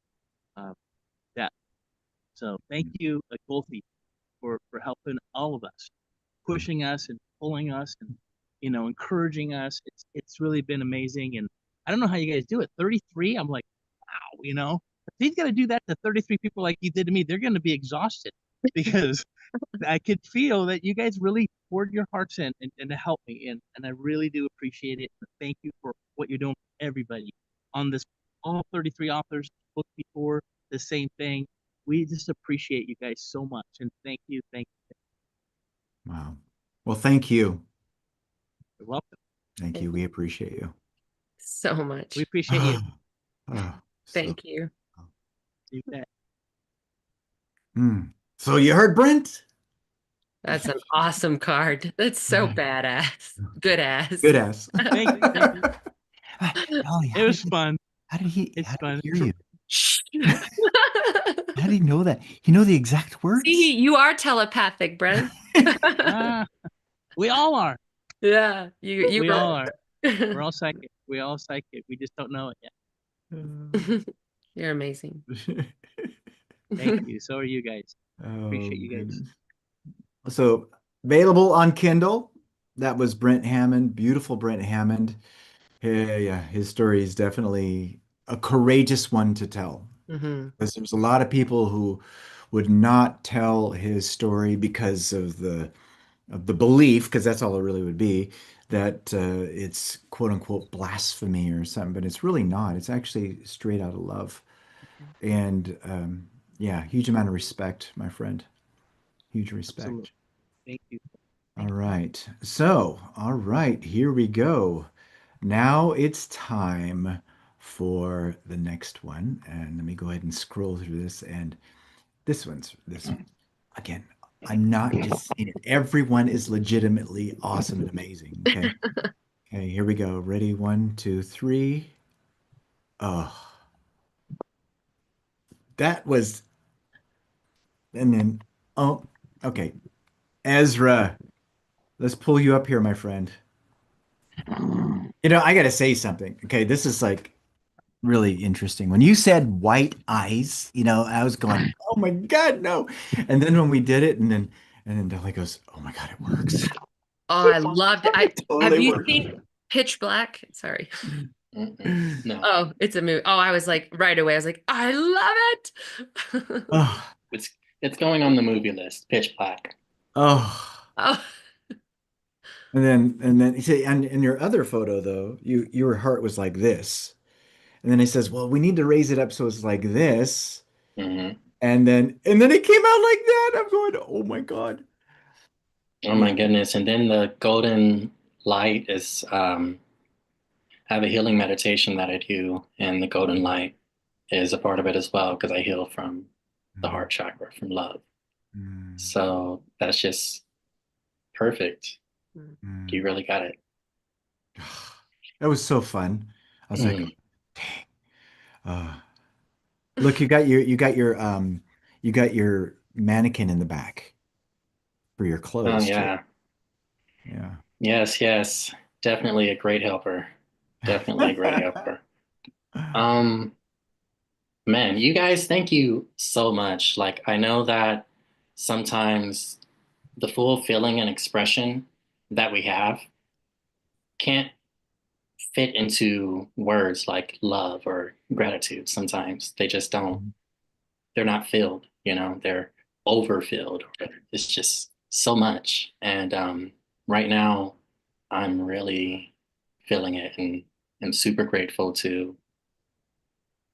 that. So thank you, both of you, for helping all of us, pushing us and pulling us and encouraging us. It's really been amazing, and I don't know how you guys do it. 33, I'm like, wow, if he's got to do that to 33 people like you did to me, they're going to be exhausted because I could feel that you guys really poured your hearts in and to help me, and I really do appreciate it. Thank you for what you're doing for everybody on this. All 33 authors booked before the same thing. We just appreciate you guys so much, and thank you, thank you. Wow. Well, thank you. You're welcome. Thank you. We appreciate you. so much. We appreciate you. Thank you. You bet. So you heard Brent? That's an awesome card. That's so badass. Good ass. Good ass. Thank you. Golly, It was fun. How did he It's fun. hear you? How did he know that? He know the exact words? See, you are telepathic, Brent. We all are. Yeah, we all are. We're all psychic. We all psychic. We just don't know it yet. You're amazing. Thank you. So are you guys. Oh, Appreciate you guys. goodness. So available on Kindle. That was Brent Hammond, beautiful Brent Hammond. Yeah, his story is definitely a courageous one to tell. Because there's a lot of people who would not tell his story because of the belief, because that's all it really would be, that it's quote unquote blasphemy or something, but it's really not. It's actually straight out of love. And yeah, huge amount of respect, my friend. Huge respect. Absolutely. Thank you. All right. So, all right, here we go. Now it's time for the next one. And let me go ahead and scroll through this. And this one's again, I'm not just saying it. Everyone is legitimately awesome and amazing. Okay. Okay, here we go. Ready? 1, 2, 3. Oh, that was, and then, oh, okay. Ezra, let's pull you up here, my friend. I got to say something. Okay, this is like, really interesting. When you said white eyes, I was going, oh my God, no. And then when we did it, and then Dolly goes, oh my God, it works. Oh, I loved it. It Have totally you works. seen Pitch Black? Sorry. No. Oh, it's a movie. Oh, I was like right away. I was like, I love it. Oh, It's going on the movie list. Pitch Black. oh. Oh, And then he said, and in your other photo though, your heart was like this. And then he says, well, we need to raise it up so it's like this. Mm-hmm. And then it came out like that. I'm going, oh my God. Oh my goodness. And then the golden light is have a healing meditation that I do, and the golden light is a part of it as well because I heal from the heart chakra, from love. So that's just perfect. You really got it. That was so fun. I was like, Mm. dang. Look, you got your mannequin in the back for your Oh clothes too. yeah. Yeah. Yes, yes. Definitely a great helper. Definitely a great helper. Um, Man, you guys, thank you so much. Like, I know that sometimes the full feeling and expression that we have can't fit into words like love or gratitude. Sometimes they just don't, they're not filled, they're overfilled. It's just so much. And right now, I'm really feeling it and I'm super grateful to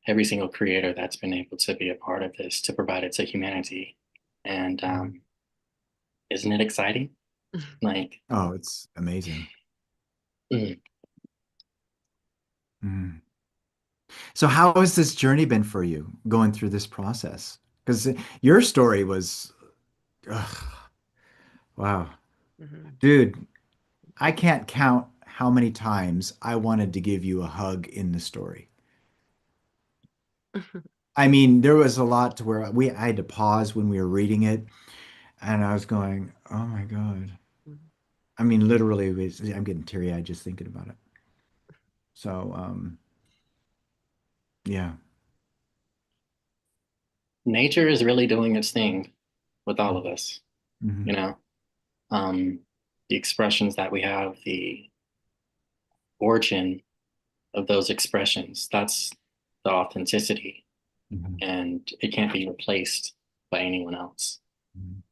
every single creator that's been able to be a part of this to provide it to humanity. And isn't it exciting? Like, Oh, it's amazing. mm, Mm. So how has this journey been for you going through this process? Because your story was, ugh, wow. Dude, I can't count how many times I wanted to give you a hug in the story. I mean, there was a lot to where I had to pause when we were reading it, and I was going, "Oh my God." I mean, literally, I'm getting teary-eyed just thinking about it. So, yeah. nature is really doing its thing with all of us, Mhm. you know? Um, the expressions that we have, the origin of those expressions, that's the authenticity. Mhm. And it can't be replaced by anyone else, Mhm.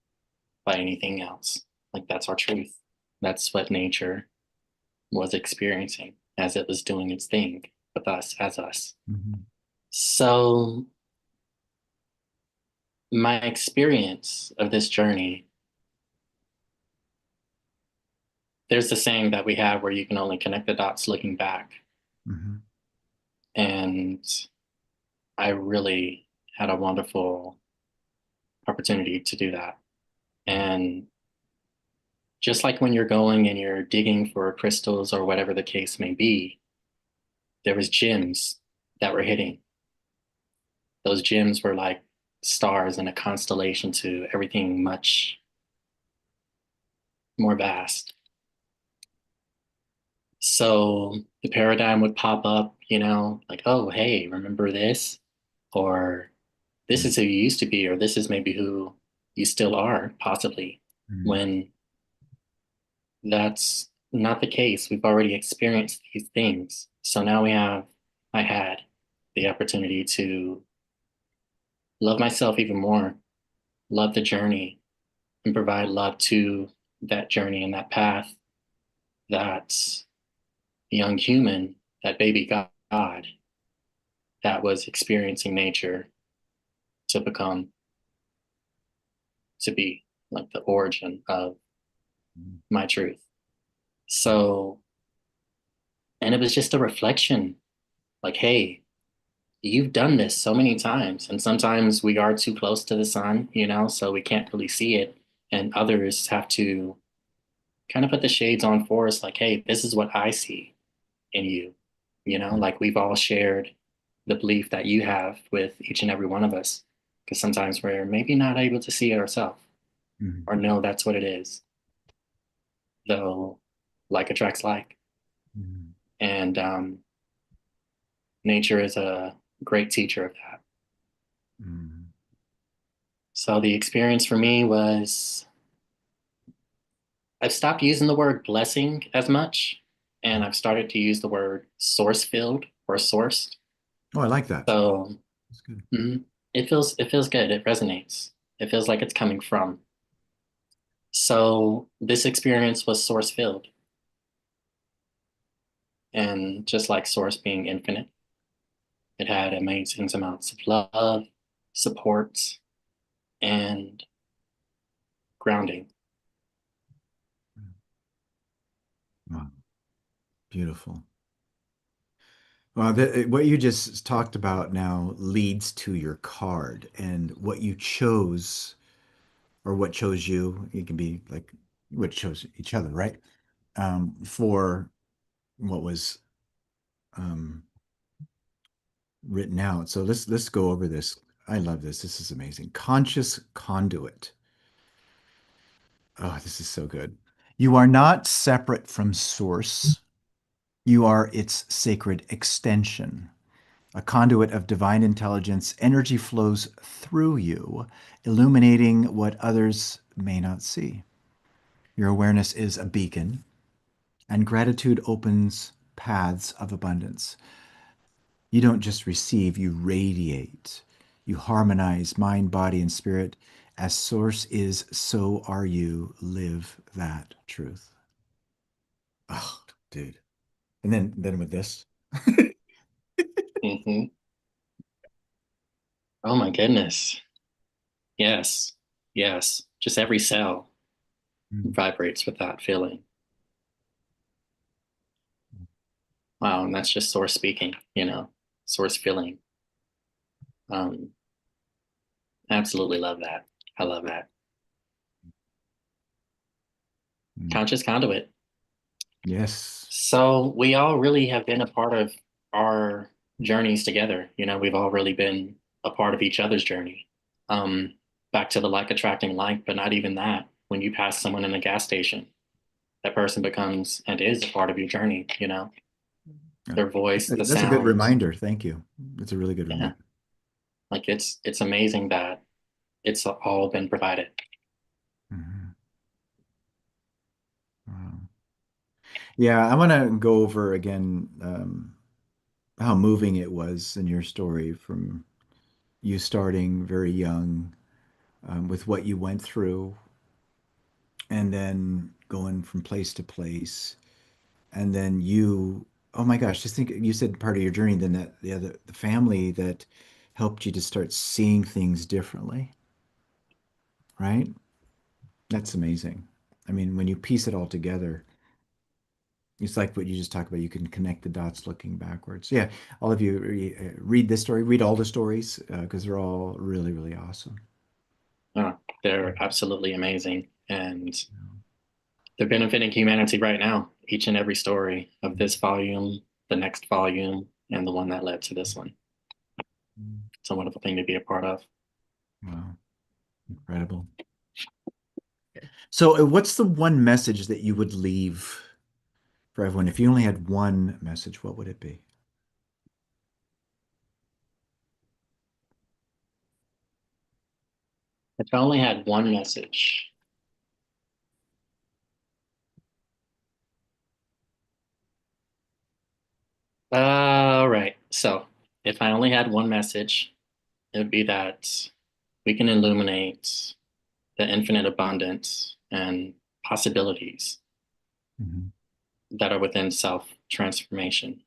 by anything else. Like, that's our truth. That's what nature was experiencing as it was doing its thing with us as us. Mhm. So, my experience of this journey, there's the saying that we have where you can only connect the dots looking back. Mhm. And I really had a wonderful opportunity to do that. And just like when you're going and you're digging for crystals or whatever the case may be, there was gems that were hitting. Those gems were like stars in a constellation to everything much more vast. So the paradigm would pop up, like, oh, hey, remember this? Or this is who you used to be, or this is maybe who you still are, possibly, when that's not the case. We've already experienced these things. So now I had the opportunity to love myself even more, love the journey, and provide love to that journey and that path, that young human, that baby God that was experiencing nature to become, to be like the origin of my truth. So, and it was just a reflection like, hey, you've done this so many times. And sometimes we are too close to the sun, so we can't really see it. And others have to kind of put the shades on for us, like, hey, this is what I see in you. Like we've all shared the belief that you have with each and every one of us. Because sometimes we're maybe not able to see it ourselves or know that's what it is. Though like attracts like. And nature is a great teacher of that. So the experience for me was I've stopped using the word blessing as much, and I've started to use the word source filled or sourced. Oh, I like that. So That's good. it feels good. It resonates. It feels like it's coming from. So this experience was source filled. And just like source being infinite, it had amazing amounts of love, support, and grounding. Wow. Beautiful. Well, what you just talked about now leads to your card, and what you chose, or what chose you. It can be like what chose each other, right? For what was um, written out. So let's go over this. I love this. This is amazing. Conscious conduit. Oh, this is so good. You are not separate from source. You are its sacred extension. A conduit of divine intelligence, energy flows through you, illuminating what others may not see. Your awareness is a beacon, and gratitude opens paths of abundance. You don't just receive, you radiate. You harmonize mind, body, and spirit. As source is, so are you. Live that truth. Oh, dude. And then with this. Oh my goodness. Yes. Yes. Just every cell vibrates with that feeling. Wow. And that's just source speaking, source feeling. Absolutely love that. I love that. Conscious conduit. Yes. So we all really have been a part of our journeys together. We've all really been a part of each other's journey. Back to the like attracting like, but not even that. When you pass someone in a gas station, that person becomes and is a part of your journey, their voice, the That's a good sound. reminder. Thank you. It's a really good reminder. Like it's amazing that it's all been provided. Wow. Yeah, I want to go over again how moving it was in your story from you starting very young with what you went through and then going from place to place. And then oh my gosh, just think you said part of your journey, then that the family that helped you to start seeing things differently, right? That's amazing. I mean, when you piece it all together, it's like what you just talked about. You can connect the dots looking backwards. Yeah, all of you read this story, read all the stories because they're all really, really awesome. Oh, they're absolutely amazing. And they're benefiting humanity right now, each and every story of this volume, the next volume, and the one that led to this one. It's a wonderful thing to be a part of. Wow. Incredible. So, what's the one message that you would leave for everyone? If you only had one message, what would it be? If I only had one message, all right. So, if I only had one message, it would be that we can illuminate the infinite abundance and possibilities that are within self transformation.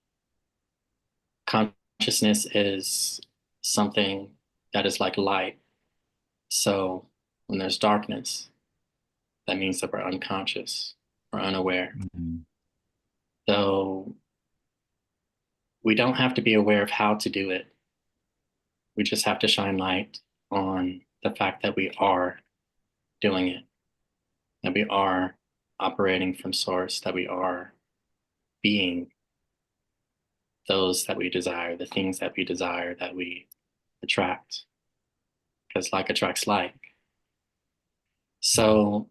Consciousness is something that is like light. So when there's darkness, that means that we're unconscious or unaware. So we don't have to be aware of how to do it. We just have to shine light on the fact that we are doing it, that we are operating from source, that we are being those that we desire, the things that we desire, that we attract, because like attracts like. So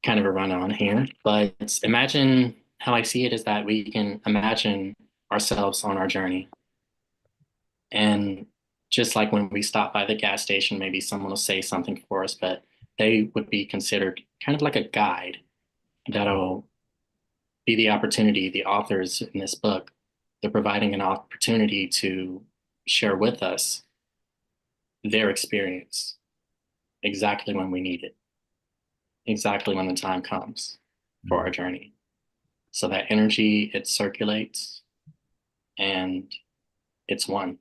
kind of a run on here, but imagine how I see it is that we can imagine ourselves on our journey. And just like when we stop by the gas station, maybe someone will say something for us, but they would be considered kind of like a guide that'll be the opportunity. The authors in this book, they're providing an opportunity to share with us their experience exactly when we need it, exactly when the time comes for our journey. So that energy, it circulates and it's one.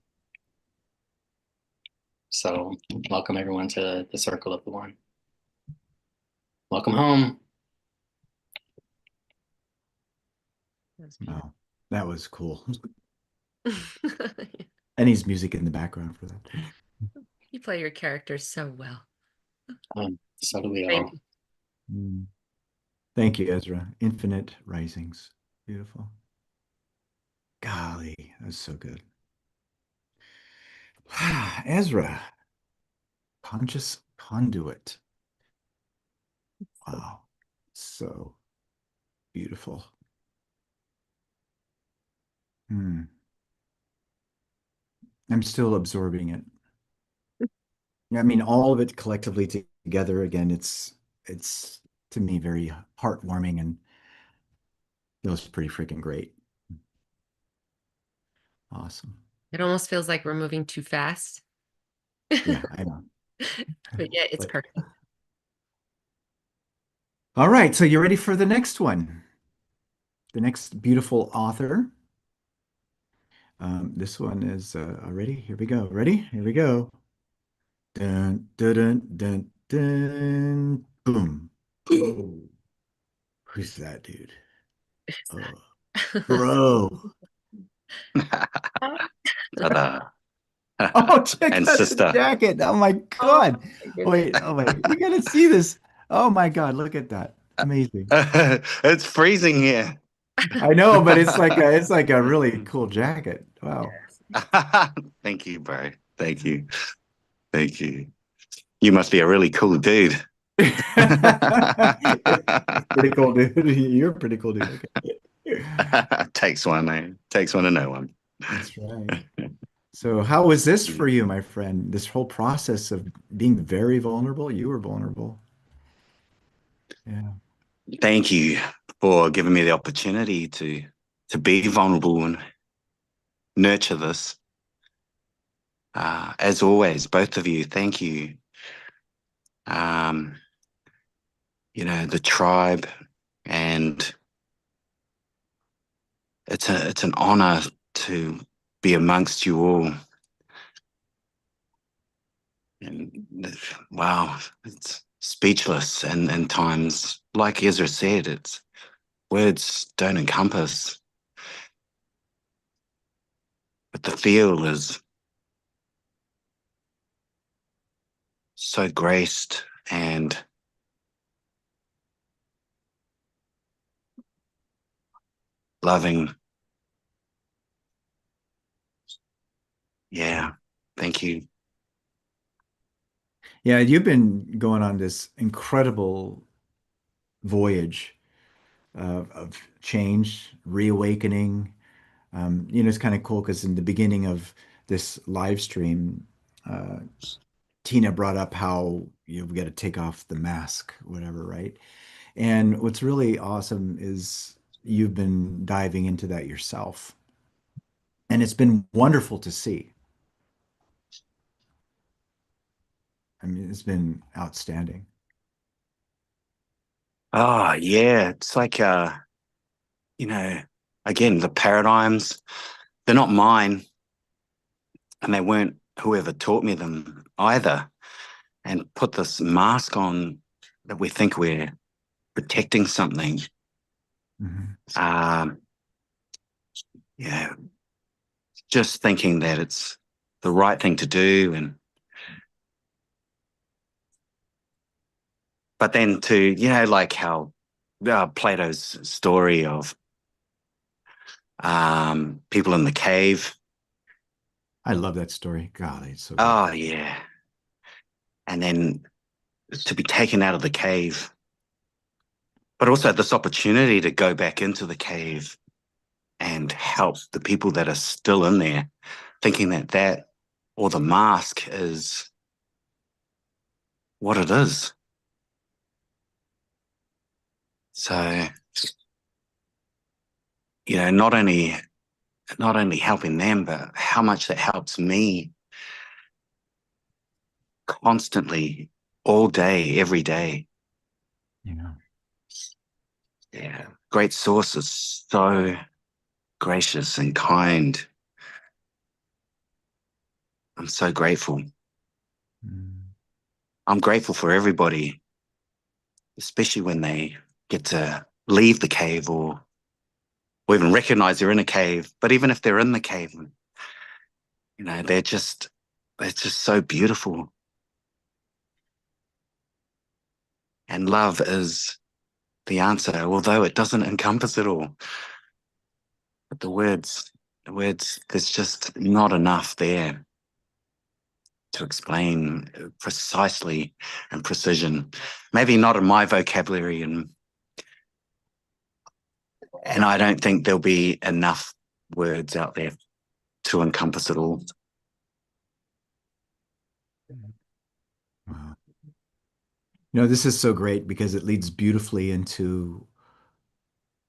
So welcome everyone to the circle of the one. Welcome home. Wow, that was cool. And he's music in the background for that. You play your characters so well. So do we Thank all. Mm. Thank you, Ezra. Infinite Risings. Beautiful. Golly, that's so good. Ezra, conscious conduit. Wow, so beautiful. Hmm. I'm still absorbing it. I mean, all of it collectively together. Again, it's to me very heartwarming and feels pretty freaking great. Awesome. It almost feels like we're moving too fast. Yeah, I know. But yeah, it's Like, perfect. all right, so you ready for the next one? The next beautiful author. This one is ready. Here we go. Ready? Here we go. Dun, dun, dun, dun, dun. Boom. Oh, who's that dude? Oh, bro. Ta-da. Oh, check And out the sister. jacket. Oh my God. Wait, oh my, we gotta see this. Oh my God, look at that. Amazing. It's freezing here. I know, but it's like a really cool jacket. Wow. Thank you, bro. Thank you. Thank you. You must be a really cool dude. Pretty cool, dude. You're a pretty cool dude. Okay. Takes one, man. Takes one to know one. That's right. So how was this for you, my friend? This whole process of being very vulnerable? You were vulnerable. Yeah. Thank you for giving me the opportunity to be vulnerable and nurture this. As always, both of you, thank you. You know, the tribe, and it's an honor to be amongst you all. And wow, it's speechless, and times, like Ezra said, it's words don't encompass, but the feel is so graced and loving. Yeah, thank you. Yeah, you've been going on this incredible voyage of change, reawakening. You know, it's kind of cool because in the beginning of this live stream, uh, Tina brought up how we got to take off the mask, whatever, right? And what's really awesome is you've been diving into that yourself. And it's been wonderful to see. I mean, it's been outstanding. Oh, yeah, it's like, you know, again, the paradigms, they're not mine, and they weren't whoever taught me them either. And put this mask on that we think we're protecting something. Mm-hmm. Yeah, just thinking that it's the right thing to do, and but then to, you know, like how Plato's story of people in the cave. I love that story. God, it's so good. Oh yeah, and then to be taken out of the cave, but also this opportunity to go back into the cave and help the people that are still in there, thinking that or the mask is what it is. So, not only helping them, but how much that helps me constantly, all day, every day. Yeah. Great source is so gracious and kind. I'm so grateful. I'm grateful for everybody, especially when they get to leave the cave or even recognize they're in a cave. But even if they're in the cave, they're just so beautiful. And love is the answer, although it doesn't encompass it all. But the words, there's just not enough there to explain precisely and precision. Maybe not in my vocabulary, and I don't think there'll be enough words out there to encompass it all. Wow. This is so great because it leads beautifully into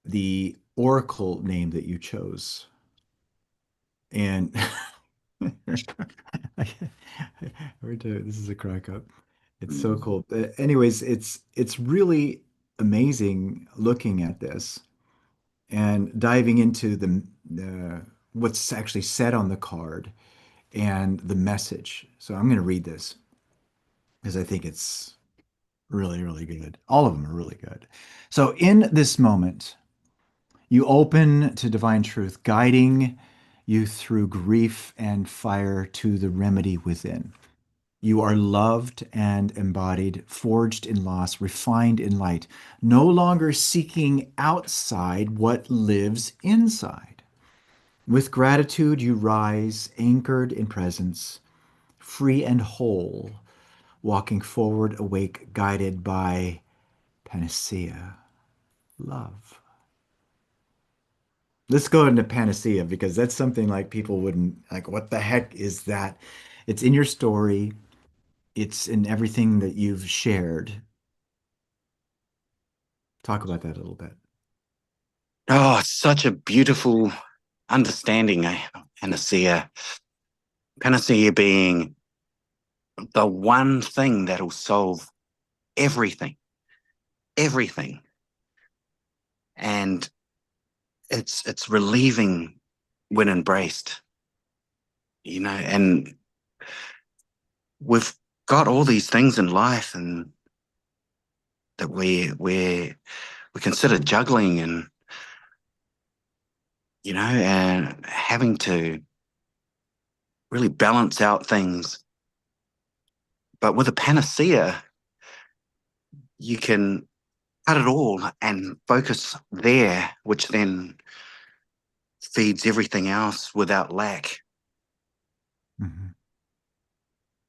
the oracle name that you chose. And this is a crack up. It's so cool. Anyways, it's really amazing looking at this and diving into the what's actually said on the card and the message. So I'm going to read this because I think it's really, really good. All of them are really good. So in this moment, you open to divine truth, guiding you through grief and fire to the remedy within. You are loved and embodied, forged in loss, refined in light, no longer seeking outside what lives inside. With gratitude, you rise, anchored in presence, free and whole, walking forward, awake, guided by panacea, love. Let's go into panacea because that's something like people wouldn't like, what the heck is that? It's in your story. It's in everything that you've shared. Talk about that a little bit. Oh, it's such a beautiful understanding, panacea. Panacea being the one thing that'll solve everything, everything. And it's relieving when embraced, and we've got all these things in life and that we consider juggling and and having to really balance out things. But with a panacea, you can cut it all and focus there, which then feeds everything else without lack. Mm-hmm.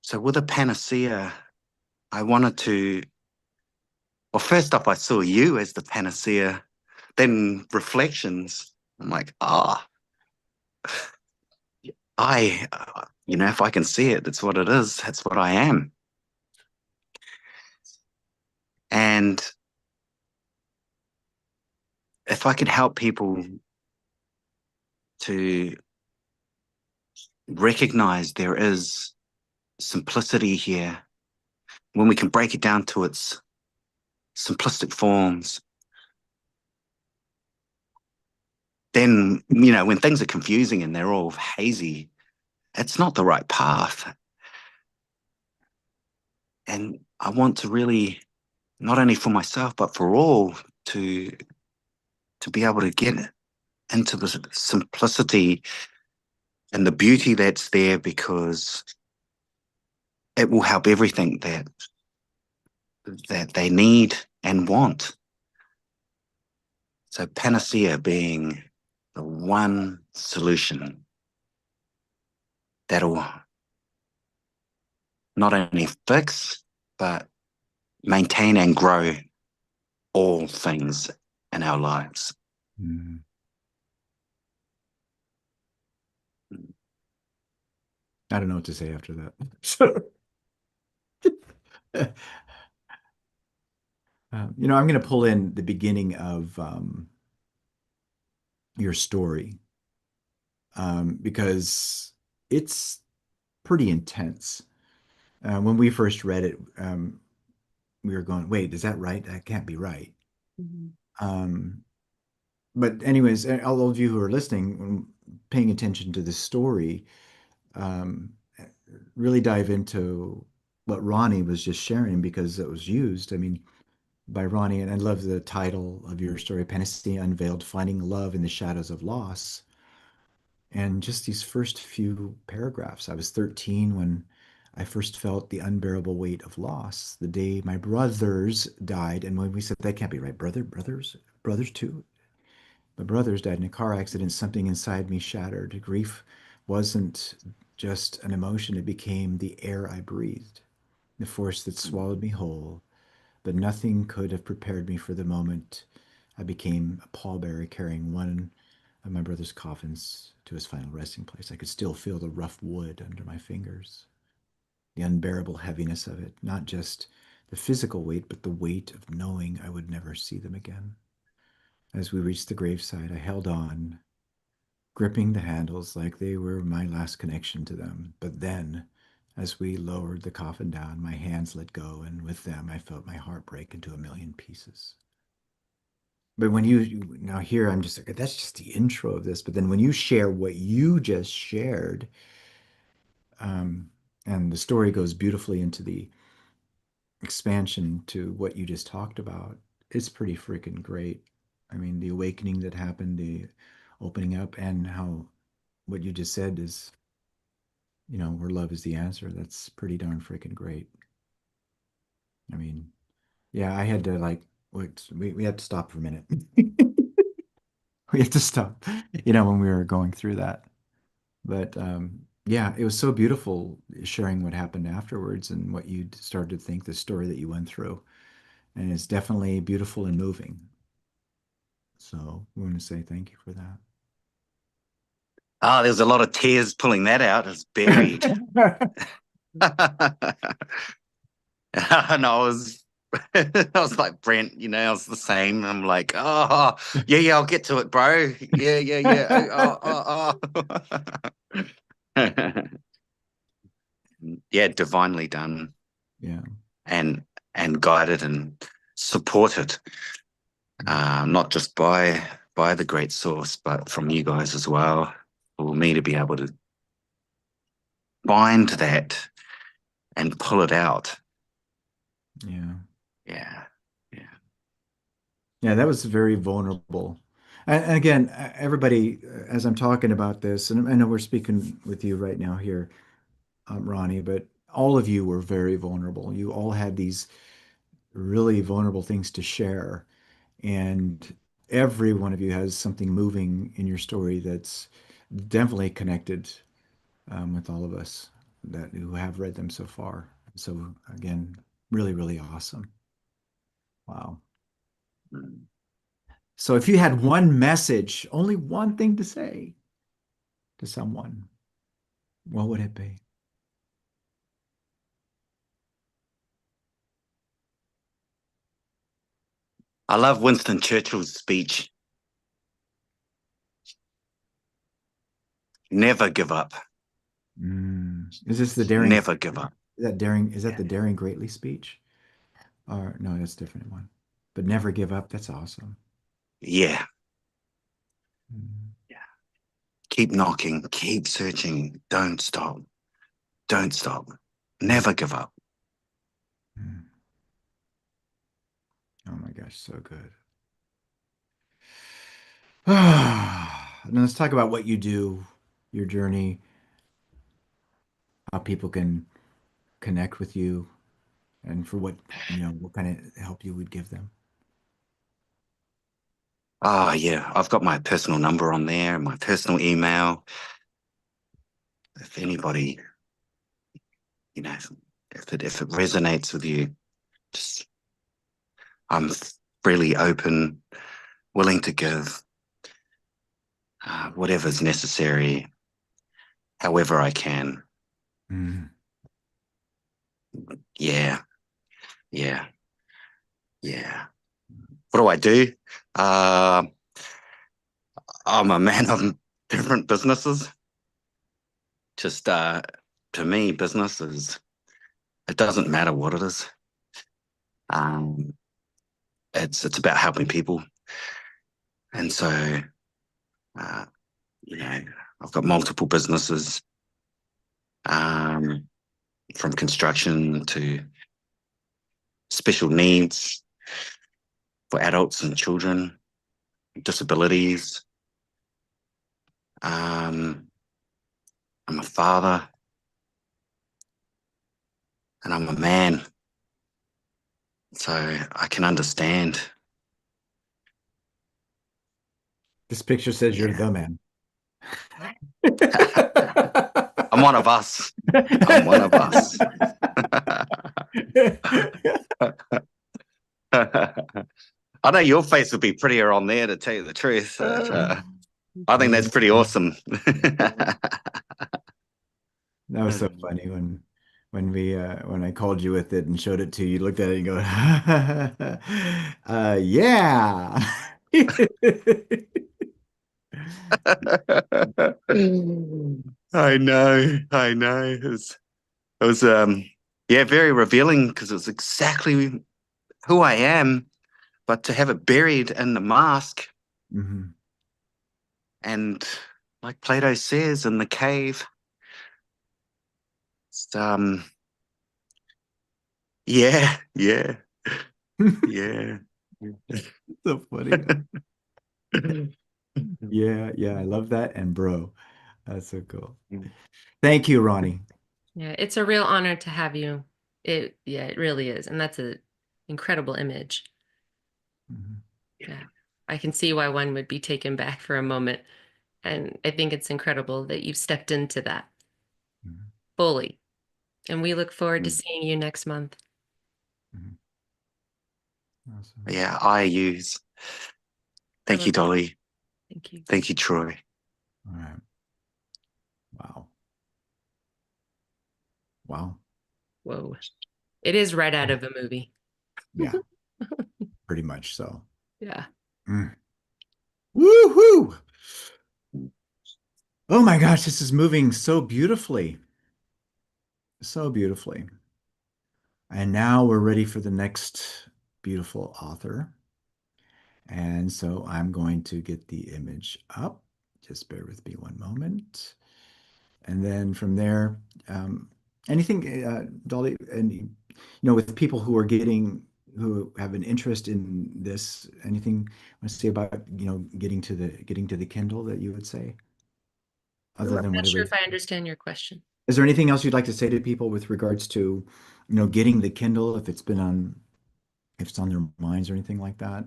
So with a panacea, I wanted to, well, first up, I saw you as the panacea, then reflections. I'm like, if I can see it, that's what it is. That's what I am. And if I could help people to recognize there is simplicity here, when we can break it down to its simplistic forms, then, when things are confusing and they're all hazy, it's not the right path. And I want to really, not only for myself, but for all, to be able to get into the simplicity and the beauty that's there, because it will help everything that they need and want. So panacea being the one solution that'll not only fix, but maintain and grow all things in our lives. Mm. I don't know what to say after that. So, you know, I'm going to pull in the beginning of your story because it's pretty intense. When we first read it, we were going, wait, is that right? That can't be right. Um, but anyways, all of you who are listening, paying attention to this story, um, really dive into what Ronnie was just sharing because it was used. I mean, by Ronnie, and I love the title of your story, Panacea Unveiled, Finding Love in the Shadows of Loss. And just these first few paragraphs, I was 13 when I first felt the unbearable weight of loss. The day my brothers died, and when we said that can't be right, brothers too. My brothers died in a car accident. Something inside me shattered. Grief wasn't just an emotion; it became the air I breathed, the force that swallowed me whole. But nothing could have prepared me for the moment I became a pallbearer carrying one of my brother's coffins to his final resting place. I could still feel the rough wood under my fingers, the unbearable heaviness of it, not just the physical weight, but the weight of knowing I would never see them again. As we reached the graveside, I held on, gripping the handles like they were my last connection to them. But then, as we lowered the coffin down, my hands let go, and with them, I felt my heart break into a million pieces. But when you now here, I'm just like, that's just the intro of this. But then when you share what you just shared, um, and the story goes beautifully into the expansion to what you just talked about, it's pretty freaking great. I mean, the awakening that happened, the opening up, and how what you just said is, you know, where love is the answer. That's pretty darn freaking great. I mean, yeah, I had to like, wait, we had to stop for a minute. We had to stop, you know, when we were going through that. But yeah, it was so beautiful sharing what happened afterwards and what you started to think, the story that you went through. And it's definitely beautiful and moving. So we want to say thank you for Oh, there's a lot of tears pulling that out. It's buried. And I was like, Brent, you know, I was the same. I'm like, oh, yeah, I'll get to it, bro. Yeah. Oh. Yeah, divinely done. Yeah. And guided and supported, not just by the great source, but from you guys as well, for me to be able to find that and pull it out. Yeah. Yeah. Yeah, that was very vulnerable. And again, everybody, as I'm talking about this, and I know we're speaking with you right now here, Ronnie, but all of you were very vulnerable. You all had these really vulnerable things to share. And every one of you has something moving in your story that's definitely connected with all of us that who have read them so far. So again, really, really awesome. Wow. So if you had one message, only one thing to say to someone, what would it be? I love Winston Churchill's speech. Never give up. Is this the daring? Never give up. Is that daring? Is that the daring greatly speech? Or no, that's a different one. But never give up. That's awesome. Yeah. Keep knocking, keep searching. Don't stop. Don't stop. Never give up. Oh my gosh, so good. Now let's talk about what you do, your journey, how people can connect with you, and for what, you know, what kind of help you would give them. Oh, yeah. I've got my personal number on there, my personal email. If anybody, you know, if it resonates with you, just I'm freely open, willing to give whatever's necessary, however I can. Mm. Yeah, yeah, yeah. What do I do? I'm a man of different businesses. Just to me, business is, it doesn't matter what it is. Um, it's about helping people. And so, uh, you know, I've got multiple businesses, um, from construction to special needs for adults and children, disabilities. I'm a father and I'm a man. So I can understand. This picture says you're the man. I'm one of us. I'm one of us. I know your face would be prettier on there, to tell you the truth. I think that's pretty awesome. That was so funny when I called you with it and showed it to you, you looked at it and go, yeah. I know. It was yeah, very revealing because it was exactly who I am, but to have it buried in the mask. Mhm. And like Plato says in the cave, it's, yeah, yeah, yeah. So funny. Yeah, I love that. And bro, that's so cool. Thank you, Ronnie. Yeah, it's a real honor to have you. Yeah, it really is. And that's an incredible image. Mhm. Yeah. I can see why one would be taken back for a moment. And I think it's incredible that you've stepped into that fully. And we look forward to seeing you next month. Awesome. Yeah, I use. Thank you, Dolly. Thank you. Thank you, Troy. All right. Wow. Whoa. It is right out of a movie. Yeah, pretty much so. Yeah. Woohoo! Oh my gosh, this is moving so beautifully. So beautifully. And now we're ready for the next beautiful author. And so I'm going to get the image up. Just bear with me one moment. And then from there, anything, Dolly, and with people who have an interest in this, anything you want to say about, getting to the Kindle that you would say, other I'm than not whatever. sure if I understand your question. Is there anything else you'd like to say to people with regards to, getting the Kindle, if it's on their minds or anything like that?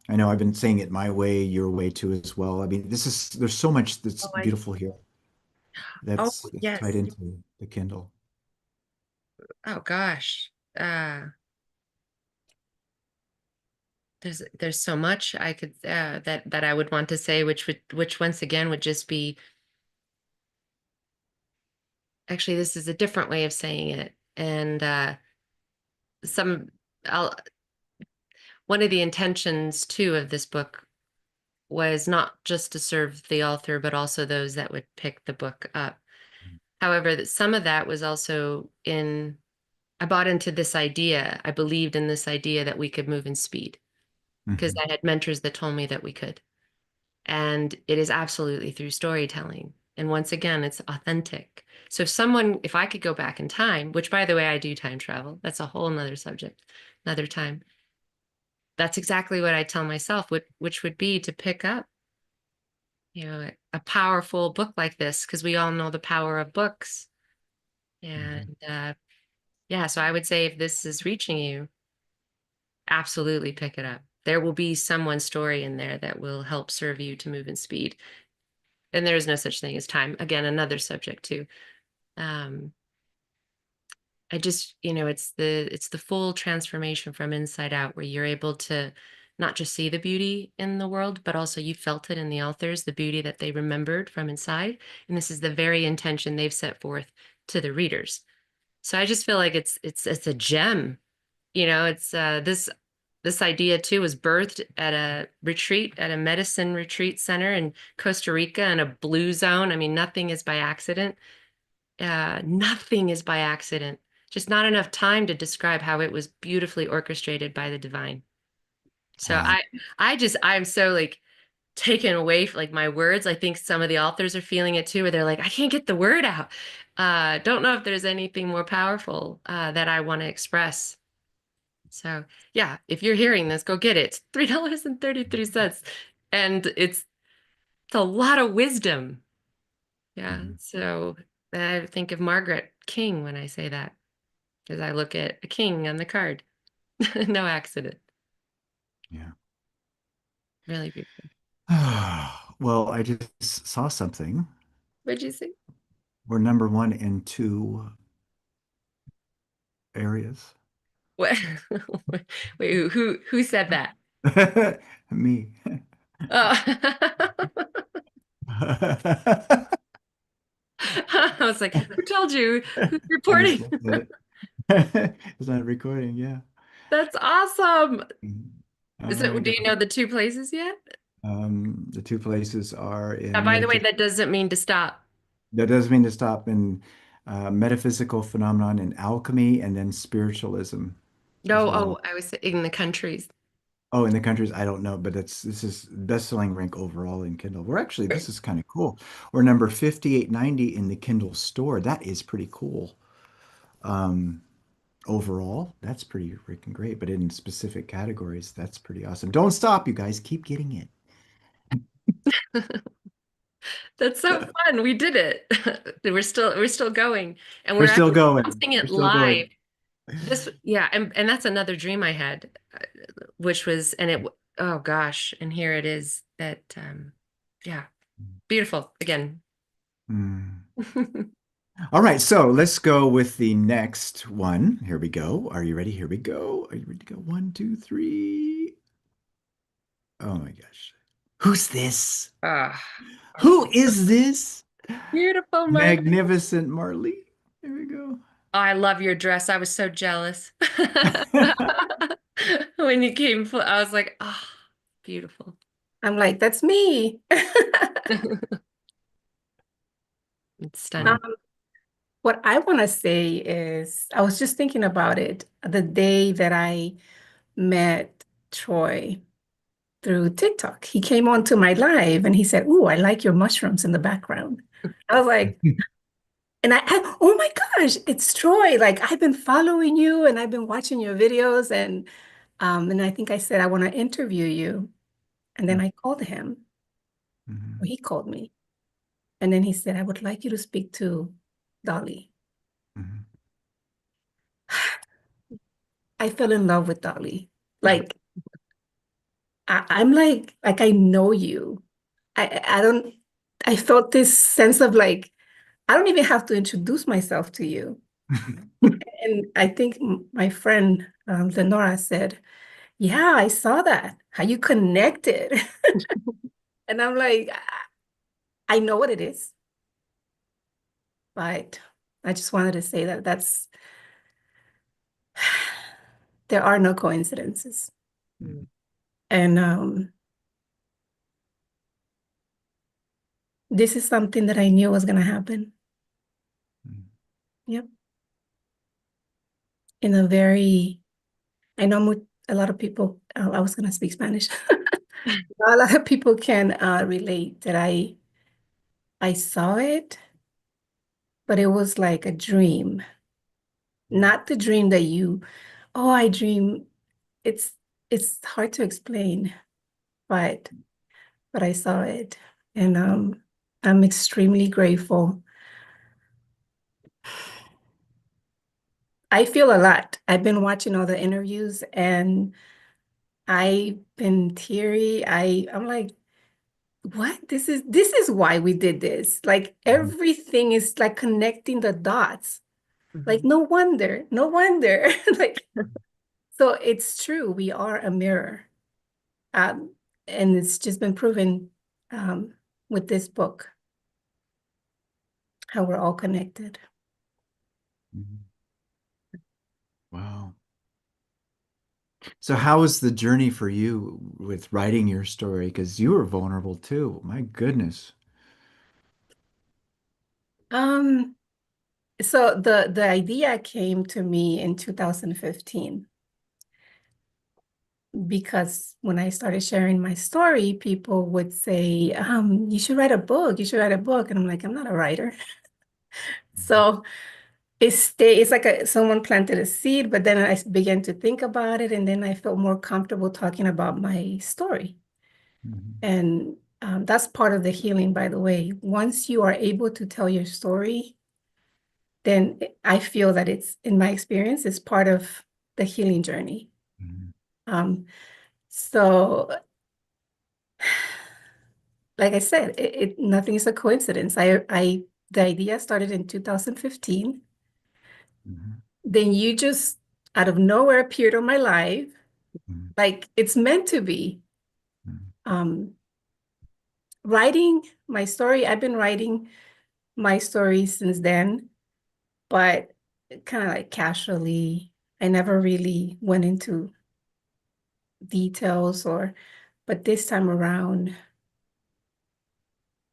I know I've been saying it my way, your way too as well. I mean, there's so much that's beautiful here that's yes. tied into the Kindle. Oh gosh. There's so much I could that I would want to say, which once again would just be, actually this is a different way of saying it. And some I'll one of the intentions too of this book was not just to serve the author, but also those that would pick the book up. However, that some of that was also I bought into this idea. I believed in this idea that we could move in speed because I had mentors that told me that we could. And it is absolutely through storytelling. And once again, it's authentic. So if I could go back in time, which by the way, I do time travel, that's a whole nother subject, another time. That's exactly what I tell myself, which would be to pick up, a powerful book like this, because we all know the power of books. And yeah, so I would say if this is reaching you, absolutely pick it up. There will be someone's story in there that will help serve you to move in speed. And there's no such thing as time. Again, another subject too. I just, it's the full transformation from inside out, where you're able to not just see the beauty in the world, but also you felt it in the authors, the beauty that they remembered from inside. And this is the very intention they've set forth to the readers. So I just feel like it's a gem. It's this idea too was birthed at a retreat, at a medicine retreat center in Costa Rica in a blue zone. I mean, nothing is by accident. Nothing is by accident. Just not enough time to describe how it was beautifully orchestrated by the divine. So I'm so like taken away from like my words. I think some of the authors are feeling it too, where they're like, I can't get the word out. Don't know if there's anything more powerful that I want to express. So yeah, if you're hearing this, go get it. It's $3.33. And it's a lot of wisdom. Yeah. So I think of Margaret King when I say that, because I look at a king on the card. No accident. Yeah. Really beautiful. Well, I just saw something. What'd you say? We're number one in 2 areas. What? Wait, who said that? Me. Oh. I was like, who told you? Who's I just reporting? looked at it. It's not recording, yeah. That's awesome. I Do got you know the 2 places yet? the 2 places are in By the way, that doesn't mean to stop. that does mean to stop in metaphysical phenomenon and alchemy, and then spiritualism as No, well. I was in the countries. Oh, in the countries, I don't know, but this is best-selling rank overall in Kindle. This is kind of cool. We're number 5890 in the Kindle store. That is pretty cool. Um, Overall, that's pretty freaking great. But in specific categories, that's pretty awesome. Don't stop, you guys. Keep getting it. That's so fun. We did it. We're still going, and We're we're still actually going. announcing We're it still live. going. Yeah, and that's another dream I had, which was, oh gosh, and here it is. Yeah, beautiful again. Mm. All right, so let's go with the next one. Here we go. Are you ready? Here we go. Are you ready to go? 1, 2, 3. Oh my gosh. Who's this? Ah, Who is this? beautiful, Mark. Magnificent Marley. Here we go. Oh, I love your dress. I was so jealous when you came. I was like, oh, beautiful. I'm like, that's me. It's stunning. What I want to say is, I was just thinking about it the day that I met Troy through TikTok. He came onto my live and he said, "Ooh, I like your mushrooms in the background." I was like, oh my gosh, it's Troy. Like I've been following you and I've been watching your videos and I think I said I want to interview you. And then I called him. Or he called me. And then he said, I would like you to speak to Dolly. I fell in love with Dolly. Like I'm like I know you. I don't I felt this sense of like I don't even have to introduce myself to you. And I think my friend Lenora said, yeah, I saw that. How you connected. And I'm like, I know what it is. But I just wanted to say that there are no coincidences. And this is something that I knew was going to happen. Yep. In a very, I know a lot of people, I was going to speak Spanish. A lot of people can relate that I saw it, but it was like a dream. Not the dream that oh, I dream. It's hard to explain, but I saw it. And I'm extremely grateful. I feel a lot. I've been watching all the interviews and I've been teary. I'm like, what? This is why we did this. Like everything is like connecting the dots. Like no wonder, no wonder. Like so it's true. We are a mirror. Um, and it's just been proven with this book how we're all connected. Mhm. Wow. So how was the journey for you with writing your story? Because you were vulnerable too. My goodness. Um, so the idea came to me in 2015 because when I started sharing my story, people would say, you should write a book, you should write a book. And I'm like, I'm not a writer. So it's like someone planted a seed, but then I began to think about it, and then I felt more comfortable talking about my story. And that's part of the healing, by the way. Once you are able to tell your story, then I feel that it's, in my experience, it's part of the healing journey. So, like I said, nothing is a coincidence. The idea started in 2015. Then you just out of nowhere appeared on my life, like it's meant to be. Writing my story, I've been writing my story since then, but kind of like casually. I never really went into details but this time around,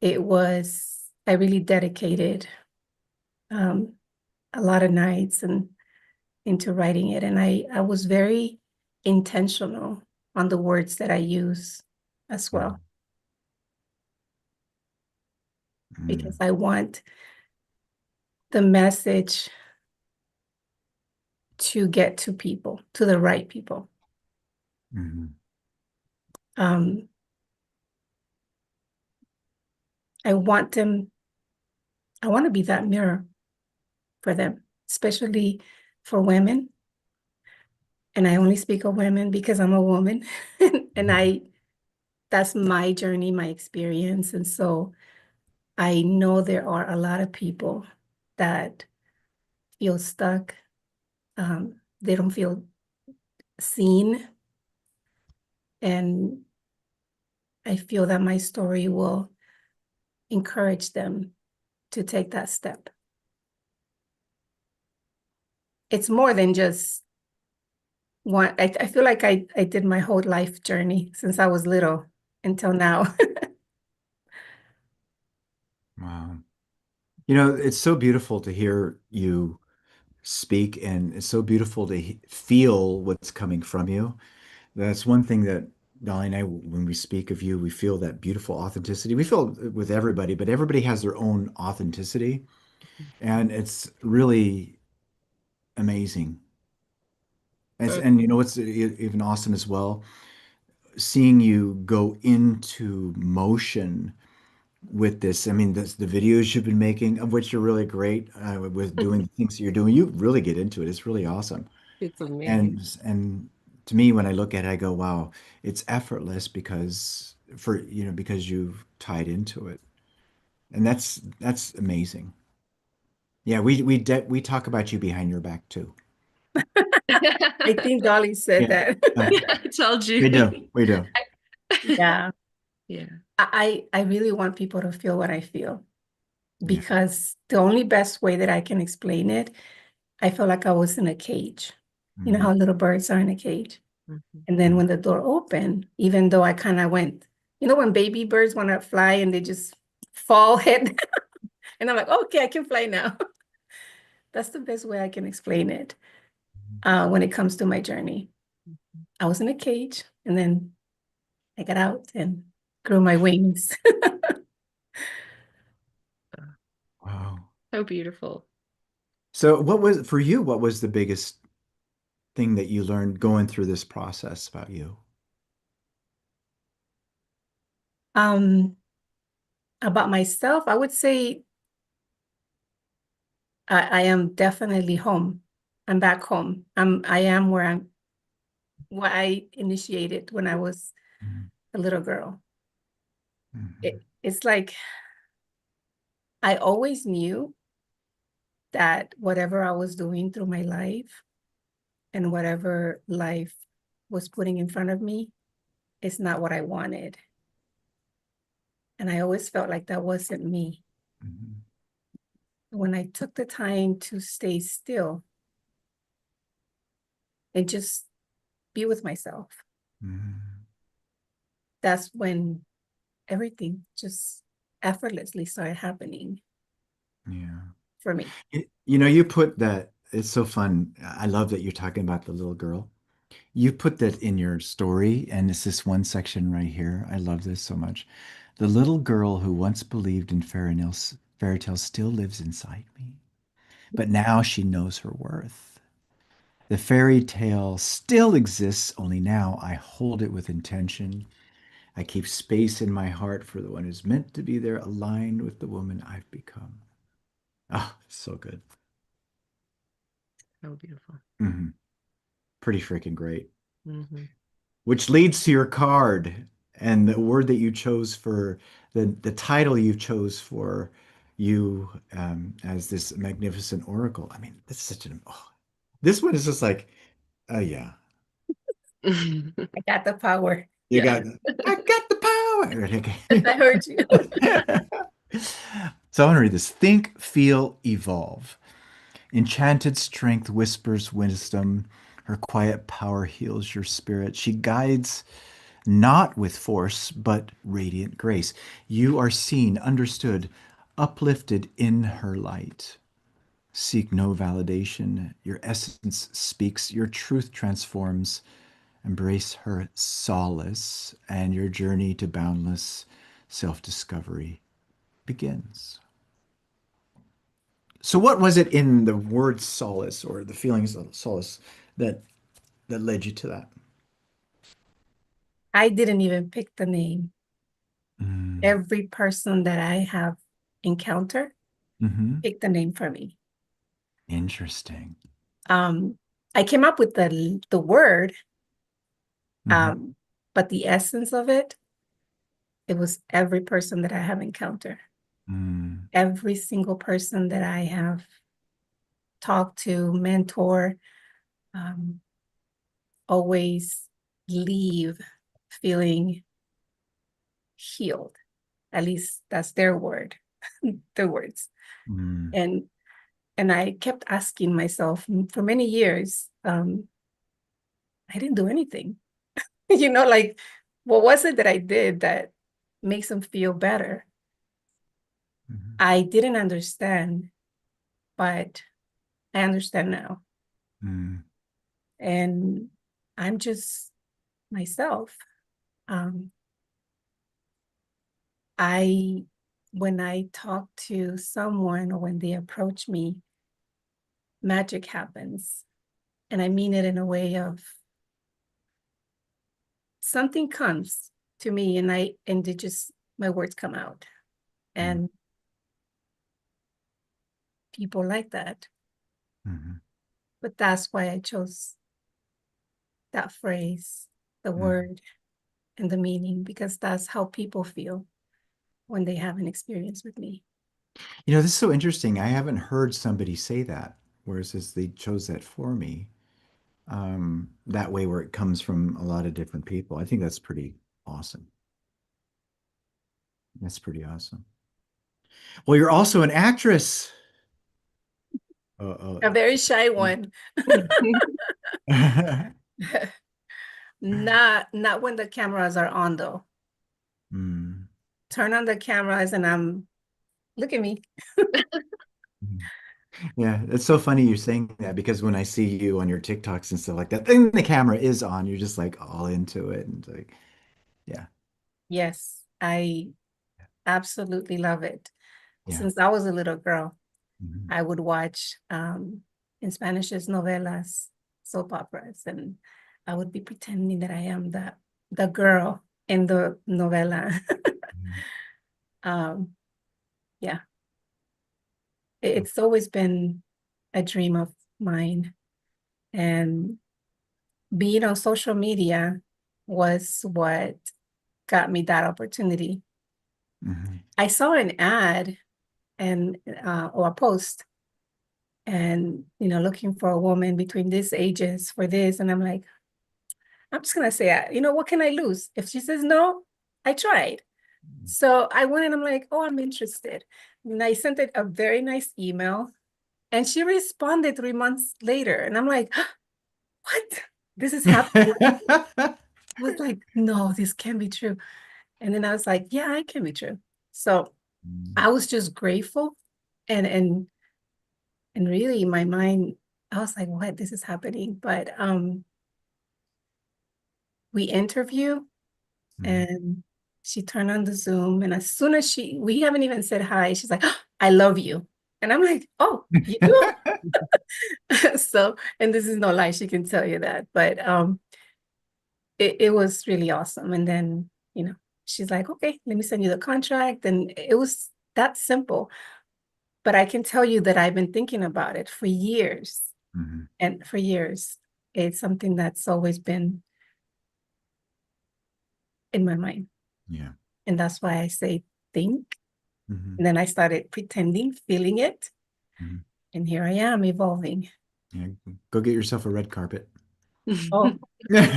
I really dedicated a lot of nights and into writing it. And I was very intentional on the words that I use as well, because I want the message to get to people, to the right people. Um, I want to be that mirror for them, especially for women. And I only speak of women because I'm a woman and that's my journey, my experience. And so I know there are a lot of people that feel stuck. They don't feel seen. And I feel that my story will encourage them to take that step. It's more than just one. I feel like I did my whole life journey since I was little until now. Wow. You know, it's so beautiful to hear you speak, and it's so beautiful to feel what's coming from you. That's one thing that Dolly and I, when we speak of you, we feel that beautiful authenticity. We feel it with everybody, but everybody has their own authenticity. And it's really amazing. And you know what's even awesome as well? Seeing you go into motion with this. I mean, the videos you've been making, of which you're really great with doing the things that you're doing. You really get into it. It's really awesome. It's And amazing. and to me, when I look at it, I go, wow, it's effortless because you've tied into it. And that's amazing. Yeah, we talk about you behind your back too. I think Dolly said Yeah. that. Yeah, I told you. We do. We do. Yeah. Yeah. I really want people to feel what I feel, because the only best way that I can explain it, I felt like I was in a cage. You know how little birds are in a cage? And then when the door opened, even though I kind of went, when baby birds want to fly and they just fall head, and I'm like, okay, I can fly now. That's the best way I can explain it when it comes to my journey. I was in a cage, and then I got out and grew my wings. Wow. So beautiful. So what was the biggest thing that you learned going through this process about you? About myself, I would say I am definitely home. I'm back home. I am where I initiated when I was a little girl. It's like I always knew that whatever I was doing through my life and whatever life was putting in front of me is not what I wanted. And I always felt like that wasn't me. when I took the time to stay still and just be with myself, that's when everything just effortlessly started happening Yeah. for me. You know, you put that, it's so fun. I love that you're talking about the little girl. You put that in your story, and it's this one section right here. I love this so much. The little girl who once believed in fairy tales still lives inside me, but now she knows her worth. The fairy tale still exists, only now I hold it with intention. I keep space in my heart for the one who's meant to be there, aligned with the woman I've become. Ah, so good. So beautiful. hmm Pretty freaking great. Mm-hmm. Which leads to your card and the word that you chose for the title you chose for you as this magnificent oracle. I mean, that's such an this one is just like, oh yeah, I got the power. you got I got the power. I heard you. So I want to read this. Think, feel, evolve. Enchanted strength whispers wisdom. Her quiet power heals your spirit. She guides not with force, but radiant grace. You are seen, understood, uplifted in her light. Seek no validation. Your essence speaks, your truth transforms. Embrace her solace, and your journey to boundless self discovery begins. So, what was it in the word solace or the feelings of solace that led you to that? I didn't even pick the name. Mm. Every person that I have encountered Mhm. picked the name for me. Interesting. I came up with the word, Mhm. but the essence of it, it was every person that I have encountered. Mm. Every single person that I have talked to, mentor, always leave feeling healed. At least that's their word, their words. Mm. And I kept asking myself for many years, I didn't do anything. Like, what was it that I did that makes them feel better? Mhm. I didn't understand, but I understand now. Mm. And I'm just myself. Um, when I talk to someone or when they approach me, magic happens. And I mean it in a way of something comes to me and it just, my words come out. And people like that. Mhm. But that's why I chose that phrase, the word, and the meaning, because that's how people feel when they have an experience with me. You know, this is so interesting. I haven't heard somebody say that, whereas as they chose that for me, that way where it comes from a lot of different people. I think that's pretty awesome. That's pretty awesome. Well, you're also an actress. A very shy one. Not when the cameras are on though. Mm. Turn on the cameras and look at me. Yeah, it's so funny you're saying that because when I see you on your TikToks and stuff like that, then the camera is on, you're just like all into it and like, yeah, Yes, I absolutely love it. yeah. Since I was a little girl, Mhm. I would watch in Spanish is novelas, soap operas, and I would be pretending that I am the girl in the novela. Yeah, it's always been a dream of mine, and being on social media was what got me that opportunity. Mhm. I saw an ad and or a post and looking for a woman between these ages for this, and I'm like, I'm just gonna say, what can I lose? If she says no, I tried. So I went and I'm like, oh, I'm interested. And I sent it a very nice email, and she responded 3 months later. And I'm like, what? This is happening. I was like, no, this can't be true. And then I was like, yeah, it can be true. So I was just grateful, and really in my mind, I was like, what? This is happening. But we interview, and she turned on the Zoom, and as soon as we haven't even said hi, she's like, oh, I love you. And I'm like, oh, you do? So, and this is no lie, she can tell you that. But it was really awesome. And then, she's like, okay, let me send you the contract. And it was that simple. But I can tell you that I've been thinking about it for years. And for years, it's something that's always been in my mind. Yeah. And that's why I say think. And then I started pretending, feeling it. And here I am evolving. Yeah. Go get yourself a red carpet. Oh,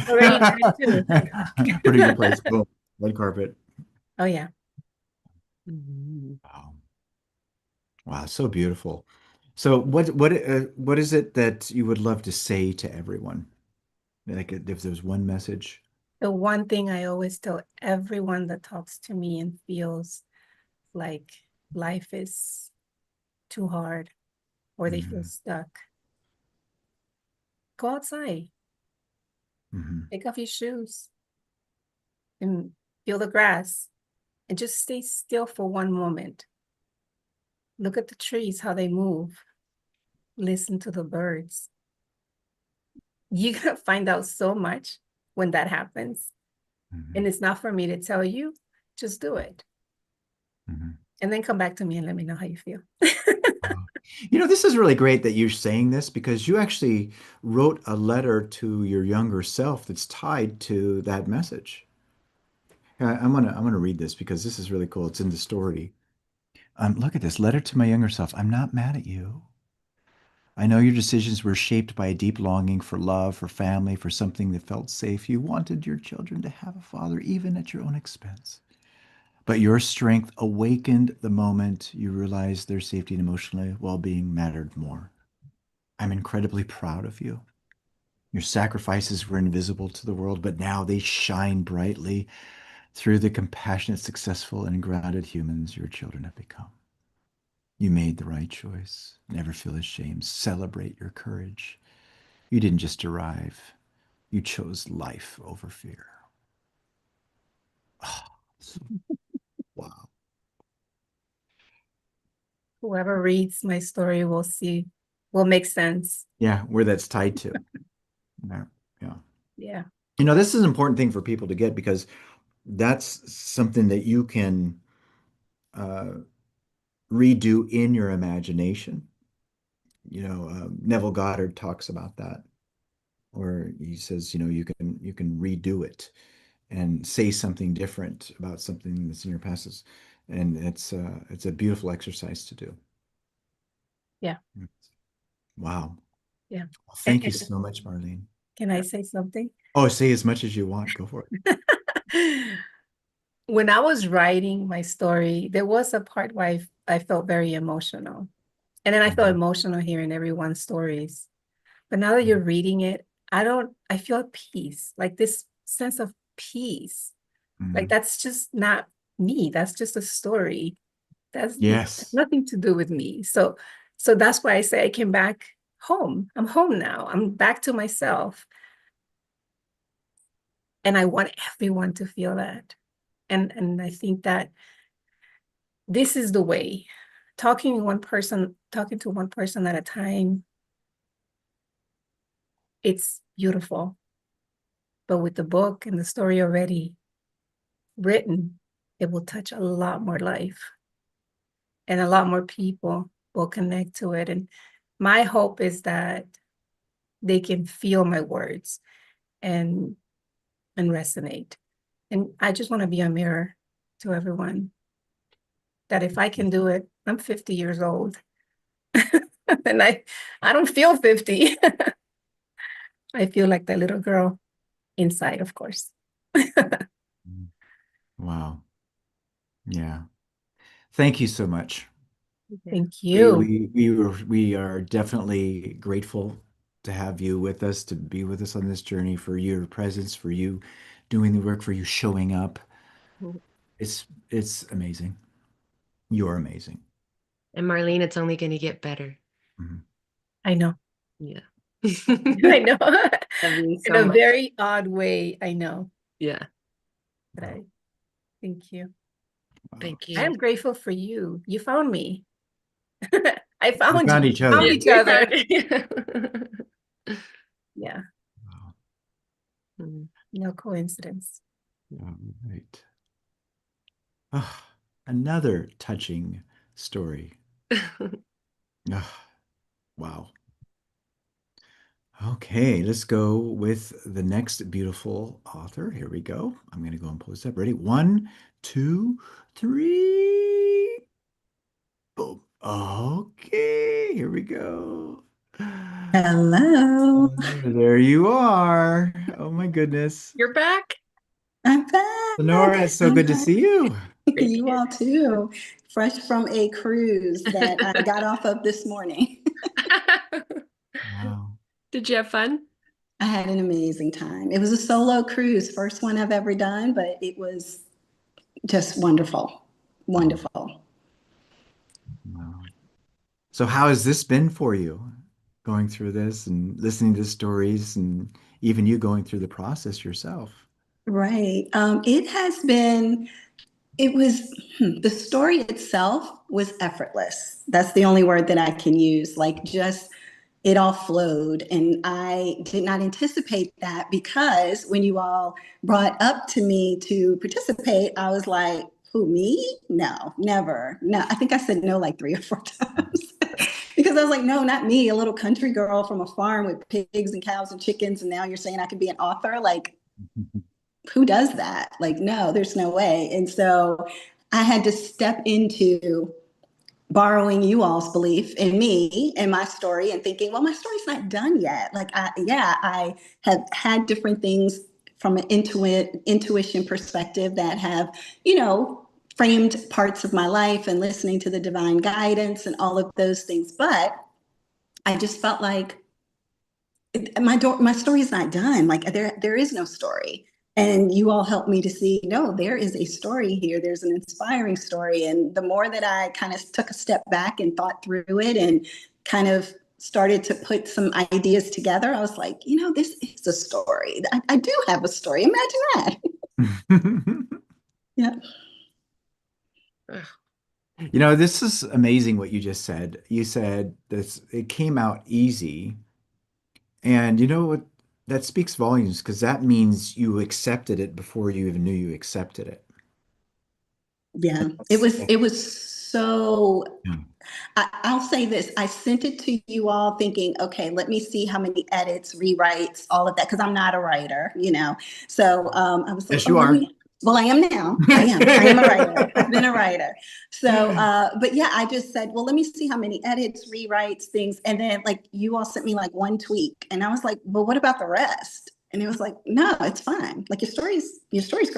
already did it too. Put it in your place. Boom. Red carpet. Oh, yeah. Wow. Wow, so beautiful. So what is it that you would love to say to everyone? Like if there's one message. The one thing I always tell everyone that talks to me and feels like life is too hard or they feel stuck, go outside, take off your shoes and feel the grass and just stay still for one moment. Look at the trees, how they move. Listen to the birds. You're going to find out so much when that happens. And it's not for me to tell you, just do it. And then come back to me and let me know how you feel. This is really great that you're saying this because you actually wrote a letter to your younger self that's tied to that message. I'm gonna read this because this is really cool. It's in the story. Look at this letter to my younger self. I'm not mad at you. I know your decisions were shaped by a deep longing for love, for family, for something that felt safe. You wanted your children to have a father, even at your own expense. But your strength awakened the moment you realized their safety and emotional well-being mattered more. I'm incredibly proud of you. Your sacrifices were invisible to the world, but now they shine brightly through the compassionate, successful, and grounded humans your children have become. You made the right choice. Never feel ashamed. Celebrate your courage. You didn't just arrive, you chose life over fear. Oh, wow. Whoever reads my story will make sense. Yeah, where that's tied to. Yeah. Yeah. Yeah. This is an important thing for people to get because that's something that you can redo in your imagination. Neville Goddard talks about that, or he says, you can redo it and say something different about something that's in your past, and it's a beautiful exercise to do. Yeah. Wow. Yeah. Well, thank you so much, Marlene. Can I say something? Oh, say as much as you want. Go for it. When I was writing my story, there was a part where I felt very emotional. And then I felt emotional hearing everyone's stories. But now that you're reading it, I feel at peace, like this sense of peace. Like that's just not me. That's just a story. That's Yes. nothing to do with me. So that's why I say I came back home. I'm home now. I'm back to myself. And I want everyone to feel that. And I think that this is the way. Talking to one person at a time, it's beautiful. But with the book and the story already written, it will touch a lot more life. And a lot more people will connect to it. And my hope is that they can feel my words and resonate. And I just want to be a mirror to everyone that if I can do it, I'm 50 years old. And I don't feel 50. I feel like that little girl inside, of course. Wow. Yeah. Thank you so much. Thank you. We are definitely grateful to have you with us, to be with us on this journey, for your presence, for you doing the work, for you showing up. It's amazing. You're amazing. And Marlene, it's only going to get better. I know. Yeah. I know. Love you In so a much. very odd way, I know. Yeah. But thank you. Thank I you. am grateful for you. You found me. I We found found you. each We other. found each other. Yeah. Yeah. Mm. No coincidence. All right. Ah, another touching story. Ah, wow. Okay, let's go with the next beautiful author. Here we go. I'm going to go and pull this up. Ready? 1, 2, 3. Boom. Okay, here we go. Hello. There you are. Oh my goodness. You're back? I'm back. Lenora, it's so I'm good to back. see you. You all too. Fresh from a cruise that I got off of this morning. Wow. Did you have fun? I had an amazing time. It was a solo cruise, first one I've ever done, but it was just wonderful. Wonderful. Wow. So how has this been for you, going through this and listening to stories, and even you going through the process yourself? Right. It has been, it was, the story itself was effortless. That's the only word that I can use. Like, just, it all flowed. And I did not anticipate that, because when you all brought up to me to participate, I was like, who, me? No, never. No, I think I said no like 3 or 4 times. Because I was like, no, not me, a little country girl from a farm with pigs and cows and chickens. And now you're saying I could be an author? Like, who does that? Like, no, there's no way. And so I had to step into borrowing you all's belief in me and my story, and thinking, well, my story's not done yet. Like, I have had different things from an intuition perspective that have, framed parts of my life, and listening to the divine guidance and all of those things. But I just felt like my story is not done. Like, there is no story. And you all helped me to see, no, there is a story here. There's an inspiring story. And the more that I kind of took a step back and thought through it, and kind of started to put some ideas together, I was like, this is a story. I do have a story. Imagine that. Yeah. This is amazing what you just said. You said this, it came out easy. And you know what? That speaks volumes, because that means you accepted it before you even knew you accepted it. Yeah, it was so, I'll say this, I sent it to you all thinking, okay, let me see how many edits, rewrites, all of that, because I'm not a writer, So I was like, Yes, you are. Well, I am now. I am a writer. I've been a writer. So, but yeah, I just said, well, let me see how many edits, rewrites, things. And then like you all sent me like one tweak, and I was like, well, what about the rest? And it was like, no, it's fine. Like, your story's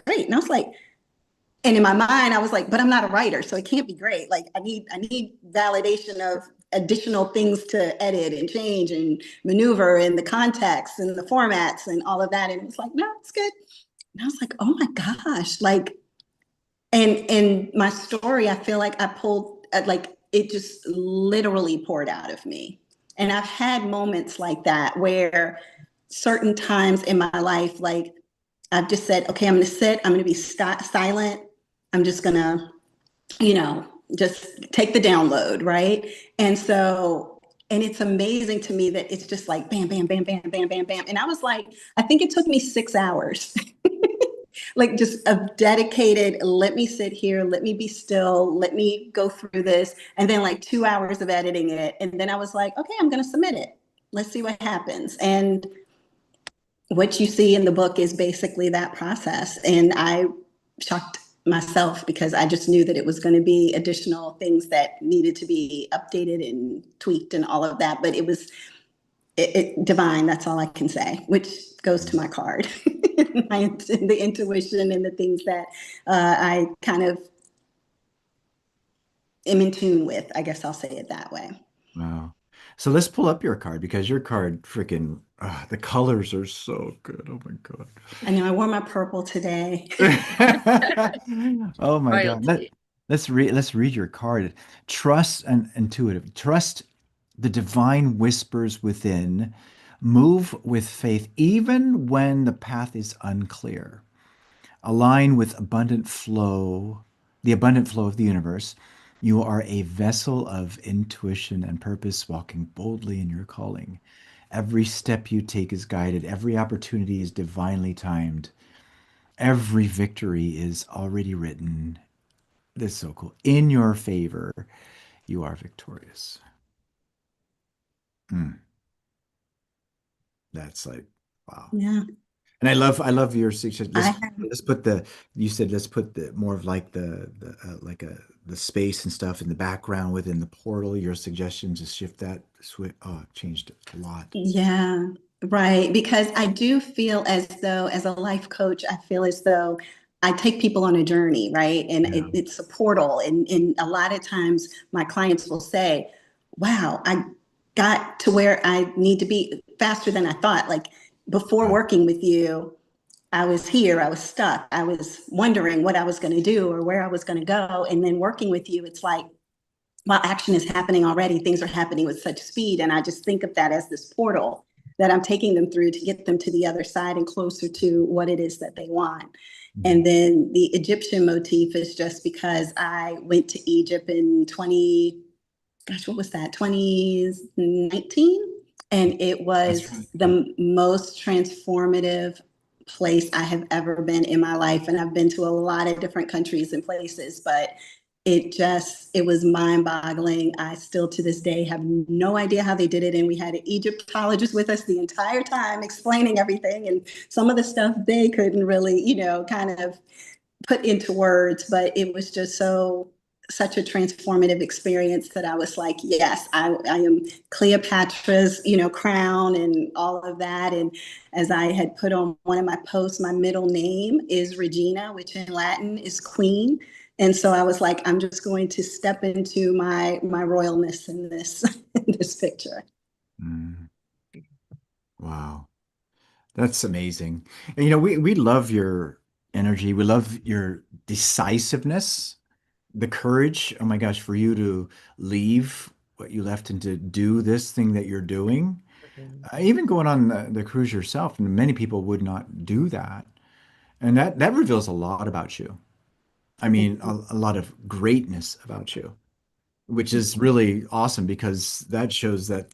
great. And I was like, and in my mind, I was like, but I'm not a writer, so it can't be great. Like, I need validation of additional things to edit and change and maneuver, and the context and the formats and all of that. And it was like, no, it's good. And I was like, oh my gosh, like, and my story, I feel like I pulled, like, it just literally poured out of me. And I've had moments like that where certain times in my life, like, I've just said, okay, I'm going to sit, I'm going to be silent. I'm just going to, just take the download, right? And so, and it's amazing to me that it's just like bam, bam, bam, bam, bam, bam, bam. And I was like, I think it took me 6 hours. Like, just a dedicated, let me sit here, let me be still, let me go through this. And then like 2 hours of editing it. And then I was like, okay, I'm going to submit it. Let's see what happens. And what you see in the book is basically that process. And I shocked myself, because I just knew that it was going to be additional things that needed to be updated and tweaked and all of that. But it was divine. That's all I can say, which goes to my card, the intuition and the things that I kind of am in tune with. I guess I'll say it that way. Wow. So let's pull up your card because your card freaking the colors are so good. Oh my God. I know I wore my purple today. Oh my God. Royalty. Let's read your card. Trust and intuitive. Trust the divine whispers within. Move with faith even when the path is unclear. Align with the abundant flow of the universe. You are a vessel of intuition and purpose, walking boldly in your calling. Every step you take is guided, every opportunity is divinely timed, every victory is already written. This is so cool. In your favor, you are victorious. Mm, that's like, wow. Yeah. And I love your suggestion. Let's put you said let's put the more of like the space and stuff in the background within the portal. Your suggestion to shift that changed a lot. Yeah, right. Because I do feel as though, as a life coach, I feel as though I take people on a journey, right? And it's a portal. And a lot of times my clients will say, wow, I got to where I need to be faster than I thought. Like before working with you, I was here, I was stuck, I was wondering what I was going to do or where I was going to go. And then working with you, it's like, while action is happening already, things are happening with such speed. And I just think of that as this portal that I'm taking them through to get them to the other side and closer to what it is that they want. And then the Egyptian motif is just because I went to Egypt in 2019? And it was the most transformative place I have ever been in my life. And I've been to a lot of different countries and places, but it was mind boggling. I still to this day have no idea how they did it. And we had an Egyptologist with us the entire time explaining everything. And some of the stuff they couldn't really, kind of put into words, but it was just such a transformative experience that I was like, yes, I am Cleopatra's, crown and all of that. And as I had put on one of my posts, my middle name is Regina, which in Latin is queen. And so I was like, I'm just going to step into my royalness in this in this picture. Wow. That's amazing. And we love your energy. We love your decisiveness, the courage. Oh my gosh, for you to leave what you left and to do this thing that you're doing. Even going on the cruise yourself, and many people would not do that. And that reveals a lot about you. I mean, a lot of greatness about you, which is really awesome because that shows that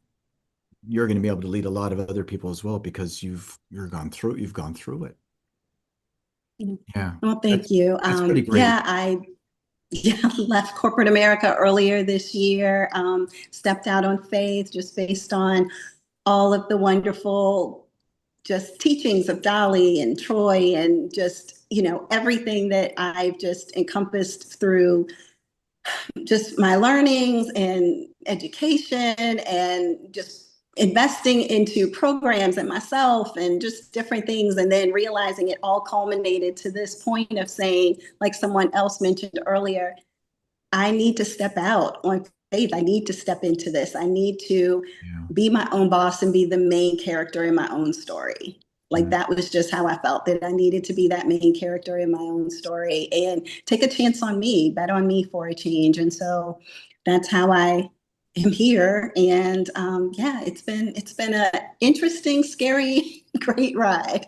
you're going to be able to lead a lot of other people as well because you've gone through it. Yeah. Well, thank you. That's pretty great. I left corporate America earlier this year, stepped out on faith just based on all of the wonderful just teachings of Dolly and Troy and just, everything that I've just encompassed through just my learnings and education and just investing into programs and myself and just different things. And then realizing it all culminated to this point of saying, like someone else mentioned earlier, I need to step out on faith. I need to step into this. I need to be my own boss and be the main character in my own story. Like that was just how I felt, that I needed to be that main character in my own story and take a chance on me, bet on me for a change. And so that's how I am here. And it's been a interesting, scary, great ride.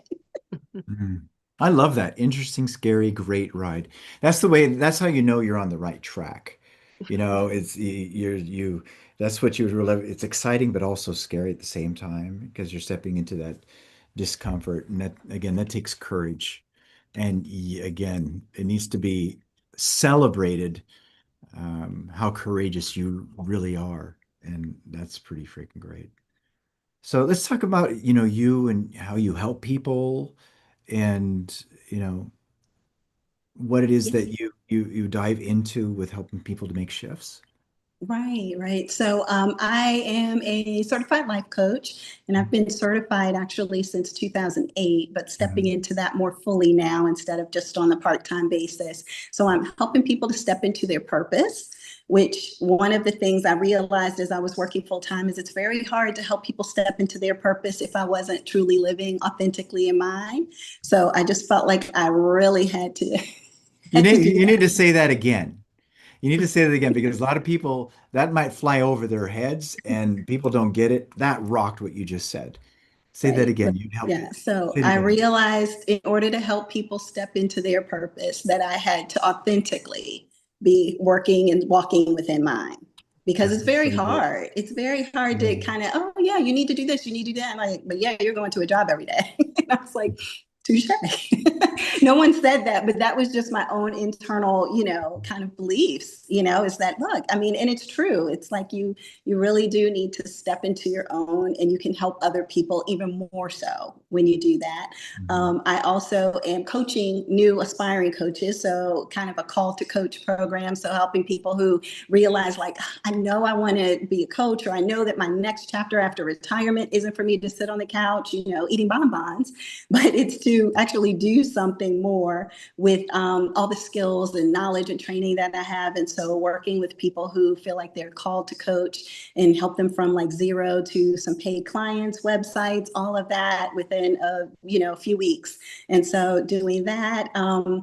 I love that. Interesting, scary, great ride. That's how you know you're on the right track. That's what you really, it's exciting, but also scary at the same time because you're stepping into that discomfort. And that takes courage. And again, it needs to be celebrated, how courageous you really are. And that's pretty freaking great. So let's talk about, you and how you help people and, what it is that you dive into with helping people to make shifts. Right. So I am a certified life coach, and I've been certified actually since 2008, but stepping into that more fully now instead of just on a part-time basis. So I'm helping people to step into their purpose, which one of the things I realized as I was working full time is it's very hard to help people step into their purpose if I wasn't truly living authentically in mine. So I just felt like I really had to You had to need do you that. need to say that again. You need to say that again because a lot of people that might fly over their heads and people don't get it. That rocked what you just said. Say that Right. again. You'd help. Yeah. So Say it I again. realized in order to help people step into their purpose that I had to authentically be working and walking within mine because it's very So good. hard. It's very hard to Yeah. kind of, oh yeah, you need to do this, you need to do that. I'm like, but yeah, you're going to a job every day. And I was like, touche. No one said that, but that was just my own internal, kind of beliefs, is that look, I mean, and it's true. It's like you really do need to step into your own and you can help other people even more so when you do that. I also am coaching new aspiring coaches, so kind of a call to coach program. So helping people who realize like, I know I want to be a coach, or I know that my next chapter after retirement isn't for me to sit on the couch, eating bonbons, but it's to actually do something more with all the skills and knowledge and training that I have. And so working with people who feel like they're called to coach and help them from like zero to some paid clients, websites, all of that within a few weeks. And so doing that, I'm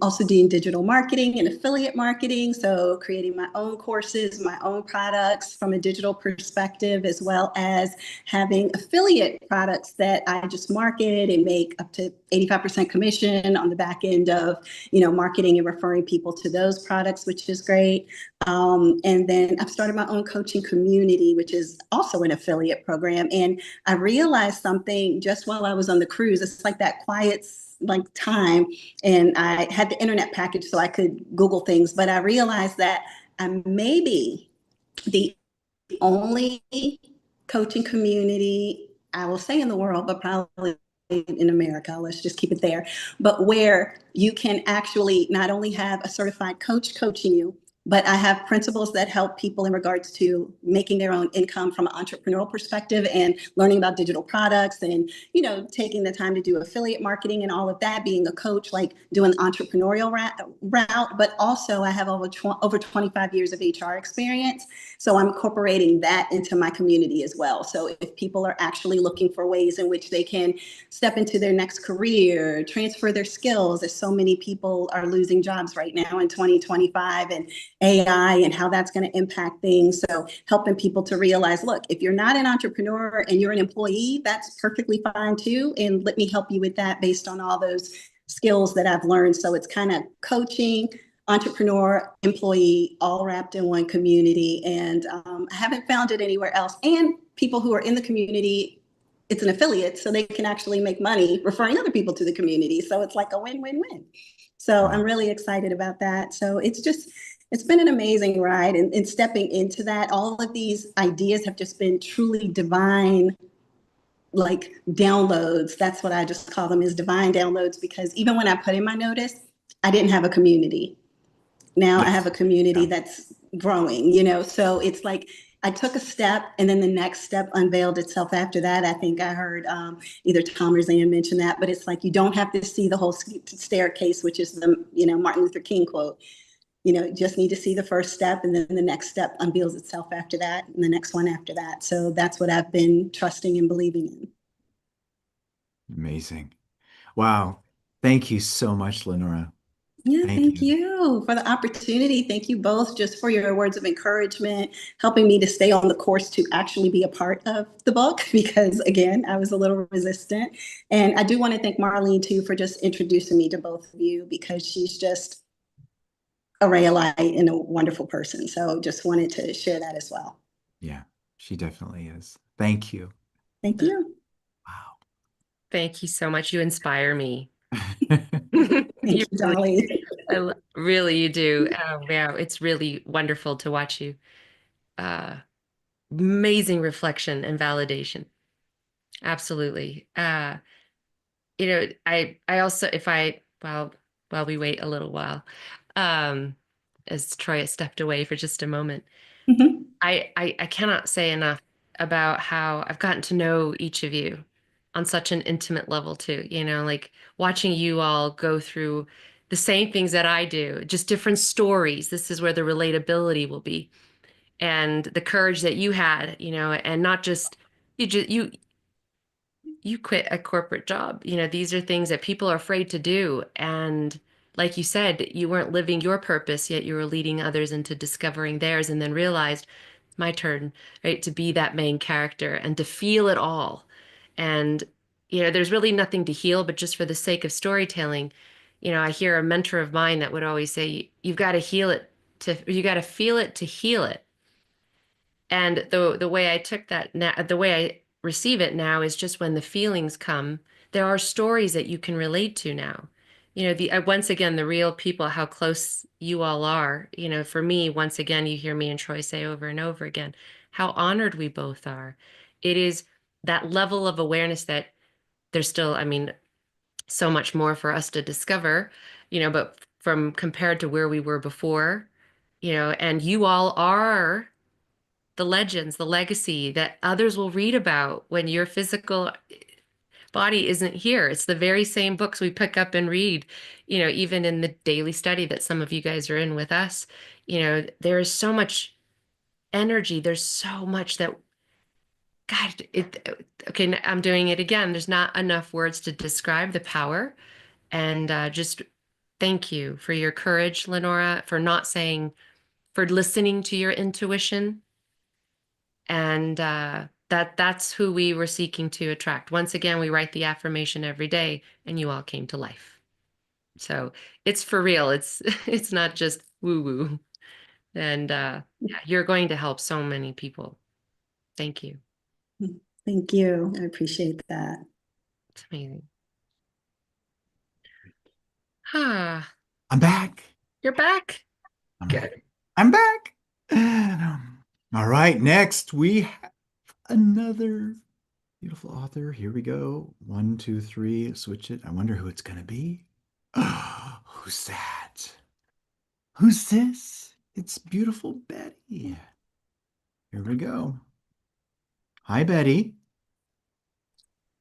also doing digital marketing and affiliate marketing. So creating my own courses, my own products from a digital perspective, as well as having affiliate products that I just market and make up to 85% commission on the back end of, marketing and referring people to those products, which is great. And then I've started my own coaching community, which is also an affiliate program. And I realized something just while I was on the cruise. It's like that quiet like time, and I had the internet package so I could Google things, but I realized that I may be the only coaching community, I will say in the world, but probably in America, let's just keep it there, but where you can actually not only have a certified coach coaching you, but I have principles that help people in regards to making their own income from an entrepreneurial perspective and learning about digital products and, taking the time to do affiliate marketing and all of that, being a coach, like doing entrepreneurial route. But also I have over 25 years of HR experience. So I'm incorporating that into my community as well. So if people are actually looking for ways in which they can step into their next career, transfer their skills, as so many people are losing jobs right now in 2025, and AI and how that's going to impact things. So helping people to realize, look, if you're not an entrepreneur and you're an employee, that's perfectly fine too. And let me help you with that based on all those skills that I've learned. So it's kind of coaching, entrepreneur, employee, all wrapped in one community. And I haven't found it anywhere else. And people who are in the community, it's an affiliate, so they can actually make money referring other people to the community. So it's like a win-win-win. So I'm really excited about that. So it's been an amazing ride. And stepping into that, all of these ideas have just been truly divine, like downloads. That's what I just call them, is divine downloads, because even when I put in my notice, I didn't have a community. Now I have a community that's growing, so it's like I took a step and then the next step unveiled itself after that. I think I heard either Tom or Zan mention that, but it's like you don't have to see the whole staircase, which is the Martin Luther King quote. You just need to see the first step, and then the next step unveils itself after that, and the next one after that. So that's what I've been trusting and believing in. Amazing. Wow. Thank you so much, Lenora. Yeah, Thank thank you. you for the opportunity. Thank you both just for your words of encouragement, helping me to stay on the course to actually be a part of the book, because again, I was a little resistant. And I do want to thank Marlene too for just introducing me to both of you, because she's just a ray of light and a wonderful person. So just wanted to share that as well. Yeah, she definitely is. Thank you. Thank you. Thank you so much. You inspire me. Thank you, Dolly. Really, you do. Yeah, it's really wonderful to watch you. Amazing reflection and validation. Absolutely. I also, if I, while we wait a little while, um, as Troy stepped away for just a moment, I cannot say enough about how I've gotten to know each of you on such an intimate level too, like watching you all go through the same things that I do, just different stories. This is where the relatability will be, and the courage that you had, and not just you quit a corporate job. These are things that people are afraid to do. And like you said, you weren't living your purpose, yet you were leading others into discovering theirs, and then realized, my turn, right, to be that main character and to feel it all. And, there's really nothing to heal, but just for the sake of storytelling, I hear a mentor of mine that would always say, you've got to heal it you got to feel it to heal it. And the way I took that now, the way I receive it now is just when the feelings come, there are stories that you can relate to now. The once again, the real people, how close you all are. For me, once again, you hear me and Troy say over and over again, how honored we both are. It is that level of awareness that there's still, I mean, so much more for us to discover, but from compared to where we were before, and you all are the legends, the legacy that others will read about when your physical body isn't here. It's the very same books we pick up and read, even in the daily study that some of you guys are in with us. There is so much energy. There's so much that, God, okay, I'm doing it again. There's not enough words to describe the power. And just thank you for your courage, Lenora, for not saying, for listening to your intuition. And that's who we were seeking to attract. Once again, we write the affirmation every day, and you all came to life. So it's for real. It's it's not just woo woo. And yeah, you're going to help so many people. Thank you. Thank you. I appreciate that. It's amazing. Ah, I'm back. you're back. Good. I'm back. All right, next we have another beautiful author. Here we go. 1, 2, 3. Switch it. I wonder who it's gonna be. Who's that? Who's this? It's beautiful Betty. Here we go. Hi, Betty.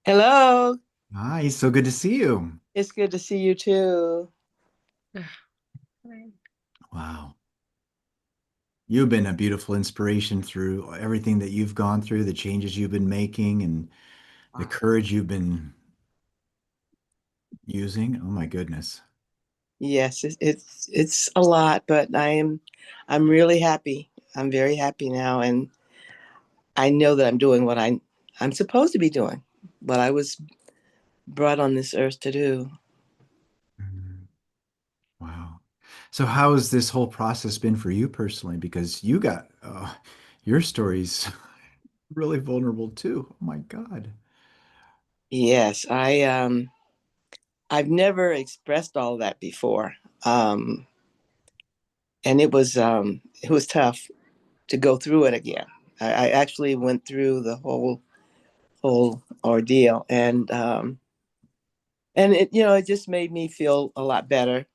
Hello. Hi, so good to see you. It's good to see you too. Wow. You've been a beautiful inspiration through everything that you've gone through, the changes you've been making, and the courage you've been using. Oh my goodness. Yes, it's a lot, but I'm really happy. I'm very happy now, and I know that I'm doing what I'm supposed to be doing, what I was brought on this earth to do. Wow. So how has this whole process been for you personally? Because you got your story's really vulnerable too. Oh my God. Yes, I've never expressed all that before. And it was tough to go through it again. I actually went through the whole ordeal, and it just made me feel a lot better.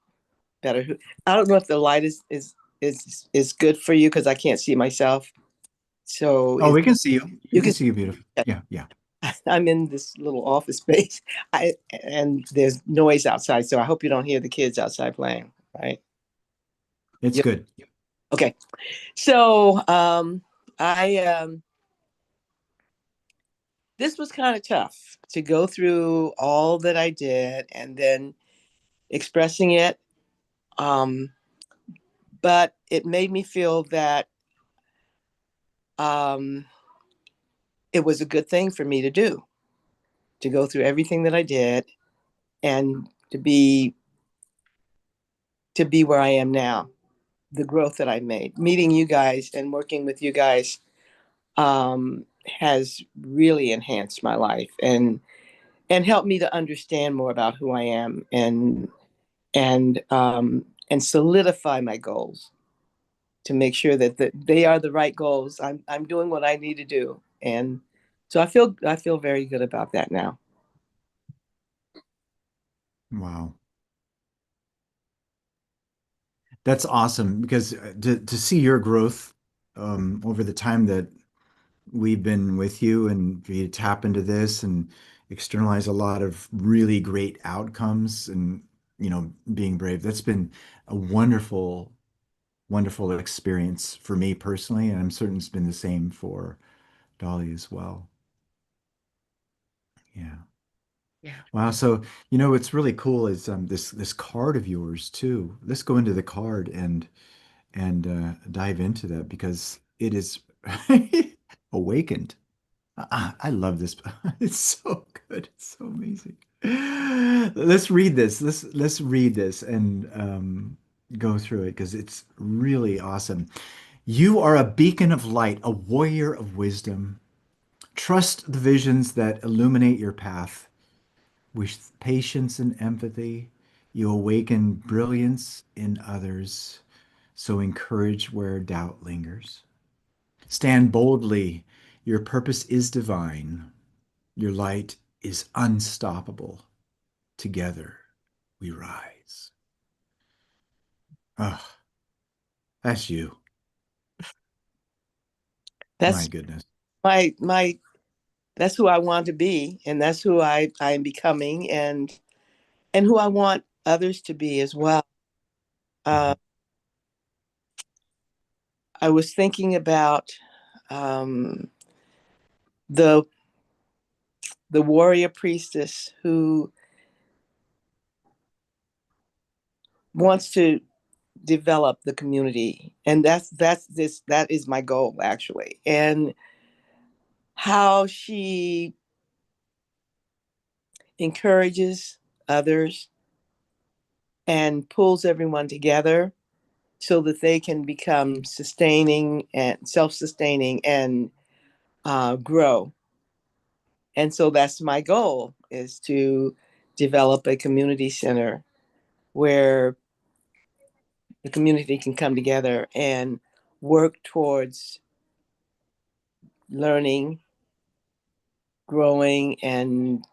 I don't know if the light is good for you because I can't see myself. So Oh, we can see you. We can see you beautiful. Yeah, yeah. I'm in this little office space. And there's noise outside, so I hope you don't hear the kids outside playing, right? It's good. Okay. So I this was kind of tough to go through all that I did and then expressing it. But it made me feel that um, it was a good thing for me to do, to go through everything that I did and to be where I am now, the growth that I made. Meeting you guys and working with you guys has really enhanced my life and helped me to understand more about who I am and solidify my goals to make sure that they are the right goals. I'm doing what I need to do, and so I feel very good about that now. Wow. That's awesome because to see your growth over the time that we've been with you and for you to tap into this and externalize a lot of really great outcomes and being brave. That's been a wonderful, wonderful experience for me personally, and I'm certain it's been the same for Dolly as well. Yeah. Yeah. Wow. So, what's really cool is this card of yours too. Let's go into the card and dive into that because it is awakened. I love this. It's so good. It's so amazing. Let's read this. Let's read this and go through it because it's really awesome. You are a beacon of light, a warrior of wisdom. Trust the visions that illuminate your path. With patience and empathy, you awaken brilliance in others. So encourage where doubt lingers. Stand boldly. Your purpose is divine. Your light is unstoppable. Together we rise. Oh, that's you. My That's goodness. my that's who I want to be, and that's who I'm becoming, and who I want others to be as well. I was thinking about um, the the warrior priestess who wants to develop the community, and that is my goal actually, and how she encourages others and pulls everyone together so that they can become sustaining and self-sustaining and grow. And so that's my goal, is to develop a community center where the community can come together and work towards learning, growing, and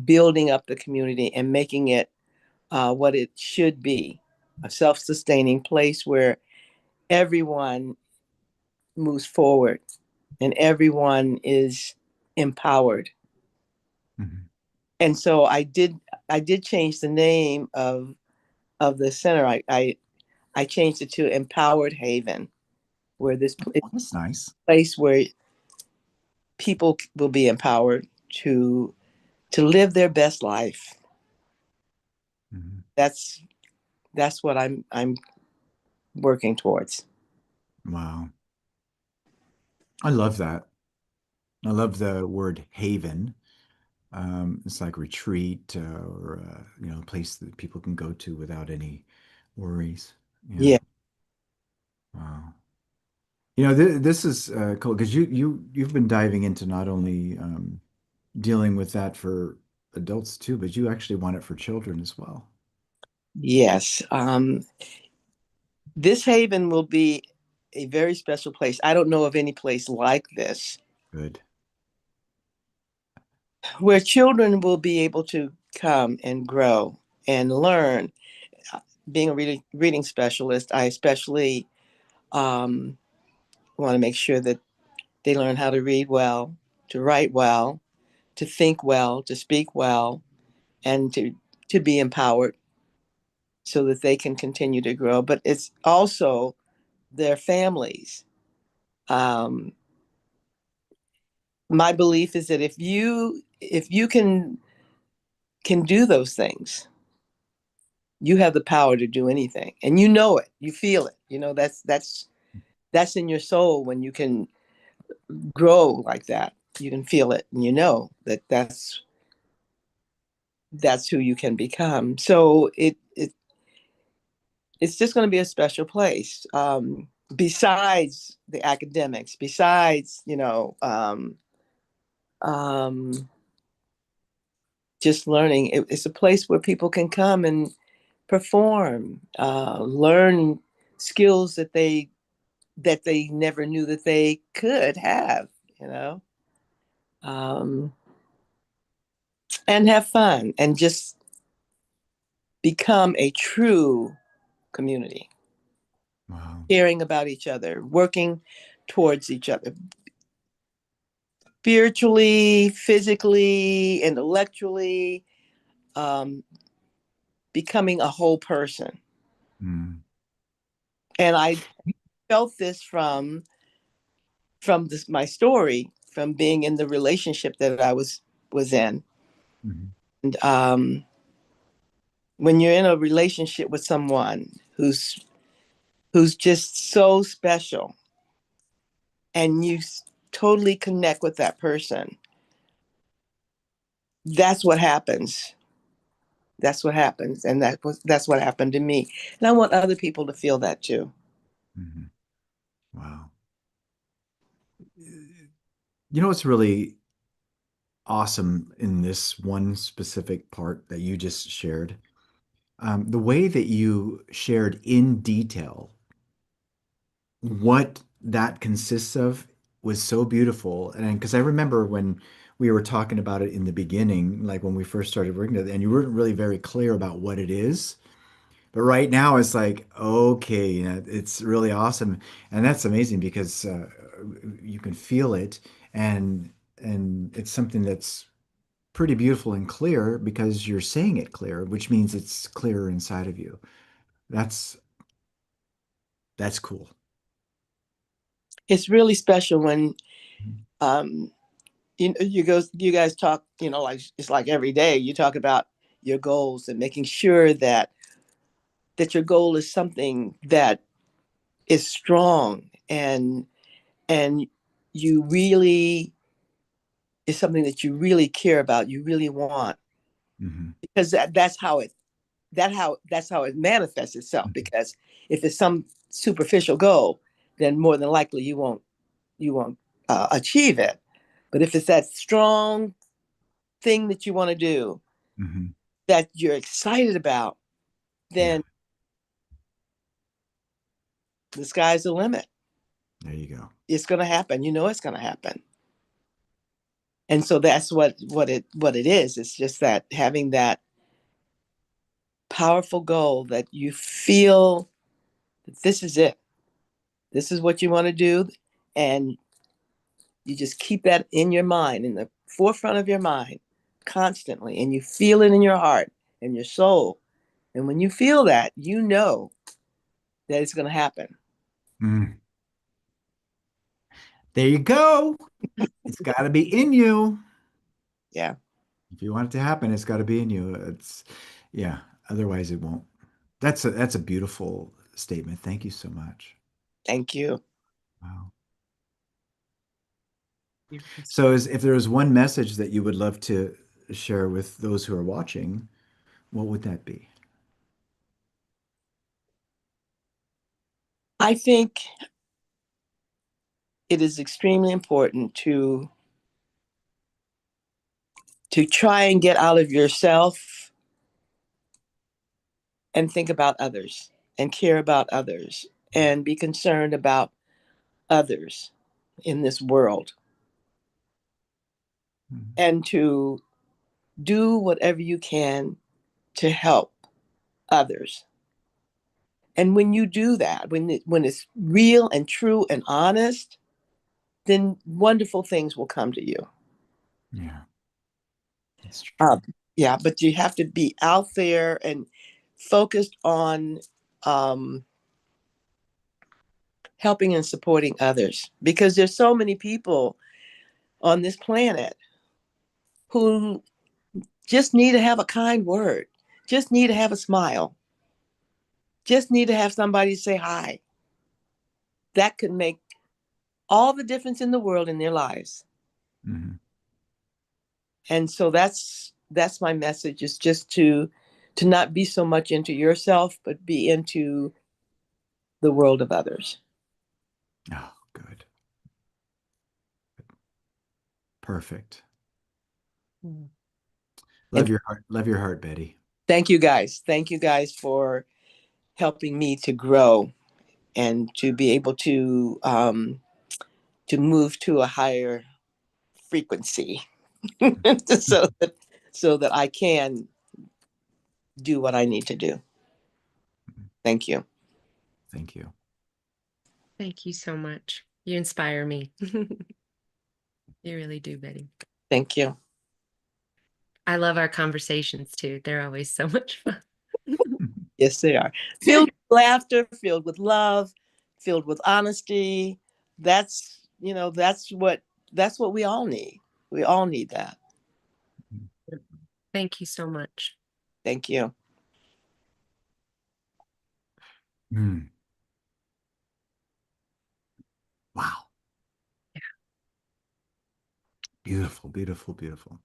building up the community and making it what it should be, a self-sustaining place where everyone moves forward and everyone is empowered. And so I did change the name of the center. I changed it to Empowered Haven, where this That's nice. place where people will be empowered to live their best life. That's what I'm working towards. Wow. I love that. I love the word haven. It's like retreat or a place that people can go to without any worries. Yeah. Yeah. Wow. This is cool because you've been diving into not only dealing with that for adults too, but you actually want it for children as well. Yes. This haven will be a very special place. I don't know of any place like this. Good. Where children will be able to come and grow and learn. Being a reading specialist, I especially want to make sure that they learn how to read well, to write well, to think well, to speak well, and to be empowered so that they can continue to grow. But it's also their families. My belief is that if you can do those things, you have the power to do anything, and you know it, you feel it. That's in your soul. When you can grow like that, you can feel it, and you know that that's who you can become. So it's just going to be a special place. Besides the academics, besides um, just learning, it's a place where people can come and perform, learn skills that they never knew that they could have, you know, um, and have fun and just become a true community. Wow. Caring about each other, working towards each other, spiritually, physically, intellectually, um, becoming a whole person. Mm. And I felt this from my story, from being in the relationship that I was in. Mm-hmm. And when you're in a relationship with someone who's just so special, and you totally connect with that person, that's what happens. That's what happens. And that's what happened to me. And I want other people to feel that too. Mm-hmm. Wow. You know what's really awesome in this one specific part that you just shared? The way that you shared in detail what that consists of was so beautiful. And because I remember when we were talking about it in the beginning, like when we first started working together, and you weren't really very clear about what it is. But right now it's like, okay, it's really awesome. And that's amazing because you can feel it and it's something that's pretty beautiful and clear because you're saying it clear, which means it's clearer inside of you. That's that's cool. It's really special when you guys talk, like it's like every day you talk about your goals and making sure that your goal is something that is strong and you really is something that you really care about, you really want, Mm-hmm. because that's how it manifests itself. Because if it's some superficial goal, then more than likely you won't achieve it. But if it's that strong thing that you want to do, Mm-hmm. that you're excited about, then the sky's the limit. There you go. It's going to happen. It's going to happen. And so that's what it is. It's just that having that powerful goal that you feel that this is it. This is what you want to do, and you just keep that in your mind, in the forefront of your mind, constantly, and you feel it in your heart and your soul. And when you feel that, you know that it's going to happen. Mm. There you go. It's got to be in you. Yeah. If you want it to happen, it's got to be in you. Yeah. Otherwise, it won't. That's a beautiful statement. Thank you so much. Thank you. Wow. So, if there was one message that you would love to share with those who are watching, what would that be? I think it is extremely important to try and get out of yourself and think about others and care about others and be concerned about others in this world, and to do whatever you can to help others. And when you do that, when it's real and true and honest, then wonderful things will come to you. Yeah, that's true. Yeah, but you have to be out there and focused on helping and supporting others, because there's so many people on this planet who just need to have a kind word, just need to have a smile, just need to have somebody say hi. That could make all the difference in the world in their lives. Mm-hmm. And so that's my message, is just to not be so much into yourself, but be into the world of others. Oh, good. Perfect. And Love your heart, Betty. thank you guys. Thank you guys for helping me to grow and to be able to move to a higher frequency, so that I can do what I need to do. Thank you. Thank you. Thank you so much. You inspire me. You really do, Betty. Thank you. I love our conversations too. They're always so much fun. Yes, they are. Filled with laughter, filled with love, filled with honesty. That's, that's what we all need. We all need that. Thank you so much. Thank you. Mm. Wow. Yeah. Beautiful, beautiful, beautiful.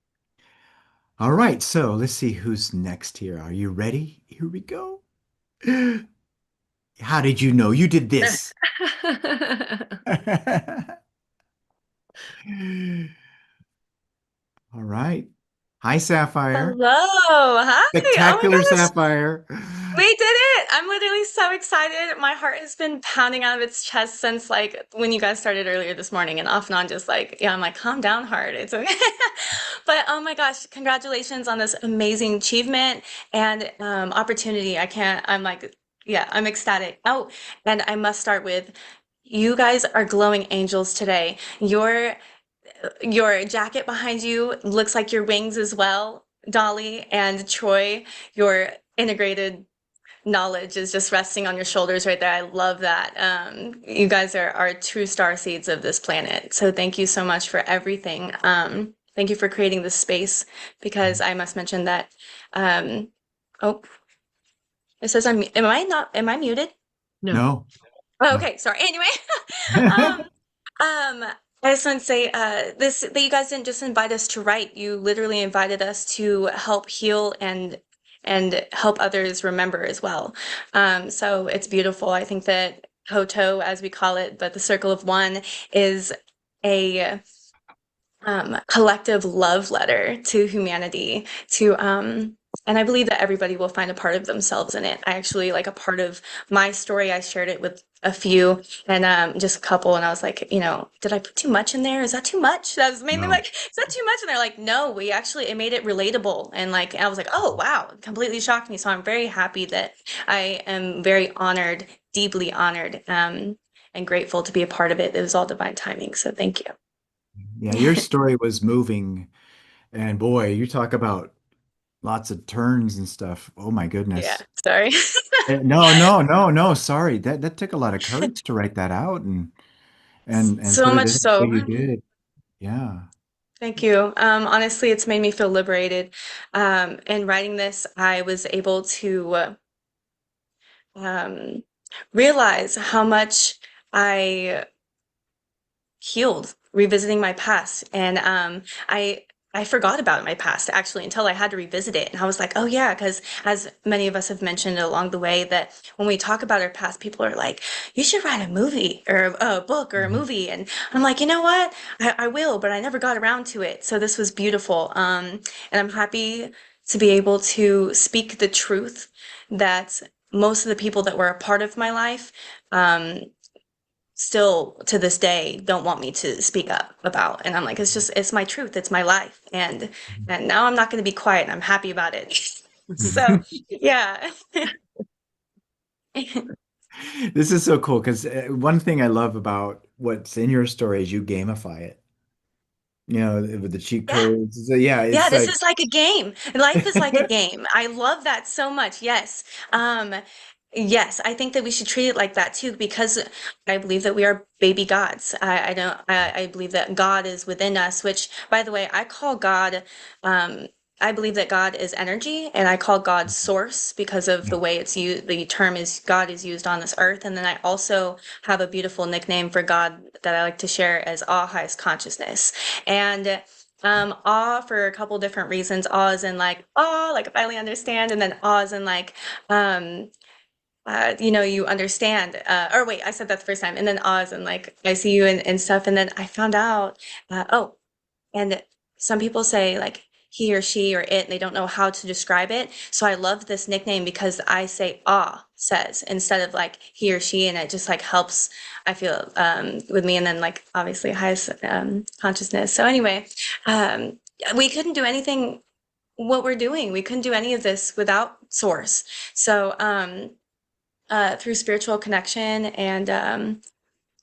All right, so let's see who's next here. Are you ready? Here we go. How did you know you did this? All right. Hi, Sapphire. Hello. Hi. Oh my Spectacular gosh. Sapphire. We did it. I'm literally so excited. My heart has been pounding out of its chest since like when you guys started earlier this morning and off and on just like, yeah, I'm like, calm down, heart. It's okay. But oh my gosh, congratulations on this amazing achievement and opportunity. I'm like, yeah, I'm ecstatic. Oh, and I must start with you guys are glowing angels today. Your jacket behind you looks like your wings as well, Dolly and Troy. Your integrated knowledge is just resting on your shoulders right there. I love that. You guys are true star seeds of this planet. So thank you so much for everything. Thank you for creating this space because I must mention that. Oh, it says am I muted? No. Oh, No. okay, sorry. Anyway, um, I just want to say that you guys didn't just invite us to write. You literally invited us to help heal and help others remember as well. So it's beautiful. I think that Hoto, as we call it, but the Circle of One is a collective love letter to humanity and I believe that everybody will find a part of themselves in it. I actually like a part of my story. I shared it with a few and just a couple and I was like, did I put too much in there? Is that too much? That was mainly No. like, is that too much? And they're like, no, it made it relatable. And like I was like, oh wow, it completely shocked me. So I'm very happy that I am very honored, deeply honored, and grateful to be a part of it. It was all divine timing. So thank you. Yeah, your story was moving. And boy, you talk about lots of turns and stuff. Oh my Yeah, goodness. sorry. No, no, no, no. Sorry. That took a lot of courage to write that out and So put it much in the way so. you did. Yeah. Thank you. Honestly, it's made me feel liberated. In writing this, I was able to um, realize how much I healed revisiting my past and I forgot about my past actually until I had to revisit it and I was like, oh yeah, because as many of us have mentioned along the way that when we talk about our past, people are like, you should write a movie or a book or a movie, and I'm like, you know what, I will, but I never got around to it. So this was beautiful, and I'm happy to be able to speak the truth that most of the people that were a part of my life still to this day don't want me to speak up about, and I'm like, it's my truth, it's my life, and now I'm not going to be quiet and I'm happy about it. So yeah. This is so cool because one thing I love about what's in your story is you gamify it. With the cheat Yeah. codes. So, yeah, Yeah, it's this like is like a game. Life is like a game. I love that so much. Yes. Yes, I think that we should treat it like that too, because I believe that we are baby gods. I don't, I believe that God is within us, which, by the way, I call God, I believe that God is energy, and I call God source because of the way it's used, the term is God is used on this earth. And then I also have a beautiful nickname for God that I like to share as all highest consciousness. And awe for a couple different reasons. Awe is in like, oh, like I finally understand, and then awe is in like, you understand. Or wait, I said that the first time, and then awe is in like, I see you and stuff, and then I found out, and some people say like he or she or it, and they don't know how to describe it. So I love this nickname because I say ah says instead of like he or she, and it just like helps, I feel, with me. And then like obviously highest consciousness. So anyway, we couldn't do anything what we're doing. We couldn't do any of this without source. So through spiritual connection and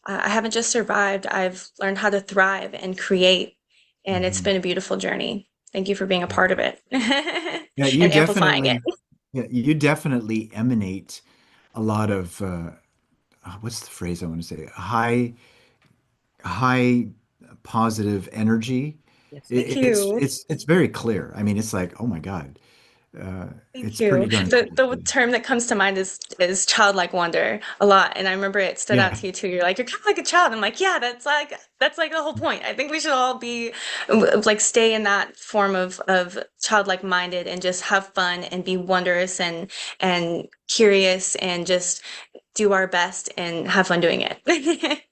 I haven't just survived, I've learned how to thrive and create. And it's been a beautiful journey. Thank you for being a part of it Yeah, you and amplifying definitely it. Yeah, you definitely emanate a lot of what's the phrase I want to say? High positive energy. Yes, thank It's you. it's very clear. I mean, it's like, oh my God, Thank it's you. pretty darn The cool. term that comes to mind is childlike wonder a lot. And I remember it stood out Yeah. to you too. You're like, you're kind of like a child. I'm like, yeah, that's like the whole point. I think we should all be like stay in that form of childlike minded and just have fun and be wondrous and curious and just do our best and have fun doing it.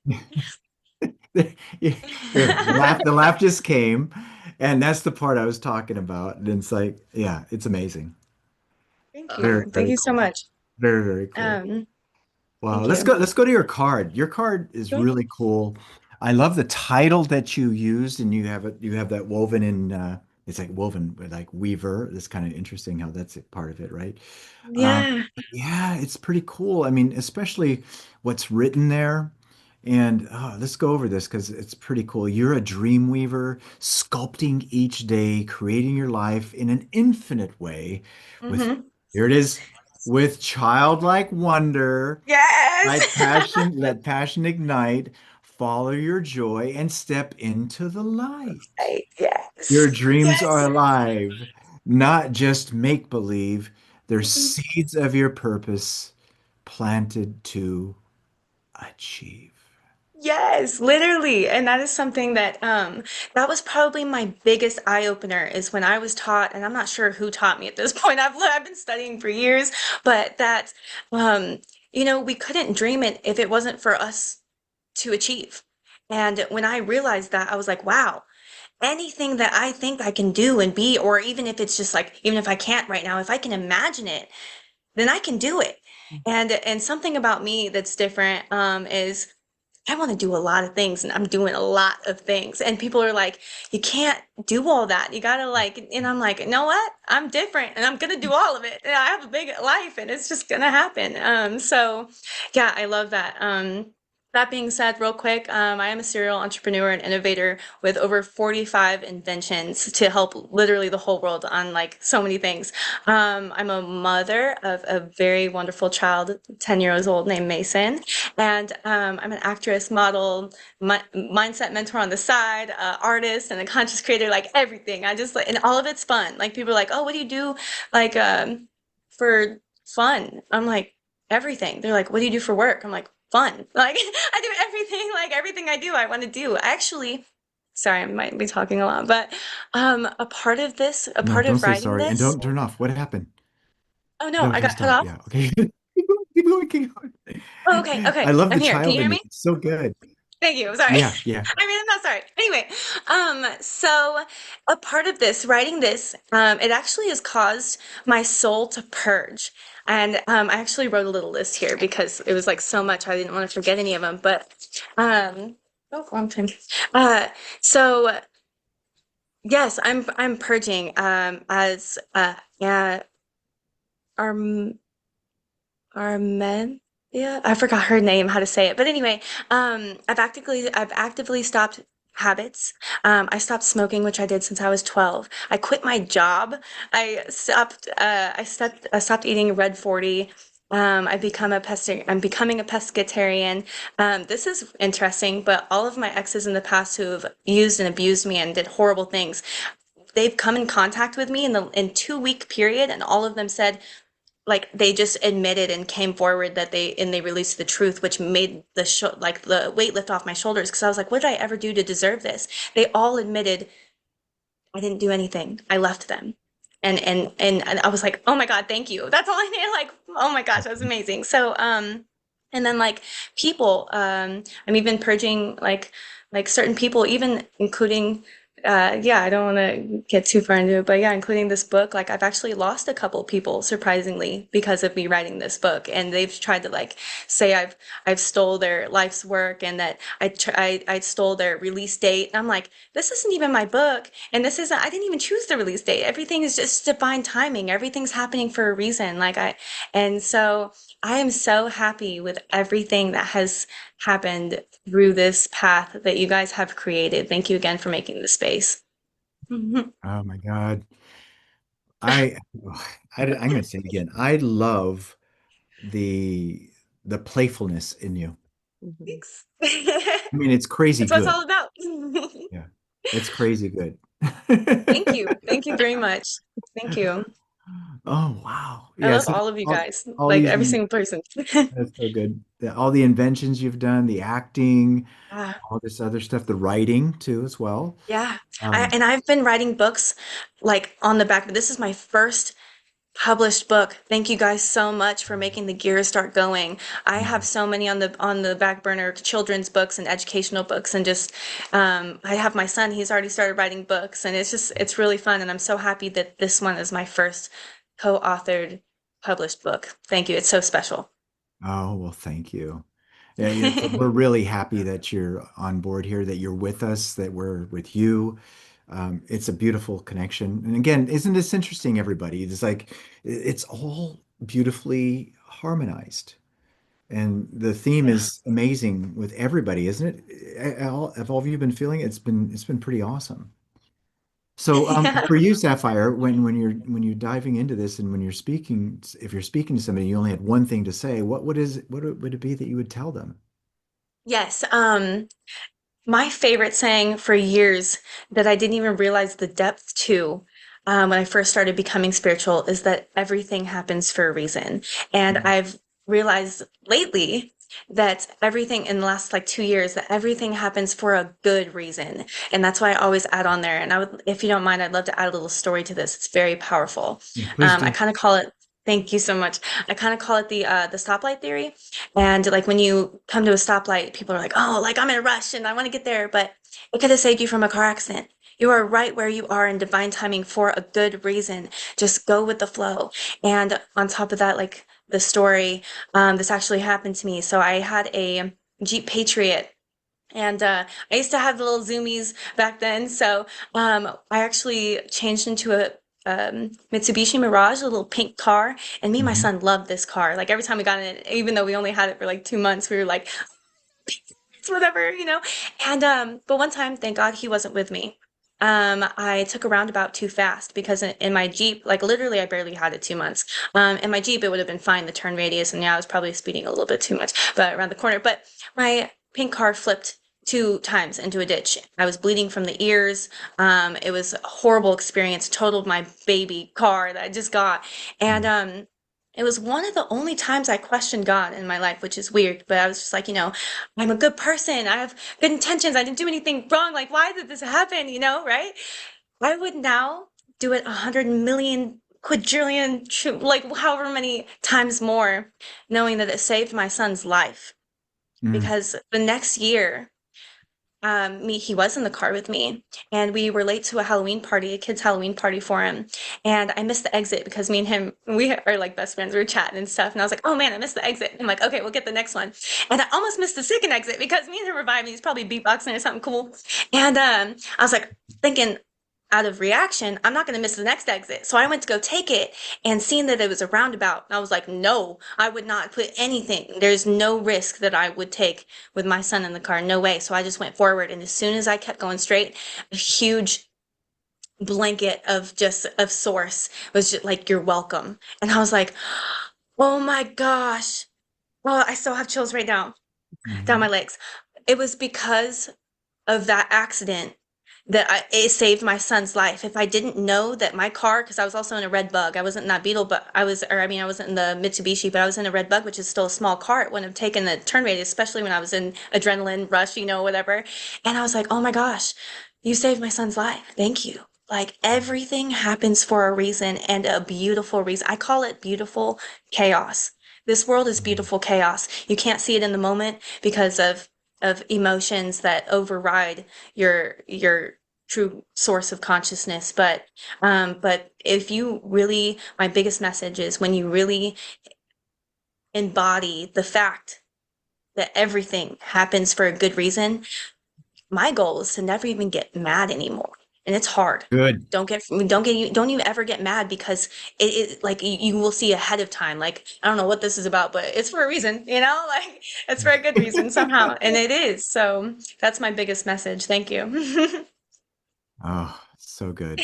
Here, the laugh just came, and that's the part I was talking about. And it's like, yeah, it's amazing. Thank Very, you. Thank very you so cool. much. Very, very cool. Um, Wow, thank you. let's go to your card. Your card is Sure. really cool. I love the title that you used, and you have that woven in it's like woven with like weaver. It's kind of interesting how that's a part of it, right? Yeah. Yeah, it's pretty cool. I mean, especially what's written there. And let's go over this because it's pretty cool. You're a dream weaver, sculpting each day, creating your life in an infinite way with, Hmm. here it is, with childlike wonder. Yes. Let passion ignite, follow your joy, and step into the light. Your Yes. dreams are Yes. alive, not just make believe. They're seeds of your purpose planted to achieve. Yes, literally. And that is something that that was probably my biggest eye opener is when I was taught, and I'm not sure who taught me at this point. I've been studying for years, but that um, we couldn't dream it if it wasn't for us to achieve. And when I realized that, I was like, wow, anything that I think I can do and be, or even if it's just like, even if I can't right now, if I can imagine it, then I can do it. And something about me that's different is I want to do a lot of things and I'm doing a lot of things. And people are like, you can't do all that. You gotta like, and I'm like, you know what? I'm different and I'm gonna do all of it. And I have a big life and it's just gonna happen. So yeah, I love that. That being said, real quick, I am a serial entrepreneur and innovator with over 45 inventions to help literally the whole world on like so many things. I'm a mother of a very wonderful child, 10 years old, named Mason. And I'm an actress, model, mindset mentor on the side, artist, and a conscious creator, like everything. I just like, and all of it's fun. Like people are like, oh, what do you do like for fun? I'm like, everything. They're like, what do you do for work? I'm like, fun. Like I do everything, like everything I do, I want to do. Actually, sorry, I might be talking a lot, but a part of this, a No, part don't of say writing sorry. And this. don't turn off. What happened? Oh no, No, I just got cut stop. off. Yeah. Okay. Keep going, keep going, keep going. Oh, okay, I okay. love I'm the here. Can child you in hear you. me? It's so good. Thank you. Sorry. Yeah, yeah. I mean, I'm not sorry. Anyway, so a part of this, writing this, it actually has caused my soul to purge. And I actually wrote a little list here because it was like so much I didn't want to forget any of them. But oh, wrong time. Uh, so yes, I'm purging as yeah, our Armen. Yeah, I forgot her name, how to say it. But anyway, I've actively stopped habits. I stopped smoking, which I did since I was 12. I quit my job. I stopped eating red 40. I'm becoming a pescatarian. This is interesting, but all of my exes in the past who have used and abused me and did horrible things, they've come in contact with me in the in 2 week period, and all of them said, like they just admitted and came forward that they released the truth, which made like the weight lift off my shoulders because I was like, what did I ever do to deserve this? They all admitted I didn't do anything. I left them. And I was like, oh my God, thank you. That's all I need. Like, oh my gosh, that was amazing. So and then like people, I'm even purging like certain people, even including yeah, I don't want to get too far into it, but yeah, including this book, like I've actually lost a couple people surprisingly because of me writing this book, and they've tried to like say I've stole their life's work and that I stole their release date. And I'm like, this isn't even my book, and this isn't. I didn't even choose the release date. Everything is just divine timing. Everything's happening for a reason. And so I am so happy with everything that has happened through this path that you guys have created. Thank you again for making the space. Mhm. Oh my God. I, I'm going to say it again. I love the the playfulness in you. Thanks. I mean, it's crazy That's what it's good. all about. Yeah, it's crazy good. Thank you. Thank you very much. Thank you. Oh wow. I Yeah, love so all of you guys, all like these every single person. that's so good. All the inventions you've done, the acting, Yeah. all this other stuff, the writing too as well. Yeah. Um, And I've been writing books like on the back. This is my first published book. Thank you guys so much for making the gears start going. I have so many on the back burner, children's books and educational books, and just I have my son. He's already started writing books, and it's really fun. And I'm so happy that this one is my first co-authored published book. Thank you. It's so special. oh, well, thank you. Yeah, we're really happy that you're on board here, that you're with us, that we're with you. It's a beautiful connection. And again, isn't this interesting, everybody? It's like it's all beautifully harmonized. And the theme is amazing with everybody, isn't it? Have all of you been feeling it? It's been pretty awesome. So Yeah. for you, Sapphire, when you're diving into this and when you're speaking, if you're speaking to somebody, you only had one thing to say, what would it be that you would tell them? Yes. My favorite saying for years that I didn't even realize the depth to when I first started becoming spiritual is that everything happens for a reason. And I've realized lately that everything in the last like 2 years, that everything happens for a good reason. And that's why I always add on there. And I would, if you don't mind, I'd love to add a little story to this. It's very powerful. Yeah, please I do. kind of call it, thank you so much. I kind of call it the stoplight theory. And like when you come to a stoplight, people are like, "Oh, like I'm in a rush and I want to get there," but it could have saved you from a car accident. You are right where you are in divine timing for a good reason. Just go with the flow. And on top of that, like the story, this actually happened to me. So I had a Jeep Patriot. And I used to have the little zoomies back then. So I actually changed into a Mitsubishi Mirage, a little pink car. And me and my Mhm. son loved this car. Like every time we got in it, even though we only had it for like 2 months, we were like, it's whatever, you know? And but one time, thank God he wasn't with me. I took a roundabout too fast because in my Jeep, like literally I barely had it 2 months. In my Jeep, it would have been fine, the turn radius, and yeah, I was probably speeding a little bit too much, but around the corner. But my pink car flipped 2 times into a ditch. I was bleeding from the ears. It was a horrible experience, totaled my baby car that I just got. And it was one of the only times I questioned God in my life, which is weird, but I was just like, I'm a good person. I have good intentions. I didn't do anything wrong. Like, why did this happen? Right? I would now do it 100 million, quadrillion, like however many times more, knowing that it saved my son's life. Mm. Because the next year, he was in the car with me, and we were late to a Halloween party, a kid's Halloween party for him. And I missed the exit because me and him, we are like best friends. We were chatting and stuff. And I was like, oh man, I missed the exit. I'm like, okay, we'll get the next one. And I almost missed the second exit because me and him were vibing. He's probably beatboxing or something cool. And I was like, thinking, out of reaction, I'm not going to miss the next exit. So I went to go take it and seeing that it was a roundabout, I was like, no, I would not put anything. There's no risk that I would take with my son in the car. No way. So I just went forward. And as soon as I kept going straight, a huge blanket of source was just like, you're welcome. And I was like, oh my gosh. Well, I still have chills right now down my legs. It was because of that accident that it saved my son's life. If I didn't know that my car, because I was also in a red bug, I wasn't in that Beetle, but I wasn't in the Mitsubishi, but I was in a red bug, which is still a small car. It wouldn't have taken the turn radius, especially when I was in adrenaline rush, whatever. And I was like, oh my gosh, you saved my son's life. Thank you. Like everything happens for a reason and a beautiful reason. I call it beautiful chaos. This world is beautiful chaos. You can't see it in the moment because of emotions that override your true source of consciousness. But if you really, my biggest message is when you really embody the fact that everything happens for a good reason, my goal is to never even get mad anymore. And it's hard. Good. Don't you ever get mad because it like you will see ahead of time. Like, I don't know what this is about, but it's for a reason, like it's for a good reason somehow. And it is. So that's my biggest message. Thank you. Oh, so good.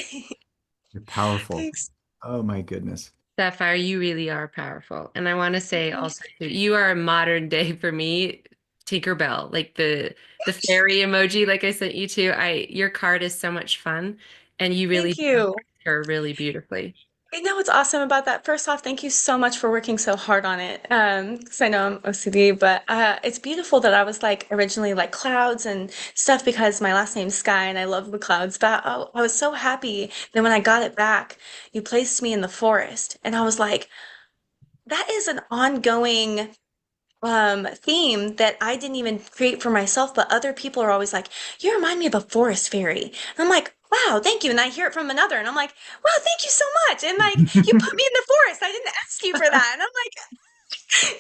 You're powerful. Thanks. Oh my goodness. Sapphire, you really are powerful. And I want to say also, too, you are a modern day for me, Tinkerbell, like the fairy emoji, like I sent you to. Your card is so much fun, and you really Thank do you. her really beautifully. I know what's awesome about that. First off, thank you so much for working so hard on it. Because I know I'm OCD, but it's beautiful that I was like originally like clouds and stuff because my last name's Sky and I love the clouds. But I was so happy that when I got it back, you placed me in the forest, and I was like, that is an ongoing theme that I didn't even create for myself, but other people are always like, you remind me of a forest fairy. And I'm like, wow, thank you. And I hear it from another, and I'm like, wow, thank you so much. And like, you put me in the forest. I didn't ask you for that. And I'm like,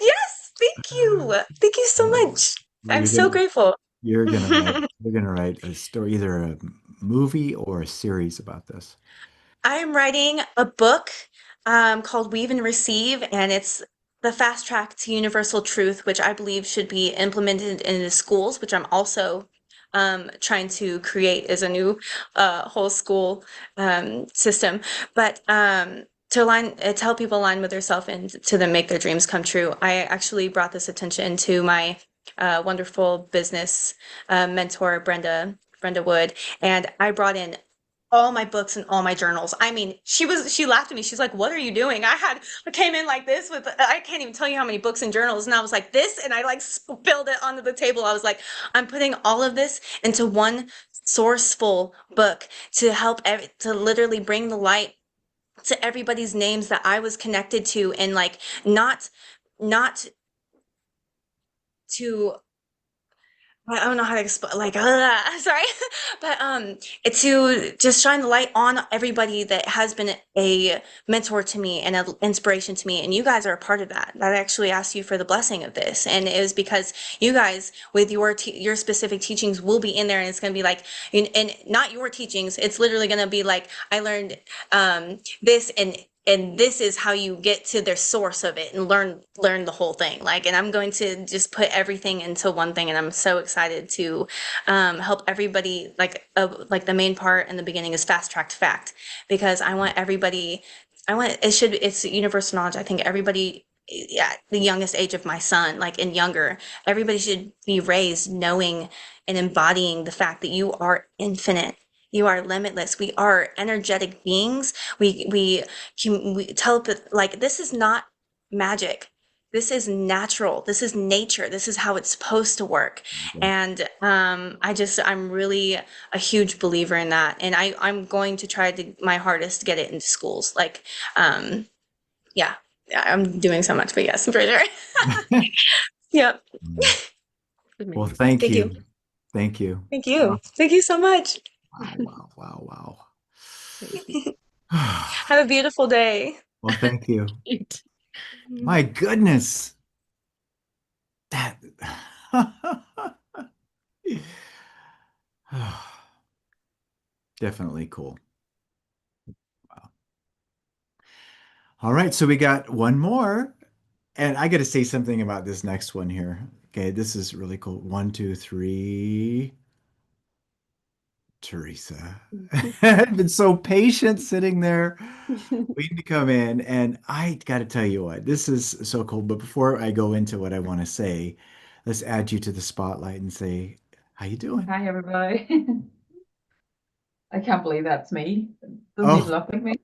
yes, thank you. Thank you so much. Well, I'm so grateful. you're gonna write a story, either a movie or a series about this. I am writing a book called Weave and Receive, and it's the fast track to universal truth, which I believe should be implemented into schools, which I'm also trying to create as a new whole school system. But to help people align with themselves and to them make their dreams come true, I actually brought this attention to my wonderful business mentor, Brenda Wood, and I brought in all my books and all my journals. I mean, she laughed at me. She's like, "What are you doing?" I came in like this with I can't even tell you how many books and journals, and I was like this, and I like spilled it onto the table. I was like, I'm putting all of this into one sourceful book to help to literally bring the light to everybody's names that I was connected to, and like not to I don't know how to explain, like, sorry, but it's to just shine the light on everybody that has been a mentor to me and an inspiration to me. And you guys are a part of that. That I actually asked you for the blessing of this, and it was because you guys, with your specific teachings, will be in there, and it's going to be like, and not your teachings. It's literally going to be like, I learned this, and this is how you get to the source of it and learn the whole thing, like, and I'm going to just put everything into one thing, and I'm so excited to help everybody, like the main part in the beginning is fast track to fact, because I want everybody, it's universal knowledge. I think everybody at the youngest age of my son, like, and younger, everybody should be raised knowing and embodying the fact that you are infinite. You are limitless. We are energetic beings. We telepathy, like, this is not magic. This is natural. This is nature. This is how it's supposed to work. And I'm really a huge believer in that. And I'm going to try my hardest to get it into schools. Like, yeah, I'm doing so much, but yes, for sure. Yep. Well, thank Thank you. you. Thank you. Thank you. Thank you so much. Wow. Have a beautiful day. Well, thank you. My goodness. That definitely cool. Wow. All right, so we got one more, and I got to say something about this next one here. Okay, this is really cool. One, two, three. Teresa. I've been so patient sitting there waiting to come in, and I got to tell you what, this is so cool. But before I go into what I want to say, let's add you to the spotlight and say, how you doing? Hi, everybody. I can't believe that's me. Doesn't even Oh, look like me.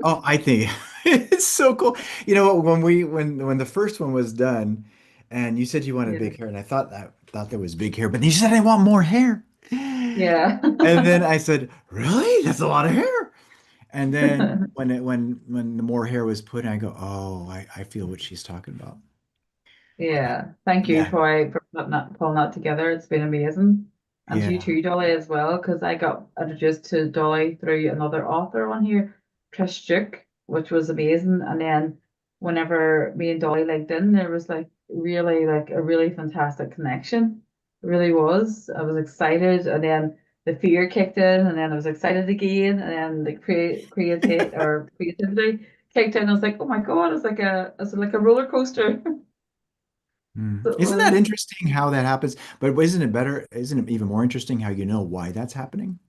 oh, I think it's so cool. You know what? When the first one was done, and you said you wanted Yeah. big hair, and I thought there was big hair, but then you said I want more hair. Yeah. And then I said, really? That's a lot of hair. And then when the more hair was put in, I go, oh, I feel what she's talking about. Yeah. Thank you, Yeah, Troy, for pulling that together. It's been amazing. And to you yeah. too, Dolly, as well, because I got introduced to Dolly through another author on here, Trish Duke, which was amazing. And then whenever me and Dolly linked in, there was like a really fantastic connection. It really was. I was excited, and then the fear kicked in, and then I was excited again, and then the creativity kicked in. I was like, oh my God, it's like a roller coaster. So it Isn't that was. interesting how that happens? But isn't it better? Isn't it even more interesting how you know why that's happening?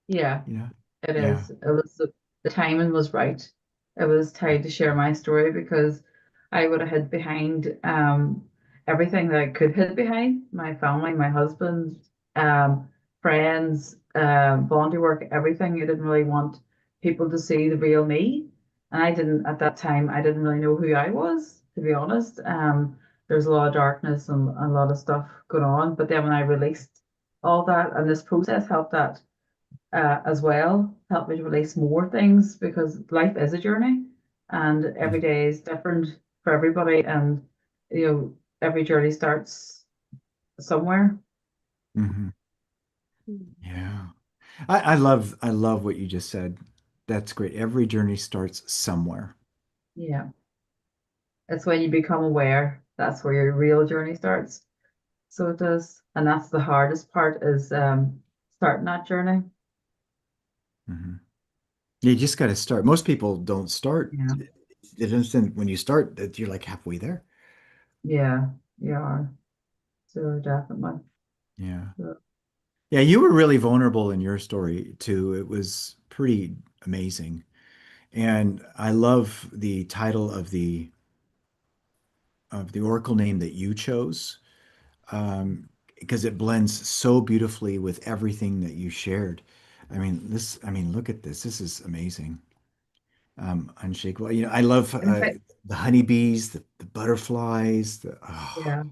Yeah, You know? it Yeah. is. It was the timing was right. It was time to share my story because I would have hid behind everything that I could hid behind, my family, my husband, friends, volunteer work, everything. I didn't really want people to see the real me. And I didn't, at that time, I didn't really know who I was, to be honest. There's a lot of darkness and a lot of stuff going on. But then when I released all that, and this process helped that as well, helped me to release more things because life is a journey and every day is different for everybody. And, every journey starts somewhere. Hmm. Yeah. I love what you just said. That's great. Every journey starts somewhere. Yeah. It's when you become aware, that's where your real journey starts. So it does. And that's the hardest part is starting that journey. Hmm. You just got to start. Most people don't start. Yeah. It instant when you start that you're like halfway there. Yeah. You are. So definitely. Yeah. So, Yeah, you were really vulnerable in your story too. It was pretty amazing. And I love the title of the oracle name that you chose, because it blends so beautifully with everything that you shared. I mean, look at this. This is amazing. Unshakable. I love in fact, the honeybees, the butterflies. Oh, yeah.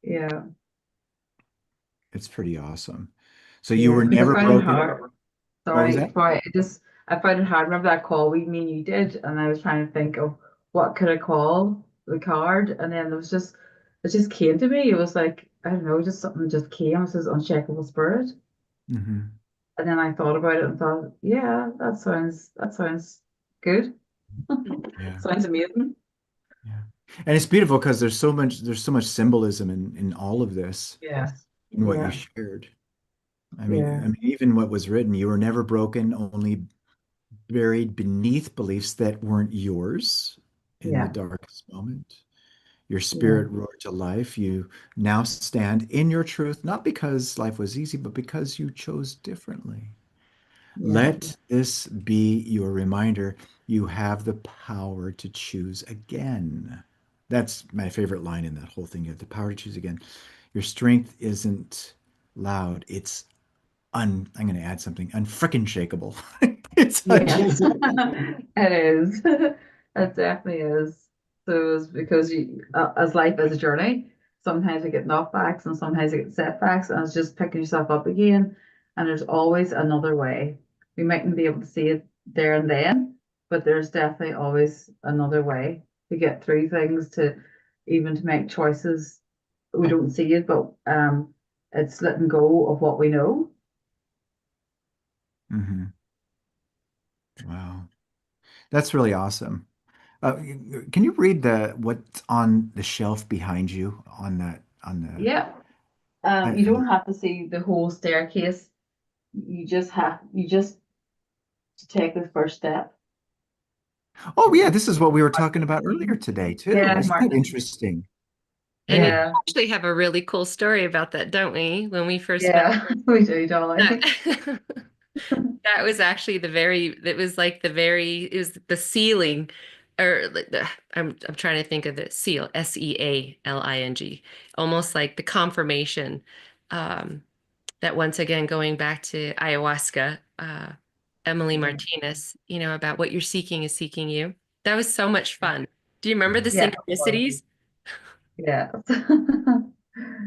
Yeah. it's pretty awesome. So you Yeah. were Because I never find it broken. hard. What was Sorry, that? before I find it hard. Remember that call me and you did, and I was trying to think of what could I call the card, and then it just came to me. It was like, I don't know, just something just came. It says unshakable spirit. Hmm. And then I thought about it and thought, yeah, that sounds good. Yeah. Sounds amazing. Yeah. And it's beautiful because there's so much symbolism in all of this, Yeah. in what you Yeah. shared. Yeah. Even what was written, you were never broken, only buried beneath beliefs that weren't yours in the Yeah. darkest moment. Your Yeah. spirit roared to life. You now stand in your truth, not because life was easy, but because you chose differently. Yeah. Let this be your reminder. You have the power to choose again. That's my favorite line in that whole thing. You have the power to choose again. Your strength isn't loud. It's I'm going to add something, unfrickin' shakable. It's Yes, unshakable. it is. It definitely is. So it's because as life is a journey, sometimes you get knockbacks and sometimes you get setbacks, and it's just picking yourself up again. And there's always another way. We mightn't be able to see it there and then, but there's definitely always another way to get through things, to even to make choices. We don't see it, but it's letting go of what we know. Hmm. Wow. That's really awesome. Can you read what's on the shelf behind you on that on Yeah. the You don't have to see the whole staircase. You just take the first step. Oh yeah, this is what we were talking about earlier today too. Yeah, Isn't that Martin. interesting? And we Yeah. Yeah, actually have a really cool story about that, don't we? When we first met. yeah, we do, Dolly. That, that was actually it was the sealing or I'm trying to think of the seal, SEALING, almost like the confirmation, um, that once again, going back to ayahuasca, Emily Yeah. Martinez, about what you're seeking is seeking you. That was so much fun. Do you remember the Yeah, it was. synchronicities? Yeah.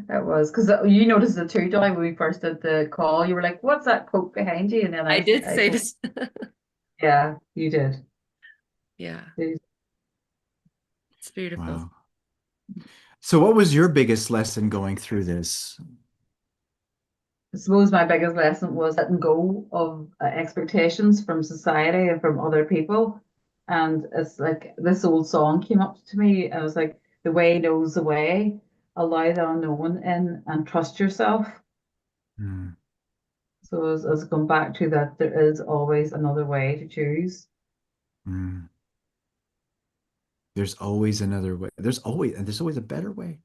It was because you noticed it too, Dolly, when we first did the call. You were like, "What's that quote behind you?" And then I did I say told, this. yeah, you did. Yeah, You- it's beautiful. Wow. So what was your biggest lesson going through this? I suppose my biggest lesson was letting go of expectations from society and from other people. And it's like this old song came up to me, and it was like, the way knows the way, allow the unknown in and trust yourself. Hmm. So as come back to that, there is always another way to choose. Hmm. There's always another way. There's always a better way.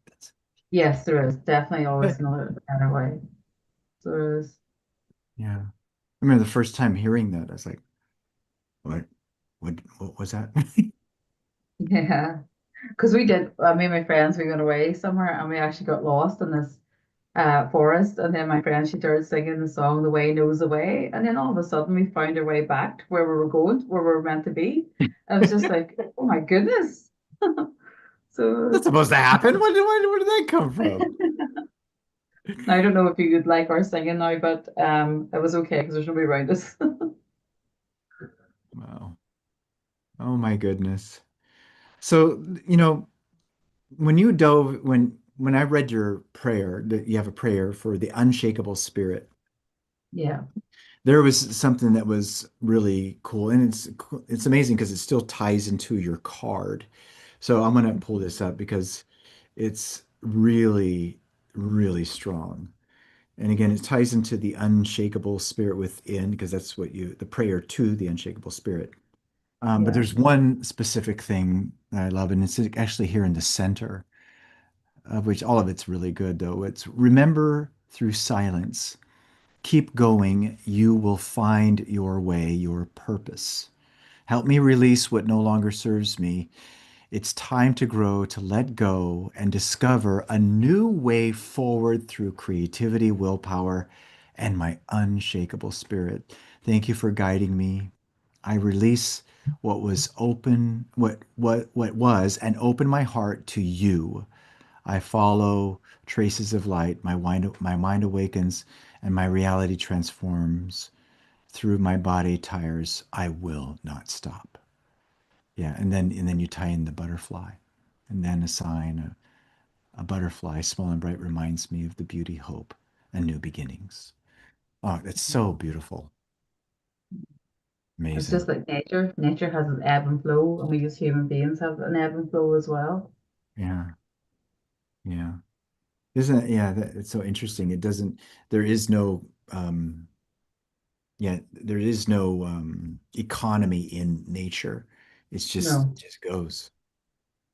Yes, there is definitely always That's another better way. So there is. yeah. I remember the first time hearing that, I was like, What what was that? Yeah. Because we did, me and my friends, we went away somewhere and we actually got lost in this forest. And then my friend, she started singing the song, The Way Knows the Way. And then all of a sudden we found our way back to where we were going, where we were meant to be. I was just like, oh my goodness. So That's supposed to happen. Where did that come from? I don't know if you would like our singing now, but it was okay because there's nobody around us. Wow. Oh my goodness. So, you know, when you dove when I read your prayer, that you have a prayer for the unshakable spirit, Yeah. there was something that was really cool, and it's amazing because it still ties into your card. So I'm gonna pull this up because it's really, really strong. And again, it ties into the unshakable spirit within, because that's what the prayer to the unshakable spirit. But Yeah. there's one specific thing that I love, and it's actually here in the center, of which all of it's really good, though. It's remember through silence. Keep going. You will find your way, your purpose. Help me release what no longer serves me. It's time to grow, to let go, and discover a new way forward through creativity, willpower, and my unshakable spirit. Thank you for guiding me. I release what was open, what was, and open my heart to you. I follow traces of light. My mind awakens, and my reality transforms. Through my body tires, I will not stop. Yeah, and then you tie in the butterfly, and then a sign, a butterfly, small and bright, reminds me of the beauty, hope, and new beginnings. Oh, it's so beautiful, It's amazing. just like nature. Nature has an ebb and flow, and we as human beings have an ebb and flow as well. Yeah, yeah. Isn't it? Yeah, it's so interesting. It doesn't. There is no. Yeah, there is no economy in nature. No. It just goes.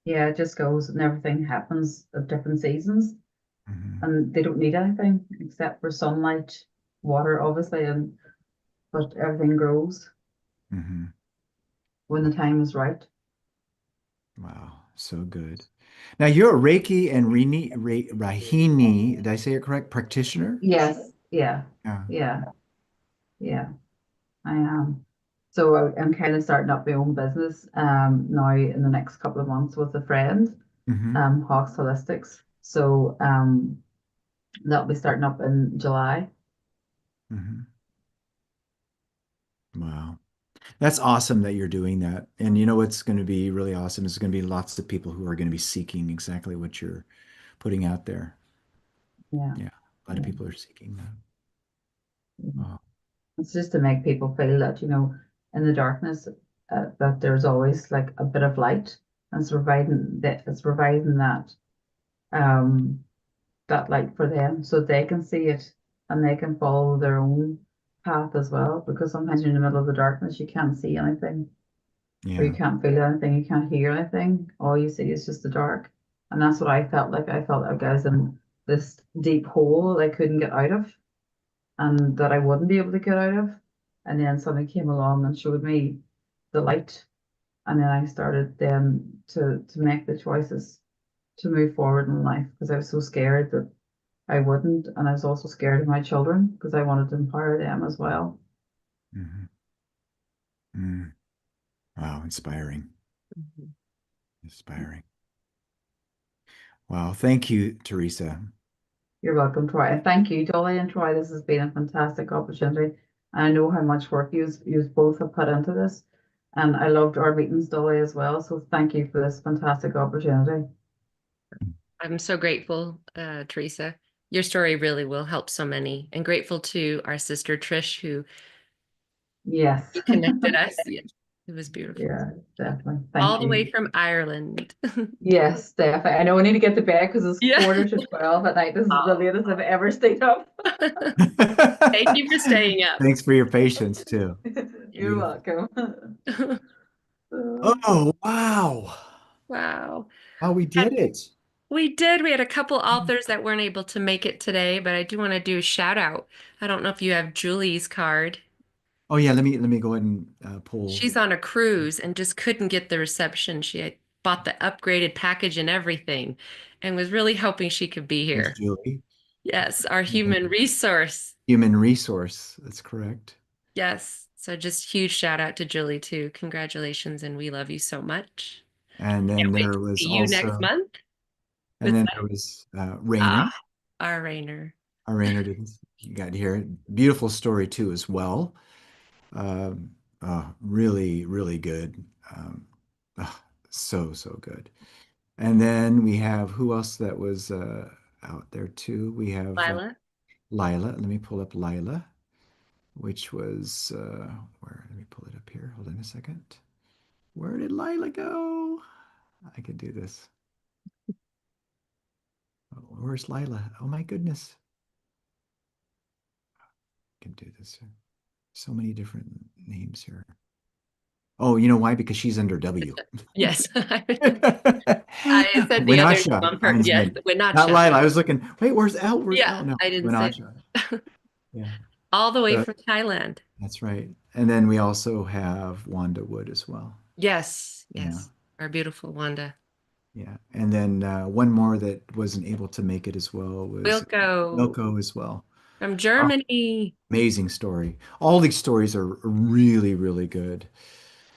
Yeah, it just goes and everything happens at different seasons, Hmm. and they don't need anything except for sunlight, water, obviously, and but everything grows Hmm. when the time is right. Wow, so good. Now you're a Reiki and Rahini, did I say it correct? Practitioner? Yes, yeah, Yeah. yeah, yeah, I am. So I'm kind of starting up my own business now in the next couple of months with a friend, Hmm. Hawks Holistics. So that'll be starting up in July. Hmm. Wow. That's awesome that you're doing that. And you know what's going to be really awesome is going to be lots of people who are going to be seeking exactly what you're putting out there. Yeah, Yeah. A lot of yeah. people are seeking that. Wow. It's just to make people feel that, in the darkness, that there's always like a bit of light, and it's providing um, that light for them so they can see it and they can follow their own path as well. Because sometimes you're in the middle of the darkness, you can't see anything, or you Yeah. can't feel anything, you can't hear anything. All you see is just the dark. And that's what I felt like. I felt like I was in this deep hole I couldn't get out of, and that I wouldn't be able to get out of. And then somebody came along and showed me the light. And then I started then to make the choices to move forward in life, because I was so scared that I wouldn't. And I was also scared of my children because I wanted to empower them as well. Hmm. Mm. Wow. Inspiring. Inspiring. Wow. Thank you, Teresa. You're welcome, Troy. And thank you, Dolly and Troy. This has been a fantastic opportunity. I know how much work you both have put into this. And I loved our meetings, Dolly, as well. So thank you for this fantastic opportunity. I'm so grateful, Teresa. Your story really will help so many, and grateful to our sister Trish who Yes. connected us. Yeah, it was beautiful. Yeah, definitely. All Thank the way you. from Ireland. Yes, definitely. I know I need to get to bed because it's Yeah. quarter to 12 at night. This is the latest I've ever stayed up. Thank you for staying up. Thanks for your patience too. You're Beautiful. welcome. Oh, wow. Wow. Oh, we did it. We did. We had a couple authors that weren't able to make it today, but I do want to do a shout out. I don't know if you have Julie's card. Oh yeah, let me go ahead and pull. She's on a cruise and just couldn't get the reception. She had bought the upgraded package and everything and was really hoping she could be There's here. Julie. Yes, our human resource. Human resource. That's correct. Yes. So just huge shout out to Julie too. Congratulations, and we love you so much. And then Can't wait there to was see you next also, month. and What's then that? there was Ah, Rainer. our Rainer. Rainer did you got here. Beautiful story too as well. Um, really, really good. Um, oh, so good. And then we have who else that was out there too? We have Lila. Lila. Let me pull up Lila, which was where? Let me pull it up here. Hold on a second. Where did Lila go? I could do this. Oh, where's Lila? Oh my goodness. I can do this. So many different names here. Oh, you know why? Because she's under W. Yes. I said the other name Winasha. on purpose. Mine's Yes, mid. Not Winacha. Lila. I was looking. Wait, where's L? Where's Yeah, L? No, I didn't say Winasha. that. Yeah. All the way So from Thailand. that's right. And then we also have Wanda Wood as well. Yes, Yeah. yes. Our beautiful Wanda. Yeah. And then one more that wasn't able to make it as well was Wilco Milko as well. from Oh, Germany. amazing story. All these stories are really, really good.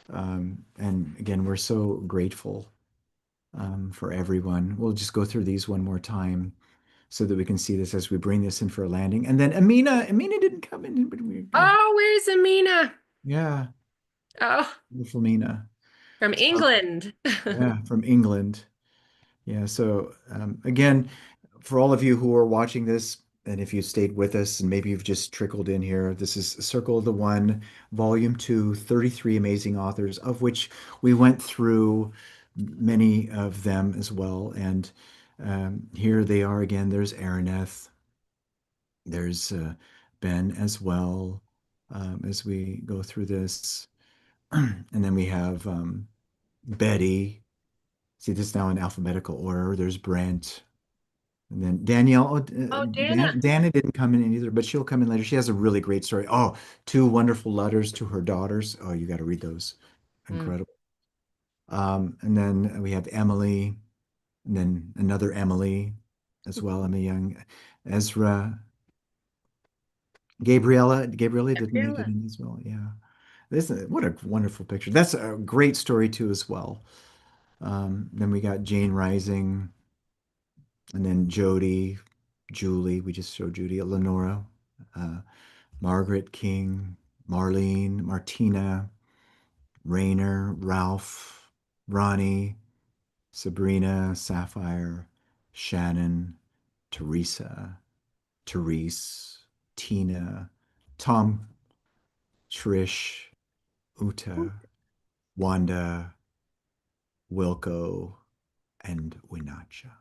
And again, we're so grateful for everyone. We'll just go through these one more time so that we can see this as we bring this in for a landing. And then Amina didn't come in, but Oh, where's Amina? yeah, Oh, beautiful Mina. from So, England. yeah, from England. Yeah. So again, for all of you who are watching this, and if you stayed with us and maybe you've just trickled in here, this is Circle of the One, Volume 2, 33 amazing authors, of which we went through many of them as well. And here they are again. There's Araneth. There's Ben as well as we go through this. And then we have Betty. See, this is now in alphabetical order. There's Brent. And then Danielle, Oh, Dana. Dana didn't come in either, but she'll come in later. She has a really great story. Oh, two wonderful letters to her daughters. Oh, you got to read those. Mm. Incredible. And then we have Emily, and then another Emily as well. Emily Young, Ezra, Gabriella didn't make it Gabriella. in as well. Yeah. What a wonderful picture. That's a great story too as well. Then we got Jane Rising, and then Jody, Julie. We just showed Judy, Lenora, uh, Margaret King, Marlene, Martina, Rainer, Ralph, Ronnie, Sabrina, Sapphire, Shannon, Teresa, Therese, Tina, Tom, Trish, Uta, Wanda, Wilco, and Winacha.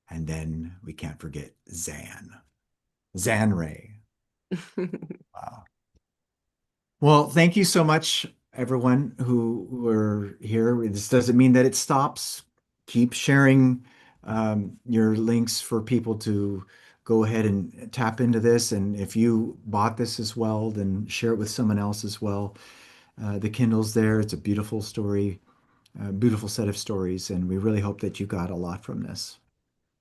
And then we can't forget Zan Ray. Wow. Well, thank you so much, everyone who were here. This doesn't mean that it stops. Keep sharing your links for people to go ahead and tap into this. And if you bought this as well, then share it with someone else as well. The Kindle's there. It's a beautiful story, a beautiful set of stories, and we really hope that you got a lot from this.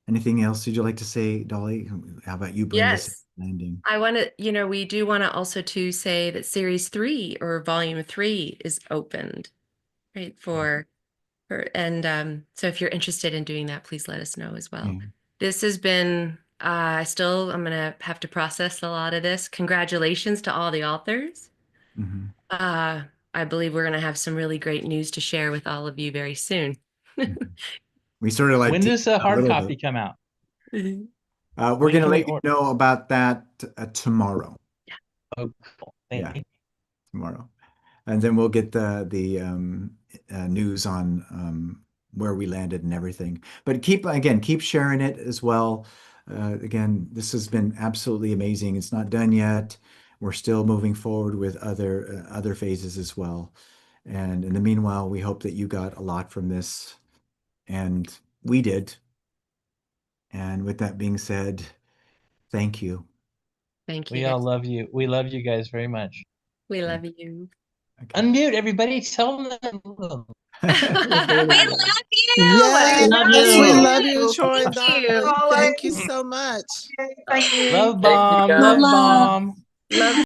Anything else would you like to say, Dolly? How about you bring this Yes. landing? I want to, we do want to also to say that series 3 or volume 3 is opened, right? And so if you're interested in doing that, please let us know as well. Yeah. This has been, I'm gonna have to process a lot of this. Congratulations to all the authors. Mhm. I believe we're gonna have some really great news to share with all of you very soon. We sort of like When does teased the a hard little copy bit. come out? We're When going to can we let you order? know about that tomorrow. Oh, cool. Thank Yeah, you. tomorrow. And then we'll get the news on where we landed and everything. But keep sharing it as well. Again, this has been absolutely amazing. It's not done yet. We're still moving forward with other phases as well. And in the meanwhile, we hope that you got a lot from this, and we did. And with that being said, thank you. Thank you We all guys. love you. We love you guys very much. We love you. Unmute everybody. Tell them. We love you. Yes, No, we love you. Troy and Thank you. Donna. Thank you so much. Thank you. Love Thank you, bomb. guys. Love bomb. Love